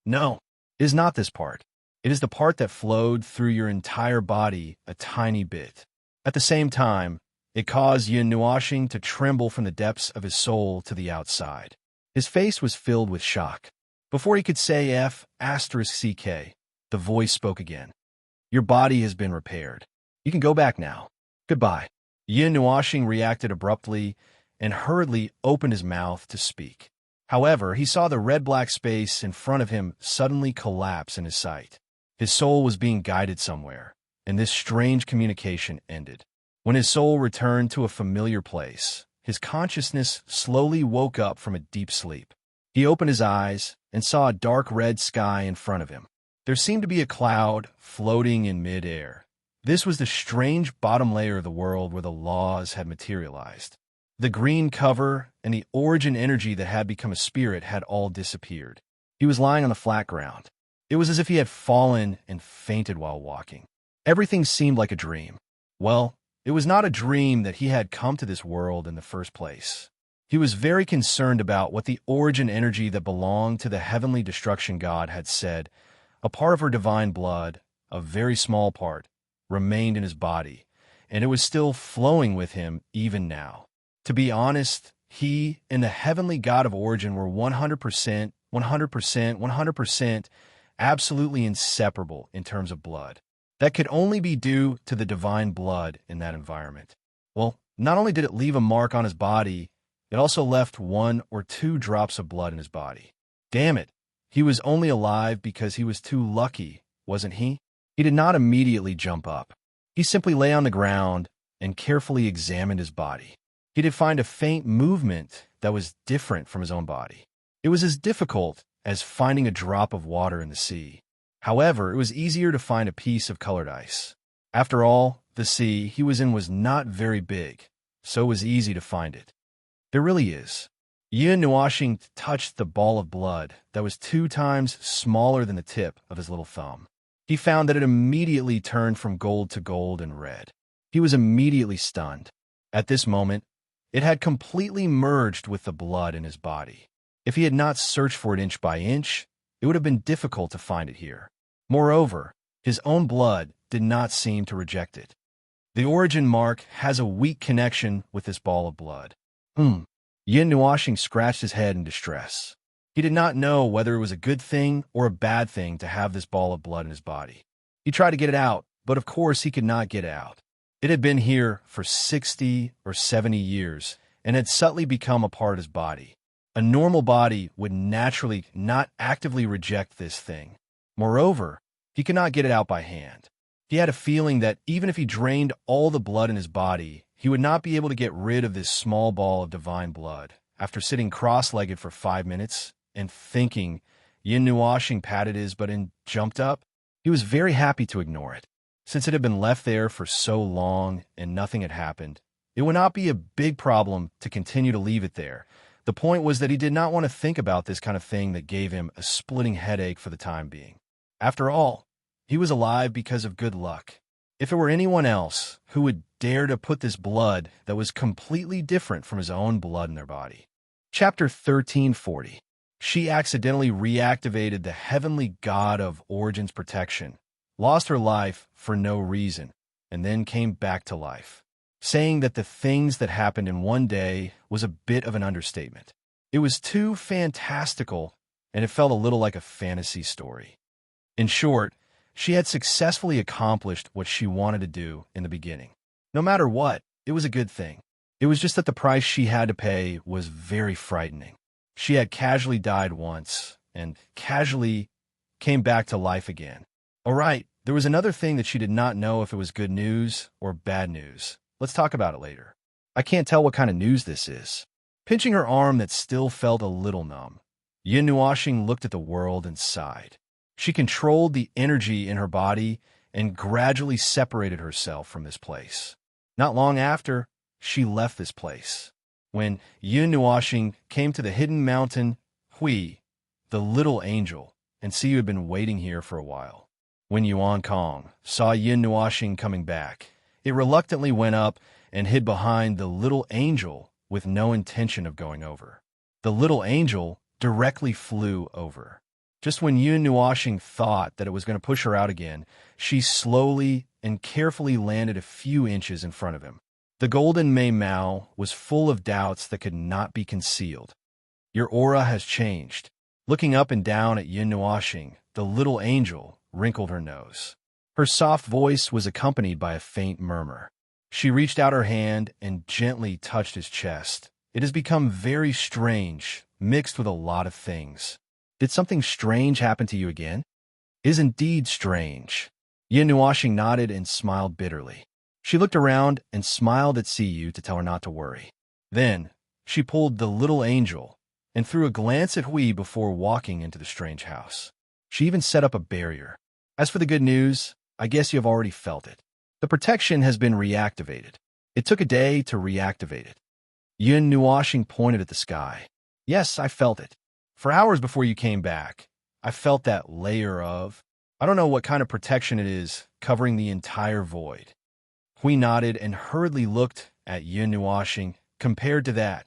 No, it is not this part. It is the part that flowed through your entire body a tiny bit. At the same time, it caused Yin Nuashing to tremble from the depths of his soul to the outside. His face was filled with shock. Before he could say F***CK, the voice spoke again. Your body has been repaired. You can go back now. Goodbye. Yin Nuashing reacted abruptly and hurriedly opened his mouth to speak. However, he saw the red-black space in front of him suddenly collapse in his sight. His soul was being guided somewhere, and this strange communication ended. When his soul returned to a familiar place, his consciousness slowly woke up from a deep sleep. He opened his eyes and saw a dark red sky in front of him. There seemed to be a cloud floating in mid-air. This was the strange bottom layer of the world where the laws had materialized. The green cover and the origin energy that had become a spirit had all disappeared. He was lying on the flat ground. It was as if he had fallen and fainted while walking. Everything seemed like a dream. Well, it was not a dream that he had come to this world in the first place. He was very concerned about what the origin energy that belonged to the heavenly destruction god had said. A part of her divine blood, a very small part, remained in his body, and it was still flowing with him even now. To be honest, he and the heavenly god of origin were 100%, 100%, absolutely inseparable in terms of blood. That could only be due to the divine blood in that environment. Well, not only did it leave a mark on his body, it also left 1 or 2 drops of blood in his body. Damn it, he was only alive because he was too lucky, wasn't he? He did not immediately jump up. He simply lay on the ground and carefully examined his body. He did find a faint movement that was different from his own body. It was as difficult as finding a drop of water in the sea. However, it was easier to find a piece of colored ice. After all, the sea he was in was not very big, so it was easy to find it. There really is. Yin Nuashing touched the ball of blood that was 2 times smaller than the tip of his little thumb. He found that it immediately turned from gold to gold and red. He was immediately stunned. At this moment, it had completely merged with the blood in his body. If he had not searched for it inch by inch, it would have been difficult to find it here. Moreover, his own blood did not seem to reject it. The origin mark has a weak connection with this ball of blood. Yin Nuashing scratched his head in distress. He did not know whether it was a good thing or a bad thing to have this ball of blood in his body. He tried to get it out, but of course he could not get it out. It had been here for 60 or 70 years and had subtly become a part of his body. A normal body would naturally not actively reject this thing. Moreover, he could not get it out by hand. He had a feeling that even if he drained all the blood in his body, he would not be able to get rid of this small ball of divine blood. After sitting cross-legged for 5 minutes and thinking, Yin Nuashing patted his butt and jumped up. He was very happy to ignore it. Since it had been left there for so long and nothing had happened, it would not be a big problem to continue to leave it there. The point was that he did not want to think about this kind of thing that gave him a splitting headache for the time being. After all, he was alive because of good luck. If it were anyone else who would dare to put this blood that was completely different from his own blood in their body. Chapter 1340. She accidentally reactivated the heavenly god of Origin's protection, lost her life for no reason, and then came back to life, saying that the things that happened in one day was a bit of an understatement. It was too fantastical, and it felt a little like a fantasy story. In short, she had successfully accomplished what she wanted to do in the beginning. No matter what, it was a good thing. It was just that the price she had to pay was very frightening. She had casually died once, and casually came back to life again. All right, there was another thing that she did not know if it was good news or bad news. Let's talk about it later. I can't tell what kind of news this is. Pinching her arm that still felt a little numb, Yin Nuashing looked at the world and sighed. She controlled the energy in her body and gradually separated herself from this place. Not long after, she left this place. When Yun Nuashing came to the hidden mountain, Hui, the little angel, and see you had been waiting here for a while. When Yuan Kong saw Yun Nuashing coming back, it reluctantly went up and hid behind the little angel with no intention of going over. The little angel directly flew over. Just when Yun Nuashing thought that it was going to push her out again, she slowly and carefully landed a few inches in front of him. The golden Mei Mao was full of doubts that could not be concealed. Your aura has changed. Looking up and down at Yun Nuashing, the little angel wrinkled her nose. Her soft voice was accompanied by a faint murmur. She reached out her hand and gently touched his chest. It has become very strange, mixed with a lot of things. Did something strange happen to you again? Is indeed strange. Yun Nuashing nodded and smiled bitterly. She looked around and smiled at Siyu to tell her not to worry. Then, she pulled the little angel and threw a glance at Hui before walking into the strange house. She even set up a barrier. As for the good news, I guess you have already felt it. The protection has been reactivated. It took a day to reactivate it. Yun Nuashing pointed at the sky. Yes, I felt it. For hours before you came back, I felt that layer of, I don't know what kind of protection it is, covering the entire void. Hui nodded and hurriedly looked at Yun Nuashing. Compared to that,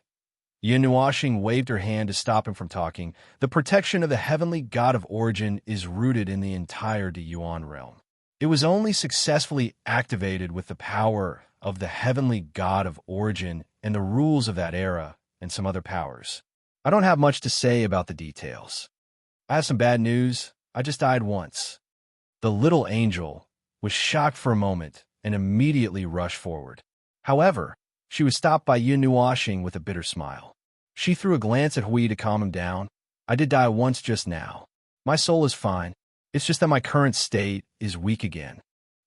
Yun Nuashing waved her hand to stop him from talking. The protection of the heavenly god of origin is rooted in the entire Yuan realm. It was only successfully activated with the power of the heavenly god of origin and the rules of that era and some other powers. I don't have much to say about the details. I have some bad news. I just died once. The little angel was shocked for a moment and immediately rushed forward. However, she was stopped by Yun Nuashing with a bitter smile. She threw a glance at Hui to calm him down. I did die once just now. My soul is fine. It's just that my current state is weak again.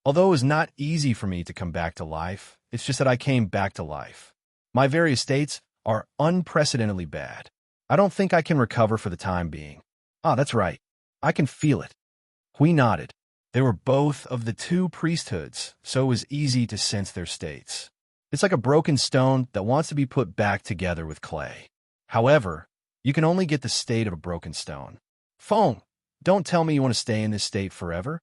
Although it was not easy for me to come back to life, it's just that I came back to life. My various states are unprecedentedly bad. I don't think I can recover for the time being. Ah, that's right. I can feel it. Hui nodded. They were both of the two priesthoods, so it was easy to sense their states. It's like a broken stone that wants to be put back together with clay. However, you can only get the state of a broken stone. Feng, don't tell me you want to stay in this state forever.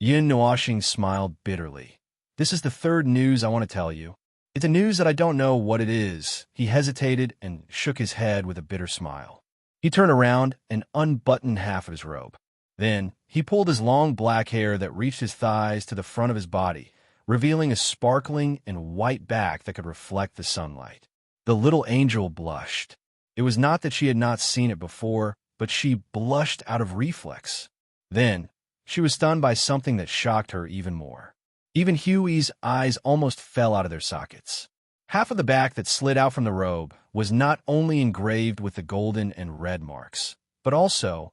Yun Nuashing smiled bitterly. This is the third news I want to tell you. It's a news that I don't know what it is. He hesitated and shook his head with a bitter smile. He turned around and unbuttoned half of his robe. Then, he pulled his long black hair that reached his thighs to the front of his body, revealing a sparkling and white back that could reflect the sunlight. The little angel blushed. It was not that she had not seen it before, but she blushed out of reflex. Then, she was stunned by something that shocked her even more. Even Huey's eyes almost fell out of their sockets. Half of the back that slid out from the robe was not only engraved with the golden and red marks, but also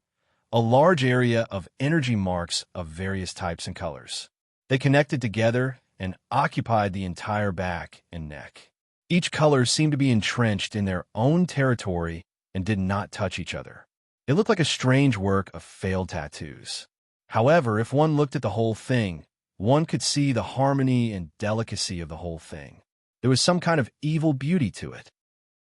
a large area of energy marks of various types and colors. They connected together and occupied the entire back and neck. Each color seemed to be entrenched in their own territory and did not touch each other. It looked like a strange work of failed tattoos. However, if one looked at the whole thing, one could see the harmony and delicacy of the whole thing. There was some kind of evil beauty to it.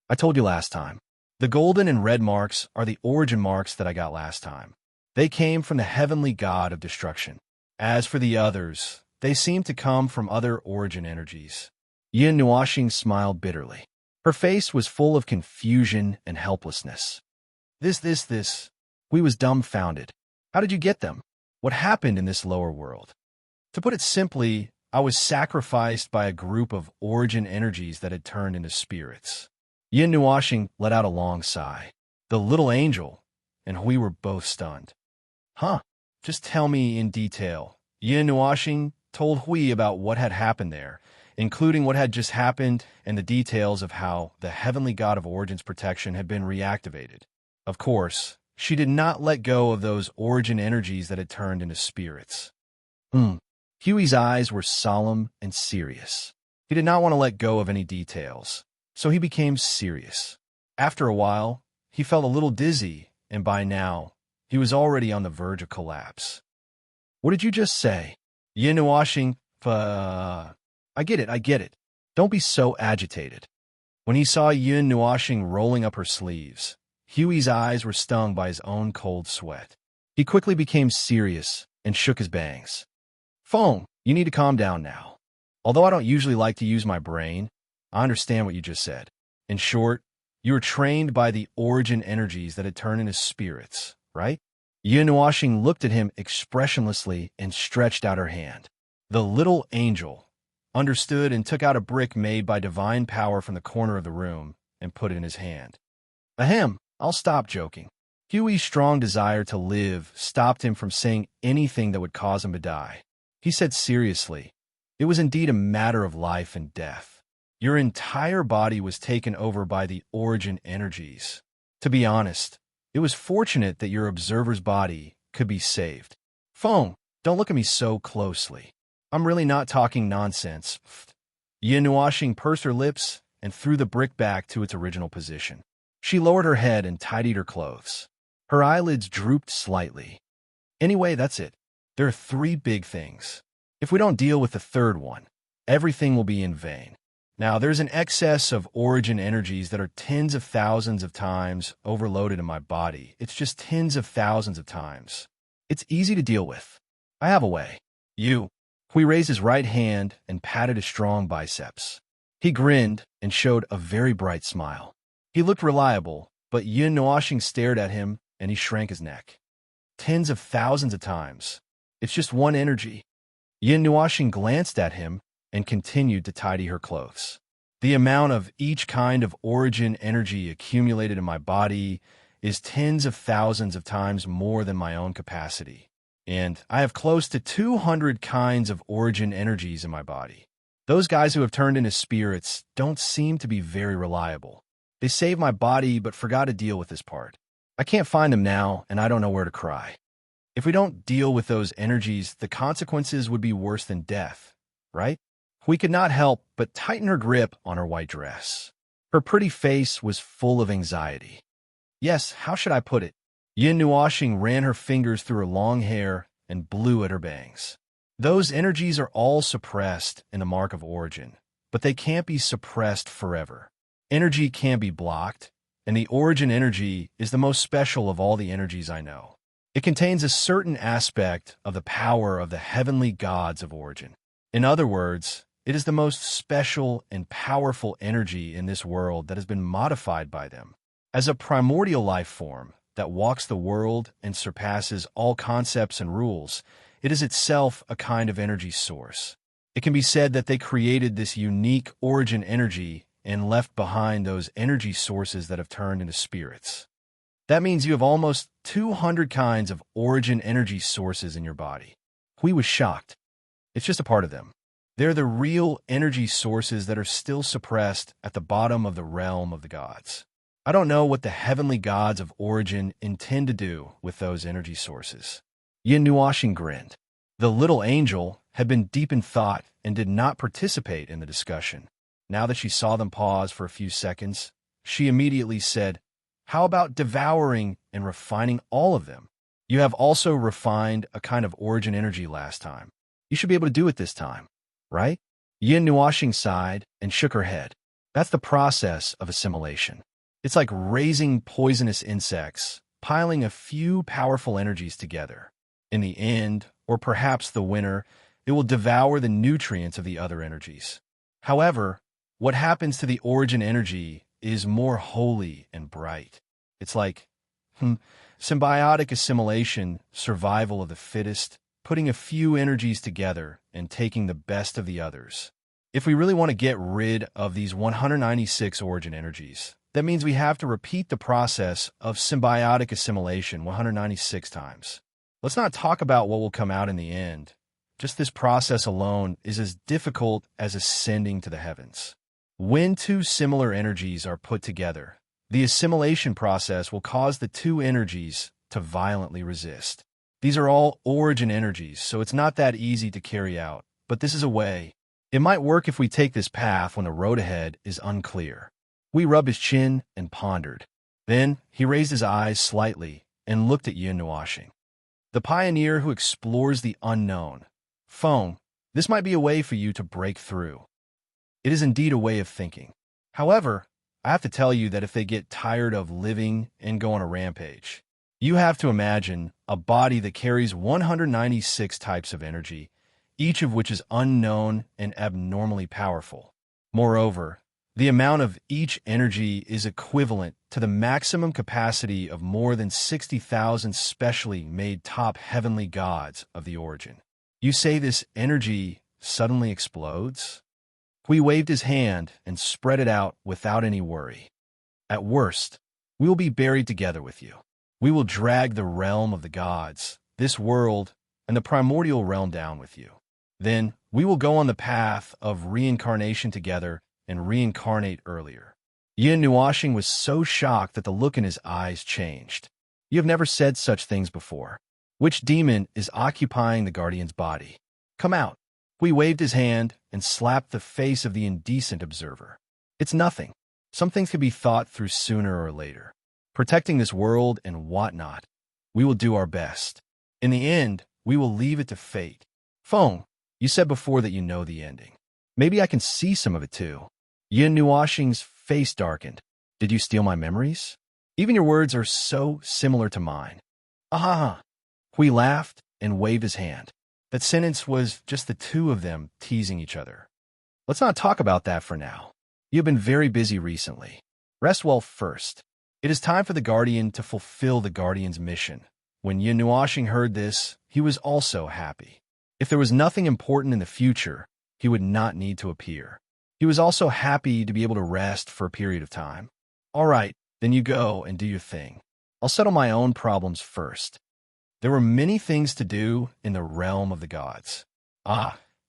I told you last time. The golden and red marks are the origin marks that I got last time. They came from the heavenly god of destruction. As for the others, they seemed to come from other origin energies. Yun Nuashing smiled bitterly. Her face was full of confusion and helplessness. This. We was dumbfounded. How did you get them? What happened in this lower world? To put it simply, I was sacrificed by a group of origin energies that had turned into spirits. Yun Nuashing let out a long sigh. The little angel and Hui were both stunned. Huh? Just tell me in detail. Yun Nuashing told Hui about what had happened there, including what had just happened and the details of how the heavenly god of origins protection had been reactivated. Of course, she did not let go of those origin energies that had turned into spirits. Huey's eyes were solemn and serious. He did not want to let go of any details, so he became serious. After a while, he felt a little dizzy, and by now, He was already on the verge of collapse. What did you just say? Yin washing, I get it. Don't be so agitated. When he saw Yun Nuashing rolling up her sleeves, Huey's eyes were stung by his own cold sweat. He quickly became serious and shook his bangs. Feng, you need to calm down now. Although I don't usually like to use my brain, I understand what you just said. In short, you were trained by the origin energies that had turned into spirits, right? Yun Nuashing looked at him expressionlessly and stretched out her hand. The little angel understood and took out a brick made by divine power from the corner of the room and put it in his hand. Ahem, I'll stop joking. Huey's strong desire to live stopped him from saying anything that would cause him to die. He said seriously, it was indeed a matter of life and death. Your entire body was taken over by the origin energies. To be honest, it was fortunate that your observer's body could be saved. Feng, don't look at me so closely. I'm really not talking nonsense. Yin Nuashing pursed her lips and threw the brick back to its original position. She lowered her head and tidied her clothes. Her eyelids drooped slightly. Anyway, that's it. There are 3 big things. If we don't deal with the third one, everything will be in vain. Now, there's an excess of origin energies that are tens of thousands of times overloaded in my body. It's just tens of thousands of times. It's easy to deal with. I have a way. Hui raised his right hand and patted his strong biceps. He grinned and showed a very bright smile. He looked reliable, but Yin Nuashing stared at him and he shrank his neck. Tens of thousands of times. It's just one energy. Yin Nuashing glanced at him and continued to tidy her clothes. The amount of each kind of origin energy accumulated in my body is tens of thousands of times more than my own capacity. And I have close to 200 kinds of origin energies in my body. Those guys who have turned into spirits don't seem to be very reliable. They saved my body but forgot to deal with this part. I can't find them now, and I don't know where to cry. If we don't deal with those energies, the consequences would be worse than death, right? We could not help but tighten her grip on her white dress. Her pretty face was full of anxiety. Yes, how should I put it? Yin Nuashing ran her fingers through her long hair and blew at her bangs. Those energies are all suppressed in the mark of origin, but they can't be suppressed forever. Energy can be blocked, and the origin energy is the most special of all the energies I know. It contains a certain aspect of the power of the heavenly gods of origin. In other words, it is the most special and powerful energy in this world that has been modified by them. As a primordial life form that walks the world and surpasses all concepts and rules, it is itself a kind of energy source. It can be said that they created this unique origin energy and left behind those energy sources that have turned into spirits. That means you have almost 200 kinds of origin energy sources in your body. Hui was shocked. It's just a part of them. They're the real energy sources that are still suppressed at the bottom of the realm of the gods. I don't know what the heavenly gods of origin intend to do with those energy sources. Yin Nuashing grinned. The little angel had been deep in thought and did not participate in the discussion. Now that she saw them pause for a few seconds, she immediately said, "How about devouring and refining all of them? You have also refined a kind of origin energy last time. You should be able to do it this time, right?" Yin Nuashing sighed and shook her head. That's the process of assimilation. It's like raising poisonous insects, piling a few powerful energies together. In the end, or perhaps the winner, it will devour the nutrients of the other energies. However, what happens to the origin energy is more holy and bright. It's like symbiotic assimilation, survival of the fittest, putting a few energies together and taking the best of the others. If we really want to get rid of these 196 origin energies, that means we have to repeat the process of symbiotic assimilation 196 times. Let's not talk about what will come out in the end. Just this process alone is as difficult as ascending to the heavens. When 2 similar energies are put together, the assimilation process will cause the 2 energies to violently resist. These are all origin energies, so it's not that easy to carry out, but this is a way. It might work if we take this path when the road ahead is unclear. We rubbed his chin and pondered. Then he raised his eyes slightly and looked at Yin Nuashing, the pioneer who explores the unknown. Feng, this might be a way for you to break through. It is indeed a way of thinking. However, I have to tell you that if they get tired of living and go on a rampage, you have to imagine a body that carries 196 types of energy, each of which is unknown and abnormally powerful. Moreover, the amount of each energy is equivalent to the maximum capacity of more than 60,000 specially made top heavenly gods of the origin. You say this energy suddenly explodes? Hui waved his hand and spread it out without any worry. At worst, we will be buried together with you. We will drag the realm of the gods, this world, and the primordial realm down with you. Then we will go on the path of reincarnation together and reincarnate earlier. Yin Nuashing was so shocked that the look in his eyes changed. You have never said such things before. Which demon is occupying the guardian's body? Come out. Hui waved his hand and slapped the face of the indecent observer. It's nothing. Some things can be thought through sooner or later. Protecting this world and whatnot, we will do our best. In the end, we will leave it to fate. Feng, you said before that you know the ending. Maybe I can see some of it too. Yin Nuashing's face darkened. Did you steal my memories? Even your words are so similar to mine. Ah! Hui laughed and waved his hand. That sentence was just the two of them teasing each other. Let's not talk about that for now. You've been very busy recently. Rest well first. It is time for the Guardian to fulfill the Guardian's mission. When Yin Nuashing heard this, he was also happy. If there was nothing important in the future, he would not need to appear. He was also happy to be able to rest for a period of time. All right, then you go and do your thing. I'll settle my own problems first. There were many things to do in the realm of the gods.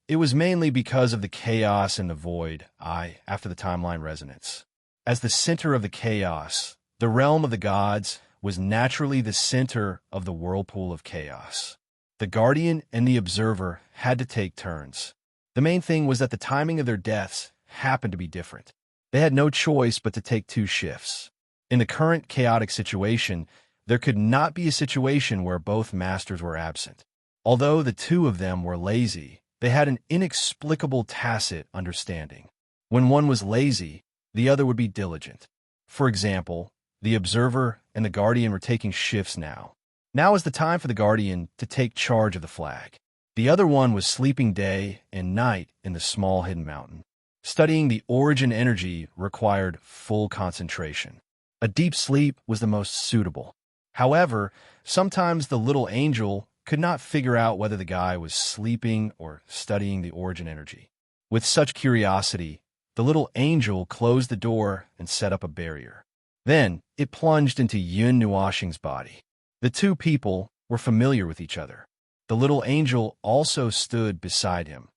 It was mainly because of the chaos and the void, after the timeline resonance. As the center of the chaos, the realm of the gods was naturally the center of the whirlpool of chaos. The Guardian and the Observer had to take turns. The main thing was that the timing of their deaths happened to be different. They had no choice but to take two shifts. In the current chaotic situation, there could not be a situation where both masters were absent. Although the two of them were lazy, they had an inexplicable tacit understanding. When one was lazy, the other would be diligent. For example, the Observer and the Guardian were taking shifts now. Now is the time for the Guardian to take charge of the flag. The other one was sleeping day and night in the small hidden mountain. Studying the origin energy required full concentration. A deep sleep was the most suitable. However, sometimes the little angel could not figure out whether the guy was sleeping or studying the origin energy. With such curiosity, the little angel closed the door and set up a barrier. Then it plunged into Yin Nuashing's body. The two people were familiar with each other. The little angel also stood beside him.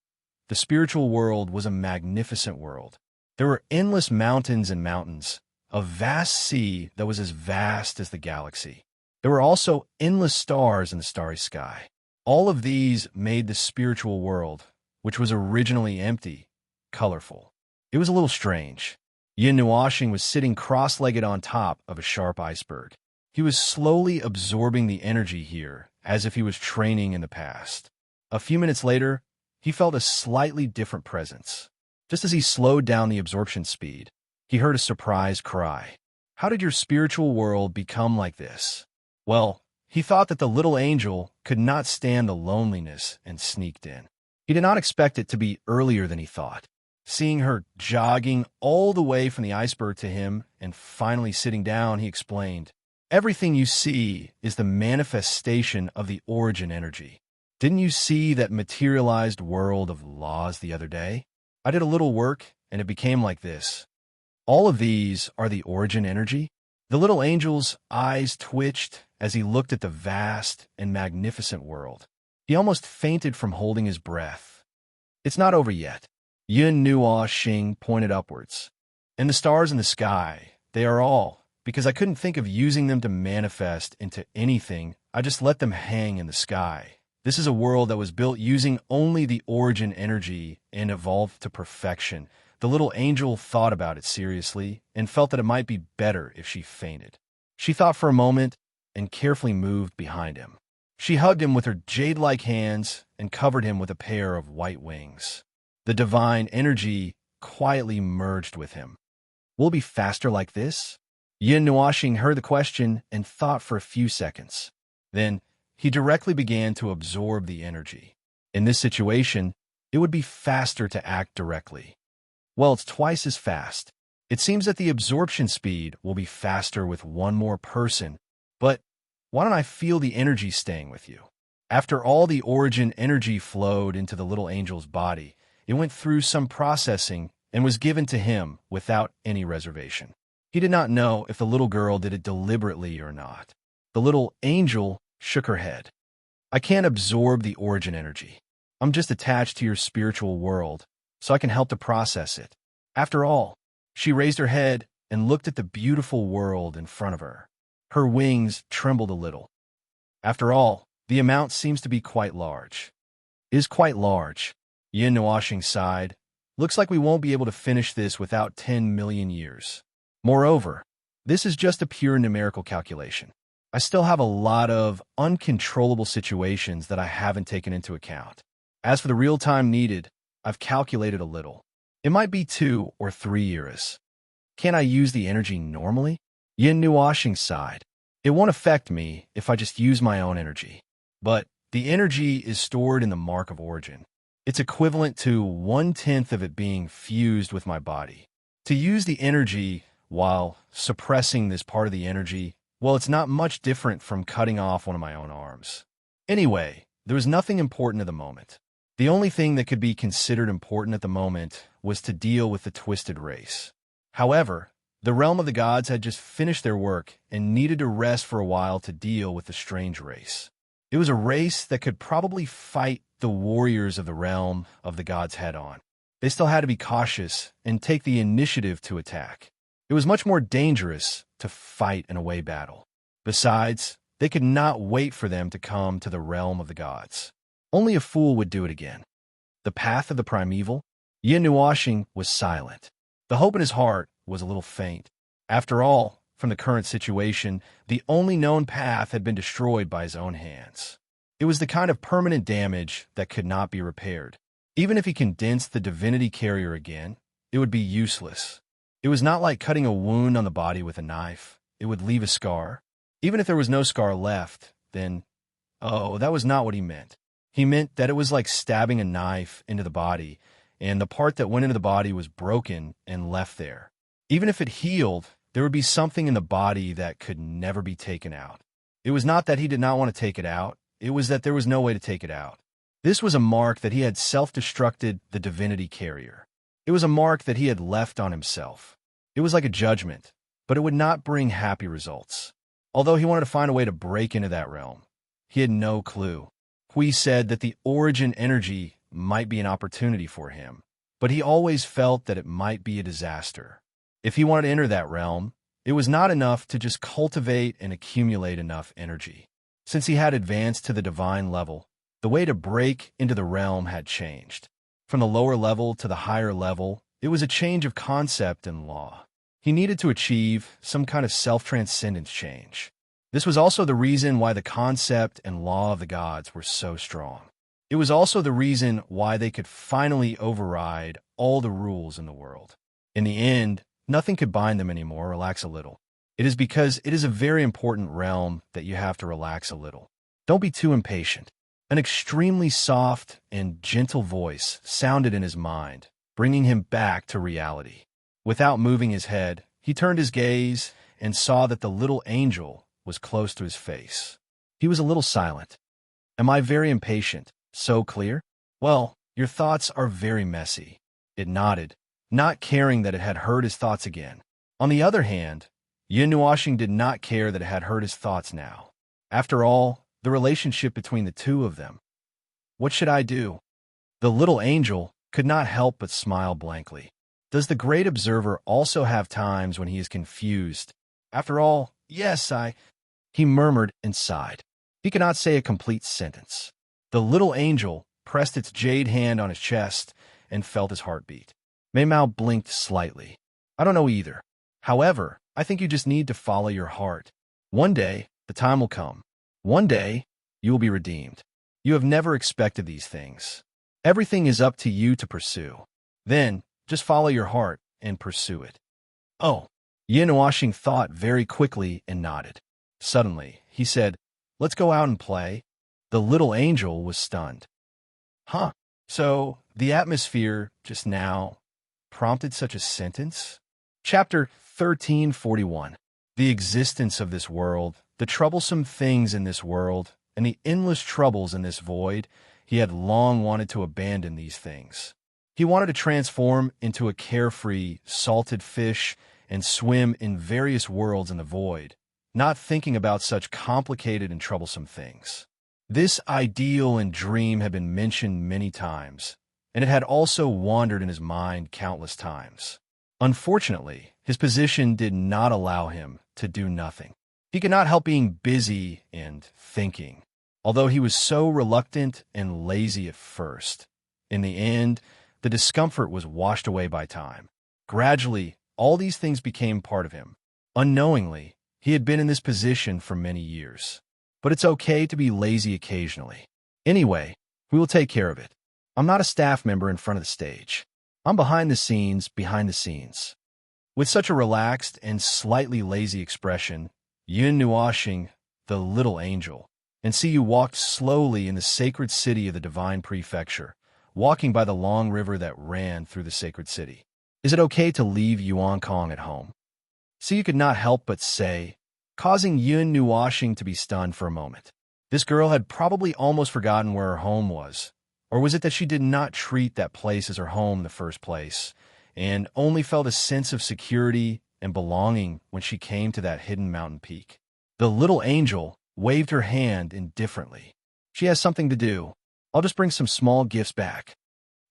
The spiritual world was a magnificent world. There were endless mountains and mountains, a vast sea that was as vast as the galaxy. There were also endless stars in the starry sky. All of these made the spiritual world, which was originally empty, colorful. It was a little strange. Yin Nuashing was sitting cross-legged on top of a sharp iceberg. He was slowly absorbing the energy here, as if he was training in the past. A few minutes later, he felt a slightly different presence. Just as he slowed down the absorption speed, he heard a surprised cry. How did your spiritual world become like this? Well, he thought that the little angel could not stand the loneliness and sneaked in. He did not expect it to be earlier than he thought. Seeing her jogging all the way from the iceberg to him and finally sitting down, he explained, "Everything you see is the manifestation of the origin energy. Didn't you see that materialized world of laws the other day? I did a little work and it became like this. All of these are the origin energy." The little angel's eyes twitched as he looked at the vast and magnificent world. He almost fainted from holding his breath. It's not over yet. Yin Nuashing pointed upwards. And the stars in the sky, they are all, because I couldn't think of using them to manifest into anything, I just let them hang in the sky. This is a world that was built using only the origin energy and evolved to perfection. The little angel thought about it seriously and felt that it might be better if she fainted. She thought for a moment and carefully moved behind him. She hugged him with her jade-like hands and covered him with a pair of white wings. The divine energy quietly merged with him. Will it be faster like this? Yin Nuoxing heard the question and thought for a few seconds. Then, he directly began to absorb the energy. In this situation, it would be faster to act directly. Well, it's twice as fast. It seems that the absorption speed will be faster with one more person, but why don't I feel the energy staying with you? After all the origin energy flowed into the little angel's body, it went through some processing and was given to him without any reservation. He did not know if the little girl did it deliberately or not. The little angel shook her head. I can't absorb the origin energy. I'm just attached to your spiritual world, so I can help to process it. After all, she raised her head and looked at the beautiful world in front of her. Her wings trembled a little. After all, the amount seems to be quite large. It is quite large. Yin Nuoxing sighed. Looks like we won't be able to finish this without 10 million years. Moreover, this is just a pure numerical calculation. I still have a lot of uncontrollable situations that I haven't taken into account. As for the real time needed, I've calculated a little. It might be 2 or 3 years. Can't I use the energy normally? Yin Nuoxing sighed. It won't affect me if I just use my own energy. But the energy is stored in the mark of origin. It's equivalent to 1/10 of it being fused with my body. To use the energy while suppressing this part of the energy, well, it's not much different from cutting off one of my own arms. Anyway, there was nothing important at the moment. The only thing that could be considered important at the moment was to deal with the twisted race. However, the realm of the gods had just finished their work and needed to rest for a while to deal with the strange race. It was a race that could probably fight the warriors of the realm of the gods head-on. They still had to be cautious and take the initiative to attack. It was much more dangerous to fight an away battle. Besides, they could not wait for them to come to the realm of the gods. Only a fool would do it again. The path of the primeval? Yin Nuoxing was silent. The hope in his heart was a little faint. After all, from the current situation, the only known path had been destroyed by his own hands. It was the kind of permanent damage that could not be repaired. Even if he condensed the divinity carrier again, it would be useless. It was not like cutting a wound on the body with a knife. It would leave a scar. Even if there was no scar left, then, oh, that was not what he meant. He meant that it was like stabbing a knife into the body, and the part that went into the body was broken and left there. Even if it healed, there would be something in the body that could never be taken out. It was not that he did not want to take it out. It was that there was no way to take it out. This was a mark that he had self-destructed the divinity carrier. It was a mark that he had left on himself. It was like a judgment, but it would not bring happy results. Although he wanted to find a way to break into that realm, he had no clue. Hui said that the origin energy might be an opportunity for him, but he always felt that it might be a disaster. If he wanted to enter that realm, it was not enough to just cultivate and accumulate enough energy. Since he had advanced to the divine level, the way to break into the realm had changed. From the lower level to the higher level, it was a change of concept and law. He needed to achieve some kind of self-transcendence change. This was also the reason why the concept and law of the gods were so strong. It was also the reason why they could finally override all the rules in the world. In the end, nothing could bind them anymore. Relax a little. It is because it is a very important realm that you have to relax a little. Don't be too impatient. An extremely soft and gentle voice sounded in his mind, bringing him back to reality. Without moving his head, he turned his gaze and saw that the little angel was close to his face. He was a little silent. Am I very impatient? So clear? Well, your thoughts are very messy. It nodded, not caring that it had heard his thoughts again. On the other hand, Yin Nuoxing did not care that it had heard his thoughts now. After all, the relationship between the two of them. What should I do? The little angel could not help but smile blankly. Does the great observer also have times when he is confused? After all, yes, he murmured and sighed. He could not say a complete sentence. The little angel pressed its jade hand on his chest and felt his heartbeat. Mei Mao blinked slightly. I don't know either. However, I think you just need to follow your heart. One day, The time will come. One day, you will be redeemed. You have never expected these things. Everything is up to you to pursue. Then, just follow your heart and pursue it. Oh, Yin Washing thought very quickly and nodded. Suddenly, he said, "Let's go out and play." The little angel was stunned. Huh, so the atmosphere just now prompted such a sentence? Chapter 1341. The existence of this world, the troublesome things in this world, and the endless troubles in this void, he had long wanted to abandon these things. He wanted to transform into a carefree, salted fish and swim in various worlds in the void, not thinking about such complicated and troublesome things. This ideal and dream had been mentioned many times, and it had also wandered in his mind countless times. Unfortunately, his position did not allow him to do nothing. He could not help being busy and thinking, although he was so reluctant and lazy at first. In the end, the discomfort was washed away by time. Gradually, all these things became part of him. Unknowingly, he had been in this position for many years. But it's okay to be lazy occasionally. Anyway, we will take care of it. I'm not a staff member in front of the stage. I'm behind the scenes. With such a relaxed and slightly lazy expression, Yun Nuashing, the little angel, and see you walked slowly in the sacred city of the divine prefecture, walking by the long river that ran through the sacred city. Is it okay to leave Yuan Kong at home? So you could not help but say, causing Yun Nuashing to be stunned for a moment. This girl had probably almost forgotten where her home was. Or was it that she did not treat that place as her home in the first place, and only felt a sense of security and belonging when she came to that hidden mountain peak? The little angel waved her hand indifferently. She has something to do. I'll just bring some small gifts back.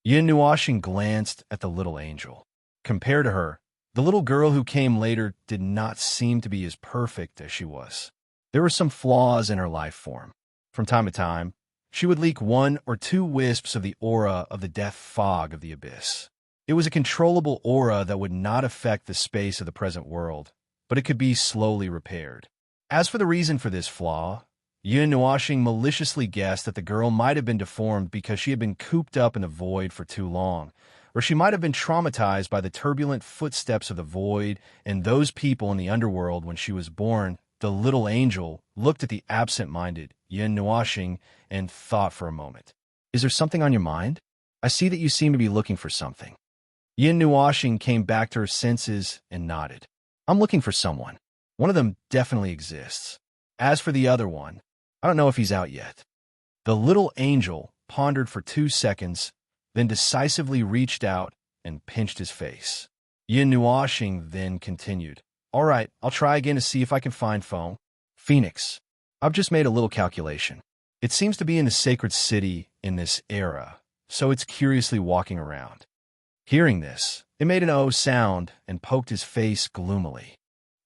Yin Nuashing glanced at the little angel. Compared to her, the little girl who came later did not seem to be as perfect as she was. There were some flaws in her life form. From time to time, she would leak 1 or 2 wisps of the aura of the death fog of the abyss. It was a controllable aura that would not affect the space of the present world, but it could be slowly repaired. As for the reason for this flaw, Yun Nuashing maliciously guessed that the girl might have been deformed because she had been cooped up in the void for too long, or she might have been traumatized by the turbulent footsteps of the void and those people in the underworld when she was born. The little angel looked at the absent-minded Yin Nuashing and thought for a moment. Is there something on your mind? I see that you seem to be looking for something. Yin Nuashing came back to her senses and nodded. I'm looking for someone. One of them definitely exists. As for the other one, I don't know if he's out yet. The little angel pondered for 2 seconds, then decisively reached out and pinched his face. Yin Nuashing then continued. All right, I'll try again to see if I can find phone. Phoenix, I've just made a little calculation. It seems to be in the sacred city in this era, so it's curiously walking around. Hearing this, it made an "oh" sound and poked his face gloomily.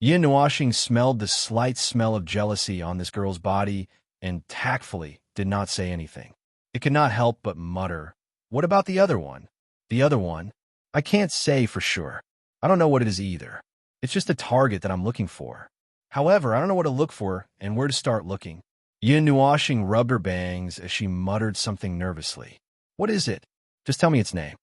Yin Nuashing smelled the slight smell of jealousy on this girl's body and tactfully did not say anything. It could not help but mutter, what about the other one? The other one? I can't say for sure. I don't know what it is either. It's just a target that I'm looking for. However, I don't know what to look for and where to start looking. Yin Nuashing rubbed her bangs as she muttered something nervously. What is it? Just tell me its name.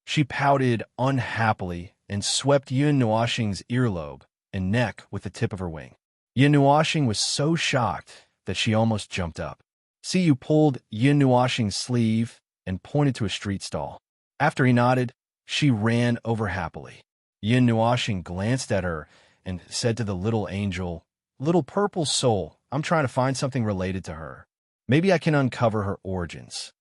She pouted unhappily and swept Yin Nuashing's earlobe and neck with the tip of her wing. Yin Nuashing was so shocked that she almost jumped up. See, you pulled Yin Nuashing's sleeve and pointed to a street stall. After he nodded, she ran over happily. Yin Nuashing glanced at her and said to the little angel, Little purple soul, I'm trying to find something related to her. Maybe I can uncover her origins.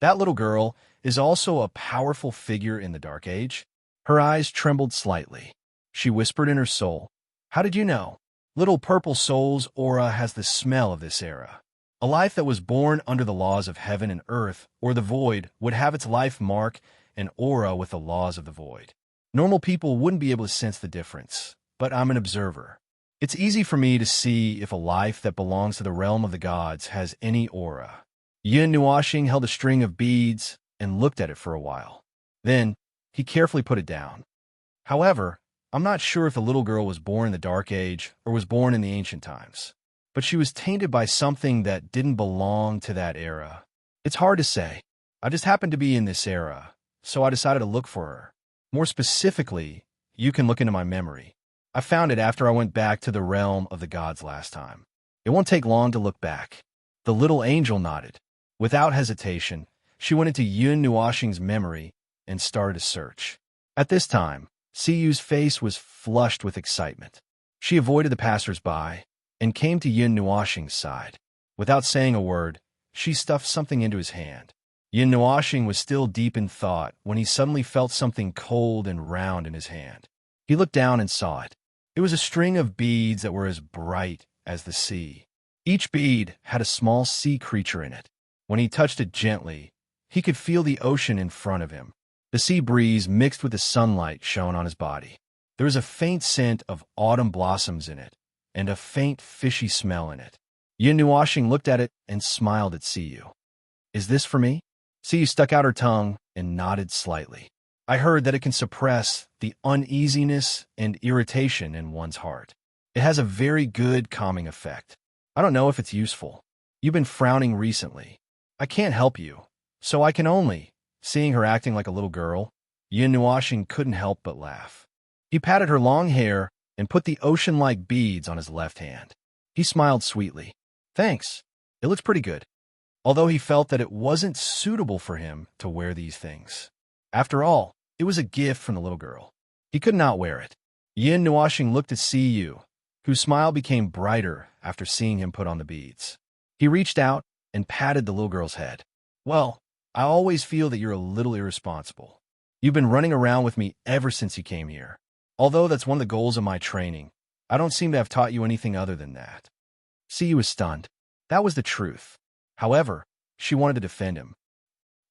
That little girl is also a powerful figure in the Dark Age. Her eyes trembled slightly. She whispered in her soul, How did you know? Little purple soul's aura has the smell of this era. A life that was born under the laws of heaven and earth, or the void, would have its life mark and aura with the laws of the void. Normal people wouldn't be able to sense the difference, but I'm an observer. It's easy for me to see if a life that belongs to the realm of the gods has any aura. Yin Nuashing held a string of beads and looked at it for a while. Then, he carefully put it down. However, I'm not sure if the little girl was born in the Dark Age or was born in the ancient times. but she was tainted by something that didn't belong to that era. It's hard to say. I just happened to be in this era, so I decided to look for her. More specifically, you can look into my memory. I found it after I went back to the realm of the gods last time. It won't take long to look back. The little angel nodded. Without hesitation, she went into Yun Nuoxing's memory and started a search. At this time, Siyu's face was flushed with excitement. She avoided the passers-by and came to Yun Nuoxing's side. Without saying a word, she stuffed something into his hand. Yun Nuoxing was still deep in thought when he suddenly felt something cold and round in his hand. He looked down and saw it. It was a string of beads that were as bright as the sea. Each bead had a small sea creature in it. When he touched it gently, he could feel the ocean in front of him. The sea breeze mixed with the sunlight shone on his body. There was a faint scent of autumn blossoms in it, and a faint fishy smell in it. Yun Nuoxing looked at it and smiled at Siyu. "Is this for me?" Siyu stuck out her tongue and nodded slightly. "I heard that it can suppress the uneasiness and irritation in one's heart. It has a very good calming effect. I don't know if it's useful. You've been frowning recently. I can't help you, so I can only..." Seeing her acting like a little girl, Yun Nuoxing couldn't help but laugh. He patted her long hair and put the ocean-like beads on his left hand. He smiled sweetly. "Thanks. It looks pretty good." Although he felt that it wasn't suitable for him to wear these things. After all, it was a gift from the little girl. He could not wear it. Yun Nuoxing looked at Siyu, whose smile became brighter after seeing him put on the beads. He reached out and patted the little girl's head. "Well, I always feel that you're a little irresponsible. You've been running around with me ever since you came here. Although that's one of the goals of my training, I don't seem to have taught you anything other than that." Siyu was stunned. That was the truth. However, she wanted to defend him.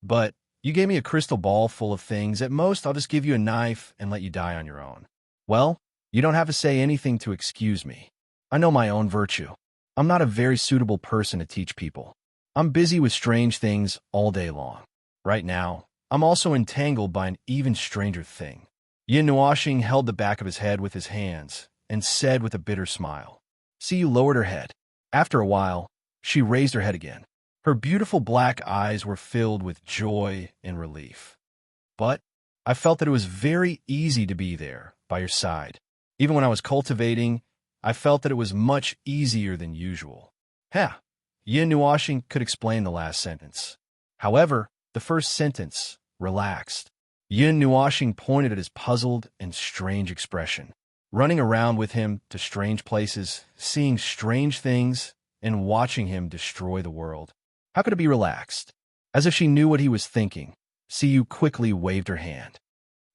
"But you gave me a crystal ball full of things. At most, I'll just give you a knife and let you die on your own." "Well, you don't have to say anything to excuse me. I know my own virtue. I'm not a very suitable person to teach people. I'm busy with strange things all day long. Right now, I'm also entangled by an even stranger thing." Yun Nuoxing held the back of his head with his hands and said with a bitter smile. Siyu lowered her head. After a while, she raised her head again. Her beautiful black eyes were filled with joy and relief. "But I felt that it was very easy to be there, by your side. Even when I was cultivating, I felt that it was much easier than usual." "Huh." Yun Nuoxing could explain the last sentence. However, the first sentence relaxed. Yun Nuoxing pointed at his puzzled and strange expression. Running around with him to strange places, seeing strange things, and watching him destroy the world. How could it be relaxed? As if she knew what he was thinking, Siyu quickly waved her hand.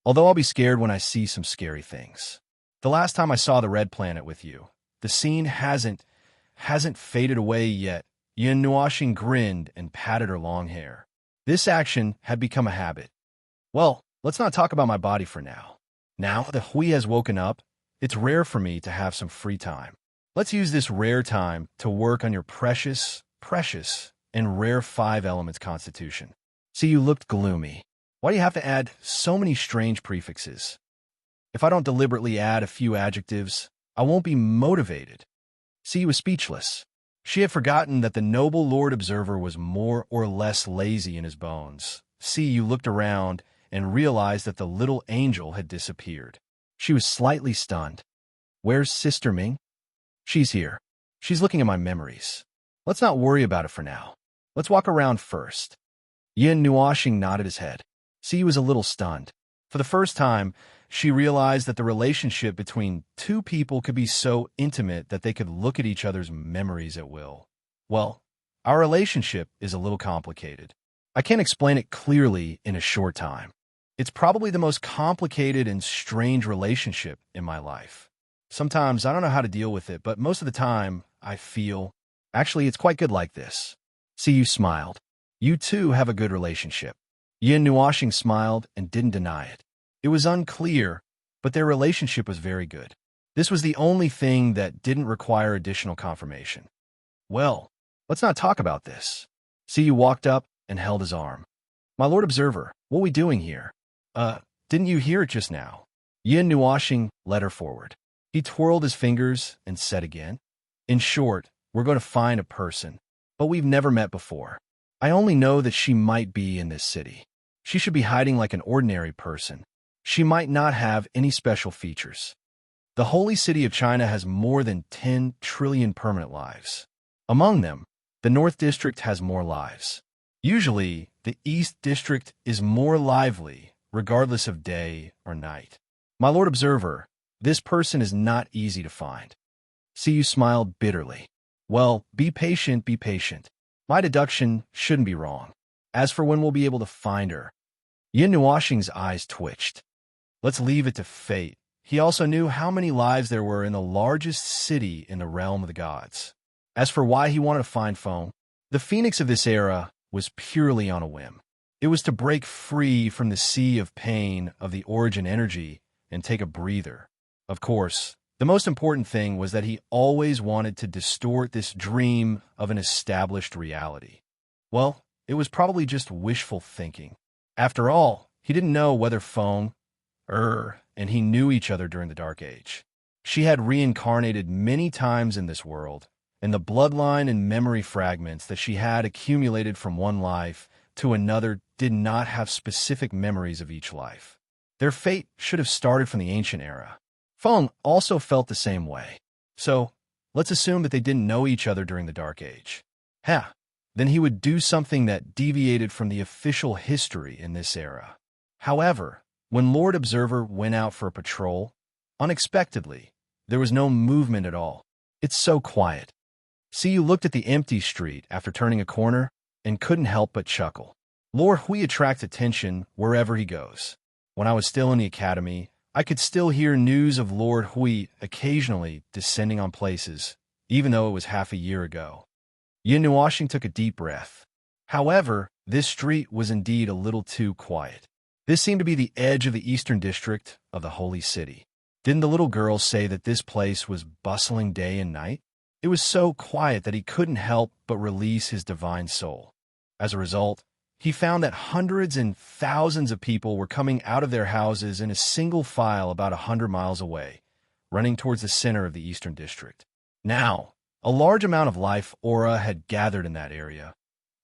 "Although I'll be scared when I see some scary things. The last time I saw the red planet with you, the scene hasn't faded away yet." Yun Nuoxing grinned and patted her long hair. This action had become a habit. "Well, let's not talk about my body for now. Now that Hui has woken up, it's rare for me to have some free time. Let's use this rare time to work on your precious, and rare 5 elements constitution." Siyu looked gloomy. "Why do you have to add so many strange prefixes? If I don't deliberately add a few adjectives, I won't be motivated." Siyu was speechless. She had forgotten that the noble Lord Observer was more or less lazy in his bones. Siyu looked around and realized that the little angel had disappeared. She was slightly stunned. "Where's Sister Ming?" "She's here. She's looking at my memories. Let's not worry about it for now. Let's walk around first." Yun Nuoxing nodded his head. Siyu was a little stunned. For the first time, she realized that the relationship between two people could be so intimate that they could look at each other's memories at will. "Well, our relationship is a little complicated. I can't explain it clearly in a short time. It's probably the most complicated and strange relationship in my life. Sometimes I don't know how to deal with it, but most of the time, I feel... Actually, it's quite good like this." Siyu smiled. "You two have a good relationship." Yun Nuoxing smiled and didn't deny it. It was unclear, but their relationship was very good. This was the only thing that didn't require additional confirmation. "Well, let's not talk about this." Siyu walked up and held his arm. "My Lord Observer, what are we doing here?" Didn't you hear it just now?" Yun Nuoxing led her forward. He twirled his fingers and said again. "In short, we're going to find a person, but we've never met before. I only know that she might be in this city. She should be hiding like an ordinary person. She might not have any special features. The holy city of China has more than 10 trillion permanent lives. Among them, the North District has more lives. Usually, the East District is more lively, regardless of day or night. My Lord Observer, this person is not easy to find. See, you smiled bitterly. Well, be patient, be patient. My deduction shouldn't be wrong. As for when we'll be able to find her, Yin Nuoxing's eyes twitched. Let's leave it to fate. He also knew how many lives there were in the largest city in the realm of the gods. As for why he wanted to find Feng, the phoenix of this era was purely on a whim. It was to break free from the sea of pain of the origin energy and take a breather. Of course, the most important thing was that he always wanted to distort this dream of an established reality. Well, it was probably just wishful thinking. After all, he didn't know whether Feng, and he knew each other during the Dark Age. She had reincarnated many times in this world, and the bloodline and memory fragments that she had accumulated from one life to another did not have specific memories of each life. Their fate should have started from the ancient era. Feng also felt the same way. So, let's assume that they didn't know each other during the Dark Age. Then he would do something that deviated from the official history in this era. However, when Lord Observer went out for a patrol, unexpectedly, there was no movement at all. It's so quiet. See, you looked at the empty street after turning a corner and couldn't help but chuckle. Lord Hui attracts attention wherever he goes. When I was still in the academy, I could still hear news of Lord Hui occasionally descending on places, even though it was half a year ago. Yin Nuoxing took a deep breath. However, this street was indeed a little too quiet. This seemed to be the edge of the eastern district of the holy city. Didn't the little girl say that this place was bustling day and night? It was so quiet that he couldn't help but release his divine soul. As a result, he found that hundreds and thousands of people were coming out of their houses in a single file about 100 miles away, running towards the center of the eastern district. Now, a large amount of life aura had gathered in that area,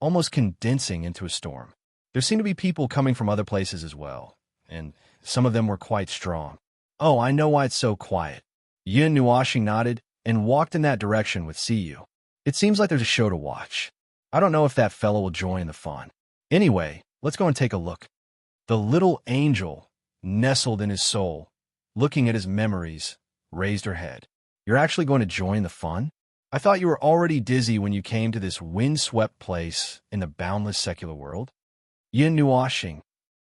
almost condensing into a storm. There seemed to be people coming from other places as well, and some of them were quite strong. Oh, I know why it's so quiet. Yin Nuoxing nodded and walked in that direction with Siyu. It seems like there's a show to watch. I don't know if that fellow will join the fun. Anyway, let's go and take a look. The little angel, nestled in his soul, looking at his memories, raised her head. You're actually going to join the fun? I thought you were already dizzy when you came to this windswept place in the boundless secular world. Yin Nuoxing.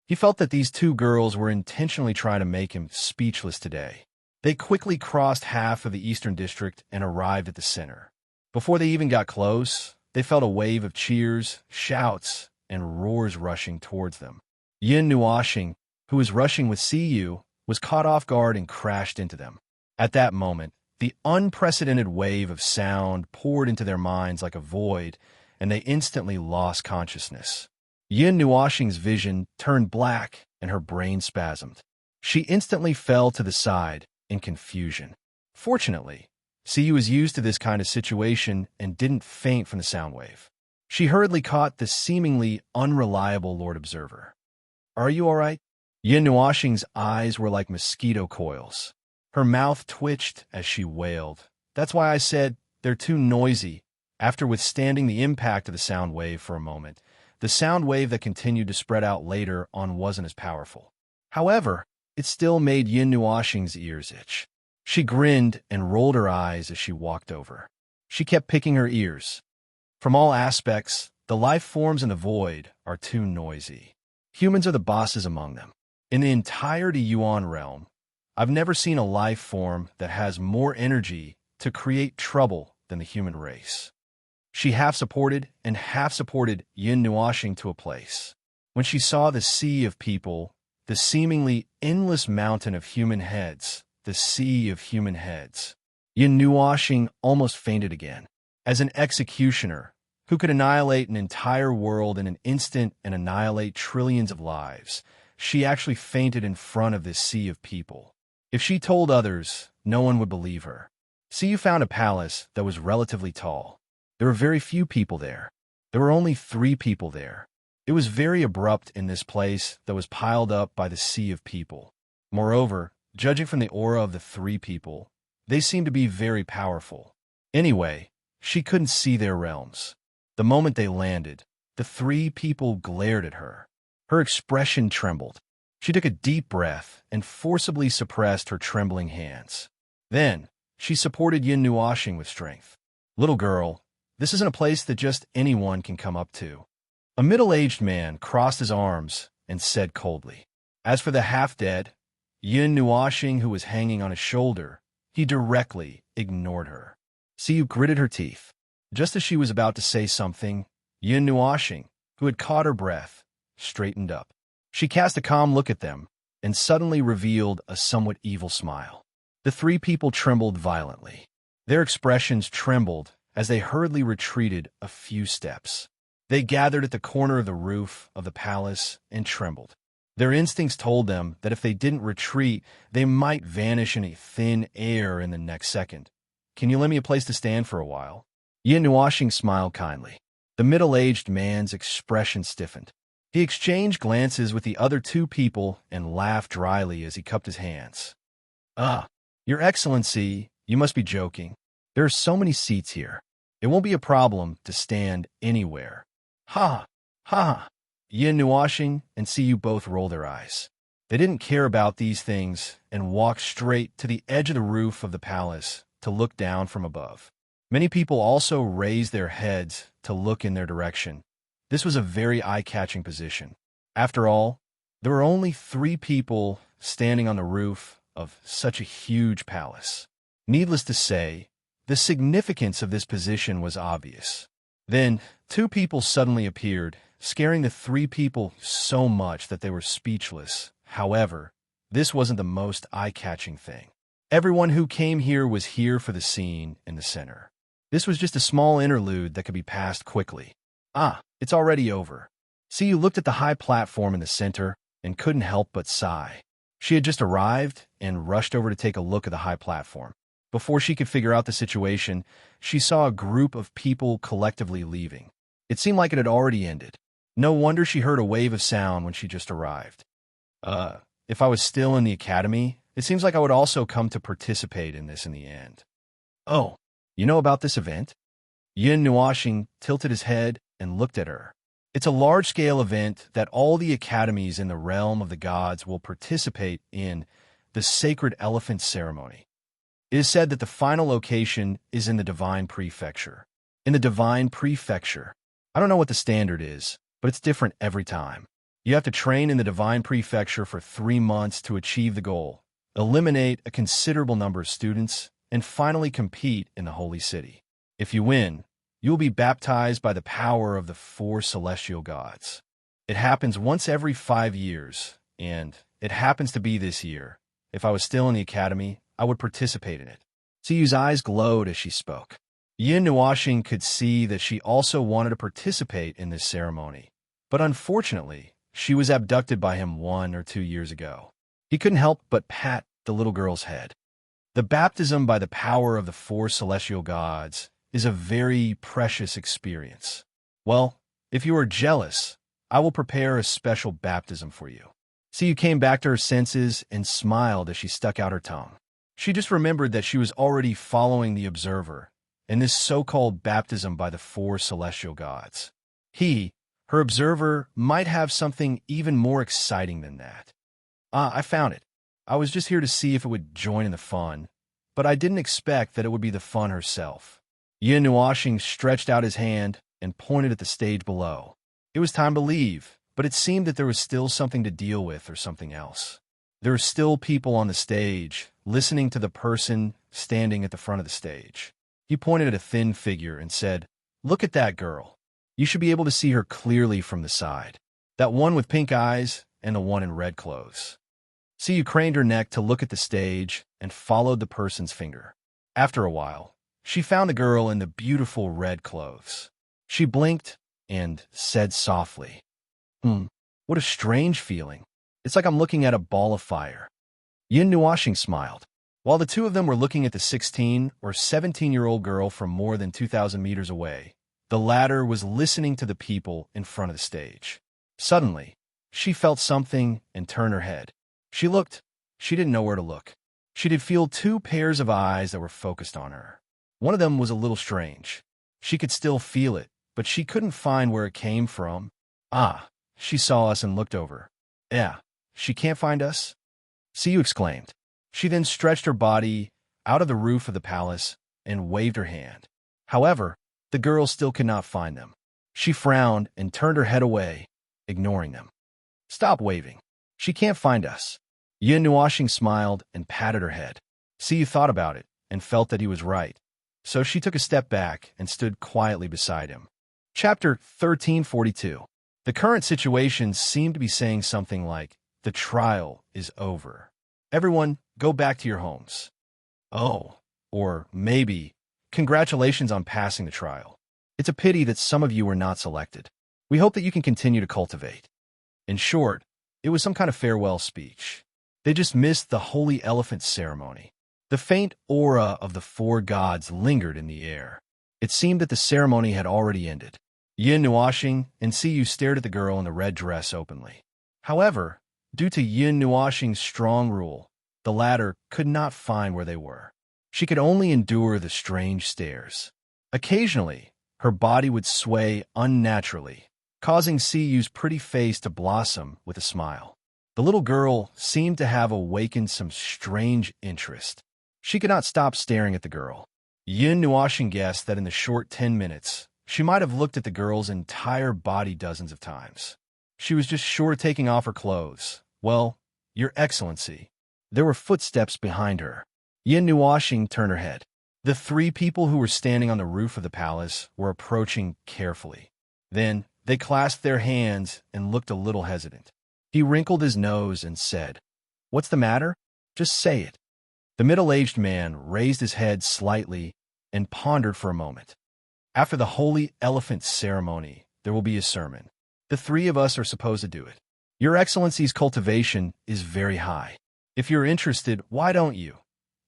He felt that these two girls were intentionally trying to make him speechless today. They quickly crossed half of the eastern district and arrived at the center. Before they even got close, they felt a wave of cheers, shouts, and roars rushing towards them. Yin Nuoxing, who was rushing with Siyu, was caught off guard and crashed into them. At that moment, the unprecedented wave of sound poured into their minds like a void, and they instantly lost consciousness. Yin Nuoxing's vision turned black and her brain spasmed. She instantly fell to the side in confusion. Fortunately, Siyu was used to this kind of situation and didn't faint from the sound wave. She hurriedly caught the seemingly unreliable Lord Observer. Are you all right? Yin Nuoxing's eyes were like mosquito coils. Her mouth twitched as she wailed. That's why I said they're too noisy. After withstanding the impact of the sound wave for a moment, the sound wave that continued to spread out later on wasn't as powerful. However, it still made Yin Nuoxing's ears itch. She grinned and rolled her eyes as she walked over. She kept picking her ears. From all aspects, the life forms in the void are too noisy. Humans are the bosses among them. In the entirety Yuan realm, I've never seen a life form that has more energy to create trouble than the human race. She half-supported Yin Nuoxing to a place. When she saw the sea of people, the seemingly endless mountain of human heads, the sea of human heads, Yin Nuoxing almost fainted again. As an executioner who could annihilate an entire world in an instant and annihilate trillions of lives, she actually fainted in front of this sea of people. If she told others, no one would believe her. Siyu found a palace that was relatively tall. There were very few people there. There were only 3 people there. It was very abrupt in this place that was piled up by the sea of people. Moreover, judging from the aura of the 3 people, they seemed to be very powerful. Anyway, she couldn't see their realms. The moment they landed, the 3 people glared at her. Her expression trembled. She took a deep breath and forcibly suppressed her trembling hands. Then, she supported Yin Nuashing with strength. Little girl, this isn't a place that just anyone can come up to. A middle-aged man crossed his arms and said coldly. As for the half-dead, Yin Nuashing, who was hanging on his shoulder, he directly ignored her. Siyu gritted her teeth. Just as she was about to say something, Yin Nuashing, who had caught her breath, straightened up. She cast a calm look at them and suddenly revealed a somewhat evil smile. The 3 people trembled violently. Their expressions trembled as they hurriedly retreated a few steps. They gathered at the corner of the roof of the palace and trembled. Their instincts told them that if they didn't retreat, they might vanish in a thin air in the next second. Can you lend me a place to stand for a while? Yin Nuashing smiled kindly. The middle-aged man's expression stiffened. He exchanged glances with the other 2 people and laughed dryly as he cupped his hands. Your Excellency, you must be joking. There are so many seats here. It won't be a problem to stand anywhere. Ha! Ha! Yin Nuashing and Siyu both rolled their eyes. They didn't care about these things and walked straight to the edge of the roof of the palace to look down from above. Many people also raised their heads to look in their direction. This was a very eye-catching position. After all, there were only 3 people standing on the roof of such a huge palace. Needless to say, the significance of this position was obvious. Then, 2 people suddenly appeared, scaring the 3 people so much that they were speechless. However, this wasn't the most eye-catching thing. Everyone who came here was here for the scene in the center. This was just a small interlude that could be passed quickly. It's already over. Siyu looked at the high platform in the center and couldn't help but sigh. She had just arrived and rushed over to take a look at the high platform. Before she could figure out the situation, she saw a group of people collectively leaving. It seemed like it had already ended. No wonder she heard a wave of sound when she just arrived. If I was still in the academy, it seems like I would also come to participate in this in the end. Oh, you know about this event? Yin Nuashing tilted his head and looked at her. It's a large-scale event that all the academies in the realm of the gods will participate in, the Sacred Elephant Ceremony. It is said that the final location is in the Divine Prefecture. In the Divine Prefecture. I don't know what the standard is, but it's different every time. You have to train in the Divine Prefecture for 3 months to achieve the goal, eliminate a considerable number of students, and finally compete in the Holy City. If you win, you will be baptized by the power of the 4 celestial gods. It happens once every 5 years, and it happens to be this year. If I was still in the academy, I would participate in it. Siyu's eyes glowed as she spoke. Yin Nuashing could see that she also wanted to participate in this ceremony, but unfortunately, she was abducted by him 1 or 2 years ago. He couldn't help but pat the little girl's head. The baptism by the power of the 4 celestial gods is a very precious experience. Well, if you are jealous, I will prepare a special baptism for you. Siyu came back to her senses and smiled as she stuck out her tongue. She just remembered that she was already following the observer in this so-called baptism by the 4 celestial gods. He, her observer, might have something even more exciting than that. I found it. I was just here to see if it would join in the fun, but I didn't expect that it would be the fun herself. Yin Nuashing stretched out his hand and pointed at the stage below. It was time to leave, but it seemed that there was still something to deal with or something else. There were still people on the stage, listening to the person standing at the front of the stage. He pointed at a thin figure and said, "Look at that girl. You should be able to see her clearly from the side. That one with pink eyes and the one in red clothes." Siyu craned her neck to look at the stage and followed the person's finger. After a while, she found the girl in the beautiful red clothes. She blinked and said softly, what a strange feeling. It's like I'm looking at a ball of fire." Yin Nuashing smiled. While the two of them were looking at the 16 or 17-year-old girl from more than 2,000 meters away, the latter was listening to the people in front of the stage. Suddenly, she felt something and turned her head. She looked. She didn't know where to look. She did feel two pairs of eyes that were focused on her. One of them was a little strange. She could still feel it, but she couldn't find where it came from. Ah, she saw us and looked over. Yeah, she can't find us? See you, exclaimed. She then stretched her body out of the roof of the palace and waved her hand. However, the girl still could not find them. She frowned and turned her head away, ignoring them. Stop waving. She can't find us. Yin Nuashing smiled and patted her head. See, you thought about it and felt that he was right. So she took a step back and stood quietly beside him. Chapter 1342. The current situation seemed to be saying something like, the trial is over. Everyone, go back to your homes. Oh, or maybe, congratulations on passing the trial. It's a pity that some of you were not selected. We hope that you can continue to cultivate. In short, it was some kind of farewell speech. They just missed the holy elephant ceremony. The faint aura of the four gods lingered in the air. It seemed that the ceremony had already ended. Yin Nuashing and Siyu stared at the girl in the red dress openly. However, due to Yin Nuashing's strong rule, the latter could not find where they were. She could only endure the strange stares. Occasionally, her body would sway unnaturally, causing Siyu's pretty face to blossom with a smile. The little girl seemed to have awakened some strange interest. She could not stop staring at the girl. Yin Nuashing guessed that in the short 10 minutes, she might have looked at the girl's entire body dozens of times. She was just short of taking off her clothes. Well, Your Excellency. There were footsteps behind her. Yin Nuashing turned her head. The three people who were standing on the roof of the palace were approaching carefully. Then, they clasped their hands and looked a little hesitant. He wrinkled his nose and said, "What's the matter? Just say it." The middle-aged man raised his head slightly and pondered for a moment. "After the holy elephant ceremony, there will be a sermon. The three of us are supposed to do it. Your Excellency's cultivation is very high. If you're interested, why don't you?"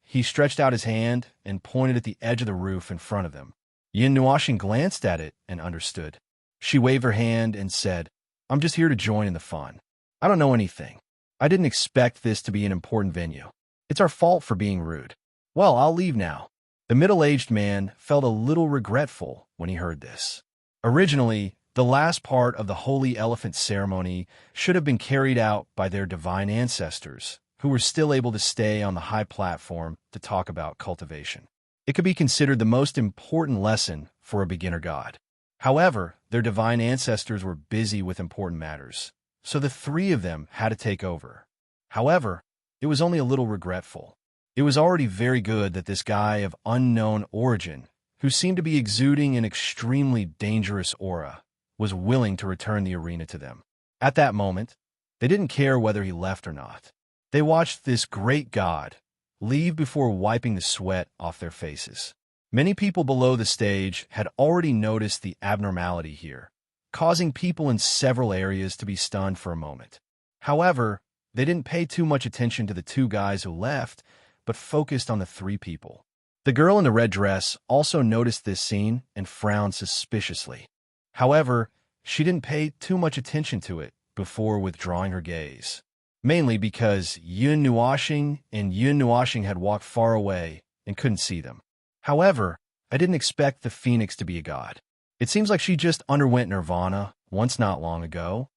He stretched out his hand and pointed at the edge of the roof in front of them. Yin Nuashing glanced at it and understood. She waved her hand and said, "I'm just here to join in the fun. I don't know anything. I didn't expect this to be an important venue. It's our fault for being rude. Well, I'll leave now." The middle-aged man felt a little regretful when he heard this. Originally, the last part of the holy elephant ceremony should have been carried out by their divine ancestors, who were still able to stay on the high platform to talk about cultivation. It could be considered the most important lesson for a beginner god. However, their divine ancestors were busy with important matters, so the three of them had to take over. However, it was only a little regretful. It was already very good that this guy of unknown origin, who seemed to be exuding an extremely dangerous aura, was willing to return the arena to them. At that moment, they didn't care whether he left or not. They watched this great god leave before wiping the sweat off their faces. Many people below the stage had already noticed the abnormality here, causing people in several areas to be stunned for a moment. However, they didn't pay too much attention to the two guys who left, but focused on the three people. The girl in the red dress also noticed this scene and frowned suspiciously. However, she didn't pay too much attention to it before withdrawing her gaze, mainly because Yin Nuashing and Yin Nuashing had walked far away and couldn't see them. However, I didn't expect the phoenix to be a god. It seems like she just underwent nirvana once not long ago.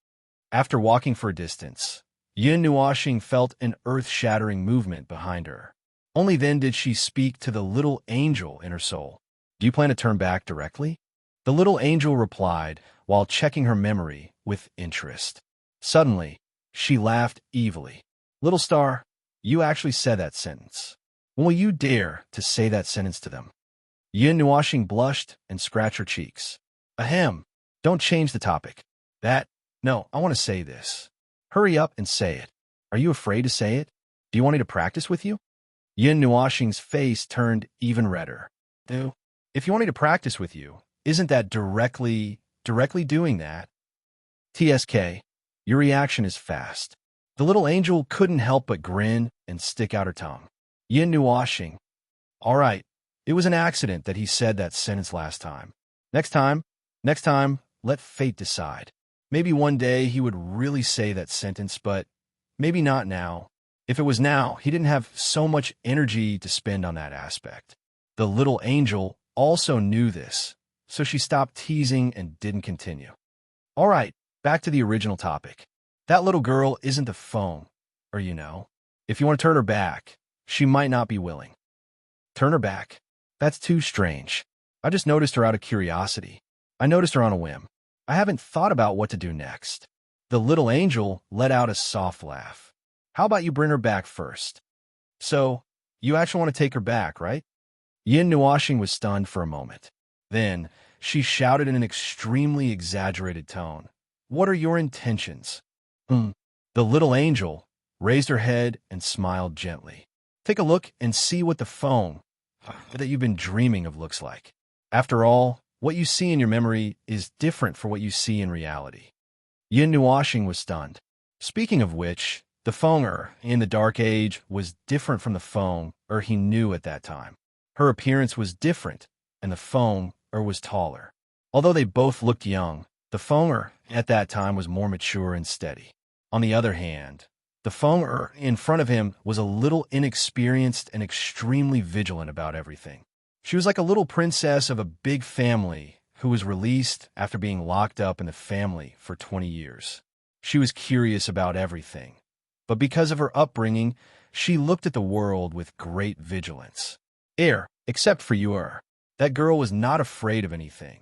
After walking for a distance, Yin Nuashing felt an earth-shattering movement behind her. Only then did she speak to the little angel in her soul. "Do you plan to turn back directly?" The little angel replied while checking her memory with interest. Suddenly, she laughed evilly. "Little star, you actually said that sentence. When will you dare to say that sentence to them?" Yin Nuashing blushed and scratched her cheeks. "Ahem, don't change the topic. No, I want to say this. Hurry up and say it. Are you afraid to say it? Do you want me to practice with you?" Yin Nuashing's face turned even redder. If you want me to practice with you, isn't that directly doing that?" "TSK, your reaction is fast." The little angel couldn't help but grin and stick out her tongue. Yin Nuashing. All right, it was an accident that he said that sentence last time. Next time, next time, let fate decide. Maybe one day he would really say that sentence, but maybe not now. If it was now, he didn't have so much energy to spend on that aspect. The little angel also knew this, so she stopped teasing and didn't continue. All right, back to the original topic. That little girl isn't the phone, or if you want to turn her back, she might not be willing. Turn her back? That's too strange. I just noticed her out of curiosity. I noticed her on a whim. I haven't thought about what to do next. The little angel let out a soft laugh. How about you bring her back first? So, you actually want to take her back, right? Yin Nuashing was stunned for a moment. Then, she shouted in an extremely exaggerated tone. What are your intentions? The little angel raised her head and smiled gently. Take a look and see what the phone that you've been dreaming of looks like. After all, what you see in your memory is different from what you see in reality. Yin Nuashing was stunned. Speaking of which, the Phonger in the Dark Age was different from the Phonger he knew at that time. Her appearance was different, and the Phonger was taller. Although they both looked young, the Phonger at that time was more mature and steady. On the other hand, the Phonger in front of him was a little inexperienced and extremely vigilant about everything. She was like a little princess of a big family who was released after being locked up in the family for 20 years. She was curious about everything, but because of her upbringing, she looked at the world with great vigilance. Except for you. That girl was not afraid of anything.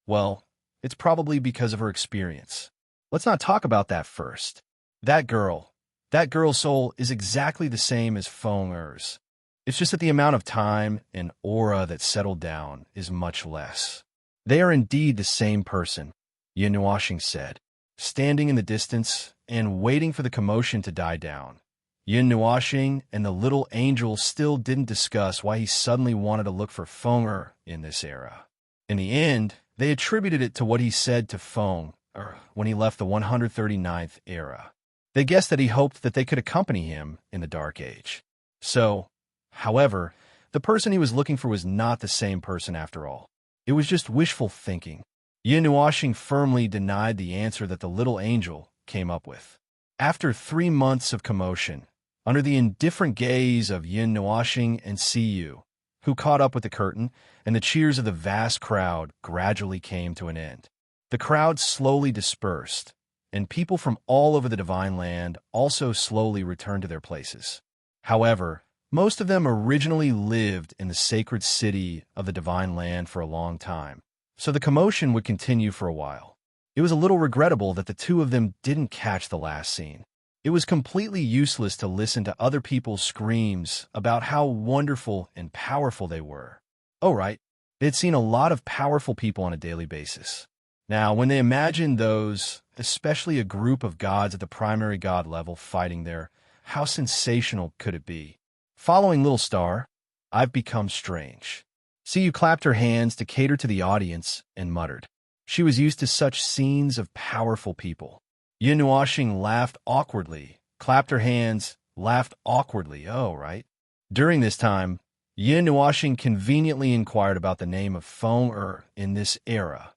Well, it's probably because of her experience. Let's not talk about that first. That girl's soul is exactly the same as Phonger's. It's just that the amount of time and aura that settled down is much less. They are indeed the same person, Yin Nuashing said, standing in the distance and waiting for the commotion to die down. Yin Nuashing and the little angel still didn't discuss why he suddenly wanted to look for Phonger in this era. In the end, they attributed it to what he said to Phonger when he left the 139th era. They guessed that he hoped that they could accompany him in the Dark Age. So, however, the person he was looking for was not the same person after all. It was just wishful thinking. Yin Nuashing firmly denied the answer that the little angel came up with. After 3 months of commotion, under the indifferent gaze of Yin Nuashing and Siyu, who caught up with the curtain, and the cheers of the vast crowd gradually came to an end. The crowd slowly dispersed, and people from all over the Divine Land also slowly returned to their places. However, most of them originally lived in the sacred city of the Divine Land for a long time, so the commotion would continue for a while. It was a little regrettable that the two of them didn't catch the last scene. It was completely useless to listen to other people's screams about how wonderful and powerful they were. Oh, right, they'd seen a lot of powerful people on a daily basis. Now, when they imagined those, especially a group of gods at the primary god level fighting there, how sensational could it be? Following Little Star, I've become strange. Siyu clapped her hands to cater to the audience and muttered. She was used to such scenes of powerful people. Yin Nuashing laughed awkwardly, clapped her hands, laughed awkwardly, oh, right. During this time, Yin Nuashing conveniently inquired about the name of Phonger in this era,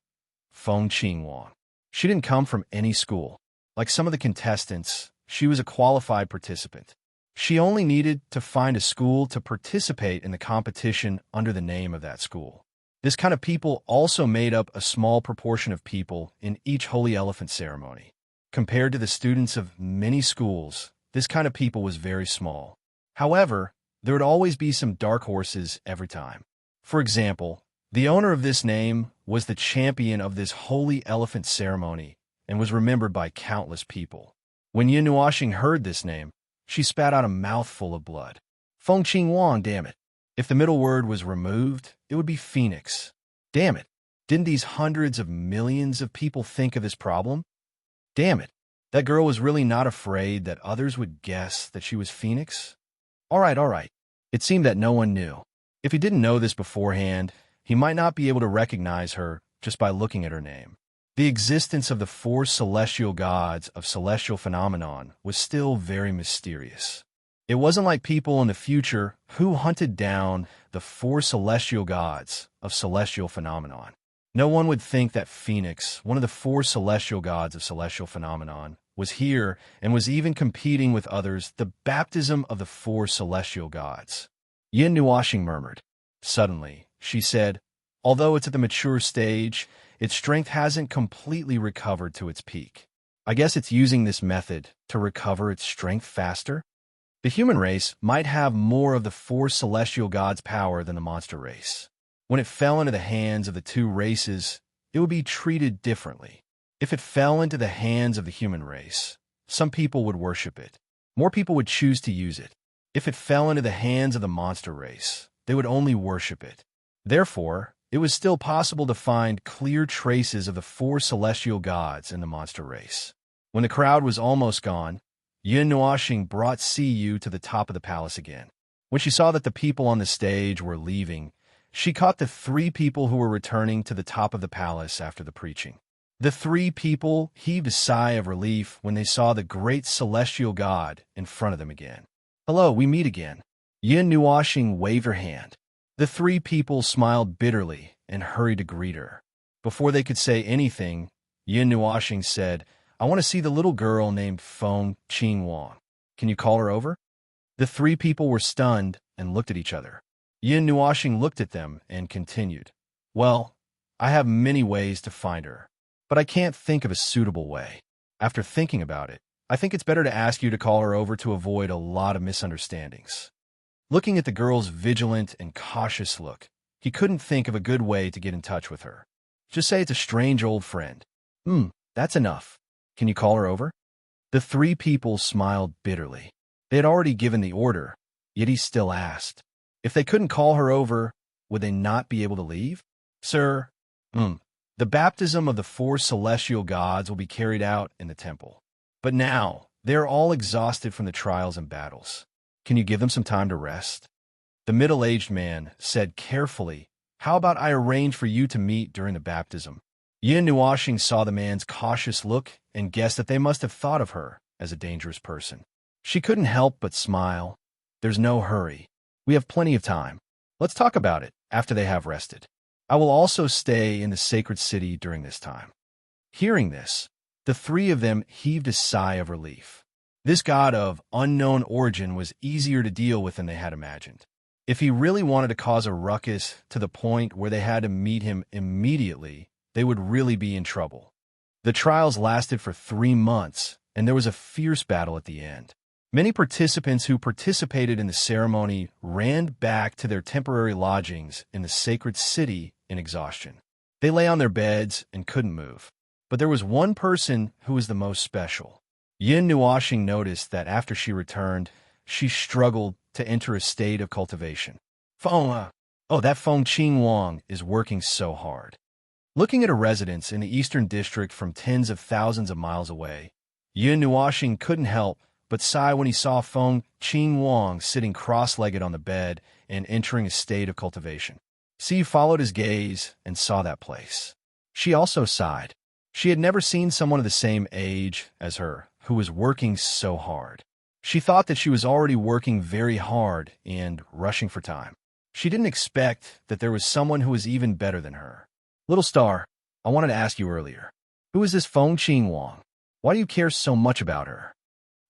Feng Qingwang. She didn't come from any school. Like some of the contestants, she was a qualified participant. She only needed to find a school to participate in the competition under the name of that school. This kind of people also made up a small proportion of people in each Holy Elephant ceremony. Compared to the students of many schools, this kind of people was very small. However, there would always be some dark horses every time. For example, the owner of this name was the champion of this Holy Elephant ceremony and was remembered by countless people. When Yin Nuashing heard this name, she spat out a mouthful of blood. Feng Qingwang, damn it. If the middle word was removed, it would be Phoenix. Damn it. Didn't these hundreds of millions of people think of this problem? Damn it. That girl was really not afraid that others would guess that she was Phoenix? All right. It seemed that no one knew. If he didn't know this beforehand, he might not be able to recognize her just by looking at her name. The existence of the 4 celestial gods of celestial phenomenon was still very mysterious. It wasn't like people in the future who hunted down the four celestial gods of celestial phenomenon. No one would think that Phoenix, one of the four celestial gods of celestial phenomenon, was here and was even competing with others, the baptism of the four celestial gods. Yin Nuashing murmured. Suddenly, she said, although it's at the mature stage, its strength hasn't completely recovered to its peak. I guess it's using this method to recover its strength faster? The human race might have more of the four celestial gods' power than the monster race. When it fell into the hands of the two races, it would be treated differently. If it fell into the hands of the human race, some people would worship it. More people would choose to use it. If it fell into the hands of the monster race, they would only worship it. Therefore, it was still possible to find clear traces of the four celestial gods in the monster race. When the crowd was almost gone, Yin Nuashing brought Siyu to the top of the palace again. When she saw that the people on the stage were leaving, she caught the three people who were returning to the top of the palace after the preaching. The three people heaved a sigh of relief when they saw the great celestial god in front of them again. Hello, we meet again. Yin Nuashing waved her hand. The three people smiled bitterly and hurried to greet her. Before they could say anything, Yin Nuashing said, I want to see the little girl named Feng Qing Wang. Can you call her over? The three people were stunned and looked at each other. Yin Nuashing looked at them and continued, well, I have many ways to find her, but I can't think of a suitable way. After thinking about it, I think it's better to ask you to call her over to avoid a lot of misunderstandings. Looking at the girl's vigilant and cautious look, he couldn't think of a good way to get in touch with her. Just say it's a strange old friend. That's enough. Can you call her over? The three people smiled bitterly. They had already given the order, yet he still asked. If they couldn't call her over, would they not be able to leave? Sir, the baptism of the four celestial gods will be carried out in the temple. But now, they are all exhausted from the trials and battles. Can you give them some time to rest? The middle-aged man said carefully, how about I arrange for you to meet during the baptism? Yin Nuashing saw the man's cautious look and guessed that they must have thought of her as a dangerous person. She couldn't help but smile. There's no hurry. We have plenty of time. Let's talk about it after they have rested. I will also stay in the sacred city during this time. Hearing this, the three of them heaved a sigh of relief. This god of unknown origin was easier to deal with than they had imagined. If he really wanted to cause a ruckus to the point where they had to meet him immediately, they would really be in trouble. The trials lasted for 3 months, and there was a fierce battle at the end. Many participants who participated in the ceremony ran back to their temporary lodgings in the sacred city in exhaustion. They lay on their beds and couldn't move. But there was one person who was the most special. Yin Nuashing noticed that after she returned, she struggled to enter a state of cultivation. That Feng Qing Wang is working so hard. Looking at a residence in the eastern district from tens of thousands of miles away, Yin Nuashing couldn't help but sigh when he saw Feng Qing Wang sitting cross-legged on the bed and entering a state of cultivation. Xi followed his gaze and saw that place. She also sighed. She had never seen someone of the same age as her who was working so hard. She thought that she was already working very hard and rushing for time. She didn't expect that there was someone who was even better than her. Little star, I wanted to ask you earlier. Who is this Feng Qing Wang? Why do you care so much about her?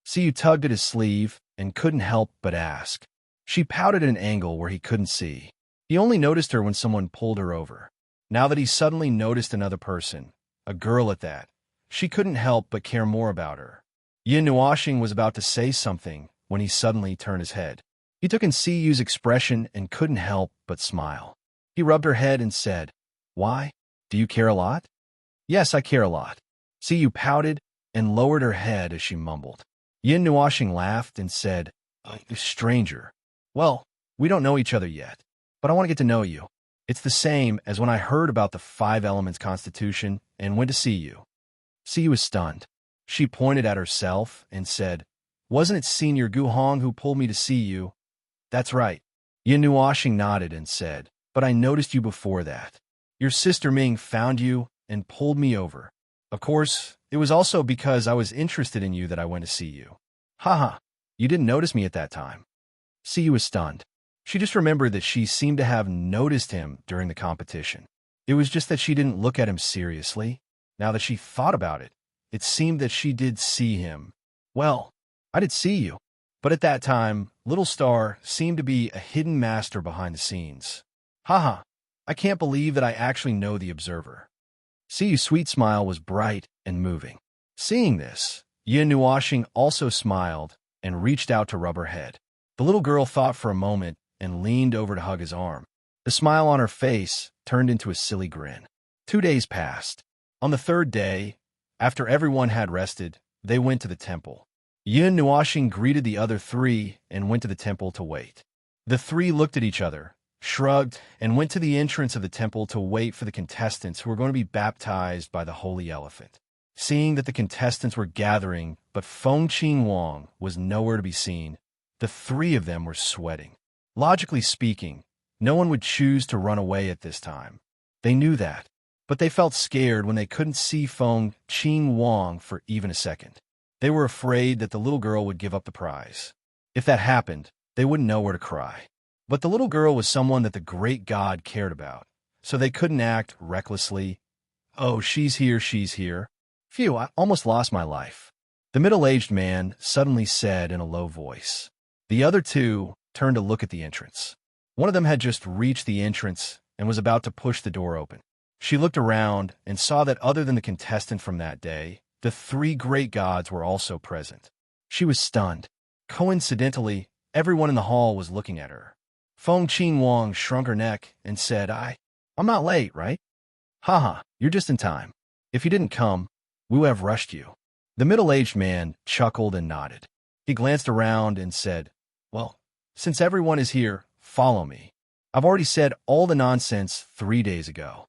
Siyu tugged at his sleeve and couldn't help but ask. She pouted at an angle where he couldn't see. He only noticed her when someone pulled her over. Now that he suddenly noticed another person, a girl at that, she couldn't help but care more about her. Yin Nuashing was about to say something when he suddenly turned his head. He took in Siyu's expression and couldn't help but smile. He rubbed her head and said, Why? Do you care a lot? Yes, I care a lot. Siyu pouted and lowered her head as she mumbled. Yin Nuashing laughed and said, Stranger. Well, we don't know each other yet, but I want to get to know you. It's the same as when I heard about the 5 elements constitution and went to see you. Siyu was stunned. She pointed at herself and said, Wasn't it Senior Guhong who pulled me to see you? That's right. Yin Nuashing nodded and said, But I noticed you before that. Your sister Ming found you and pulled me over. Of course, it was also because I was interested in you that I went to see you. Haha. You didn't notice me at that time. Siyu was stunned. She just remembered that she seemed to have noticed him during the competition. It was just that she didn't look at him seriously. Now that she thought about it, it seemed that she did see him. Well, I did see you. But at that time, Little Star seemed to be a hidden master behind the scenes. Haha, I can't believe that I actually know the observer. Siyu's sweet smile was bright and moving. Seeing this, Yin Nuashing also smiled and reached out to rub her head. The little girl thought for a moment and leaned over to hug his arm. The smile on her face turned into a silly grin. 2 days passed. On the third day, after everyone had rested, they went to the temple. Yin Nuashing greeted the other three and went to the temple to wait. The three looked at each other, shrugged, and went to the entrance of the temple to wait for the contestants who were going to be baptized by the Holy Elephant. Seeing that the contestants were gathering, but Feng Qing Wang was nowhere to be seen, the three of them were sweating. Logically speaking, no one would choose to run away at this time. They knew that, but they felt scared when they couldn't see Feng Qing Wang for even a second. They were afraid that the little girl would give up the prize. If that happened, they wouldn't know where to cry. But the little girl was someone that the great god cared about, so they couldn't act recklessly. Oh, she's here, she's here. Phew, I almost lost my life. The middle-aged man suddenly said in a low voice. The other two turned to look at the entrance. One of them had just reached the entrance and was about to push the door open. She looked around and saw that other than the contestant from that day, the three great gods were also present. She was stunned. Coincidentally, everyone in the hall was looking at her. Feng Qing Wang shrunk her neck and said, I'm not late, right? Haha, you're just in time. If you didn't come, we would have rushed you. The middle-aged man chuckled and nodded. He glanced around and said, Well, since everyone is here, follow me. I've already said all the nonsense 3 days ago.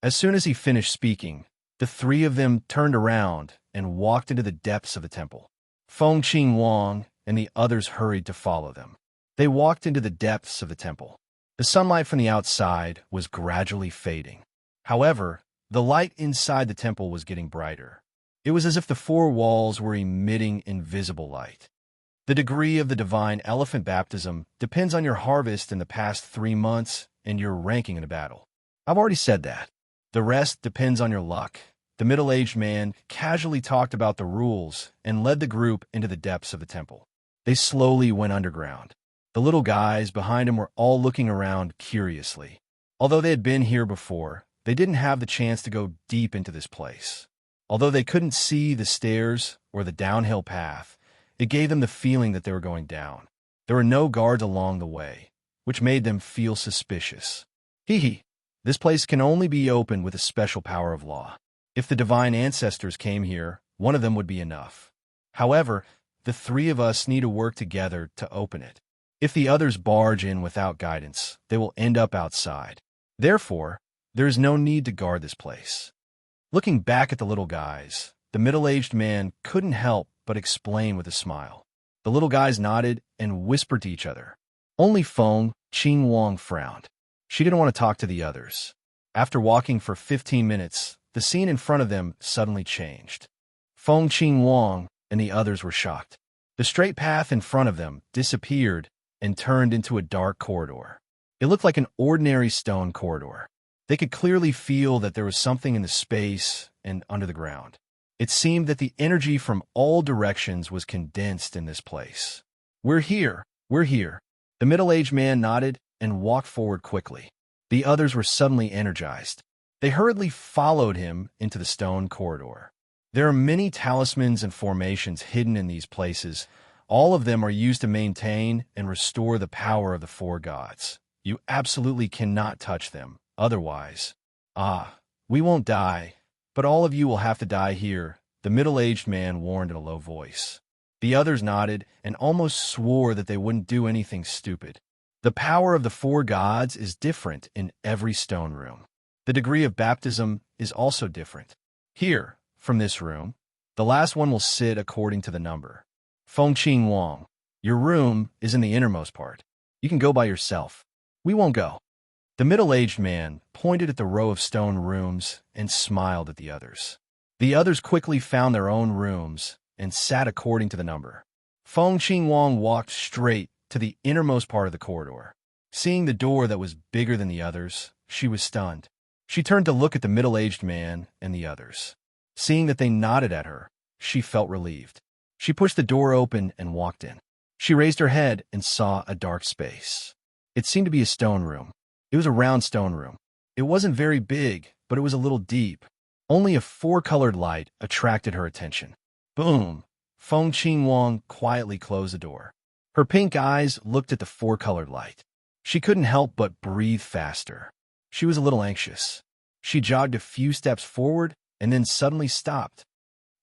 As soon as he finished speaking, the three of them turned around and walked into the depths of the temple. Feng Qing Wang and the others hurried to follow them. They walked into the depths of the temple. The sunlight from the outside was gradually fading. However, the light inside the temple was getting brighter. It was as if the four walls were emitting invisible light. The degree of the divine elephant baptism depends on your harvest in the past 3 months and your ranking in a battle. I've already said that. The rest depends on your luck. The middle-aged man casually talked about the rules and led the group into the depths of the temple. They slowly went underground. The little guys behind him were all looking around curiously. Although they had been here before, they didn't have the chance to go deep into this place. Although they couldn't see the stairs or the downhill path, it gave them the feeling that they were going down. There were no guards along the way, which made them feel suspicious. Hee. This place can only be opened with a special power of law. If the divine ancestors came here, one of them would be enough. However, the three of us need to work together to open it. If the others barge in without guidance, they will end up outside. Therefore, there is no need to guard this place. Looking back at the little guys, the middle-aged man couldn't help but explain with a smile. The little guys nodded and whispered to each other. Only Feng Qing Wang frowned. She didn't want to talk to the others. After walking for 15 minutes, the scene in front of them suddenly changed. Feng Qing Wang and the others were shocked. The straight path in front of them disappeared and turned into a dark corridor. It looked like an ordinary stone corridor. They could clearly feel that there was something in the space and under the ground. It seemed that the energy from all directions was condensed in this place. We're here. The middle-aged man nodded and walked forward quickly. The others were suddenly energized. They hurriedly followed him into the stone corridor. There are many talismans and formations hidden in these places. All of them are used to maintain and restore the power of the four gods. You absolutely cannot touch them. Otherwise, we won't die, but all of you will have to die here, the middle-aged man warned in a low voice. The others nodded and almost swore that they wouldn't do anything stupid. The power of the four gods is different in every stone room. The degree of baptism is also different. Here, from this room, the last one will sit according to the number. Feng Qing Wang, your room is in the innermost part. You can go by yourself. We won't go. The middle-aged man pointed at the row of stone rooms and smiled at the others. The others quickly found their own rooms and sat according to the number. Feng Qing Wang walked straight to the innermost part of the corridor. Seeing the door that was bigger than the others, she was stunned. She turned to look at the middle-aged man and the others. Seeing that they nodded at her, she felt relieved. She pushed the door open and walked in. She raised her head and saw a dark space. It seemed to be a stone room. It was a round stone room. It wasn't very big, but it was a little deep. Only a four-colored light attracted her attention. Boom! Feng Qing Wang quietly closed the door. Her pink eyes looked at the four-colored light. She couldn't help but breathe faster. She was a little anxious. She jogged a few steps forward and then suddenly stopped.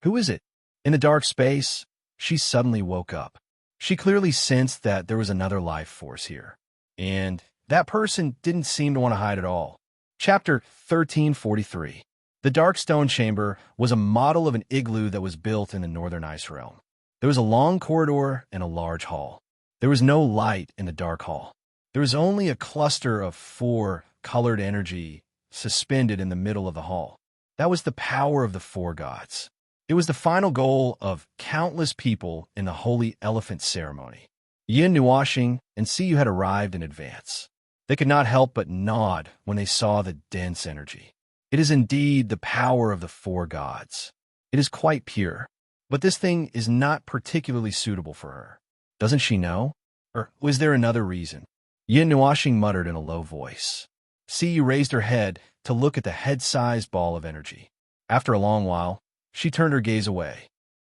Who is it? In the dark space, she suddenly woke up. She clearly sensed that there was another life force here. And that person didn't seem to want to hide at all. Chapter 1343. The dark stone chamber was a model of an igloo that was built in the northern ice realm. There was a long corridor and a large hall. There was no light in the dark hall. There was only a cluster of four colored energy suspended in the middle of the hall. That was the power of the four gods. It was the final goal of countless people in the holy elephant ceremony. Yin Nuashing and Siyu had arrived in advance. They could not help but nod when they saw the dense energy. It is indeed the power of the four gods. It is quite pure, but this thing is not particularly suitable for her. Doesn't she know? Or was there another reason? Yin Nuashing muttered in a low voice. Siyu raised her head to look at the head-sized ball of energy. After a long while, she turned her gaze away.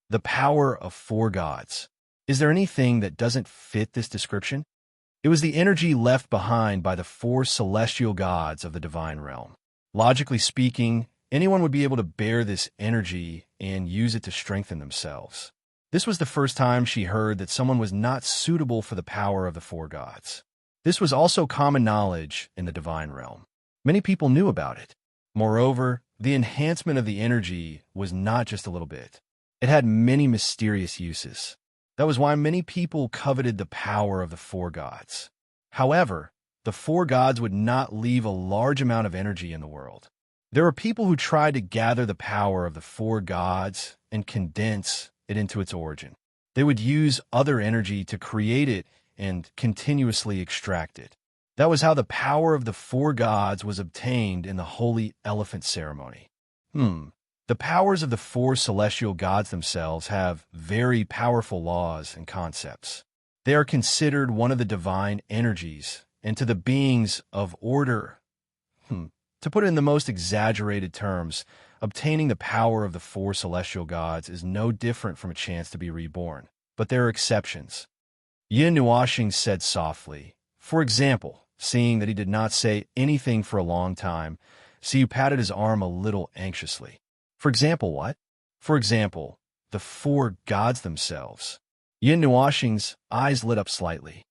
The power of four gods. Is there anything that doesn't fit this description? It was the energy left behind by the four celestial gods of the divine realm. Logically speaking, anyone would be able to bear this energy and use it to strengthen themselves. This was the first time she heard that someone was not suitable for the power of the four gods. This was also common knowledge in the divine realm. Many people knew about it. Moreover, the enhancement of the energy was not just a little bit. It had many mysterious uses. That was why many people coveted the power of the four gods. However, the four gods would not leave a large amount of energy in the world. There were people who tried to gather the power of the four gods and condense it into its origin. They would use other energy to create it and continuously extract it. That was how the power of the four gods was obtained in the holy elephant ceremony. The powers of the four celestial gods themselves have very powerful laws and concepts. They are considered one of the divine energies, and to the beings of order. To put it in the most exaggerated terms, obtaining the power of the four celestial gods is no different from a chance to be reborn. But there are exceptions. Yin Nuashing said softly. For example, seeing that he did not say anything for a long time, Siyu patted his arm a little anxiously. For example, what? For example, the four gods themselves. Yin Nuashing's eyes lit up slightly.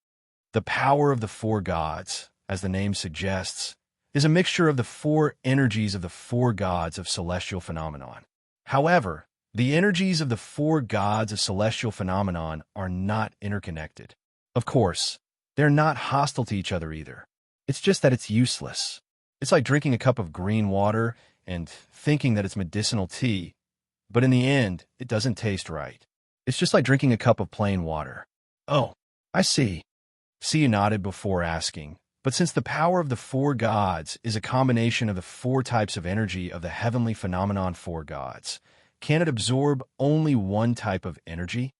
The power of the four gods, as the name suggests, is a mixture of the four energies of the four gods of celestial phenomenon. However, the energies of the four gods of celestial phenomenon are not interconnected. Of course, they're not hostile to each other either. It's just that it's useless. It's like drinking a cup of green water and thinking that it's medicinal tea, but in the end, it doesn't taste right. It's just like drinking a cup of plain water. Oh, I see. Siyu nodded before asking, but since the power of the four gods is a combination of the four types of energy of the heavenly phenomenon four gods, can it absorb only one type of energy?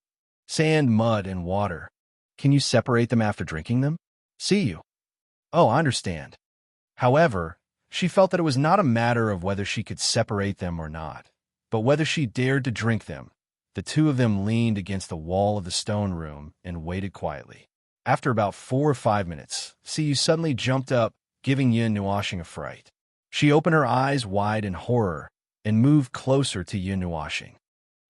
Sand, mud, and water. Can you separate them after drinking them? Siyu. Oh, I understand. However, she felt that it was not a matter of whether she could separate them or not, but whether she dared to drink them. The two of them leaned against the wall of the stone room and waited quietly. After about 4 or 5 minutes, Siyu suddenly jumped up, giving Yin Nuashing a fright. She opened her eyes wide in horror and moved closer to Yin Nuashing.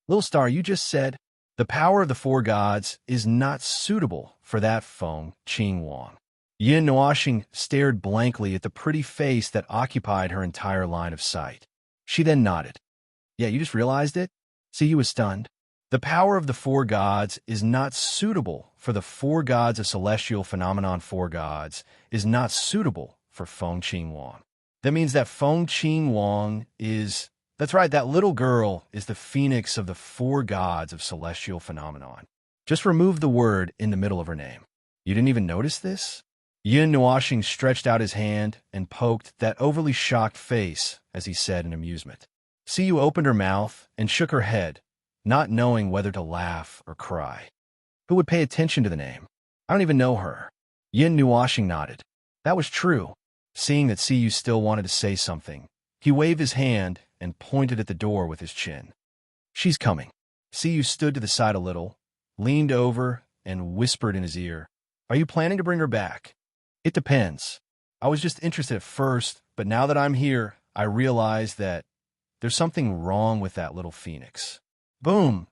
Little star, you just said, the power of the four gods is not suitable for that Feng Qing Wang. Yin Nuashing stared blankly at the pretty face that occupied her entire line of sight. She then nodded. Yeah, you just realized it? Siyu was stunned. The power of the four gods is not suitable for the four gods of celestial phenomenon four gods is not suitable for Feng Qing Wang. That means that Feng Qing Wang is, that's right, that little girl is the phoenix of the four gods of celestial phenomenon. Just remove the word in the middle of her name. You didn't even notice this? Yin Nuashing stretched out his hand and poked that overly shocked face as he said in amusement. Siyu opened her mouth and shook her head, not knowing whether to laugh or cry. Who would pay attention to the name? I don't even know her. Yin Nuashing nodded. That was true. Seeing that Siyu still wanted to say something, he waved his hand and pointed at the door with his chin. She's coming. Siyu stood to the side a little, leaned over, and whispered in his ear, Are you planning to bring her back? It depends. I was just interested at first, but now that I'm here, I realize that there's something wrong with that little phoenix. Boom!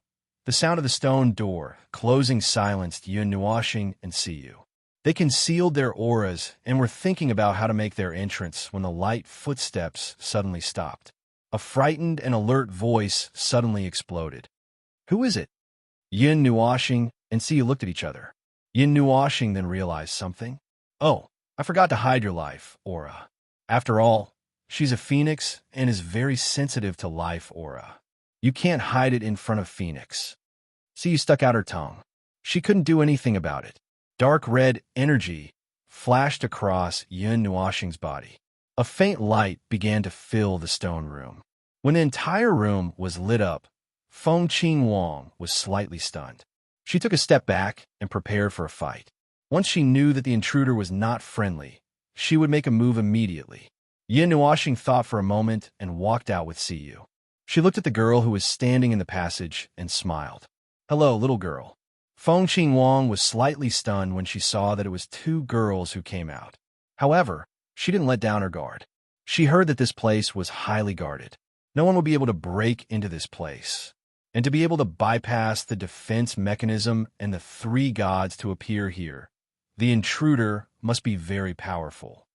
The sound of the stone door closing silenced Yun Nuashing and Siyu. They concealed their auras and were thinking about how to make their entrance when the light footsteps suddenly stopped. A frightened and alert voice suddenly exploded. Who is it? Yin Nuashing and Siyu looked at each other. Yin Nuashing then realized something. Oh, I forgot to hide your life, aura. After all, she's a phoenix and is very sensitive to life aura. You can't hide it in front of Phoenix. Siyu stuck out her tongue. She couldn't do anything about it. Dark red energy flashed across Yun Nuashing's body. A faint light began to fill the stone room. When the entire room was lit up, Feng Qing Wang was slightly stunned. She took a step back and prepared for a fight. Once she knew that the intruder was not friendly, she would make a move immediately. Yin Nuashing thought for a moment and walked out with Siyu. She looked at the girl who was standing in the passage and smiled. Hello, little girl. Feng Qing Wang was slightly stunned when she saw that it was two girls who came out. However, she didn't let down her guard. She heard that this place was highly guarded. No one would be able to break into this place. And to be able to bypass the defense mechanism and the three gods to appear here, the intruder must be very powerful.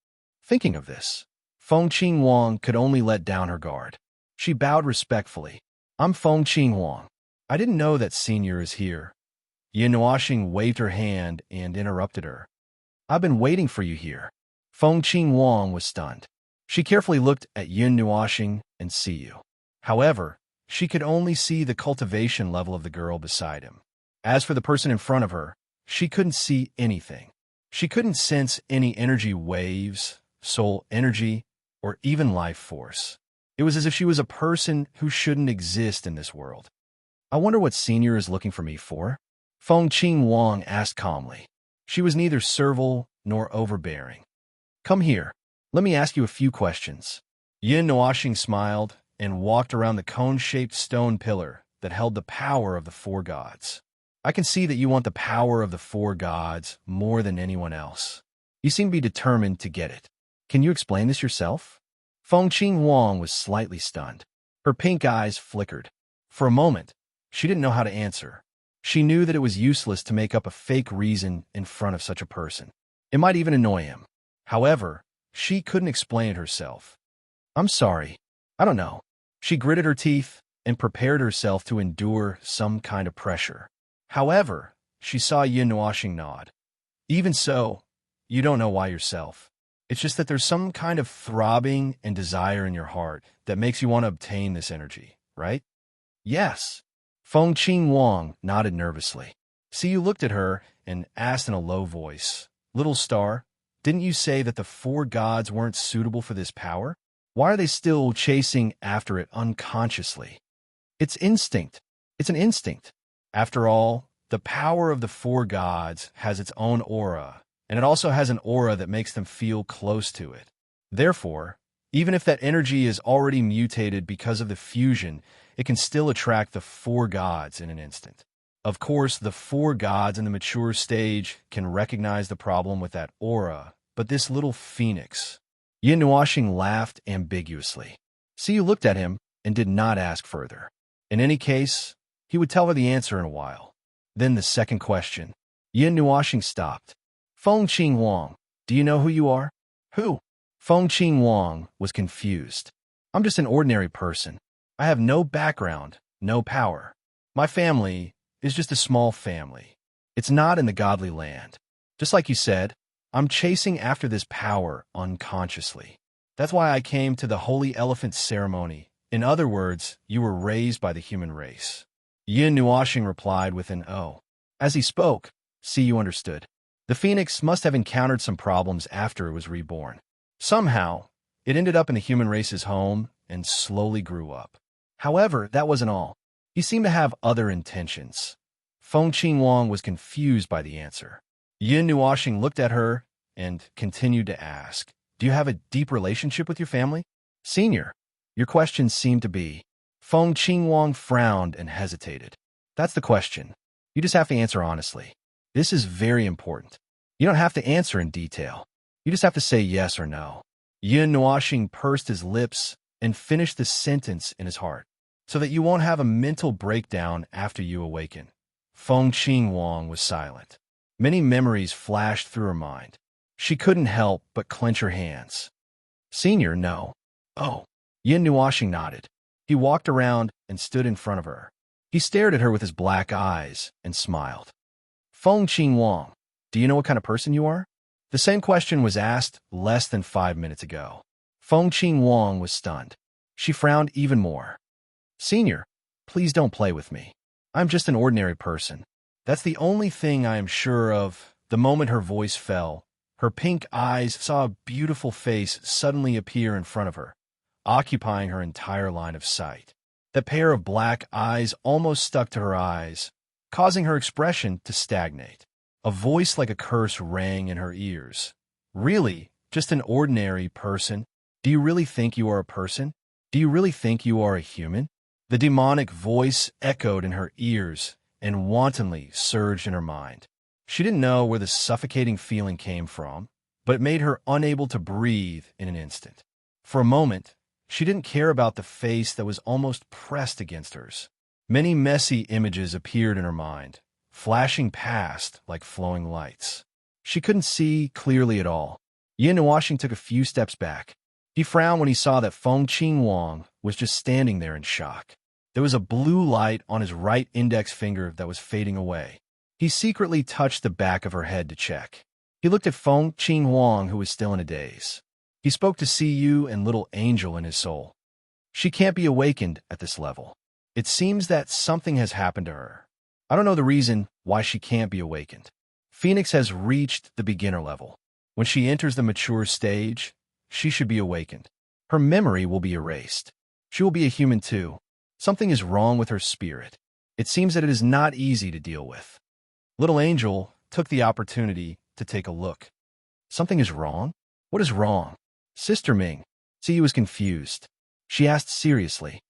Thinking of this, Feng Qing Wang could only let down her guard. She bowed respectfully. I'm Feng Qing Wang. I didn't know that Senior is here. Yin Nuashing waved her hand and interrupted her. I've been waiting for you here. Feng Qing Wang was stunned. She carefully looked at Yin Nuashing and Siyu. However, she could only see the cultivation level of the girl beside him. As for the person in front of her, she couldn't see anything. She couldn't sense any energy waves, soul energy, or even life force. It was as if she was a person who shouldn't exist in this world. I wonder what Senior is looking for me for? Feng Qing Wang asked calmly. She was neither servile nor overbearing. Come here. Let me ask you a few questions. Yin Nuashing smiled and walked around the cone-shaped stone pillar that held the power of the four gods. I can see that you want the power of the four gods more than anyone else. You seem to be determined to get it. Can you explain this yourself? Feng Qing Wang was slightly stunned. Her pink eyes flickered. For a moment, she didn't know how to answer. She knew that it was useless to make up a fake reason in front of such a person. It might even annoy him. However, she couldn't explain it herself. I'm sorry. I don't know. She gritted her teeth and prepared herself to endure some kind of pressure. However, she saw Yin Nuashing nod. Even so, you don't know why yourself. It's just that there's some kind of throbbing and desire in your heart that makes you want to obtain this energy, right? Yes. Feng Qing Wang nodded nervously. Siyu looked at her and asked in a low voice, Little star, didn't you say that the four gods weren't suitable for this power? Why are they still chasing after it unconsciously? It's instinct. It's an instinct. After all, the power of the four gods has its own aura, and it also has an aura that makes them feel close to it. Therefore, even if that energy is already mutated because of the fusion, it can still attract the four gods in an instant. Of course, the four gods in the mature stage can recognize the problem with that aura, but this little phoenix... Yin Nuashing laughed ambiguously. Siyu looked at him and did not ask further. In any case, he would tell her the answer in a while. Then the second question. Yin Nuashing stopped. Feng Qing Wang, do you know who you are? Who? Feng Qing Wang was confused. I'm just an ordinary person. I have no background, no power. My family is just a small family. It's not in the godly land. Just like you said, I'm chasing after this power unconsciously. That's why I came to the Holy Elephant ceremony. In other words, you were raised by the human race. Yin Nuashing replied with an "oh." As he spoke, Siyu understood. The phoenix must have encountered some problems after it was reborn. Somehow, it ended up in the human race's home and slowly grew up. However, that wasn't all. He seemed to have other intentions. Feng Qingwang was confused by the answer. Yin Nuoxing looked at her and continued to ask, "Do you have a deep relationship with your family?" "Senior, your question seemed to be." Feng Qingwang frowned and hesitated. "That's the question. You just have to answer honestly. This is very important. You don't have to answer in detail. You just have to say yes or no." Yin Nuoxing pursed his lips and finished the sentence in his heart. "So that you won't have a mental breakdown after you awaken." Feng Qingwang was silent. Many memories flashed through her mind. She couldn't help but clench her hands. "Senior, no." "Oh." Yin Nuoxing nodded. He walked around and stood in front of her. He stared at her with his black eyes and smiled. "Feng Qingwang, do you know what kind of person you are?" The same question was asked less than 5 minutes ago. Feng Qingwang was stunned. She frowned even more. "Senior, please don't play with me. I'm just an ordinary person. That's the only thing I am sure of." The moment her voice fell, her pink eyes saw a beautiful face suddenly appear in front of her, occupying her entire line of sight. The pair of black eyes almost stuck to her eyes, causing her expression to stagnate. A voice like a curse rang in her ears. "Really? Just an ordinary person? Do you really think you are a person? Do you really think you are a human?" The demonic voice echoed in her ears and wantonly surged in her mind. She didn't know where the suffocating feeling came from, but it made her unable to breathe in an instant. For a moment, she didn't care about the face that was almost pressed against hers. Many messy images appeared in her mind, flashing past like flowing lights. She couldn't see clearly at all. Yin Nuoxing took a few steps back. He frowned when he saw that Feng Qingwang was just standing there in shock. There was a blue light on his right index finger that was fading away. He secretly touched the back of her head to check. He looked at Feng Qingwang, who was still in a daze. He spoke to Siyu and Little Angel in his soul. "She can't be awakened at this level. It seems that something has happened to her. I don't know the reason why she can't be awakened. Phoenix has reached the beginner level. When she enters the mature stage, she should be awakened. Her memory will be erased. She will be a human too. Something is wrong with her spirit. It seems that it is not easy to deal with." Little Angel took the opportunity to take a look. "Something is wrong? What is wrong?" "Sister Ming." Siyu was confused. She asked seriously.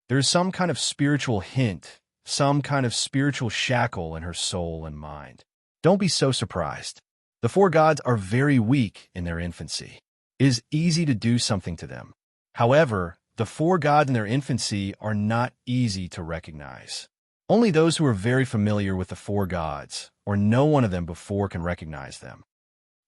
"There is some kind of spiritual hint, some kind of spiritual shackle in her soul and mind. Don't be so surprised. The four gods are very weak in their infancy. It is easy to do something to them. However, the four gods in their infancy are not easy to recognize. Only those who are very familiar with the four gods, or know one of them before, can recognize them."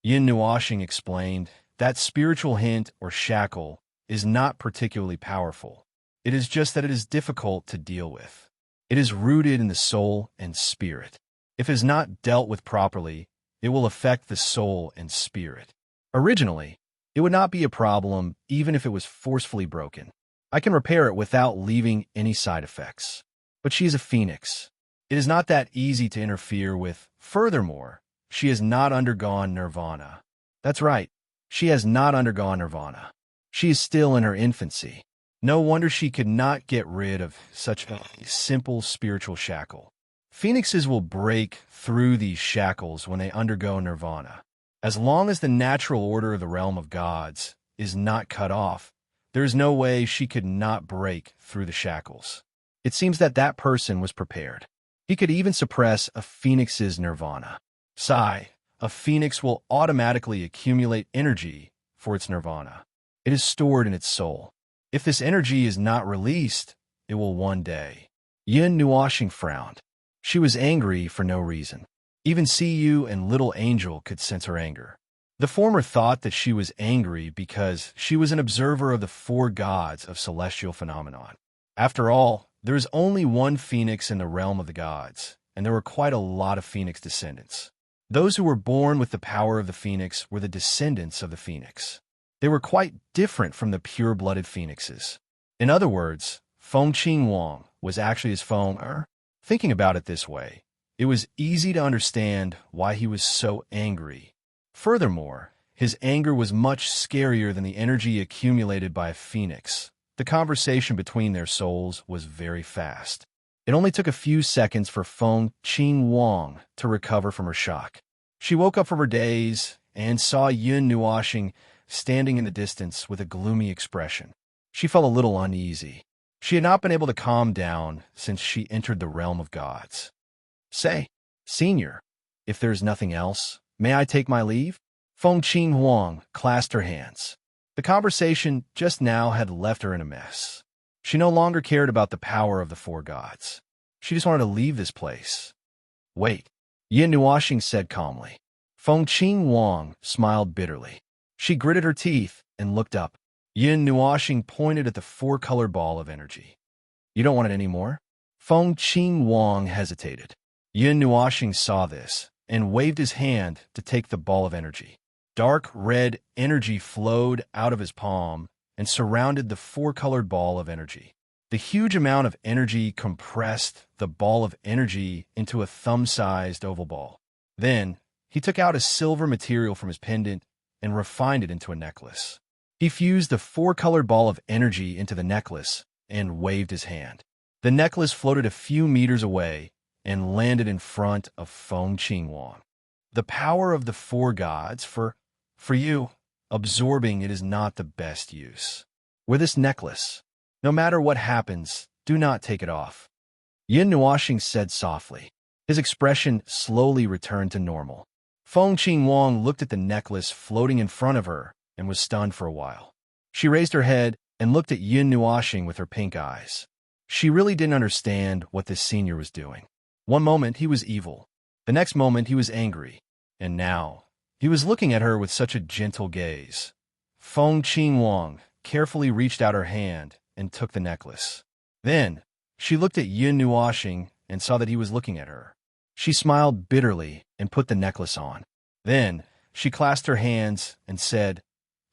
Yin Nuoxing explained that spiritual hint or shackle is not particularly powerful. It is just that it is difficult to deal with. It is rooted in the soul and spirit. If it is not dealt with properly, it will affect the soul and spirit. Originally, it would not be a problem even if it was forcefully broken. I can repair it without leaving any side effects. But she is a phoenix. It is not that easy to interfere with. Furthermore, she has not undergone nirvana. That's right, she has not undergone nirvana. She is still in her infancy. No wonder she could not get rid of such a simple spiritual shackle. Phoenixes will break through these shackles when they undergo nirvana. As long as the natural order of the realm of gods is not cut off, there is no way she could not break through the shackles. It seems that that person was prepared. He could even suppress a phoenix's nirvana. Sigh, a phoenix will automatically accumulate energy for its nirvana. It is stored in its soul. If this energy is not released, it will one day. Yin Nuoxing frowned. She was angry for no reason. Even Siyu and Little Angel could sense her anger. The former thought that she was angry because she was an observer of the four gods of celestial phenomenon. After all, there is only one phoenix in the realm of the gods, and there were quite a lot of phoenix descendants. Those who were born with the power of the phoenix were the descendants of the phoenix. They were quite different from the pure-blooded phoenixes. In other words, Feng Qingwang was actually his Feng. Thinking about it this way, It was easy to understand why he was so angry. Furthermore, his anger was much scarier than the energy accumulated by a phoenix. The conversation between their souls was very fast. It only took a few seconds for Feng Qingwang to recover from her shock. She woke up from her daze and saw Yun Nuoxing standing in the distance with a gloomy expression. She felt a little uneasy. She had not been able to calm down since she entered the realm of gods. "Say, Senior, if there's nothing else, may I take my leave?" Feng Qinghuang clasped her hands. The conversation just now had left her in a mess. She no longer cared about the power of the four gods. She just wanted to leave this place. "Wait," Yin Nuoxing said calmly. Feng Qinghuang smiled bitterly. She gritted her teeth and looked up. Yin Nuoxing pointed at the four-colored ball of energy. "You don't want it anymore?" Feng Qinghuang hesitated. Yin Nuoxing saw this and waved his hand to take the ball of energy. Dark red energy flowed out of his palm and surrounded the four-colored ball of energy. The huge amount of energy compressed the ball of energy into a thumb-sized oval ball. Then, he took out a silver material from his pendant and refined it into a necklace. He fused the four-colored ball of energy into the necklace and waved his hand. The necklace floated a few meters away and landed in front of Feng Qingwang. "The power of the four gods, for you, absorbing it is not the best use. Wear this necklace. No matter what happens, do not take it off," Yin Nuoxing said softly. His expression slowly returned to normal. Feng Qingwang looked at the necklace floating in front of her and was stunned for a while. She raised her head and looked at Yin Nuoxing with her pink eyes. She really didn't understand what this senior was doing. One moment he was evil, the next moment he was angry, and now he was looking at her with such a gentle gaze. Feng Qingwang carefully reached out her hand and took the necklace. Then she looked at Yin Nuoxing and saw that he was looking at her. She smiled bitterly and put the necklace on. Then she clasped her hands and said,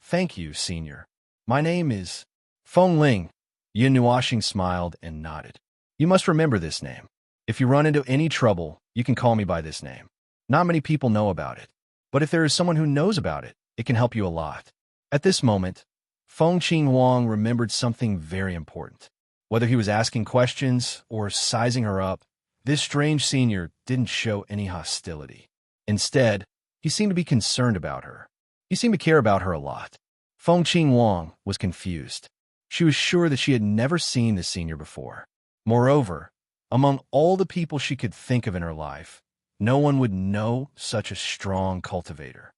"Thank you, Senior. My name is Feng Ling." Yin Nuoxing smiled and nodded. "You must remember this name. If you run into any trouble, you can call me by this name. Not many people know about it, but if there is someone who knows about it, it can help you a lot." At this moment, Feng Qinghuang remembered something very important. Whether he was asking questions or sizing her up, this strange senior didn't show any hostility. Instead, he seemed to be concerned about her. He seemed to care about her a lot. Feng Qinghuang was confused. She was sure that she had never seen this senior before. Moreover, among all the people she could think of in her life, no one would know such a strong cultivator.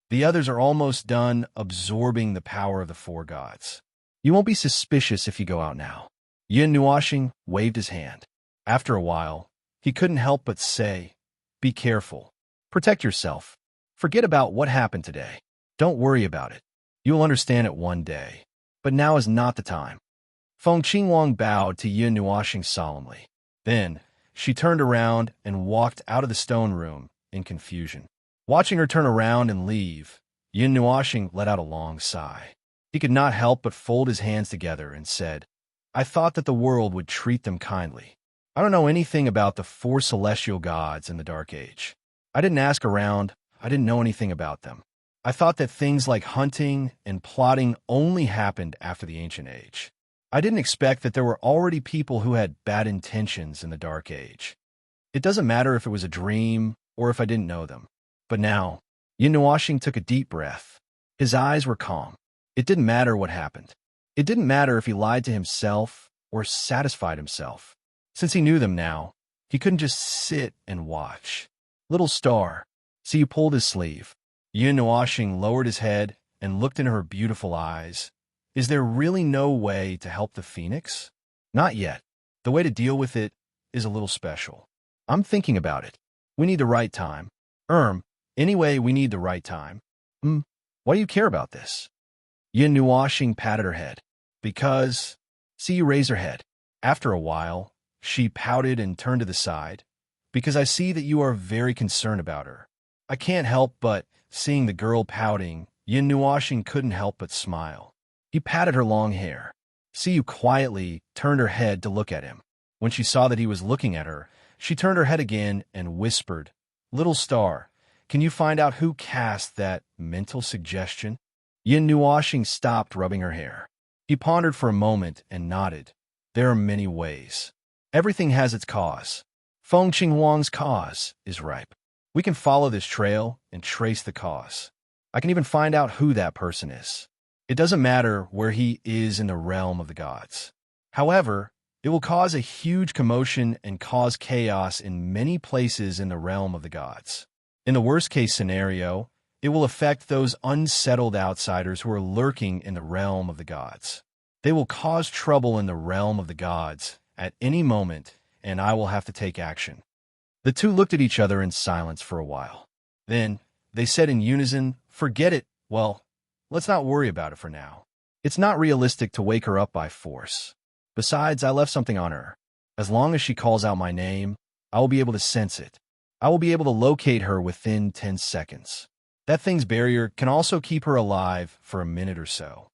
The others are almost done absorbing the power of the four gods. "You won't be suspicious if you go out now." Yin Nuoxing waved his hand. After a while, he couldn't help but say, "Be careful. Protect yourself. Forget about what happened today. Don't worry about it. You'll understand it one day. But now is not the time." Feng Qinghuang bowed to Yin Nuoxing solemnly. Then, she turned around and walked out of the stone room in confusion. Watching her turn around and leave, Yin Nuoxing let out a long sigh. He could not help but fold his hands together and said, "I thought that the world would treat them kindly. I don't know anything about the four celestial gods in the Dark Age. I didn't ask around. I didn't know anything about them. I thought that things like hunting and plotting only happened after the Ancient Age. I didn't expect that there were already people who had bad intentions in the Dark Age. It doesn't matter if it was a dream or if I didn't know them." But now, Yin Nuoxing took a deep breath. His eyes were calm. It didn't matter what happened. It didn't matter if he lied to himself or satisfied himself. Since he knew them now, he couldn't just sit and watch. "Little star," see, you pulled his sleeve. Yin Nuoxing lowered his head and looked into her beautiful eyes. "Is there really no way to help the phoenix?" "Not yet. The way to deal with it is a little special. I'm thinking about it. We need the right time. Anyway, we need the right time." Why do you care about this?" Yin Nuoxing patted her head. "Because..." See, you raise her head. After a while, she pouted and turned to the side. "Because I see that you are very concerned about her." I can't help but, seeing the girl pouting, Yin Nuoxing couldn't help but smile. He patted her long hair. See, you quietly turned her head to look at him. When she saw that he was looking at her, She turned her head again and whispered, "Little star, can you find out who cast that mental suggestion?" Yin Nuoxing stopped rubbing her hair. He pondered for a moment and nodded. "There are many ways. Everything has its cause. Feng Qinghuang's cause is ripe. We can follow this trail and trace the cause. I can even find out who that person is. It doesn't matter where he is in the realm of the gods. However, it will cause a huge commotion and cause chaos in many places in the realm of the gods. In the worst-case scenario, it will affect those unsettled outsiders who are lurking in the realm of the gods. They will cause trouble in the realm of the gods at any moment, and I will have to take action." The two looked at each other in silence for a while. Then, they said in unison, "Forget it. Well, let's not worry about it for now. It's not realistic to wake her up by force. Besides, I left something on her. As long as she calls out my name, I will be able to sense it. I will be able to locate her within 10 seconds. That thing's barrier can also keep her alive for a minute or so."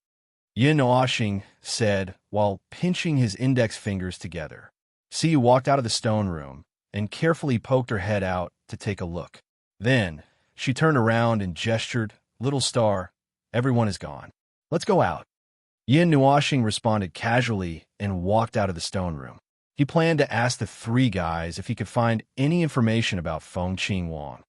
Yin Nuoxing said, while pinching his index fingers together. Si walked out of the stone room and carefully poked her head out to take a look. Then, she turned around and gestured, "Little star, everyone is gone. Let's go out." Yin Nuoxing responded casually and walked out of the stone room. He planned to ask the three guys if he could find any information about Feng Qinghuang.